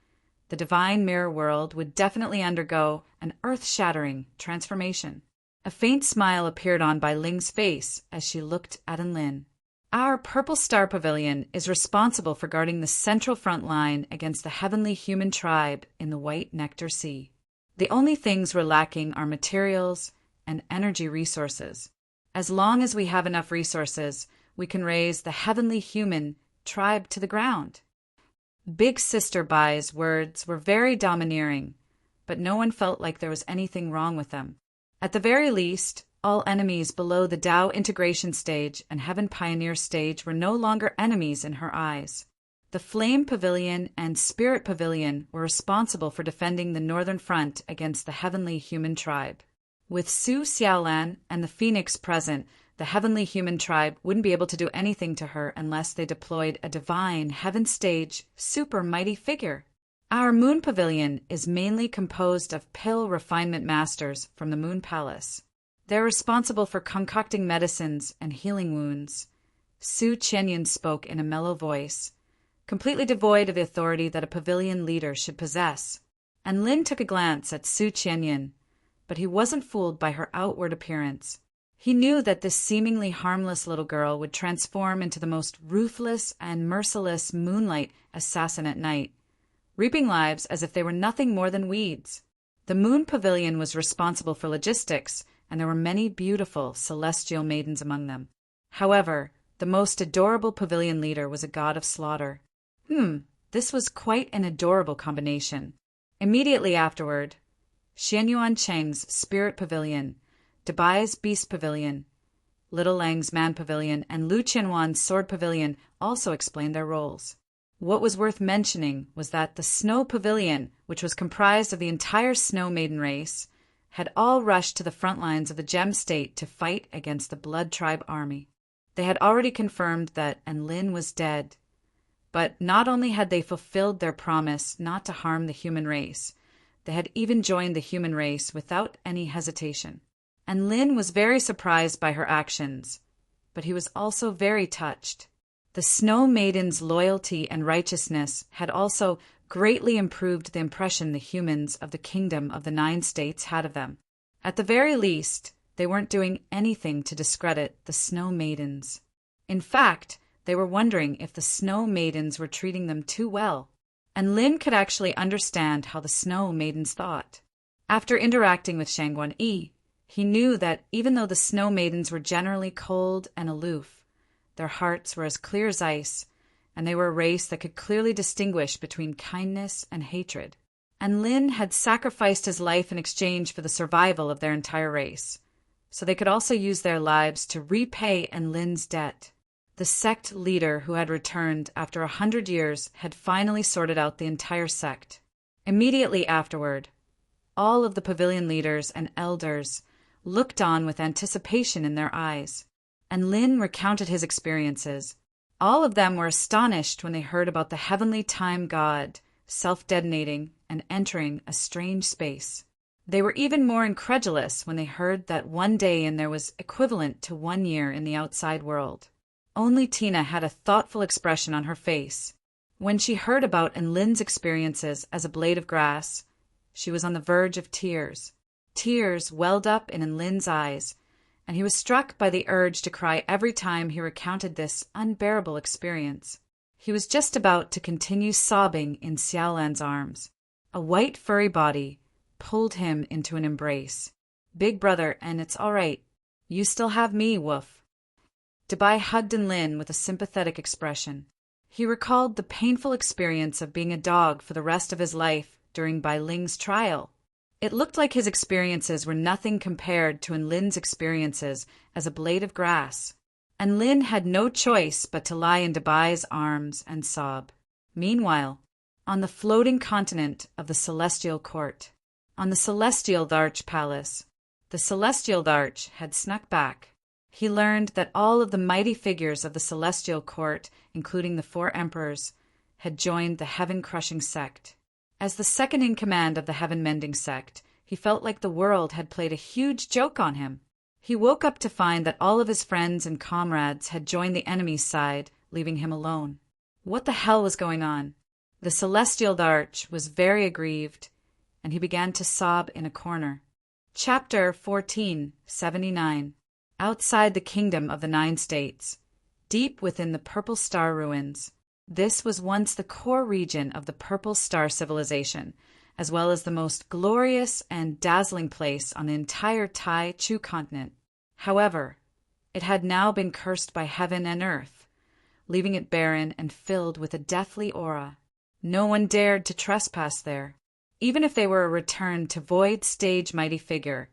[SPEAKER 1] the Divine Mirror World would definitely undergo an earth-shattering transformation. A faint smile appeared on Bai Ling's face as she looked at An Lin. Our Purple Star Pavilion is responsible for guarding the central front line against the Heavenly Human Tribe in the White Nectar Sea. The only things we're lacking are materials and energy resources. As long as we have enough resources, we can raze the heavenly human tribe to the ground. Big Sister Bai's words were very domineering, but no one felt like there was anything wrong with them. At the very least, all enemies below the Tao integration stage and Heaven Pioneer stage were no longer enemies in her eyes. The Flame Pavilion and Spirit Pavilion were responsible for defending the Northern Front against the heavenly human tribe. With Su Xiaolan and the Phoenix present, the heavenly human tribe wouldn't be able to do anything to her unless they deployed a divine heaven stage super mighty figure. Our Moon Pavilion is mainly composed of pill refinement masters from the Moon Palace. They're responsible for concocting medicines and healing wounds. Su Qianyan spoke in a mellow voice, completely devoid of the authority that a pavilion leader should possess. And Lin took a glance at Su Qianyan, but he wasn't fooled by her outward appearance. He knew that this seemingly harmless little girl would transform into the most ruthless and merciless moonlight assassin at night, reaping lives as if they were nothing more than weeds. The Moon Pavilion was responsible for logistics, and there were many beautiful celestial maidens among them. However, the most adorable pavilion leader was a god of slaughter. This was quite an adorable combination. Immediately afterward, Xianyuan Cheng's Spirit Pavilion, Debai's Beast Pavilion, Little Lang's Man Pavilion, and Lu Qianwan's Sword Pavilion also explained their roles. What was worth mentioning was that the Snow Pavilion, which was comprised of the entire Snow Maiden race, had all rushed to the front lines of the Gem State to fight against the Blood Tribe army. They had already confirmed that Enlin was dead. But not only had they fulfilled their promise not to harm the human race, they had even joined the human race without any hesitation. And Lin was very surprised by her actions, but he was also very touched. The Snow Maiden's loyalty and righteousness had also greatly improved the impression the humans of the Kingdom of the Nine States had of them. At the very least, they weren't doing anything to discredit the Snow Maidens. In fact, they were wondering if the Snow Maidens were treating them too well. And Lin could actually understand how the Snow Maidens thought. After interacting with Shangguan Yi, he knew that even though the Snow Maidens were generally cold and aloof, their hearts were as clear as ice, and they were a race that could clearly distinguish between kindness and hatred. And Lin had sacrificed his life in exchange for the survival of their entire race, so they could also use their lives to repay Enlin's debt. The sect leader who had returned after 100 years had finally sorted out the entire sect. Immediately afterward, all of the pavilion leaders and elders looked on with anticipation in their eyes, and Lin recounted his experiences. All of them were astonished when they heard about the heavenly time god self-detonating and entering a strange space. They were even more incredulous when they heard that one day in there was equivalent to 1 year in the outside world. Only Tina had a thoughtful expression on her face. When she heard about Enlin's experiences as a blade of grass, she was on the verge of tears. Tears welled up in Enlin's eyes, and he was struck by the urge to cry every time he recounted this unbearable experience. He was just about to continue sobbing in Xiaolan's arms. A white furry body pulled him into an embrace. "Big brother, and it's all right. You still have me, Woof." Debai hugged Enlin with a sympathetic expression. He recalled the painful experience of being a dog for the rest of his life during Bai Ling's trial. It looked like his experiences were nothing compared to Enlin's experiences as a blade of grass. And Lin had no choice but to lie in Debai's arms and sob. Meanwhile, on the floating continent of the Celestial Court, on the Celestial Dharch Palace, the Celestial Dharch had snuck back. He learned that all of the mighty figures of the Celestial Court, including the 4 emperors, had joined the heaven-crushing sect. As the second-in-command of the heaven-mending sect, he felt like the world had played a huge joke on him. He woke up to find that all of his friends and comrades had joined the enemy's side, leaving him alone. What the hell was going on? The Celestial Dharch was very aggrieved, and he began to sob in a corner. Chapter 1479. Outside the Kingdom of the Nine States, deep within the Purple Star ruins. This was once the core region of the Purple Star civilization, as well as the most glorious and dazzling place on the entire Tai Chu continent. However, It had now been cursed by heaven and earth, leaving it barren and filled with a deathly aura. No one dared to trespass there. Even if they were a return to void stage mighty figure,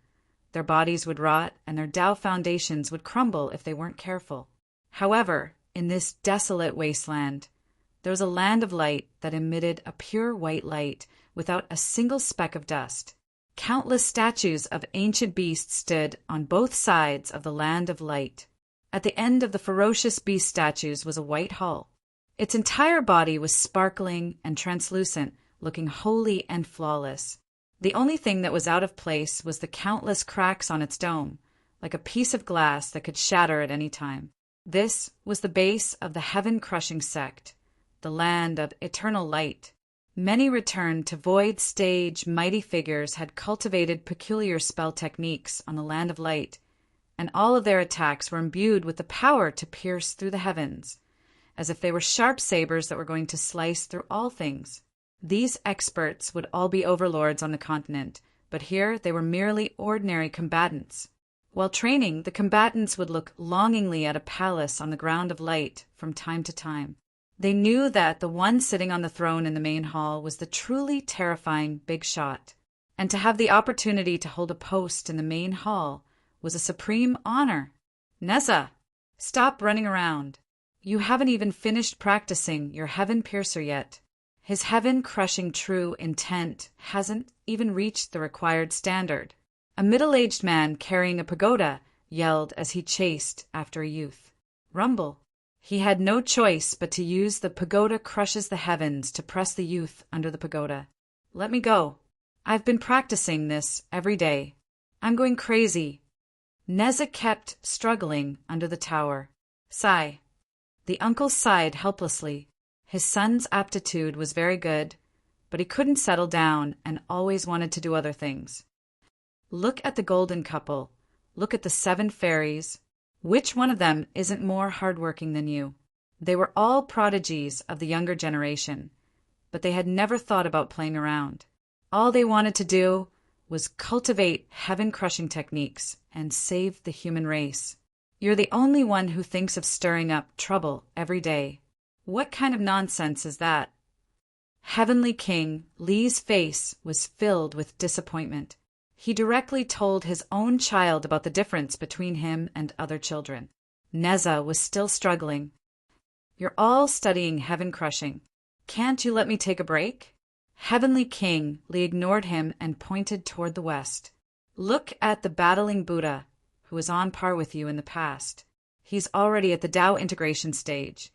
[SPEAKER 1] their bodies would rot and their Tao foundations would crumble if they weren't careful. However, in this desolate wasteland, there was a land of light that emitted a pure white light without a single speck of dust. Countless statues of ancient beasts stood on both sides of the land of light. At the end of the ferocious beast statues was a white hull. Its entire body was sparkling and translucent, looking holy and flawless. The only thing that was out of place was the countless cracks on its dome, like a piece of glass that could shatter at any time. This was the base of the heaven-crushing sect, the land of eternal light. Many returned to void stage mighty figures had cultivated peculiar spell techniques on the land of light, and all of their attacks were imbued with the power to pierce through the heavens, as if they were sharp sabers that were going to slice through all things. These experts would all be overlords on the continent, but here they were merely ordinary combatants. While training, the combatants would look longingly at a palace on the ground of light from time to time. They knew that the one sitting on the throne in the main hall was the truly terrifying big shot, and to have the opportunity to hold a post in the main hall was a supreme honor. Neza, stop running around. You haven't even finished practicing your heaven piercer yet. His heaven-crushing true intent hasn't even reached the required standard. A middle-aged man carrying a pagoda yelled as he chased after a youth. Rumble. He had no choice but to use the pagoda crushes the heavens to press the youth under the pagoda. Let me go. I've been practicing this every day. I'm going crazy. Neza kept struggling under the tower. Sigh. The uncle sighed helplessly. His son's aptitude was very good, but he couldn't settle down and always wanted to do other things. Look at the golden couple. Look at the 7 fairies. Which one of them isn't more hardworking than you? They were all prodigies of the younger generation, but they had never thought about playing around. All they wanted to do was cultivate heaven-crushing techniques and save the human race. You're the only one who thinks of stirring up trouble every day. What kind of nonsense is that? Heavenly King Li's face was filled with disappointment. He directly told his own child about the difference between him and other children. Neza was still struggling. You're all studying heaven-crushing. Can't you let me take a break? Heavenly King Li ignored him and pointed toward the west. Look at the battling Buddha, who was on par with you in the past. He's already at the Tao integration stage,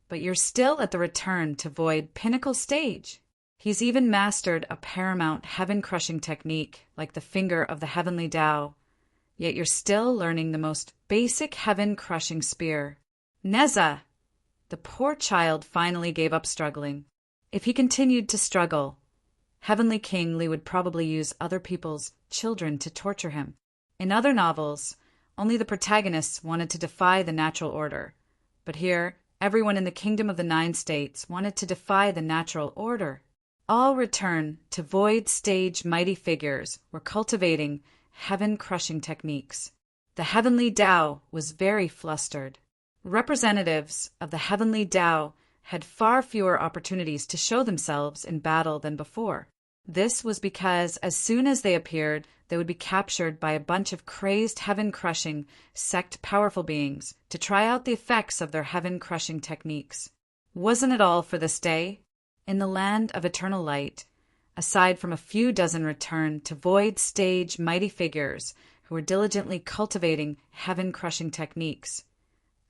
[SPEAKER 1] but you're still at the return to void pinnacle stage. He's even mastered a paramount heaven-crushing technique like the finger of the heavenly Tao, yet you're still learning the most basic heaven-crushing spear. Neza! The poor child finally gave up struggling. If he continued to struggle, Heavenly King Li would probably use other people's children to torture him. In other novels, only the protagonists wanted to defy the natural order, but here, everyone in the Kingdom of the 9 States wanted to defy the natural order. All return to void stage mighty figures were cultivating heaven-crushing techniques. The heavenly Tao was very flustered. Representatives of the heavenly Tao had far fewer opportunities to show themselves in battle than before. This was because as soon as they appeared, they would be captured by a bunch of crazed heaven-crushing sect powerful beings to try out the effects of their heaven-crushing techniques. Wasn't it all for this day? In the land of eternal light, aside from a few dozen returned to void stage mighty figures who were diligently cultivating heaven-crushing techniques,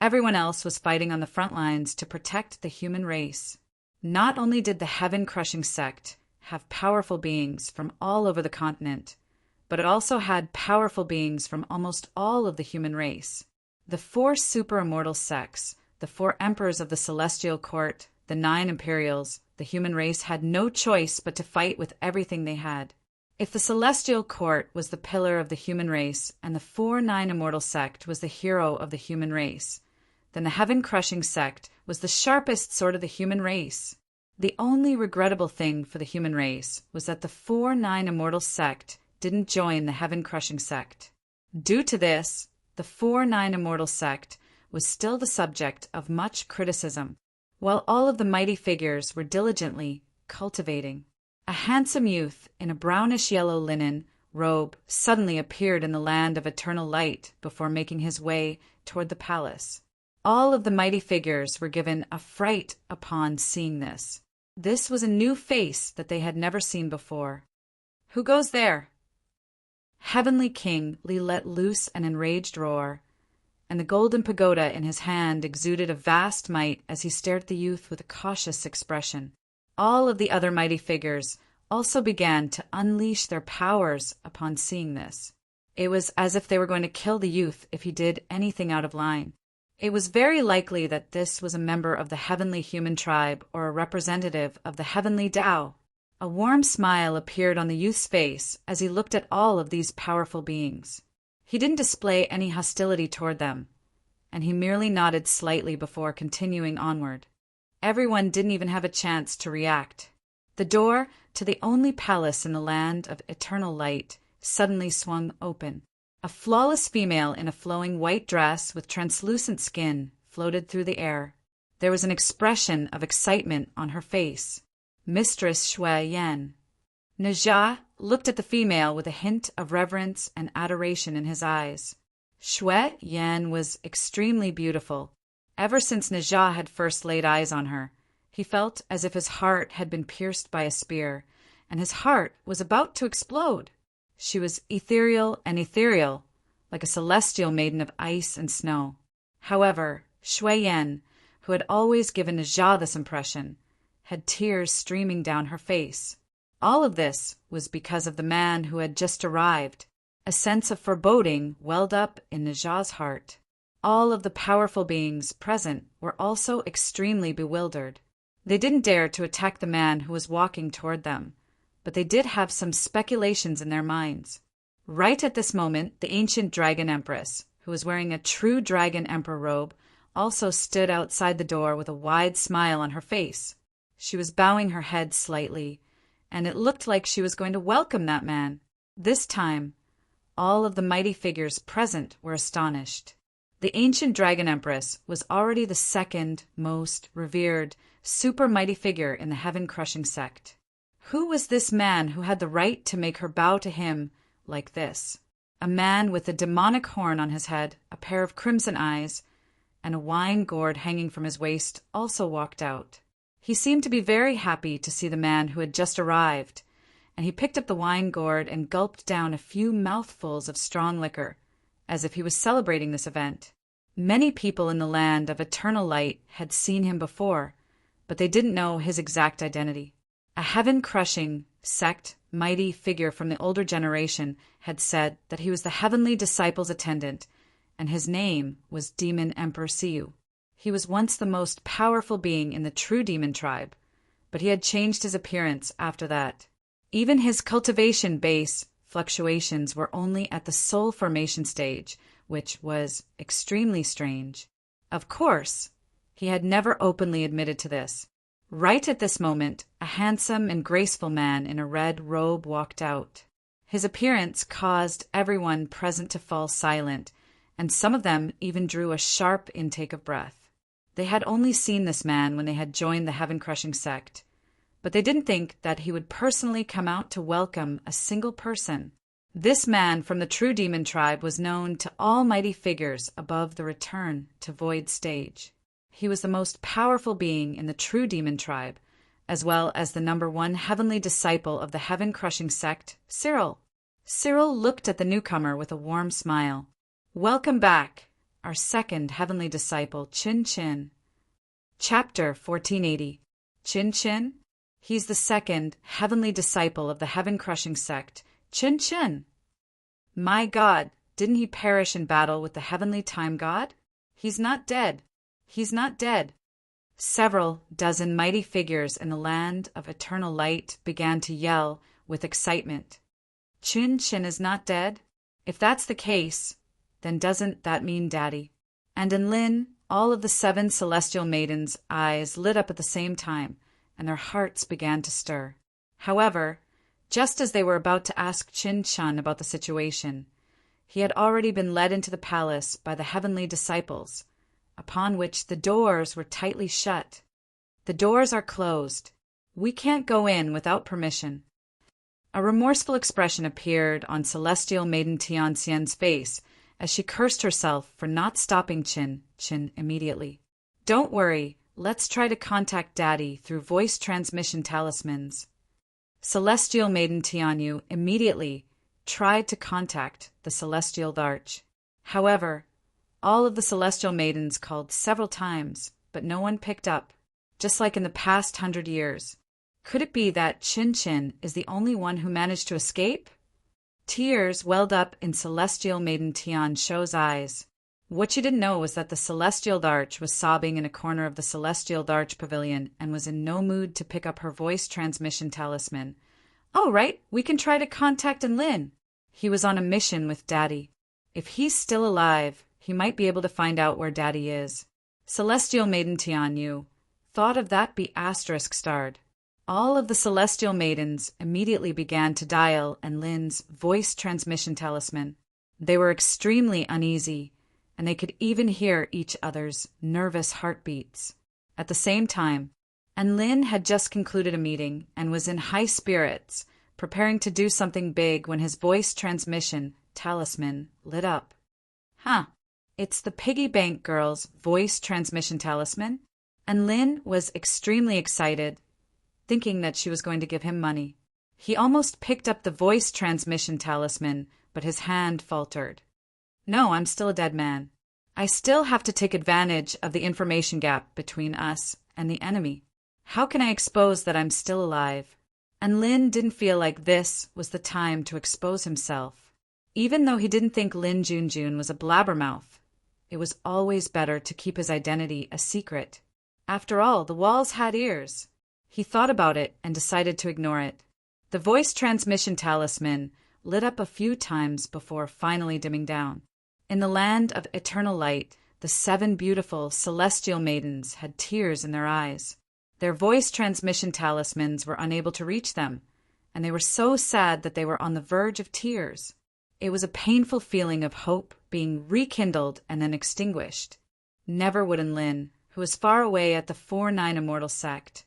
[SPEAKER 1] everyone else was fighting on the front lines to protect the human race. Not only did the heaven-crushing sect have powerful beings from all over the continent, but it also had powerful beings from almost all of the human race. The 4 super-immortal sects, the 4 emperors of the celestial court, the 9 imperials, the human race had no choice but to fight with everything they had. If the celestial court was the pillar of the human race and the 4-9 immortal sect was the hero of the human race, then the heaven-crushing sect was the sharpest sword of the human race. The only regrettable thing for the human race was that the 4-9 immortal sect didn't join the heaven-crushing sect. Due to this, the 4-9 Immortal sect was still the subject of much criticism, while all of the mighty figures were diligently cultivating. A handsome youth in a brownish-yellow linen robe suddenly appeared in the land of eternal light before making his way toward the palace. All of the mighty figures were given a fright upon seeing this. This was a new face that they had never seen before. "Who goes there?" Heavenly King Li let loose an enraged roar, and the golden pagoda in his hand exuded a vast might as he stared at the youth with a cautious expression. All of the other mighty figures also began to unleash their powers upon seeing this. It was as if they were going to kill the youth if he did anything out of line. It was very likely that this was a member of the heavenly human tribe or a representative of the heavenly Tao. A warm smile appeared on the youth's face as he looked at all of these powerful beings. He didn't display any hostility toward them, and he merely nodded slightly before continuing onward. Everyone didn't even have a chance to react. The door to the only palace in the land of eternal light suddenly swung open. A flawless female in a flowing white dress with translucent skin floated through the air. There was an expression of excitement on her face. Mistress Shui Yan. Najah looked at the female with a hint of reverence and adoration in his eyes. Shui Yan was extremely beautiful. Ever since Najah had first laid eyes on her, he felt as if his heart had been pierced by a spear, and his heart was about to explode. She was ethereal, like a celestial maiden of ice and snow. However, Shui Yan, who had always given Najah this impression, had tears streaming down her face. All of this was because of the man who had just arrived. A sense of foreboding welled up in Najah's heart. All of the powerful beings present were also extremely bewildered. They didn't dare to attack the man who was walking toward them, but they did have some speculations in their minds. Right at this moment, the ancient Dragon Empress, who was wearing a true Dragon Emperor robe, also stood outside the door with a wide smile on her face. She was bowing her head slightly, and it looked like she was going to welcome that man. This time, all of the mighty figures present were astonished. The ancient Dragon Empress was already the second most revered, super mighty figure in the heaven-crushing sect. Who was this man who had the right to make her bow to him like this? A man with a demonic horn on his head, a pair of crimson eyes, and a wine gourd hanging from his waist also walked out. He seemed to be very happy to see the man who had just arrived, and he picked up the wine gourd and gulped down a few mouthfuls of strong liquor, as if he was celebrating this event. Many people in the land of eternal light had seen him before, but they didn't know his exact identity. A heaven-crushing, sect, mighty figure from the older generation had said that he was the heavenly disciple's attendant, and his name was Demon Emperor Siyu. He was once the most powerful being in the true demon tribe, but he had changed his appearance after that. Even his cultivation base fluctuations were only at the soul formation stage, which was extremely strange. Of course, he had never openly admitted to this. Right at this moment, a handsome and graceful man in a red robe walked out. His appearance caused everyone present to fall silent, and some of them even drew a sharp intake of breath. They had only seen this man when they had joined the heaven-crushing sect, but they didn't think that he would personally come out to welcome a single person. This man from the true demon tribe was known to all mighty figures above the return to void stage. He was the most powerful being in the true demon tribe, as well as the #1 heavenly disciple of the heaven-crushing sect, Cyril. Cyril looked at the newcomer with a warm smile. "Welcome back, our second heavenly disciple, Chin Chin." Chapter 1480. Chin Chin? He's the second heavenly disciple of the heaven-crushing sect, Chin Chin. My God, didn't he perish in battle with the heavenly time god? He's not dead. He's not dead. Several dozen mighty figures in the land of eternal light began to yell with excitement. Chin Chin is not dead? If that's the case, then doesn't that mean Daddy? And in Lin, all of the 7 celestial maidens' eyes lit up at the same time, and their hearts began to stir. However, just as they were about to ask Chin Chin about the situation, He had already been led into the palace by the heavenly disciples, upon which the doors were tightly shut. The doors are closed. We can't go in without permission. A remorseful expression appeared on Celestial Maiden Tianxian's face as she cursed herself for not stopping Chin immediately. Don't worry, let's try to contact Daddy through voice transmission talismans. Celestial Maiden Tianyu immediately tried to contact the Celestial Darch. However, all of the Celestial Maidens called several times, but no one picked up, just like in the past 100 years. Could it be that Chin is the only one who managed to escape? Tears welled up in Celestial Maiden Tian Shou's eyes. What she didn't know was that the Celestial Darch was sobbing in a corner of the Celestial Darch Pavilion and was in no mood to pick up her voice transmission talisman. All right, we can try to contact Enlin. He was on a mission with Daddy. If he's still alive, he might be able to find out where Daddy is. Celestial Maiden Tianyu thought of that be asterisk starred. All of the Celestial Maidens immediately began to dial Enlin's voice transmission talisman. They were extremely uneasy, and they could even hear each other's nervous heartbeats. At the same time, Enlin had just concluded a meeting and was in high spirits, preparing to do something big when his voice transmission talisman lit up. It's the piggy bank girl's voice transmission talisman? Enlin was extremely excited, thinking that she was going to give him money. He almost picked up the voice transmission talisman, but his hand faltered. No, I'm still a dead man. I still have to take advantage of the information gap between us and the enemy. How can I expose that I'm still alive? And Lin didn't feel like this was the time to expose himself. Even though he didn't think Lin Junjun was a blabbermouth, it was always better to keep his identity a secret. After all, the walls had ears. He thought about it and decided to ignore it. The voice transmission talisman lit up a few times before finally dimming down. In the land of eternal light, the 7 beautiful celestial maidens had tears in their eyes. Their voice transmission talismans were unable to reach them, and they were so sad that they were on the verge of tears. It was a painful feeling of hope being rekindled and then extinguished. Never would Enlin, who was far away at the 4-9 Immortal Sect,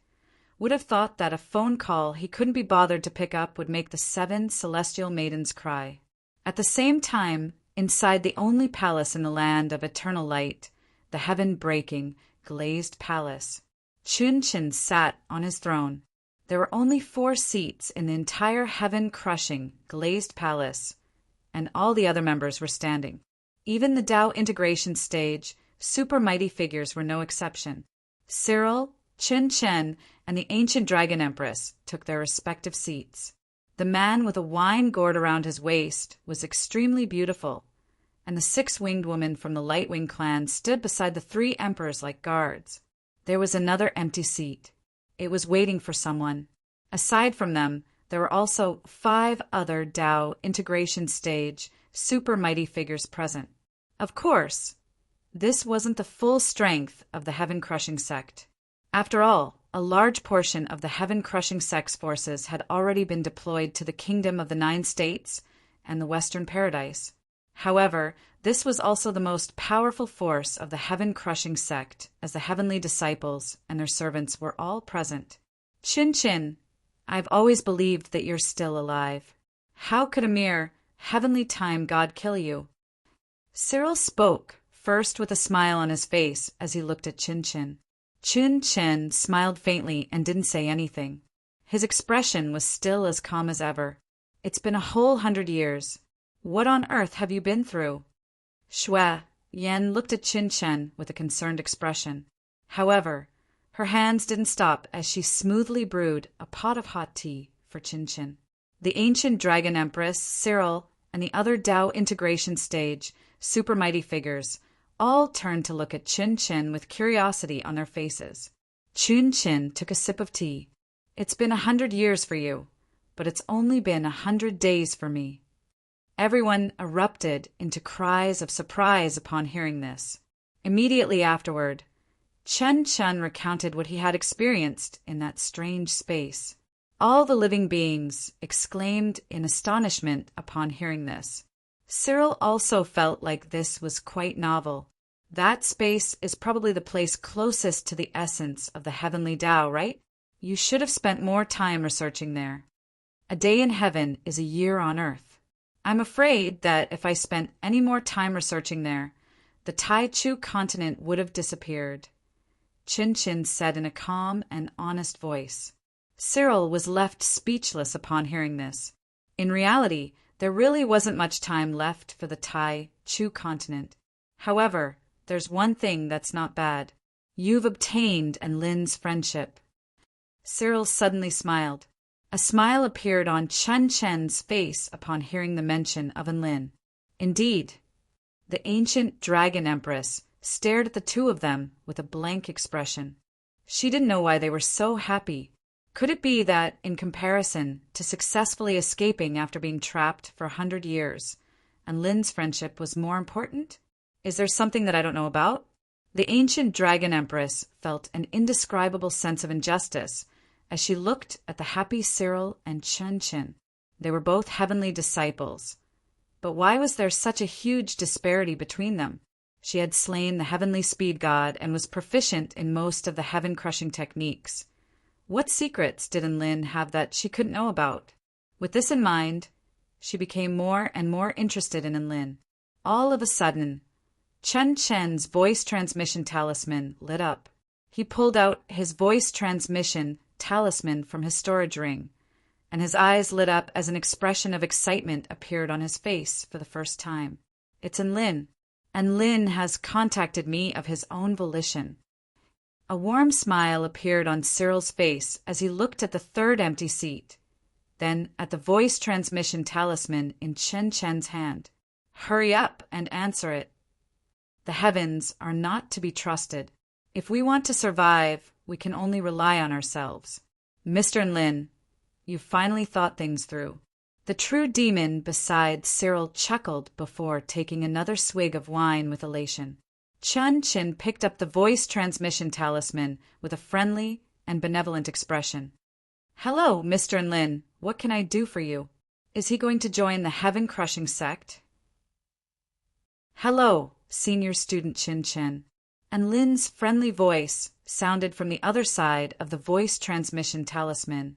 [SPEAKER 1] would have thought that a phone call he couldn't be bothered to pick up would make the 7 celestial maidens cry. At the same time, inside the only palace in the land of eternal light, the heaven-breaking, glazed palace, Chun sat on his throne. There were only 4 seats in the entire heaven-crushing, glazed palace, and all the other members were standing. Even the Tao integration stage, super mighty figures were no exception. Cyril, Chen, and the ancient Dragon Empress took their respective seats. The man with a wine gourd around his waist was extremely beautiful, and the 6-winged woman from the Light Wing clan stood beside the 3 emperors like guards. There was another empty seat. It was waiting for someone. Aside from them, there were also 5 other Tao integration stage super mighty figures present. Of course, this wasn't the full strength of the heaven-crushing sect. After all, a large portion of the heaven-crushing sect's forces had already been deployed to the Kingdom of the 9 States and the Western Paradise. However, this was also the most powerful force of the heaven-crushing sect, as the heavenly disciples and their servants were all present. Chin, I've always believed that you're still alive. How could a mere heavenly time god kill you? Cyril spoke, first with a smile on his face as he looked at Chin. Chin smiled faintly and didn't say anything. His expression was still as calm as ever. It's been a whole 100 years. What on earth have you been through? Shui Yan looked at Chin with a concerned expression. However, her hands didn't stop as she smoothly brewed a pot of hot tea for Chin. The ancient Dragon Empress, Cyril, and the other Tao integration stage, super mighty figures, all turned to look at Chin with curiosity on their faces. Chin took a sip of tea. It's been 100 years for you, but it's only been 100 days for me. Everyone erupted into cries of surprise upon hearing this. Immediately afterward, Chun recounted what he had experienced in that strange space. All the living beings exclaimed in astonishment upon hearing this. Cyril also felt like this was quite novel. That space is probably the place closest to the essence of the heavenly Tao, right? You should have spent more time researching there. A day in heaven is a year on earth. I'm afraid that if I spent any more time researching there, the Tai Chu continent would have disappeared, Chin Chin said in a calm and honest voice. Cyril was left speechless upon hearing this. In reality, there really wasn't much time left for the Tai Chu continent. However, there's one thing that's not bad. You've obtained Enlin's friendship. Cyril suddenly smiled. A smile appeared on Chen Chen's face upon hearing the mention of Enlin. Indeed, the ancient dragon empress stared at the two of them with a blank expression. She didn't know why they were so happy. Could it be that, in comparison to successfully escaping after being trapped for 100 years, Enlin's friendship was more important? Is there something that I don't know about? The ancient dragon empress felt an indescribable sense of injustice as she looked at the happy Cyril and Chen Chen. They were both heavenly disciples. But why was there such a huge disparity between them? She had slain the heavenly speed god and was proficient in most of the heaven-crushing techniques. What secrets did Enlin have that she couldn't know about? With this in mind, she became more and more interested in Enlin. All of a sudden, Chen Chen's voice transmission talisman lit up. He pulled out his voice transmission talisman from his storage ring, and his eyes lit up as an expression of excitement appeared on his face for the first time. It's Enlin. Enlin has contacted me of his own volition. A warm smile appeared on Cyril's face as he looked at the third empty seat, then at the voice transmission talisman in Chen Chen's hand. Hurry up and answer it. The heavens are not to be trusted. If we want to survive, we can only rely on ourselves. Mr. Enlin, you finally thought things through. The true demon beside Cyril chuckled before taking another swig of wine with elation. Chen Chin picked up the voice transmission talisman with a friendly and benevolent expression. Hello, Mr. Enlin. What can I do for you? Is he going to join the heaven-crushing sect? Hello, senior student Chin Chin. Enlin's friendly voice sounded from the other side of the voice transmission talisman.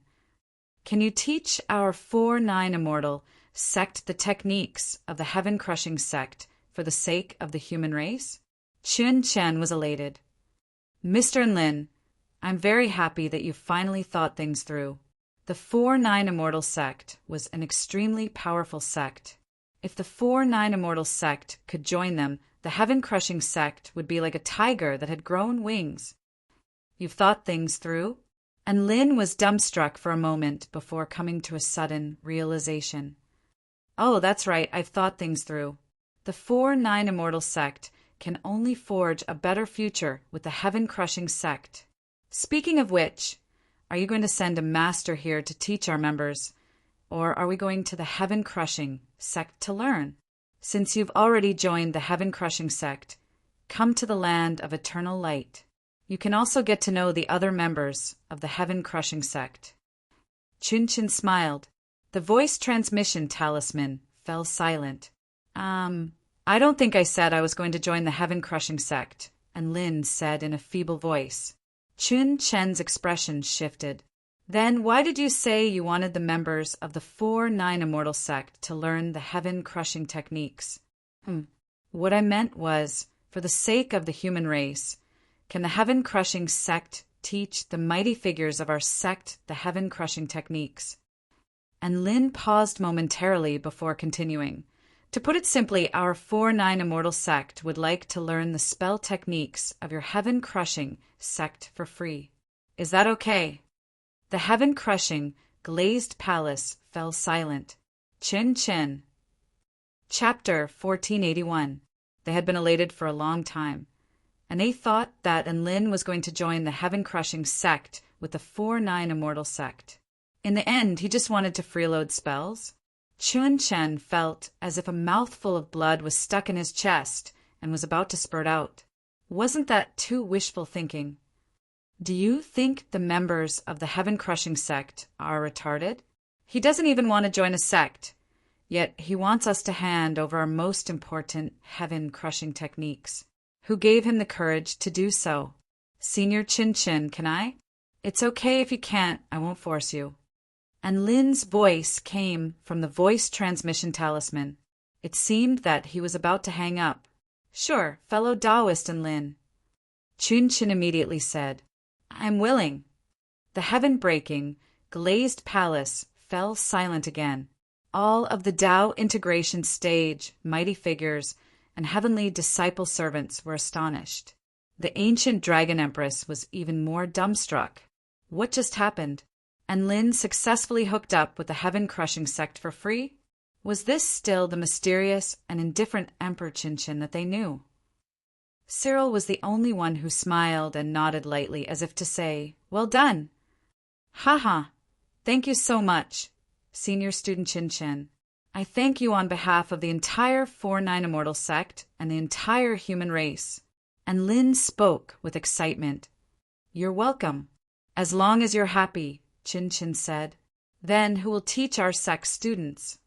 [SPEAKER 1] Can you teach our 4-9 immortal sect the techniques of the heaven-crushing sect for the sake of the human race? Chun Chen was elated. Mr. Enlin, I'm very happy that you finally thought things through. The 4-9 immortal sect was an extremely powerful sect. If the 4-9 immortal sect could join them, the heaven-crushing sect would be like a tiger that had grown wings. You've thought things through? And Lin was dumbstruck for a moment before coming to a sudden realization. Oh, that's right, I've thought things through. The 4-9 immortal sect can only forge a better future with the heaven-crushing sect. Speaking of which, are you going to send a master here to teach our members, or are we going to the heaven-crushing sect to learn? Since you've already joined the heaven-crushing sect, come to the land of eternal light. You can also get to know the other members of the heaven-crushing sect. Chun Chin smiled. The voice transmission talisman fell silent. I don't think I said I was going to join the heaven-crushing sect, and Lin said in a feeble voice. Chun Chen's expression shifted. Then why did you say you wanted the members of the 4-9 immortal sect to learn the heaven-crushing techniques? What I meant was, for the sake of the human race, can the heaven-crushing sect teach the mighty figures of our sect the heaven-crushing techniques? And Lin paused momentarily before continuing. To put it simply, our 4-9 immortal sect would like to learn the spell techniques of your heaven-crushing sect for free. Is that okay? The heaven-crushing, glazed palace fell silent. Chin Chin. Chapter 1481. They had been elated for a long time, and they thought that Enlin was going to join the heaven-crushing sect with the 4-9 immortal sect. In the end, he just wanted to freeload spells. Chun Chen felt as if a mouthful of blood was stuck in his chest and was about to spurt out. Wasn't that too wishful thinking? Do you think the members of the heaven-crushing sect are retarded? He doesn't even want to join a sect. Yet he wants us to hand over our most important heaven-crushing techniques. Who gave him the courage to do so? Senior Chin Chin, can I? It's okay if you can't, I won't force you. And Lin's voice came from the voice transmission talisman. It seemed that he was about to hang up. Sure, fellow Taoist and Lin. Chin Chin immediately said, I'm willing. The heaven-breaking, glazed palace fell silent again. All of the Tao integration stage, mighty figures, and heavenly disciple servants were astonished. The ancient Dragon Empress was even more dumbstruck. What just happened? And Lin successfully hooked up with the heaven-crushing sect for free? Was this still the mysterious and indifferent Emperor Chin Chin that they knew? Cyril was the only one who smiled and nodded lightly as if to say, well done. Ha. Thank you so much, Senior Student Chin Chin. I thank you on behalf of the entire 4-9 Immortal sect and the entire human race. And Lin spoke with excitement. You're welcome. As long as you're happy, Chin Chin said. Then who will teach our sect's students?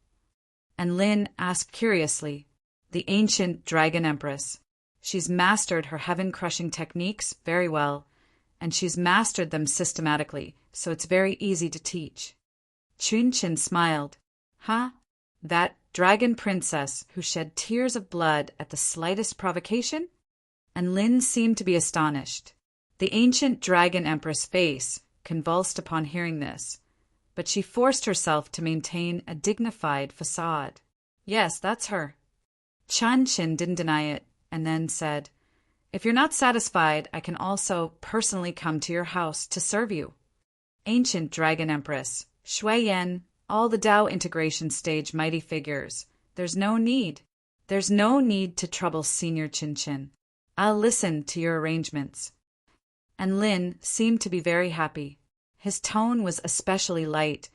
[SPEAKER 1] And Lin asked curiously. The ancient Dragon Empress. She's mastered her heaven-crushing techniques very well, and she's mastered them systematically, so it's very easy to teach. Chin Chin smiled. Huh? That dragon princess who shed tears of blood at the slightest provocation? And Lin seemed to be astonished. The ancient Dragon Empress' face convulsed upon hearing this, but she forced herself to maintain a dignified facade. Yes, that's her. Chin Chin didn't deny it, and then said, If you're not satisfied, I can also personally come to your house to serve you. Ancient Dragon Empress, Shui Yen, all the Tao integration stage mighty figures. There's no need. There's no need to trouble Senior Chin Chin. I'll listen to your arrangements. And Lin seemed to be very happy. His tone was especially light,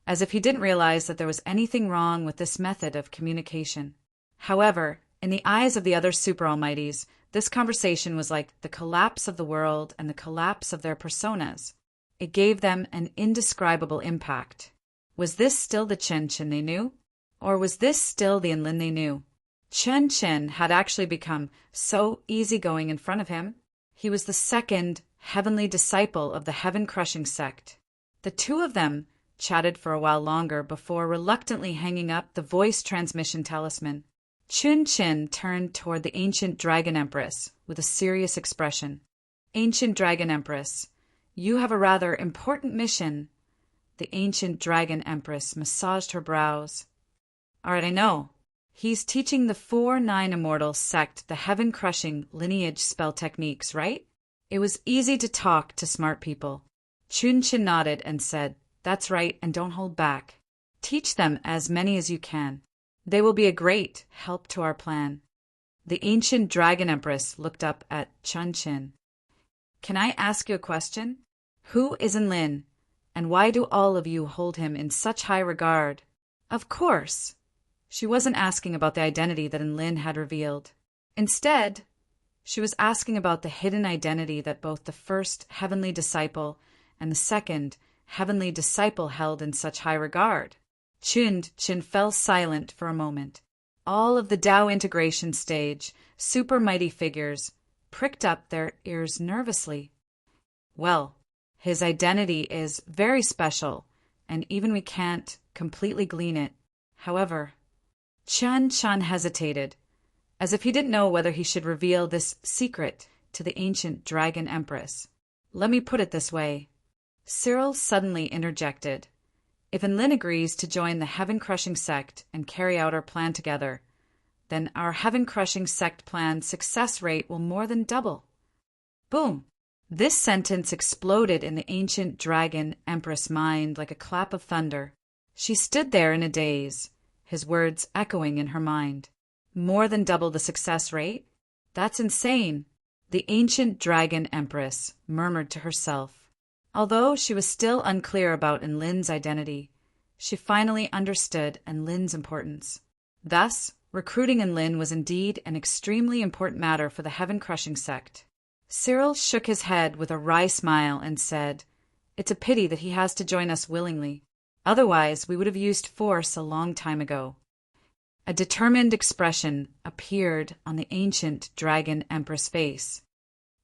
[SPEAKER 1] as if he didn't realize that there was anything wrong with this method of communication. However, in the eyes of the other Super Almighties, this conversation was like the collapse of the world and the collapse of their personas. It gave them an indescribable impact. Was this still the Chin Chin they knew? Or was this still the Enlin they knew? Chin Chin had actually become so easygoing in front of him. He was the second heavenly disciple of the heaven-crushing sect. The two of them chatted for a while longer before reluctantly hanging up the voice transmission talisman. Chin Chin turned toward the ancient Dragon Empress with a serious expression. Ancient Dragon Empress, you have a rather important mission. The ancient Dragon Empress massaged her brows. All right, I know. He's teaching the 4-9 Immortal sect the heaven-crushing lineage spell techniques, right? It was easy to talk to smart people. Chin Chin nodded and said, That's right, and don't hold back. Teach them as many as you can. They will be a great help to our plan. The ancient Dragon Empress looked up at Chin Chin. Can I ask you a question? Who is Enlin, and why do all of you hold him in such high regard? Of course. She wasn't asking about the identity that Enlin had revealed. Instead, she was asking about the hidden identity that both the first heavenly disciple and the second heavenly disciple held in such high regard. Chin Chin fell silent for a moment. All of the Tao integration stage, super mighty figures, pricked up their ears nervously. Well, his identity is very special, and even we can't completely glean it. However, Chin Chin hesitated, as if he didn't know whether he should reveal this secret to the ancient Dragon Empress. Let me put it this way. Cyril suddenly interjected. If Enlin agrees to join the heaven-crushing sect and carry out our plan together, then our heaven-crushing sect plan's success rate will more than double. Boom! This sentence exploded in the ancient Dragon Empress' mind like a clap of thunder. She stood there in a daze, his words echoing in her mind. More than double the success rate? That's insane, the ancient Dragon Empress murmured to herself. Although she was still unclear about Enlin's identity, she finally understood Enlin's importance. Thus, recruiting Enlin was indeed an extremely important matter for the heaven-crushing sect. Cyril shook his head with a wry smile and said, It's a pity that he has to join us willingly. Otherwise, we would have used force a long time ago. A determined expression appeared on the ancient dragon empress face.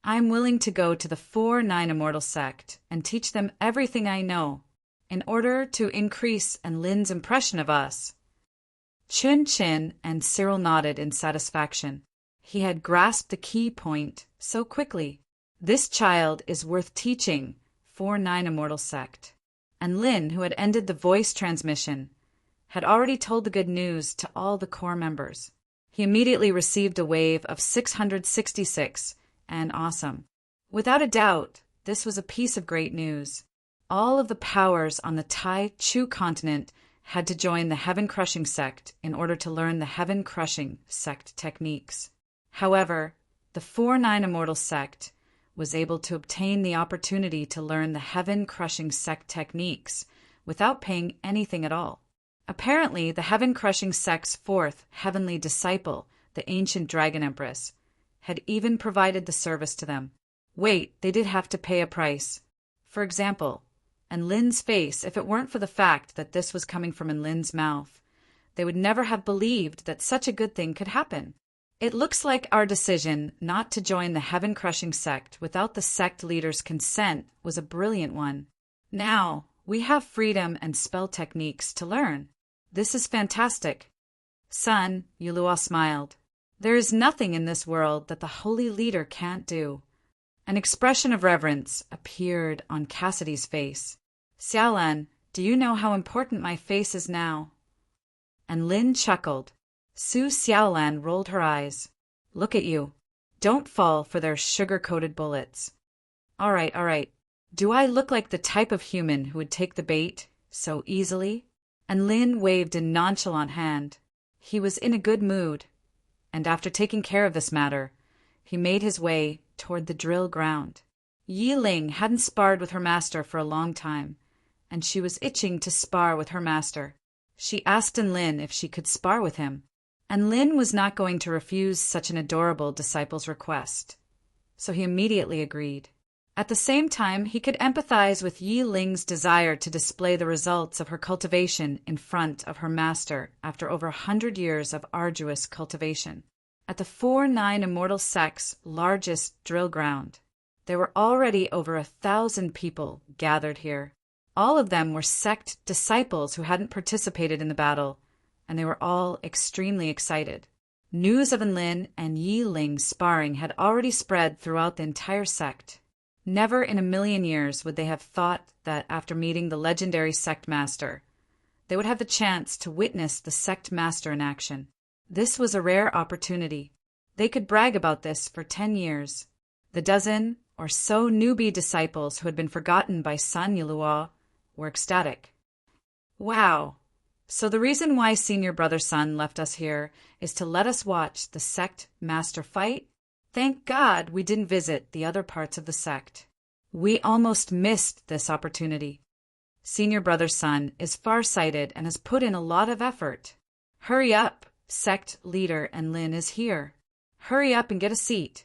[SPEAKER 1] "I'm willing to go to the 4-9 Immortal sect and teach them everything I know in order to increase Lin's impression of us." Chun Chin and Cyril nodded in satisfaction. He had grasped the key point so quickly. This child is worth teaching 4-9 Immortal sect. And Lin, who had ended the voice transmission, had already told the good news to all the core members. He immediately received a wave of 666 and awesome. Without a doubt, this was a piece of great news. All of the powers on the Tai Chu continent had to join the Heaven-Crushing sect in order to learn the Heaven-Crushing sect techniques. However, the 4-9 Immortal sect was able to obtain the opportunity to learn the Heaven-Crushing sect techniques without paying anything at all. Apparently, the Heaven-Crushing sect's fourth heavenly disciple, the ancient Dragon Empress, had even provided the service to them. Wait, they did have to pay a price. For example, Lin's face, if it weren't for the fact that this was coming from Lin's mouth, they would never have believed that such a good thing could happen. It looks like our decision not to join the Heaven-Crushing sect without the sect leader's consent was a brilliant one. Now, we have freedom and spell techniques to learn. This is fantastic. Son, Yulua smiled. There is nothing in this world that the holy leader can't do. An expression of reverence appeared on Cassidy's face. Xiaolan, do you know how important my face is now? And Lin chuckled. Su Xiaolan rolled her eyes. Look at you. Don't fall for their sugar-coated bullets. All right. Do I look like the type of human who would take the bait so easily? And Lin waved a nonchalant hand. He was in a good mood, and after taking care of this matter, he made his way toward the drill ground. Yi Ling hadn't sparred with her master for a long time, and she was itching to spar with her master. She asked Lin if she could spar with him, and Lin was not going to refuse such an adorable disciple's request, so he immediately agreed. At the same time, he could empathize with Yi Ling's desire to display the results of her cultivation in front of her master after over 100 years of arduous cultivation. At the 4-9 Immortal sect's largest drill ground, there were already over 1,000 people gathered here. All of them were sect disciples who hadn't participated in the battle, and they were all extremely excited. News of Lin and Yi Ling's sparring had already spread throughout the entire sect. Never in a million years would they have thought that after meeting the legendary sect master, they would have the chance to witness the sect master in action. This was a rare opportunity. They could brag about this for 10 years. The dozen or so newbie disciples who had been forgotten by San Yulua were ecstatic. Wow! So the reason why Senior Brother Sun left us here is to let us watch the sect master fight? Thank God we didn't visit the other parts of the sect. We almost missed this opportunity. Senior Brother Sun is far-sighted and has put in a lot of effort. Hurry up, sect leader Lin is here. Hurry up and get a seat.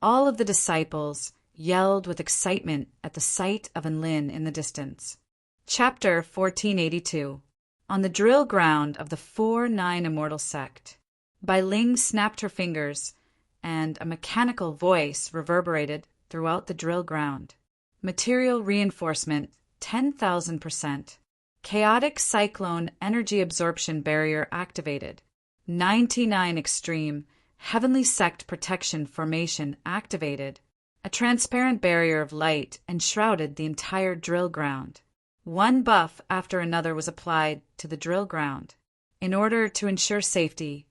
[SPEAKER 1] All of the disciples yelled with excitement at the sight of Lin in the distance. Chapter 1482. On the drill ground of the 4-9 Immortal sect. Bai Ling snapped her fingers, and a mechanical voice reverberated throughout the drill ground. Material reinforcement, 10,000%. Chaotic cyclone energy absorption barrier activated. 99 extreme. Heavenly sect protection formation activated. A transparent barrier of light enshrouded the entire drill ground. One buff after another was applied to the drill ground. In order to ensure safety,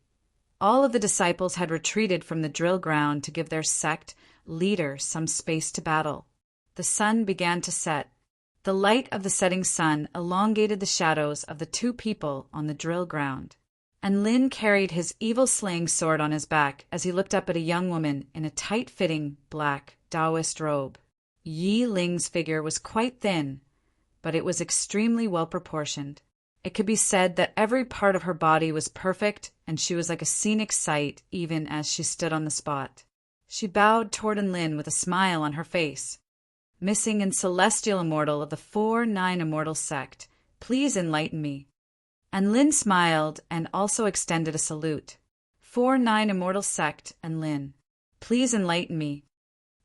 [SPEAKER 1] all of the disciples had retreated from the drill ground to give their sect leader some space to battle. The sun began to set. The light of the setting sun elongated the shadows of the two people on the drill ground. And Lin carried his evil-slaying sword on his back as he looked up at a young woman in a tight-fitting black Taoist robe. Yi Ling's figure was quite thin, but it was extremely well-proportioned. It could be said that every part of her body was perfect, and she was like a scenic sight even as she stood on the spot. She bowed toward Lin with a smile on her face. Missing and celestial immortal of the 4-9 Immortal sect, please enlighten me. And Lin smiled and also extended a salute. 4-9 Immortal Sect and Lin. Please enlighten me.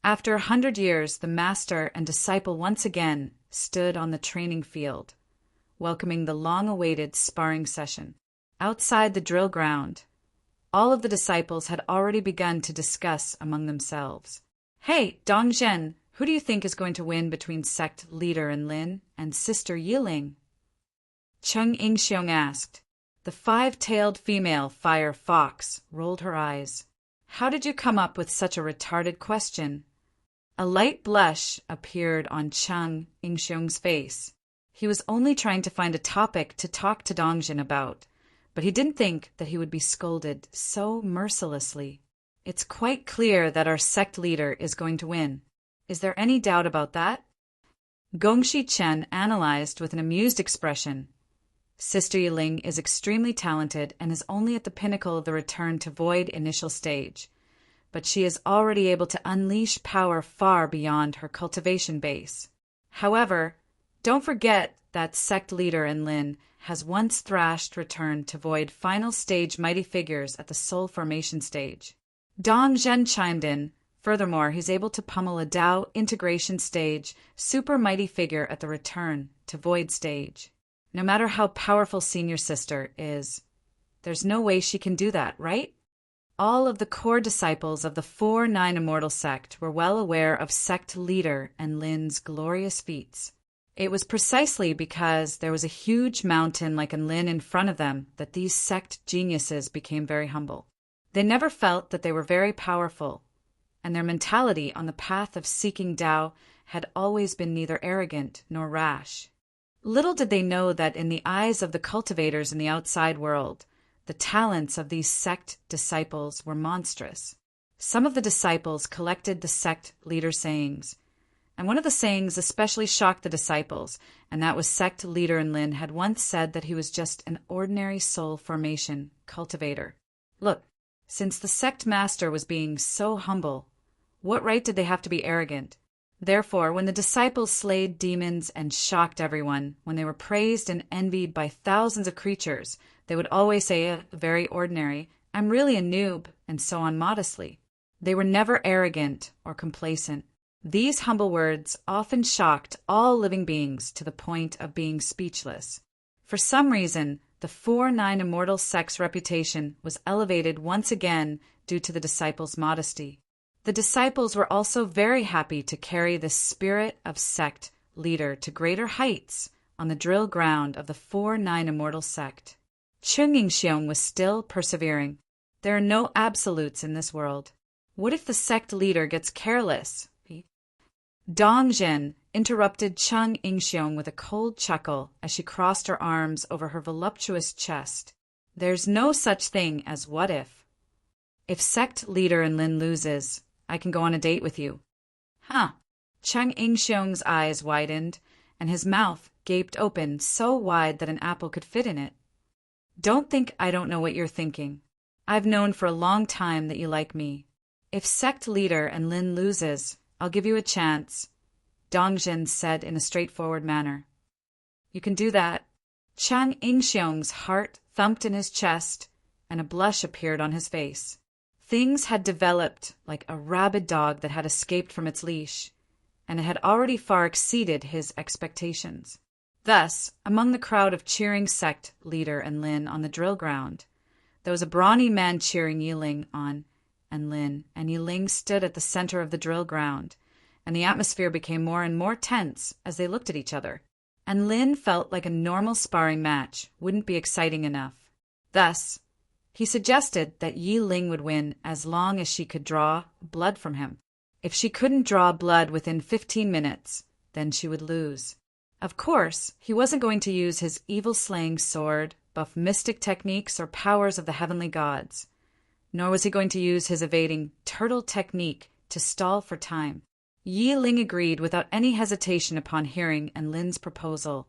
[SPEAKER 1] After 100 years, the master and disciple once again stood on the training field, welcoming the long-awaited sparring session. Outside the drill ground, all of the disciples had already begun to discuss among themselves. Hey, Dongzhen, who do you think is going to win between sect leader and Lin and sister Yiling? Cheng Yingxiong asked. The 5-tailed female fire fox rolled her eyes. How did you come up with such a retarded question? A light blush appeared on Cheng Yingxiong's face. He was only trying to find a topic to talk to Dongzhen about, but he didn't think that he would be scolded so mercilessly. It's quite clear that our sect leader is going to win. Is there any doubt about that? Gongxi Chen analyzed with an amused expression. Sister Yiling is extremely talented and is only at the pinnacle of the return to void initial stage, but she is already able to unleash power far beyond her cultivation base. However, don't forget that sect leader in Lin has once thrashed return to void final stage mighty figures at the soul formation stage. Dong Zhen chimed in. Furthermore, he's able to pummel a Dao integration stage super mighty figure at the return to void stage. No matter how powerful senior sister is, there's no way she can do that, right? All of the core disciples of the 4-9 Immortal Sect were well aware of sect leader and Lin's glorious feats. It was precisely because there was a huge mountain like in Lin in front of them that these sect geniuses became very humble. They never felt that they were very powerful, and their mentality on the path of seeking Tao had always been neither arrogant nor rash. Little did they know that in the eyes of the cultivators in the outside world, the talents of these sect disciples were monstrous. Some of the disciples collected the sect leader sayings, and one of the sayings especially shocked the disciples, and that was sect leader in Lin had once said that he was just an ordinary soul formation cultivator. Look, since the sect master was being so humble, what right did they have to be arrogant? Therefore, when the disciples slayed demons and shocked everyone, when they were praised and envied by thousands of creatures, they would always say, very ordinary, I'm really a noob, and so on modestly. They were never arrogant or complacent. These humble words often shocked all living beings to the point of being speechless. For some reason, the 4-9 Immortal Sect's reputation was elevated once again due to the disciples' modesty. The disciples were also very happy to carry the spirit of sect leader to greater heights on the drill ground of the 4-9 Immortal Sect. Cheng Yingxiong was still persevering. There are no absolutes in this world. What if the sect leader gets careless? Dong Zhen interrupted Cheng Yingxiong with a cold chuckle as she crossed her arms over her voluptuous chest. There's no such thing as what if. If sect leader in Lin loses, I can go on a date with you. Huh. Cheng Yingxiong's eyes widened, and his mouth gaped open so wide that an apple could fit in it. Don't think I don't know what you're thinking. I've known for a long time that you like me. If sect leader and Lin loses, I'll give you a chance, Dongzhen said in a straightforward manner. You can do that. Cheng Yingxiong's heart thumped in his chest, and a blush appeared on his face. Things had developed like a rabid dog that had escaped from its leash, and it had already far exceeded his expectations. Thus, among the crowd of cheering sect leader and Lin on the drill ground, there was a brawny man cheering Yiling on and Lin, and Yiling stood at the center of the drill ground, and the atmosphere became more and more tense as they looked at each other. And Lin felt like a normal sparring match wouldn't be exciting enough. Thus, he suggested that Yiling would win as long as she could draw blood from him. If she couldn't draw blood within 15 minutes, then she would lose. Of course, he wasn't going to use his evil-slaying sword, buff mystic techniques, or powers of the heavenly gods. Nor was he going to use his evading turtle technique to stall for time. Yiling agreed without any hesitation upon hearing Lin's proposal,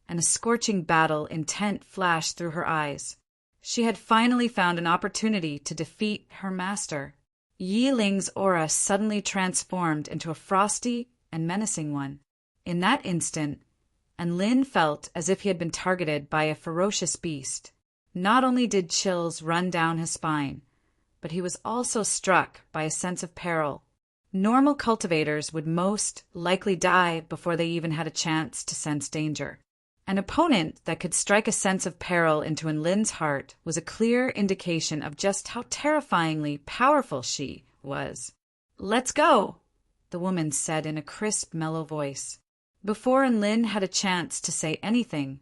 [SPEAKER 1] and a scorching battle intent flashed through her eyes. She had finally found an opportunity to defeat her master. Yiling's aura suddenly transformed into a frosty and menacing one. In that instant, and Lin felt as if he had been targeted by a ferocious beast. Not only did chills run down his spine, but he was also struck by a sense of peril. Normal cultivators would most likely die before they even had a chance to sense danger. An opponent that could strike a sense of peril into Lin's heart was a clear indication of just how terrifyingly powerful she was. "Let's go," the woman said in a crisp, mellow voice. Before Lin had a chance to say anything,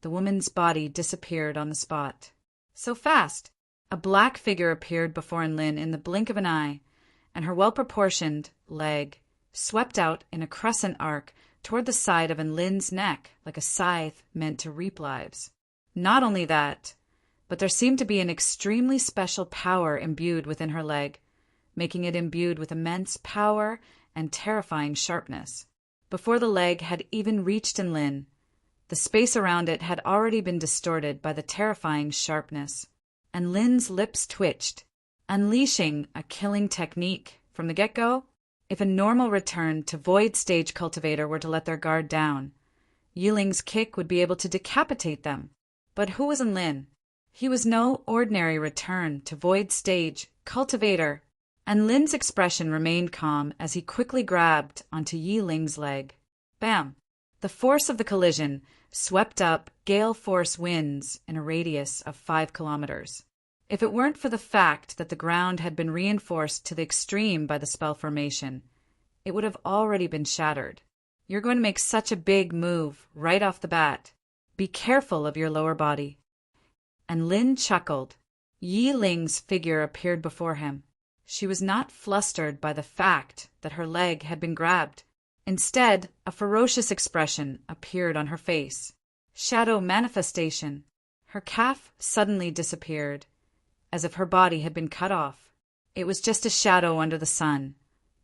[SPEAKER 1] the woman's body disappeared on the spot. So fast! A black figure appeared before Lin in the blink of an eye, and her well-proportioned leg swept out in a crescent arc toward the side of Lin's neck like a scythe meant to reap lives. Not only that, but there seemed to be an extremely special power imbued within her leg, making it imbued with immense power and terrifying sharpness. Before the leg had even reached Lin, the space around it had already been distorted by the terrifying sharpness, and Lin's lips twitched, unleashing a killing technique from the get-go. If a normal return to Void Stage Cultivator were to let their guard down, Yiling's kick would be able to decapitate them. But who was Lin? He was no ordinary return to Void Stage Cultivator, and Lin's expression remained calm as he quickly grabbed onto Yiling's leg. Bam! The force of the collision swept up gale force winds in a radius of 5 kilometers. If it weren't for the fact that the ground had been reinforced to the extreme by the spell formation, it would have already been shattered. "You're going to make such a big move right off the bat. Be careful of your lower body." And Lin chuckled. Yiling's figure appeared before him. She was not flustered by the fact that her leg had been grabbed. Instead, a ferocious expression appeared on her face. Shadow manifestation. Her calf suddenly disappeared, as if her body had been cut off. It was just a shadow under the sun,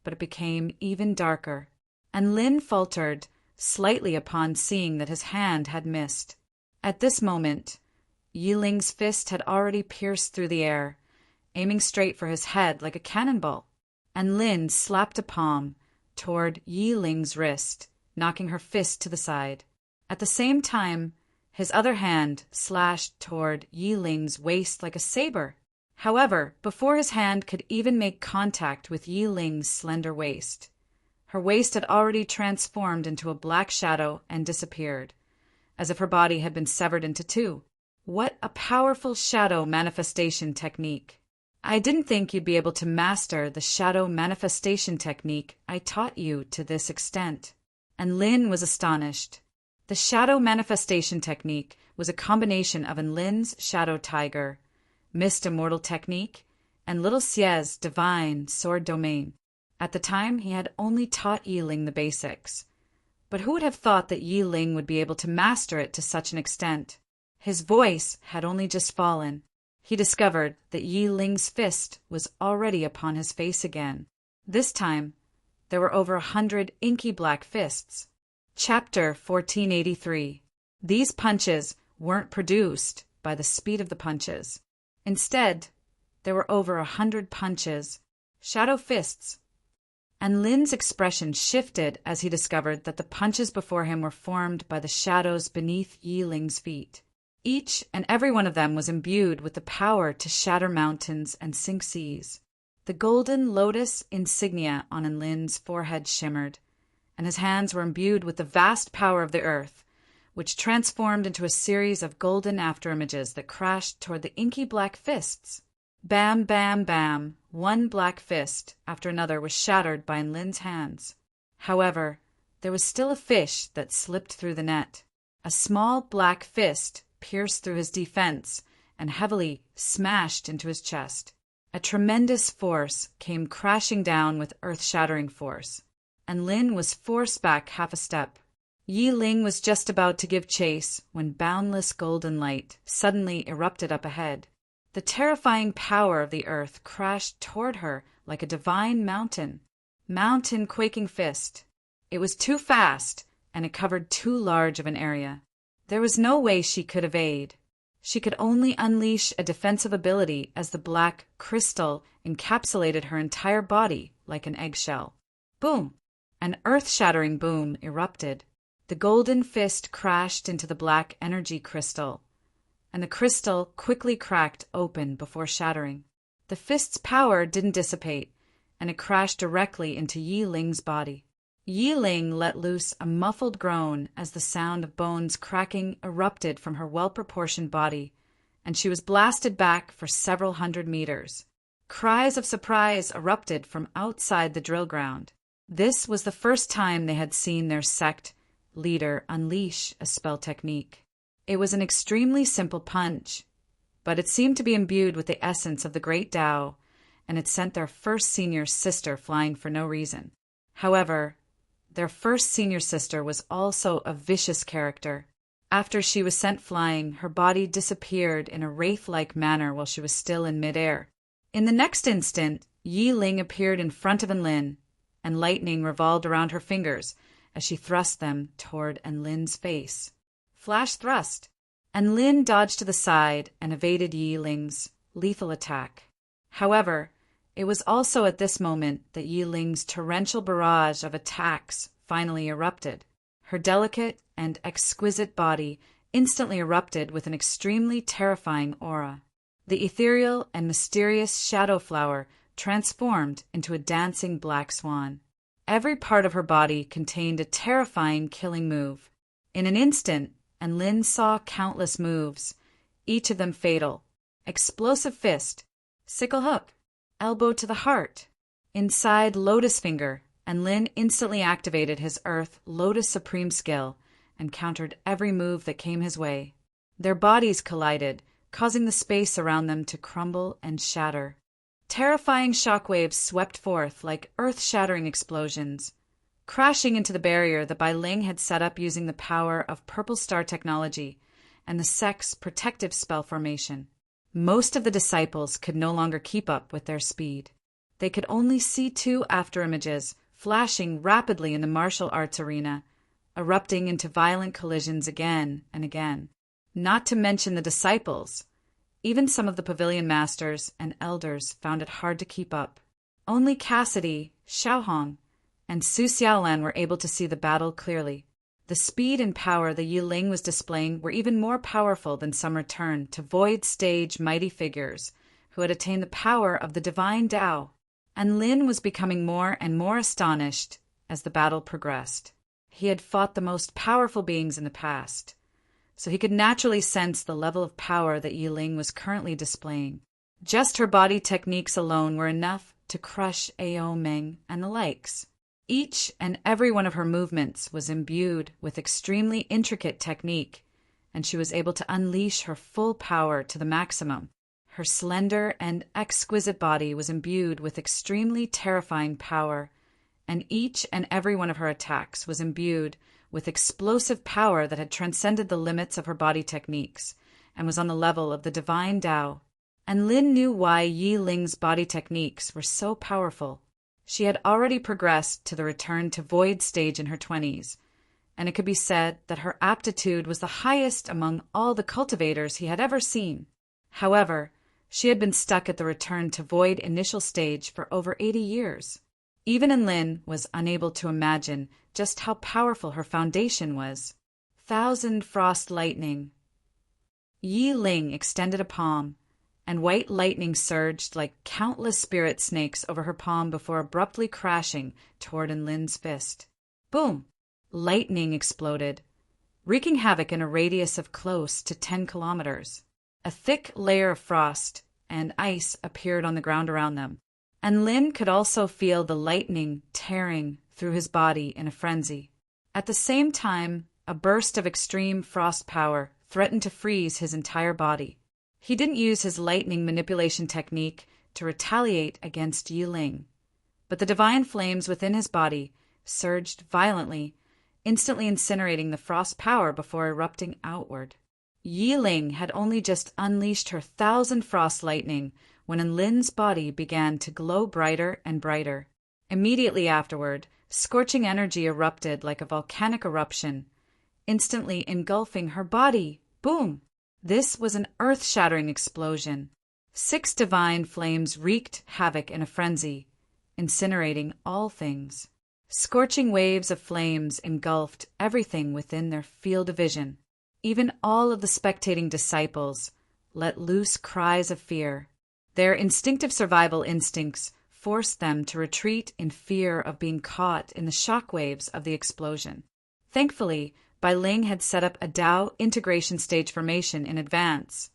[SPEAKER 1] but it became even darker, and Lin faltered slightly upon seeing that his hand had missed. At this moment, Yiling's fist had already pierced through the air, aiming straight for his head like a cannonball, and Lin slapped a palm toward Yiling's wrist, knocking her fist to the side. At the same time, his other hand slashed toward Yiling's waist like a saber. However, before his hand could even make contact with Yiling's slender waist, her waist had already transformed into a black shadow and disappeared, as if her body had been severed into two. What a powerful shadow manifestation technique! I didn't think you'd be able to master the shadow manifestation technique I taught you to this extent. And Lin was astonished. The shadow manifestation technique was a combination of Lin's Shadow Tiger, Mist Immortal technique, and Little Xia's Divine Sword Domain. At the time, he had only taught Yiling the basics. But who would have thought that Yiling would be able to master it to such an extent? His voice had only just fallen. He discovered that Yiling's fist was already upon his face again. This time, there were over 100 inky black fists. Chapter 1483. These punches weren't produced by the speed of the punches. Instead, there were over 100 punches, shadow fists. And Lin's expression shifted as he discovered that the punches before him were formed by the shadows beneath Yiling's feet. Each and every one of them was imbued with the power to shatter mountains and sink seas. The golden lotus insignia on Lin's forehead shimmered, and his hands were imbued with the vast power of the earth, which transformed into a series of golden afterimages that crashed toward the inky black fists. Bam, bam, bam, one black fist after another was shattered by Lin's hands. However, there was still a fish that slipped through the net. A small black fist pierced through his defense and heavily smashed into his chest. A tremendous force came crashing down with earth-shattering force, and Lin was forced back half a step. Yiling was just about to give chase when boundless golden light suddenly erupted up ahead. The terrifying power of the earth crashed toward her like a divine mountain-quaking fist. It was too fast, and it covered too large of an area. There was no way she could evade. She could only unleash a defensive ability as the black crystal encapsulated her entire body like an eggshell. Boom! An earth-shattering boom erupted. The golden fist crashed into the black energy crystal, and the crystal quickly cracked open before shattering. The fist's power didn't dissipate, and it crashed directly into Yi Ling's body. Yi Ling let loose a muffled groan as the sound of bones cracking erupted from her well-proportioned body, and she was blasted back for several hundred meters. Cries of surprise erupted from outside the drill ground. This was the first time they had seen their sect leader unleash a spell technique. It was an extremely simple punch, but it seemed to be imbued with the essence of the great Tao, and it sent their first senior sister flying for no reason. However, their first senior sister was also a vicious character. After she was sent flying, her body disappeared in a wraith-like manner while she was still in midair. In the next instant, Yi Ling appeared in front of Enlin, and lightning revolved around her fingers as she thrust them toward Enlin's face. Flash thrust. Enlin dodged to the side and evaded Yi Ling's lethal attack. However, it was also at this moment that Yi Ling's torrential barrage of attacks finally erupted. Her delicate and exquisite body instantly erupted with an extremely terrifying aura. The ethereal and mysterious shadow flower transformed into a dancing black swan. Every part of her body contained a terrifying killing move. In an instant, Enlin saw countless moves, each of them fatal. Explosive fist, sickle hook, elbow to the heart. Inside Lotus Finger, Enlin instantly activated his Earth Lotus Supreme skill and countered every move that came his way. Their bodies collided, causing the space around them to crumble and shatter. Terrifying shockwaves swept forth like earth-shattering explosions, crashing into the barrier that Bai Ling had set up using the power of Purple Star technology and the sect's protective spell formation. Most of the disciples could no longer keep up with their speed. They could only see two afterimages flashing rapidly in the martial arts arena, erupting into violent collisions again and again. Not to mention the disciples. Even some of the pavilion masters and elders found it hard to keep up. Only Cassidy, Xiaohong, and Su Xiaolan were able to see the battle clearly. The speed and power the Yi Ling was displaying were even more powerful than some return to void stage mighty figures who had attained the power of the divine Tao. And Lin was becoming more and more astonished as the battle progressed. He had fought the most powerful beings in the past, so he could naturally sense the level of power that Yi Ling was currently displaying. Just her body techniques alone were enough to crush Ao Meng and the likes. Each and every one of her movements was imbued with extremely intricate technique, and she was able to unleash her full power to the maximum. Her slender and exquisite body was imbued with extremely terrifying power, and each and every one of her attacks was imbued with explosive power that had transcended the limits of her body techniques and was on the level of the divine Tao. And Lin knew why Yi Ling's body techniques were so powerful. She had already progressed to the return to void stage in her 20s, and it could be said that her aptitude was the highest among all the cultivators he had ever seen. However, she had been stuck at the return to void initial stage for over 80 years. Even Enlin was unable to imagine just how powerful her foundation was. Thousand Frost Lightning. Yi Ling extended a palm, and white lightning surged like countless spirit snakes over her palm before abruptly crashing toward Enlin's fist. Boom! Lightning exploded, wreaking havoc in a radius of close to 10 kilometers. A thick layer of frost and ice appeared on the ground around them, and Lin could also feel the lightning tearing through his body in a frenzy. At the same time, a burst of extreme frost power threatened to freeze his entire body. He didn't use his lightning manipulation technique to retaliate against Yi Ling, but the divine flames within his body surged violently, instantly incinerating the frost power before erupting outward. Yi Ling had only just unleashed her 1,000 frost lightning when Enlin's body began to glow brighter and brighter. Immediately afterward, scorching energy erupted like a volcanic eruption, instantly engulfing her body. Boom! This was an earth-shattering explosion. 6 divine flames wreaked havoc in a frenzy, incinerating all things. Scorching waves of flames engulfed everything within their field of vision. Even all of the spectating disciples let loose cries of fear. Their instinctive survival instincts forced them to retreat in fear of being caught in the shock waves of the explosion. Thankfully, Bai Ling had set up a Dao integration stage formation in advance,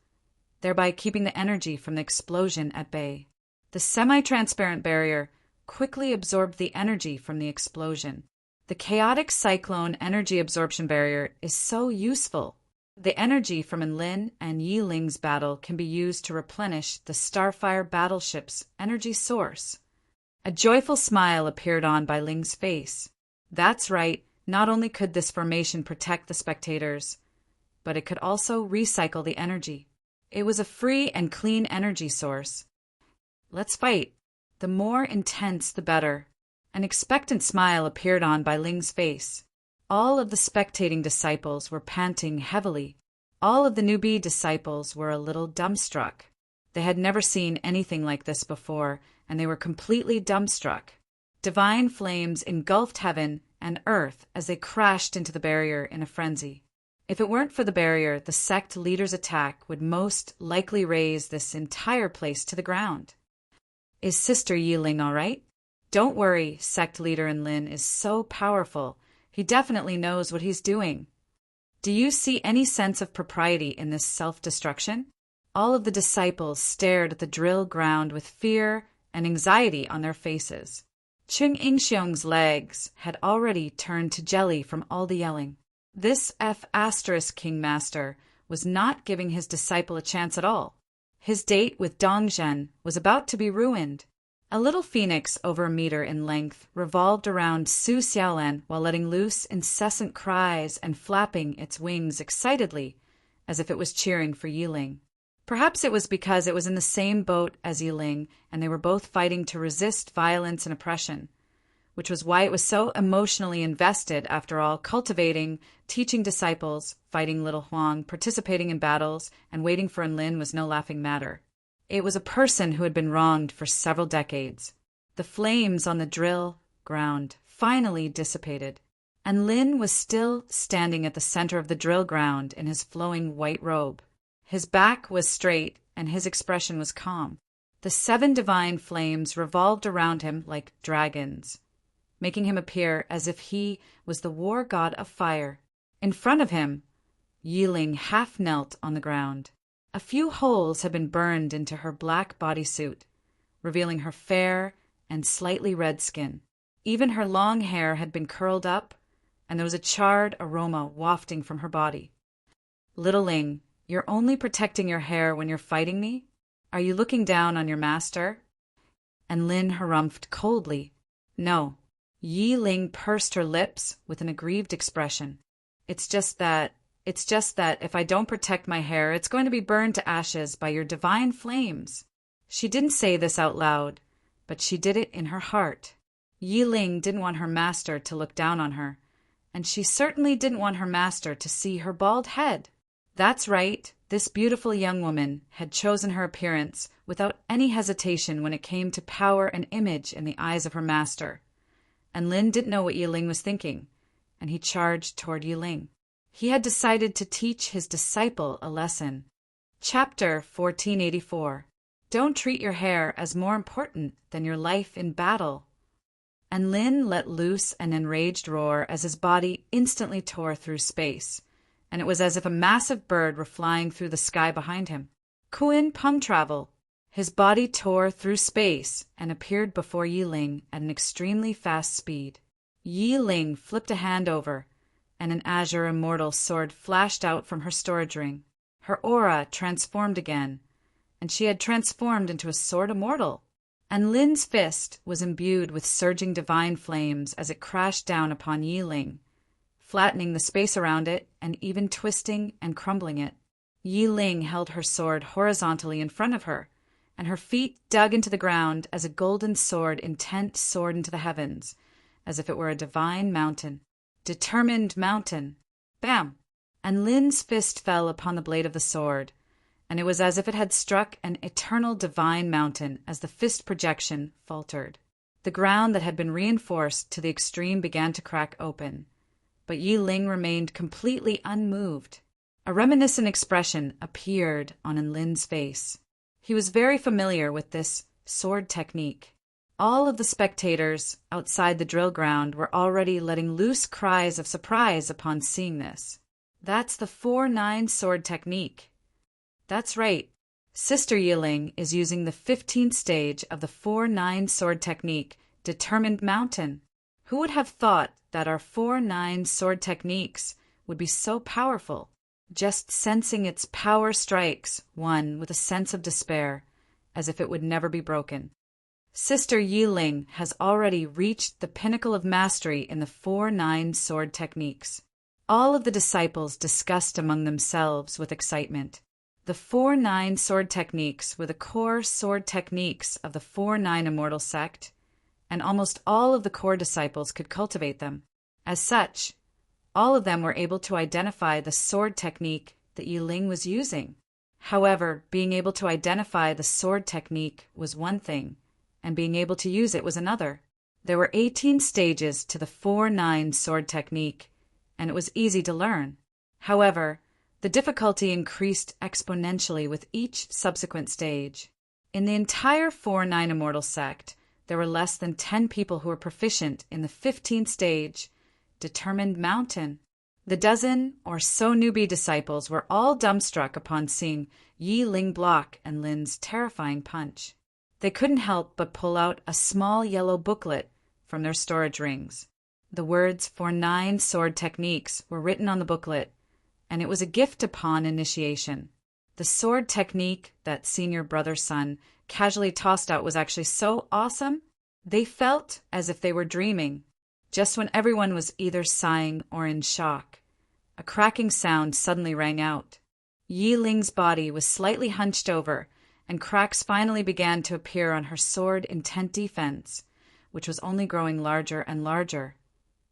[SPEAKER 1] thereby keeping the energy from the explosion at bay. The semi-transparent barrier quickly absorbed the energy from the explosion. The chaotic cyclone energy absorption barrier is so useful. The energy from Enlin and Yi Ling's battle can be used to replenish the Starfire battleship's energy source. A joyful smile appeared on Bai Ling's face. That's right, not only could this formation protect the spectators, but it could also recycle the energy. It was a free and clean energy source. Let's fight. The more intense, the better. An expectant smile appeared on Bai Ling's face. All of the spectating disciples were panting heavily. All of the newbie disciples were a little dumbstruck. They had never seen anything like this before, and they were completely dumbstruck. Divine flames engulfed heaven and earth as they crashed into the barrier in a frenzy. If it weren't for the barrier, the sect leader's attack would most likely raze this entire place to the ground. Is Sister Yi Ling all right? Don't worry, sect leader Enlin is so powerful. He definitely knows what he's doing. Do you see any sense of propriety in this self-destruction? All of the disciples stared at the drill ground with fear and anxiety on their faces. Chung Ingxiong's legs had already turned to jelly from all the yelling. This King Master was not giving his disciple a chance at all. His date with Dongzhen was about to be ruined. A little phoenix over a meter in length revolved around Su Xiaolan while letting loose incessant cries and flapping its wings excitedly, as if it was cheering for Yi Ling. Perhaps it was because it was in the same boat as Yi Ling, and they were both fighting to resist violence and oppression, which was why it was so emotionally invested. After all, cultivating, teaching disciples, fighting little Huang, participating in battles, and waiting for Enlin was no laughing matter. It was a person who had been wronged for several decades. The flames on the drill ground finally dissipated. Enlin was still standing at the center of the drill ground in his flowing white robe. His back was straight, and his expression was calm. The 7 divine flames revolved around him like dragons, making him appear as if he was the war god of fire. In front of him, Yi Ling half knelt on the ground. A few holes had been burned into her black bodysuit, revealing her fair and slightly red skin. Even her long hair had been curled up, and there was a charred aroma wafting from her body. Little Ling, you're only protecting your hair when you're fighting me? Are you looking down on your master? And Lin harumphed coldly. No. Yi Ling pursed her lips with an aggrieved expression. It's just that if I don't protect my hair, it's going to be burned to ashes by your divine flames. She didn't say this out loud, but she did it in her heart. Yi Ling didn't want her master to look down on her, and she certainly didn't want her master to see her bald head. That's right, this beautiful young woman had chosen her appearance without any hesitation when it came to power and image in the eyes of her master. And Lin didn't know what Yi Ling was thinking, and he charged toward Yi Ling. He had decided to teach his disciple a lesson. Chapter 1484. Don't treat your hair as more important than your life in battle. And Lin let loose an enraged roar as his body instantly tore through space, and it was as if a massive bird were flying through the sky behind him. Kuin Peng travel. His body tore through space and appeared before Yi Ling at an extremely fast speed. Yi Ling flipped a hand over, and an azure immortal sword flashed out from her storage ring. Her aura transformed again, and she had transformed into a sword immortal. And Lin's fist was imbued with surging divine flames as it crashed down upon Yi Ling, flattening the space around it and even twisting and crumbling it. Yi Ling held her sword horizontally in front of her, and her feet dug into the ground as a golden sword intent soared into the heavens, as if it were a divine mountain. Determined mountain. Bam! And Lin's fist fell upon the blade of the sword, and it was as if it had struck an eternal divine mountain as the fist projection faltered. The ground that had been reinforced to the extreme began to crack open, but Yi Ling remained completely unmoved. A reminiscent expression appeared on Lin's face. He was very familiar with this sword technique. All of the spectators outside the drill ground were already letting loose cries of surprise upon seeing this. That's the 4-9 sword technique. That's right. Sister Yi Ling is using the 15th stage of the 4-9 sword technique, Determined Mountain. Who would have thought that our 4-9 sword techniques would be so powerful? Just sensing its power strikes one with a sense of despair, as if it would never be broken. Sister Yi Ling has already reached the pinnacle of mastery in the 4-9 sword techniques. All of the disciples discussed among themselves with excitement. The 4-9 sword techniques were the core sword techniques of the 4-9 immortal sect, and almost all of the core disciples could cultivate them. As such, all of them were able to identify the sword technique that Yi Ling was using. However, being able to identify the sword technique was one thing, and being able to use it was another. There were 18 stages to the 4-9 sword technique, and it was easy to learn. However, the difficulty increased exponentially with each subsequent stage. In the entire 4-9 immortal sect, there were less than 10 people who were proficient in the 15th stage, Determined Mountain. The dozen or so newbie disciples were all dumbstruck upon seeing Yi Ling block and Lin's terrifying punch. They couldn't help but pull out a small yellow booklet from their storage rings. The words 4-9 sword techniques were written on the booklet, and it was a gift upon initiation. The sword technique that senior brother's son casually tossed out was actually so awesome, they felt as if they were dreaming. Just when everyone was either sighing or in shock, a cracking sound suddenly rang out. Yi Ling's body was slightly hunched over, and cracks finally began to appear on her sword intent defense, which was only growing larger and larger.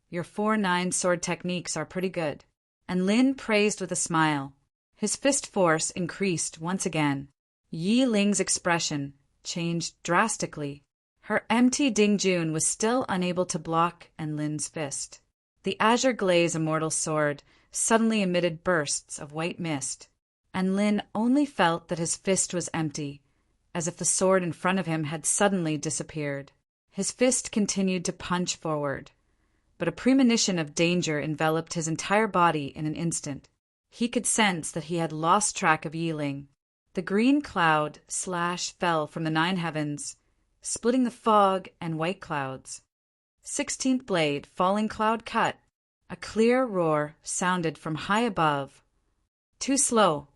[SPEAKER 1] Your 4-9 sword techniques are pretty good. And Lin praised with a smile. His fist force increased once again. Yi Ling's expression changed drastically. Her empty Dingjun was still unable to block Lin's fist. The azure glaze immortal sword suddenly emitted bursts of white mist, and Lin only felt that his fist was empty, as if the sword in front of him had suddenly disappeared. His fist continued to punch forward, but a premonition of danger enveloped his entire body in an instant. He could sense that he had lost track of Yi Ling. The green cloud fell from the 9 heavens, splitting the fog and white clouds. 16th blade, falling cloud cut. A clear roar sounded from high above. Too slow,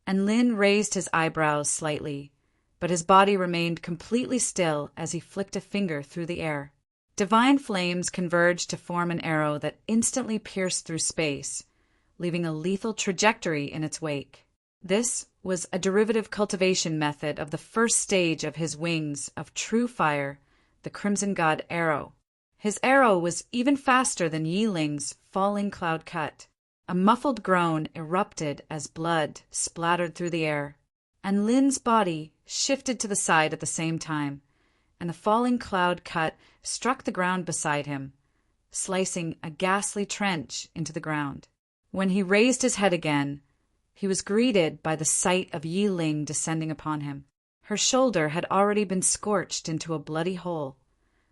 [SPEAKER 1] and Lin raised his eyebrows slightly, but his body remained completely still as he flicked a finger through the air. Divine flames converged to form an arrow that instantly pierced through space, leaving a lethal trajectory in its wake. This was a derivative cultivation method of the first stage of his wings of true fire, the Crimson God arrow. His arrow was even faster than Yi Ling's falling cloud cut. A muffled groan erupted as blood splattered through the air, and Lin's body shifted to the side at the same time, and the falling cloud cut struck the ground beside him, slicing a ghastly trench into the ground. When he raised his head again, he was greeted by the sight of Yi Ling descending upon him. Her shoulder had already been scorched into a bloody hole,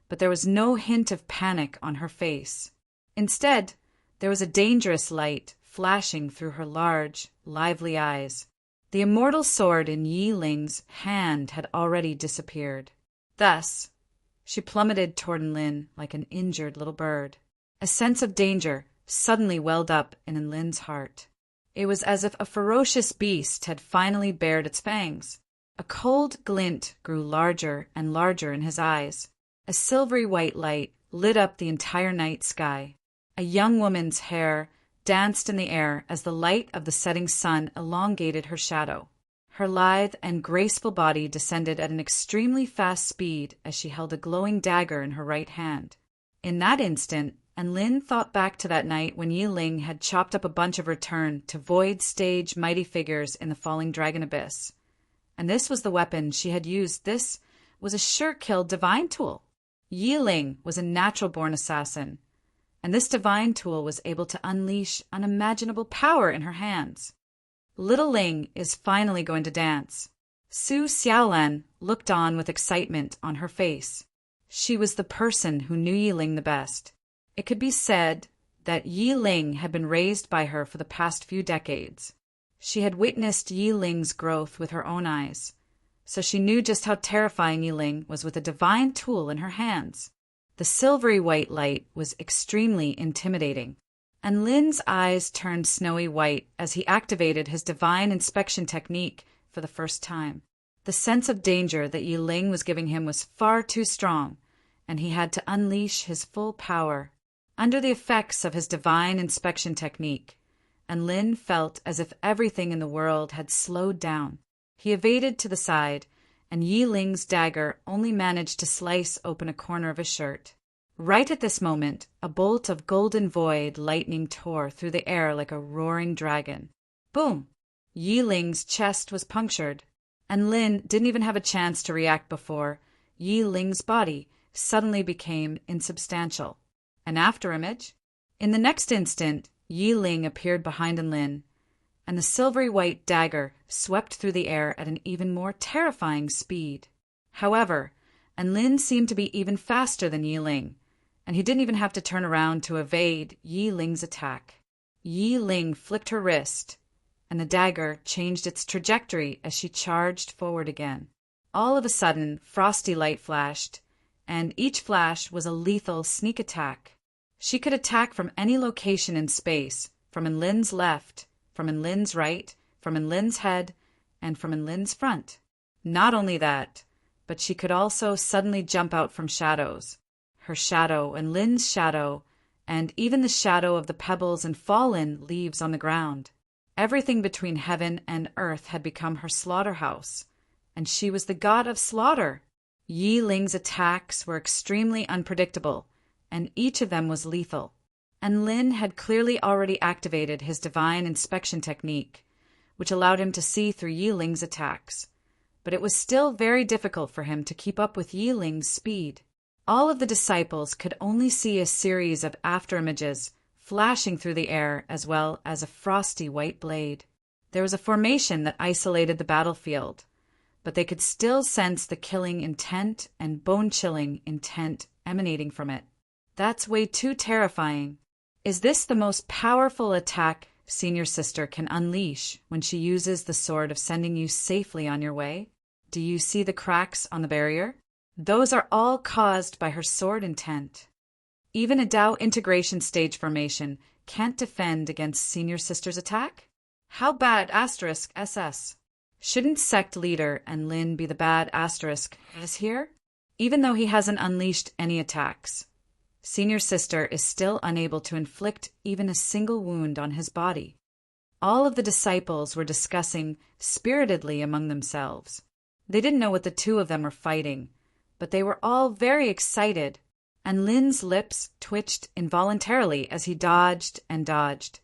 [SPEAKER 1] but there was no hint of panic on her face. Instead, there was a dangerous light flashing through her large, lively eyes. The immortal sword in Yi Ling's hand had already disappeared. Thus, she plummeted toward Lin like an injured little bird. A sense of danger suddenly welled up in Lin's heart. It was as if a ferocious beast had finally bared its fangs. A cold glint grew larger and larger in his eyes. A silvery white light lit up the entire night sky. A young woman's hair danced in the air as the light of the setting sun elongated her shadow. Her lithe and graceful body descended at an extremely fast speed as she held a glowing dagger in her right hand. In that instant, Lin thought back to that night when Yi Ling had chopped up a bunch of return to void stage mighty figures in the falling dragon abyss. And this was the weapon she had used. This was a sure-kill divine tool. Yi Ling was a natural-born assassin, and this divine tool was able to unleash unimaginable power in her hands. Little Ling is finally going to dance. Su Xiaolan looked on with excitement on her face. She was the person who knew Yi Ling the best. It could be said that Yi Ling had been raised by her for the past few decades. She had witnessed Yi Ling's growth with her own eyes, so she knew just how terrifying Yi Ling was with a divine tool in her hands. The silvery white light was extremely intimidating, and Lin's eyes turned snowy white as he activated his divine inspection technique for the first time. The sense of danger that Yi Ling was giving him was far too strong, and he had to unleash his full power. Under the effects of his divine inspection technique, and Lin felt as if everything in the world had slowed down. He evaded to the side, and Yi Ling's dagger only managed to slice open a corner of his shirt. Right at this moment, a bolt of golden void lightning tore through the air like a roaring dragon. Boom! Yi Ling's chest was punctured, and Lin didn't even have a chance to react before Yi Ling's body suddenly became insubstantial. An afterimage? In the next instant, Yi Ling appeared behind Lin, and the silvery white dagger swept through the air at an even more terrifying speed. However, Lin seemed to be even faster than Yi Ling, and he didn't even have to turn around to evade Yi Ling's attack. Yi Ling flicked her wrist, and the dagger changed its trajectory as she charged forward again. All of a sudden, frosty light flashed, and each flash was a lethal sneak attack. She could attack from any location in space, from Lin's left, from Lin's right, from Lin's head, and from Lin's front. Not only that, but she could also suddenly jump out from shadows. Her shadow and Lin's shadow, and even the shadow of the pebbles and fallen leaves on the ground. Everything between heaven and earth had become her slaughterhouse, and she was the god of slaughter. Yi Ling's attacks were extremely unpredictable, and each of them was lethal. And Lin had clearly already activated his divine inspection technique, which allowed him to see through Yi Ling's attacks. But it was still very difficult for him to keep up with Yi Ling's speed. All of the disciples could only see a series of afterimages flashing through the air as well as a frosty white blade. There was a formation that isolated the battlefield, but they could still sense the killing intent and bone-chilling intent emanating from it. That's way too terrifying. Is this the most powerful attack Senior Sister can unleash when she uses the sword of sending you safely on your way? Do you see the cracks on the barrier? Those are all caused by her sword intent. Even a Dao integration stage formation can't defend against Senior Sister's attack? How bad *SS? Shouldn't sect leader and Lin be the bad *S here? Even though he hasn't unleashed any attacks, Senior Sister is still unable to inflict even a single wound on his body. All of the disciples were discussing spiritedly among themselves. They didn't know what the two of them were fighting, but they were all very excited, and Lin's lips twitched involuntarily as he dodged and dodged.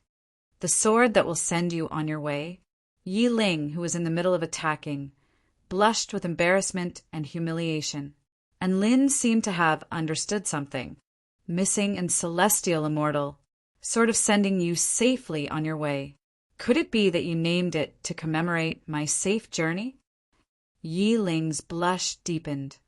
[SPEAKER 1] The sword that will send you on your way? Yi Ling, who was in the middle of attacking, blushed with embarrassment and humiliation, and Lin seemed to have understood something. Missing and celestial immortal, sort of sending you safely on your way. Could it be that you named it to commemorate my safe journey? Yi Ling's blush deepened,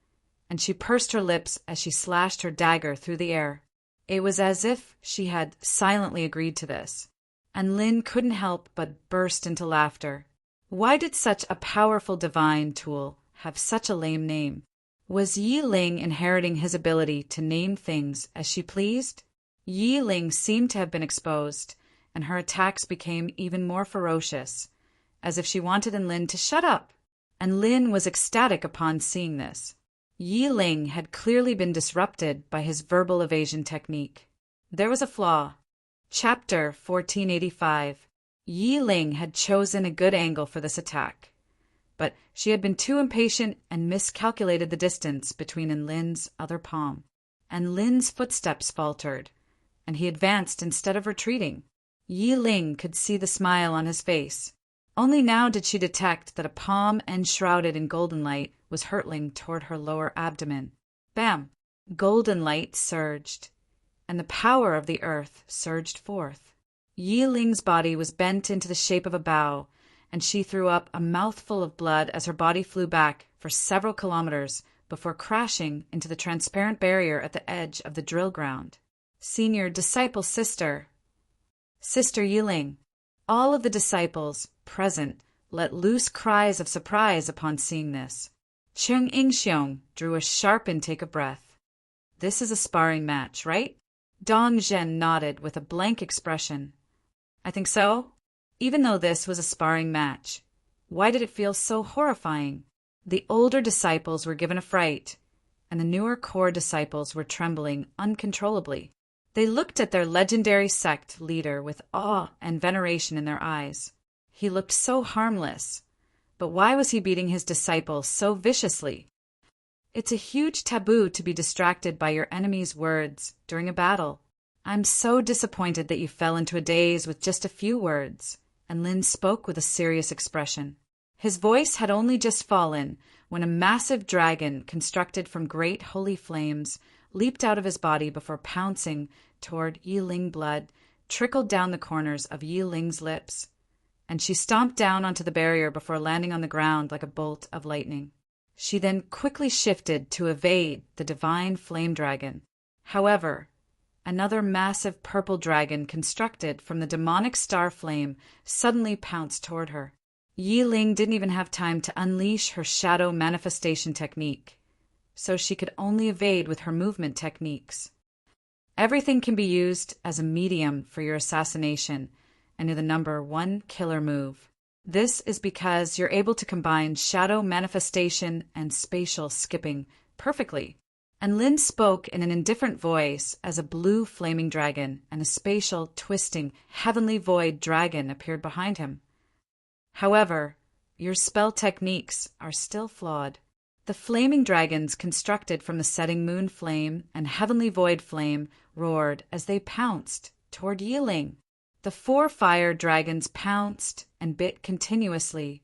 [SPEAKER 1] and she pursed her lips as she slashed her dagger through the air. It was as if she had silently agreed to this, and Lin couldn't help but burst into laughter. Why did such a powerful divine tool have such a lame name? Was Yi Ling inheriting his ability to name things as she pleased? Yi Ling seemed to have been exposed, and her attacks became even more ferocious, as if she wanted Lin to shut up, and Lin was ecstatic upon seeing this. Yi Ling had clearly been disrupted by his verbal evasion technique. There was a flaw. Chapter 1485. Yi Ling had chosen a good angle for this attack, but she had been too impatient and miscalculated the distance between Lin's other palm, and Lin's footsteps faltered, and he advanced instead of retreating. Yi Ling could see the smile on his face. Only now did she detect that a palm enshrouded in golden light was hurtling toward her lower abdomen. Bam! Golden light surged, and the power of the earth surged forth. Yi Ling's body was bent into the shape of a bow, and she threw up a mouthful of blood as her body flew back for several kilometers before crashing into the transparent barrier at the edge of the drill ground. Senior disciple Sister Yi Ling. All of the disciples present let loose cries of surprise upon seeing this. Cheung Ingxiong drew a sharp intake of breath. This is a sparring match, right? Dong Zhen nodded with a blank expression. I think so. Even though this was a sparring match, why did it feel so horrifying? The older disciples were given a fright, and the newer core disciples were trembling uncontrollably. They looked at their legendary sect leader with awe and veneration in their eyes. He looked so harmless, but why was he beating his disciples so viciously? It's a huge taboo to be distracted by your enemy's words during a battle. I'm so disappointed that you fell into a daze with just a few words. And Lin spoke with a serious expression. His voice had only just fallen when a massive dragon constructed from great holy flames leaped out of his body before pouncing toward Yi Ling. Blood trickled down the corners of Yi Ling's lips, and she stomped down onto the barrier before landing on the ground like a bolt of lightning. She then quickly shifted to evade the divine flame dragon. However, another massive purple dragon constructed from the demonic star flame suddenly pounced toward her. Yi Ling didn't even have time to unleash her shadow manifestation technique, so she could only evade with her movement techniques. Everything can be used as a medium for your assassination and the number 1 killer move. This is because you're able to combine shadow manifestation and spatial skipping perfectly. And Lin spoke in an indifferent voice as a blue flaming dragon and a spatial, twisting, heavenly void dragon appeared behind him. However, your spell techniques are still flawed. The flaming dragons constructed from the setting moon flame and heavenly void flame roared as they pounced toward Yi Ling. The 4 fire dragons pounced and bit continuously,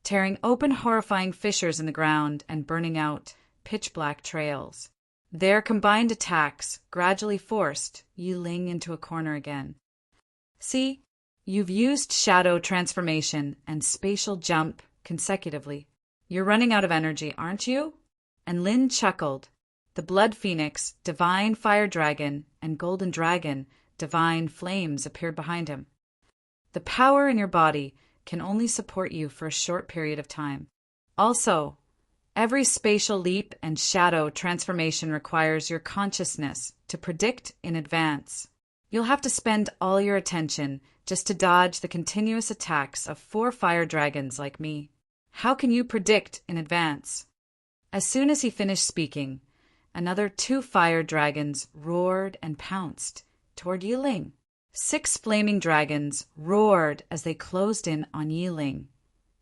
[SPEAKER 1] tearing open horrifying fissures in the ground and burning out pitch-black trails. Their combined attacks gradually forced Yi Ling into a corner again. See, you've used shadow transformation and spatial jump consecutively. You're running out of energy, aren't you? And Lin chuckled. The Blood Phoenix, Divine Fire Dragon, and Golden Dragon, Divine Flames appeared behind him. The power in your body can only support you for a short period of time. Also, every spatial leap and shadow transformation requires your consciousness to predict in advance. You'll have to spend all your attention just to dodge the continuous attacks of 4 fire dragons like me. How can you predict in advance? As soon as he finished speaking, another 2 fire dragons roared and pounced toward Yi Ling. 6 flaming dragons roared as they closed in on Yi Ling,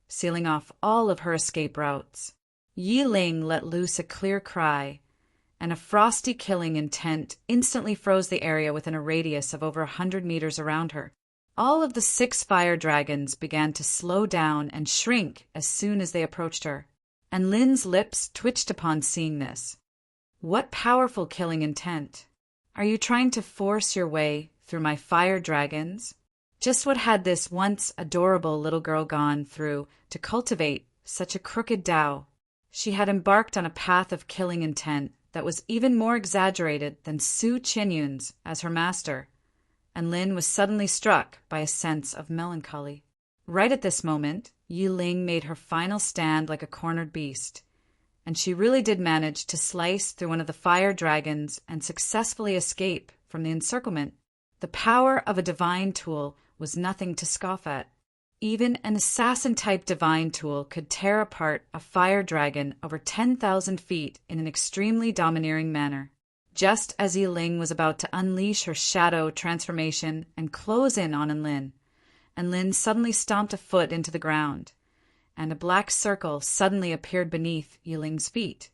[SPEAKER 1] sealing off all of her escape routes. Yi Ling let loose a clear cry, and a frosty killing intent instantly froze the area within a radius of over 100 meters around her. All of the 6 fire dragons began to slow down and shrink as soon as they approached her, and Lin's lips twitched upon seeing this. What powerful killing intent! Are you trying to force your way through my fire dragons? Just what had this once adorable little girl gone through to cultivate such a crooked Tao? She had embarked on a path of killing intent that was even more exaggerated than Su Qianyun's as her master, and Lin was suddenly struck by a sense of melancholy. Right at this moment, Yi Ling made her final stand like a cornered beast, and she really did manage to slice through one of the fire dragons and successfully escape from the encirclement. The power of a divine tool was nothing to scoff at. Even an assassin-type divine tool could tear apart a fire dragon over 10,000 feet in an extremely domineering manner. Just as Yi Ling was about to unleash her shadow transformation and close in on Enlin, Enlin suddenly stomped a foot into the ground, and a black circle suddenly appeared beneath Yi Ling's feet,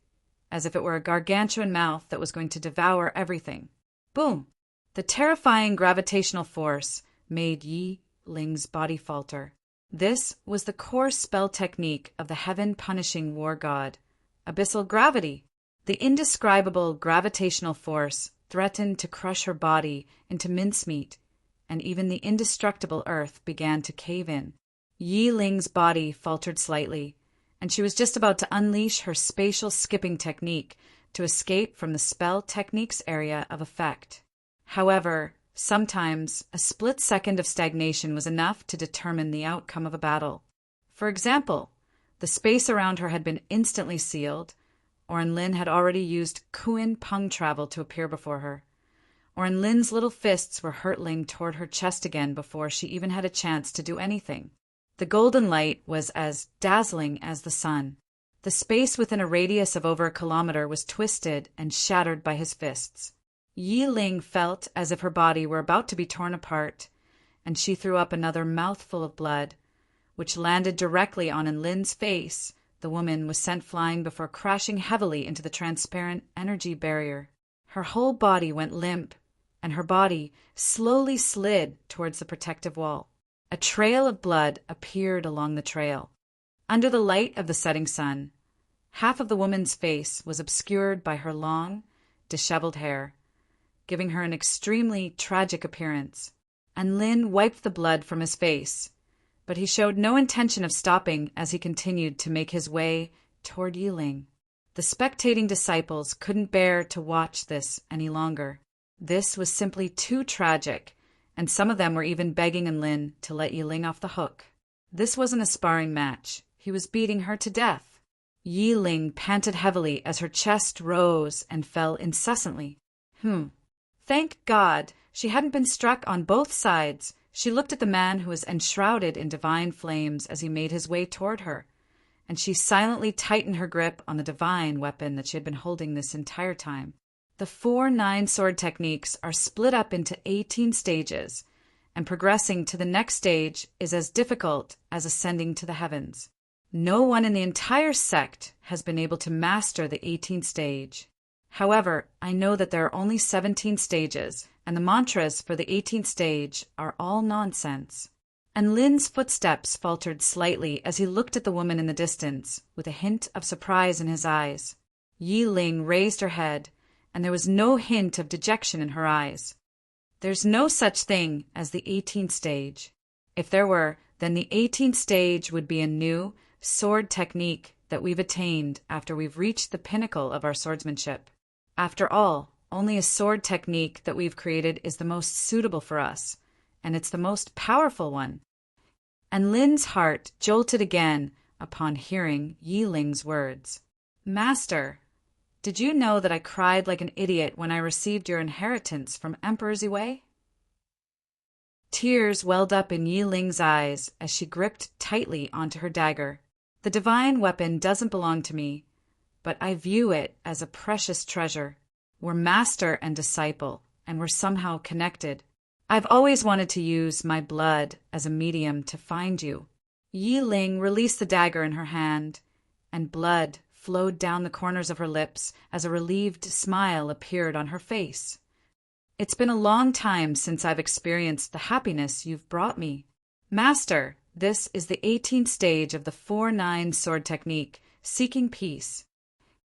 [SPEAKER 1] as if it were a gargantuan mouth that was going to devour everything. Boom! The terrifying gravitational force made Yi Ling's body falter. This was the core spell technique of the heaven-punishing war god, abyssal gravity. The indescribable gravitational force threatened to crush her body into mincemeat, and even the indestructible earth began to cave in. Yi Ling's body faltered slightly, and she was just about to unleash her spatial skipping technique to escape from the spell technique's area of effect. However, sometimes a split second of stagnation was enough to determine the outcome of a battle. For example, the space around her had been instantly sealed, or Lin had already used Kuin Peng travel to appear before her, or Lin's little fists were hurtling toward her chest again before she even had a chance to do anything. The golden light was as dazzling as the sun. The space within a radius of over a kilometer was twisted and shattered by his fists. Yi Ling felt as if her body were about to be torn apart, and she threw up another mouthful of blood, which landed directly on Lin's face. The woman was sent flying before crashing heavily into the transparent energy barrier. Her whole body went limp, and her body slowly slid towards the protective wall. A trail of blood appeared along the trail. Under the light of the setting sun, half of the woman's face was obscured by her long, disheveled hair, giving her an extremely tragic appearance. And Lin wiped the blood from his face, but he showed no intention of stopping as he continued to make his way toward Yi Ling. The spectating disciples couldn't bear to watch this any longer. This was simply too tragic, and some of them were even begging Lin to let Yi Ling off the hook. This wasn't a sparring match. He was beating her to death. Yi Ling panted heavily as her chest rose and fell incessantly. Thank God she hadn't been struck on both sides. She looked at the man who was enshrouded in divine flames as he made his way toward her, and she silently tightened her grip on the divine weapon that she had been holding this entire time. The 4-9 sword techniques are split up into 18 stages, and progressing to the next stage is as difficult as ascending to the heavens. No one in the entire sect has been able to master the 18th stage. However, I know that there are only 17 stages, and the mantras for the 18th stage are all nonsense. And Lin's footsteps faltered slightly as he looked at the woman in the distance, with a hint of surprise in his eyes. Yi Ling raised her head, and there was no hint of dejection in her eyes. There's no such thing as the 18th stage. If there were, then the 18th stage would be a new sword technique that we've attained after we've reached the pinnacle of our swordsmanship. After all, only a sword technique that we've created is the most suitable for us, and it's the most powerful one. And Lin's heart jolted again upon hearing Yi Ling's words. Master, did you know that I cried like an idiot when I received your inheritance from Emperor Ziwei? Tears welled up in Yi Ling's eyes as she gripped tightly onto her dagger. The divine weapon doesn't belong to me, but I view it as a precious treasure. We're master and disciple, and we're somehow connected. I've always wanted to use my blood as a medium to find you. Yi Ling released the dagger in her hand, and blood flowed down the corners of her lips as a relieved smile appeared on her face. It's been a long time since I've experienced the happiness you've brought me. Master, this is the 18th stage of the 4-9 sword technique, seeking peace.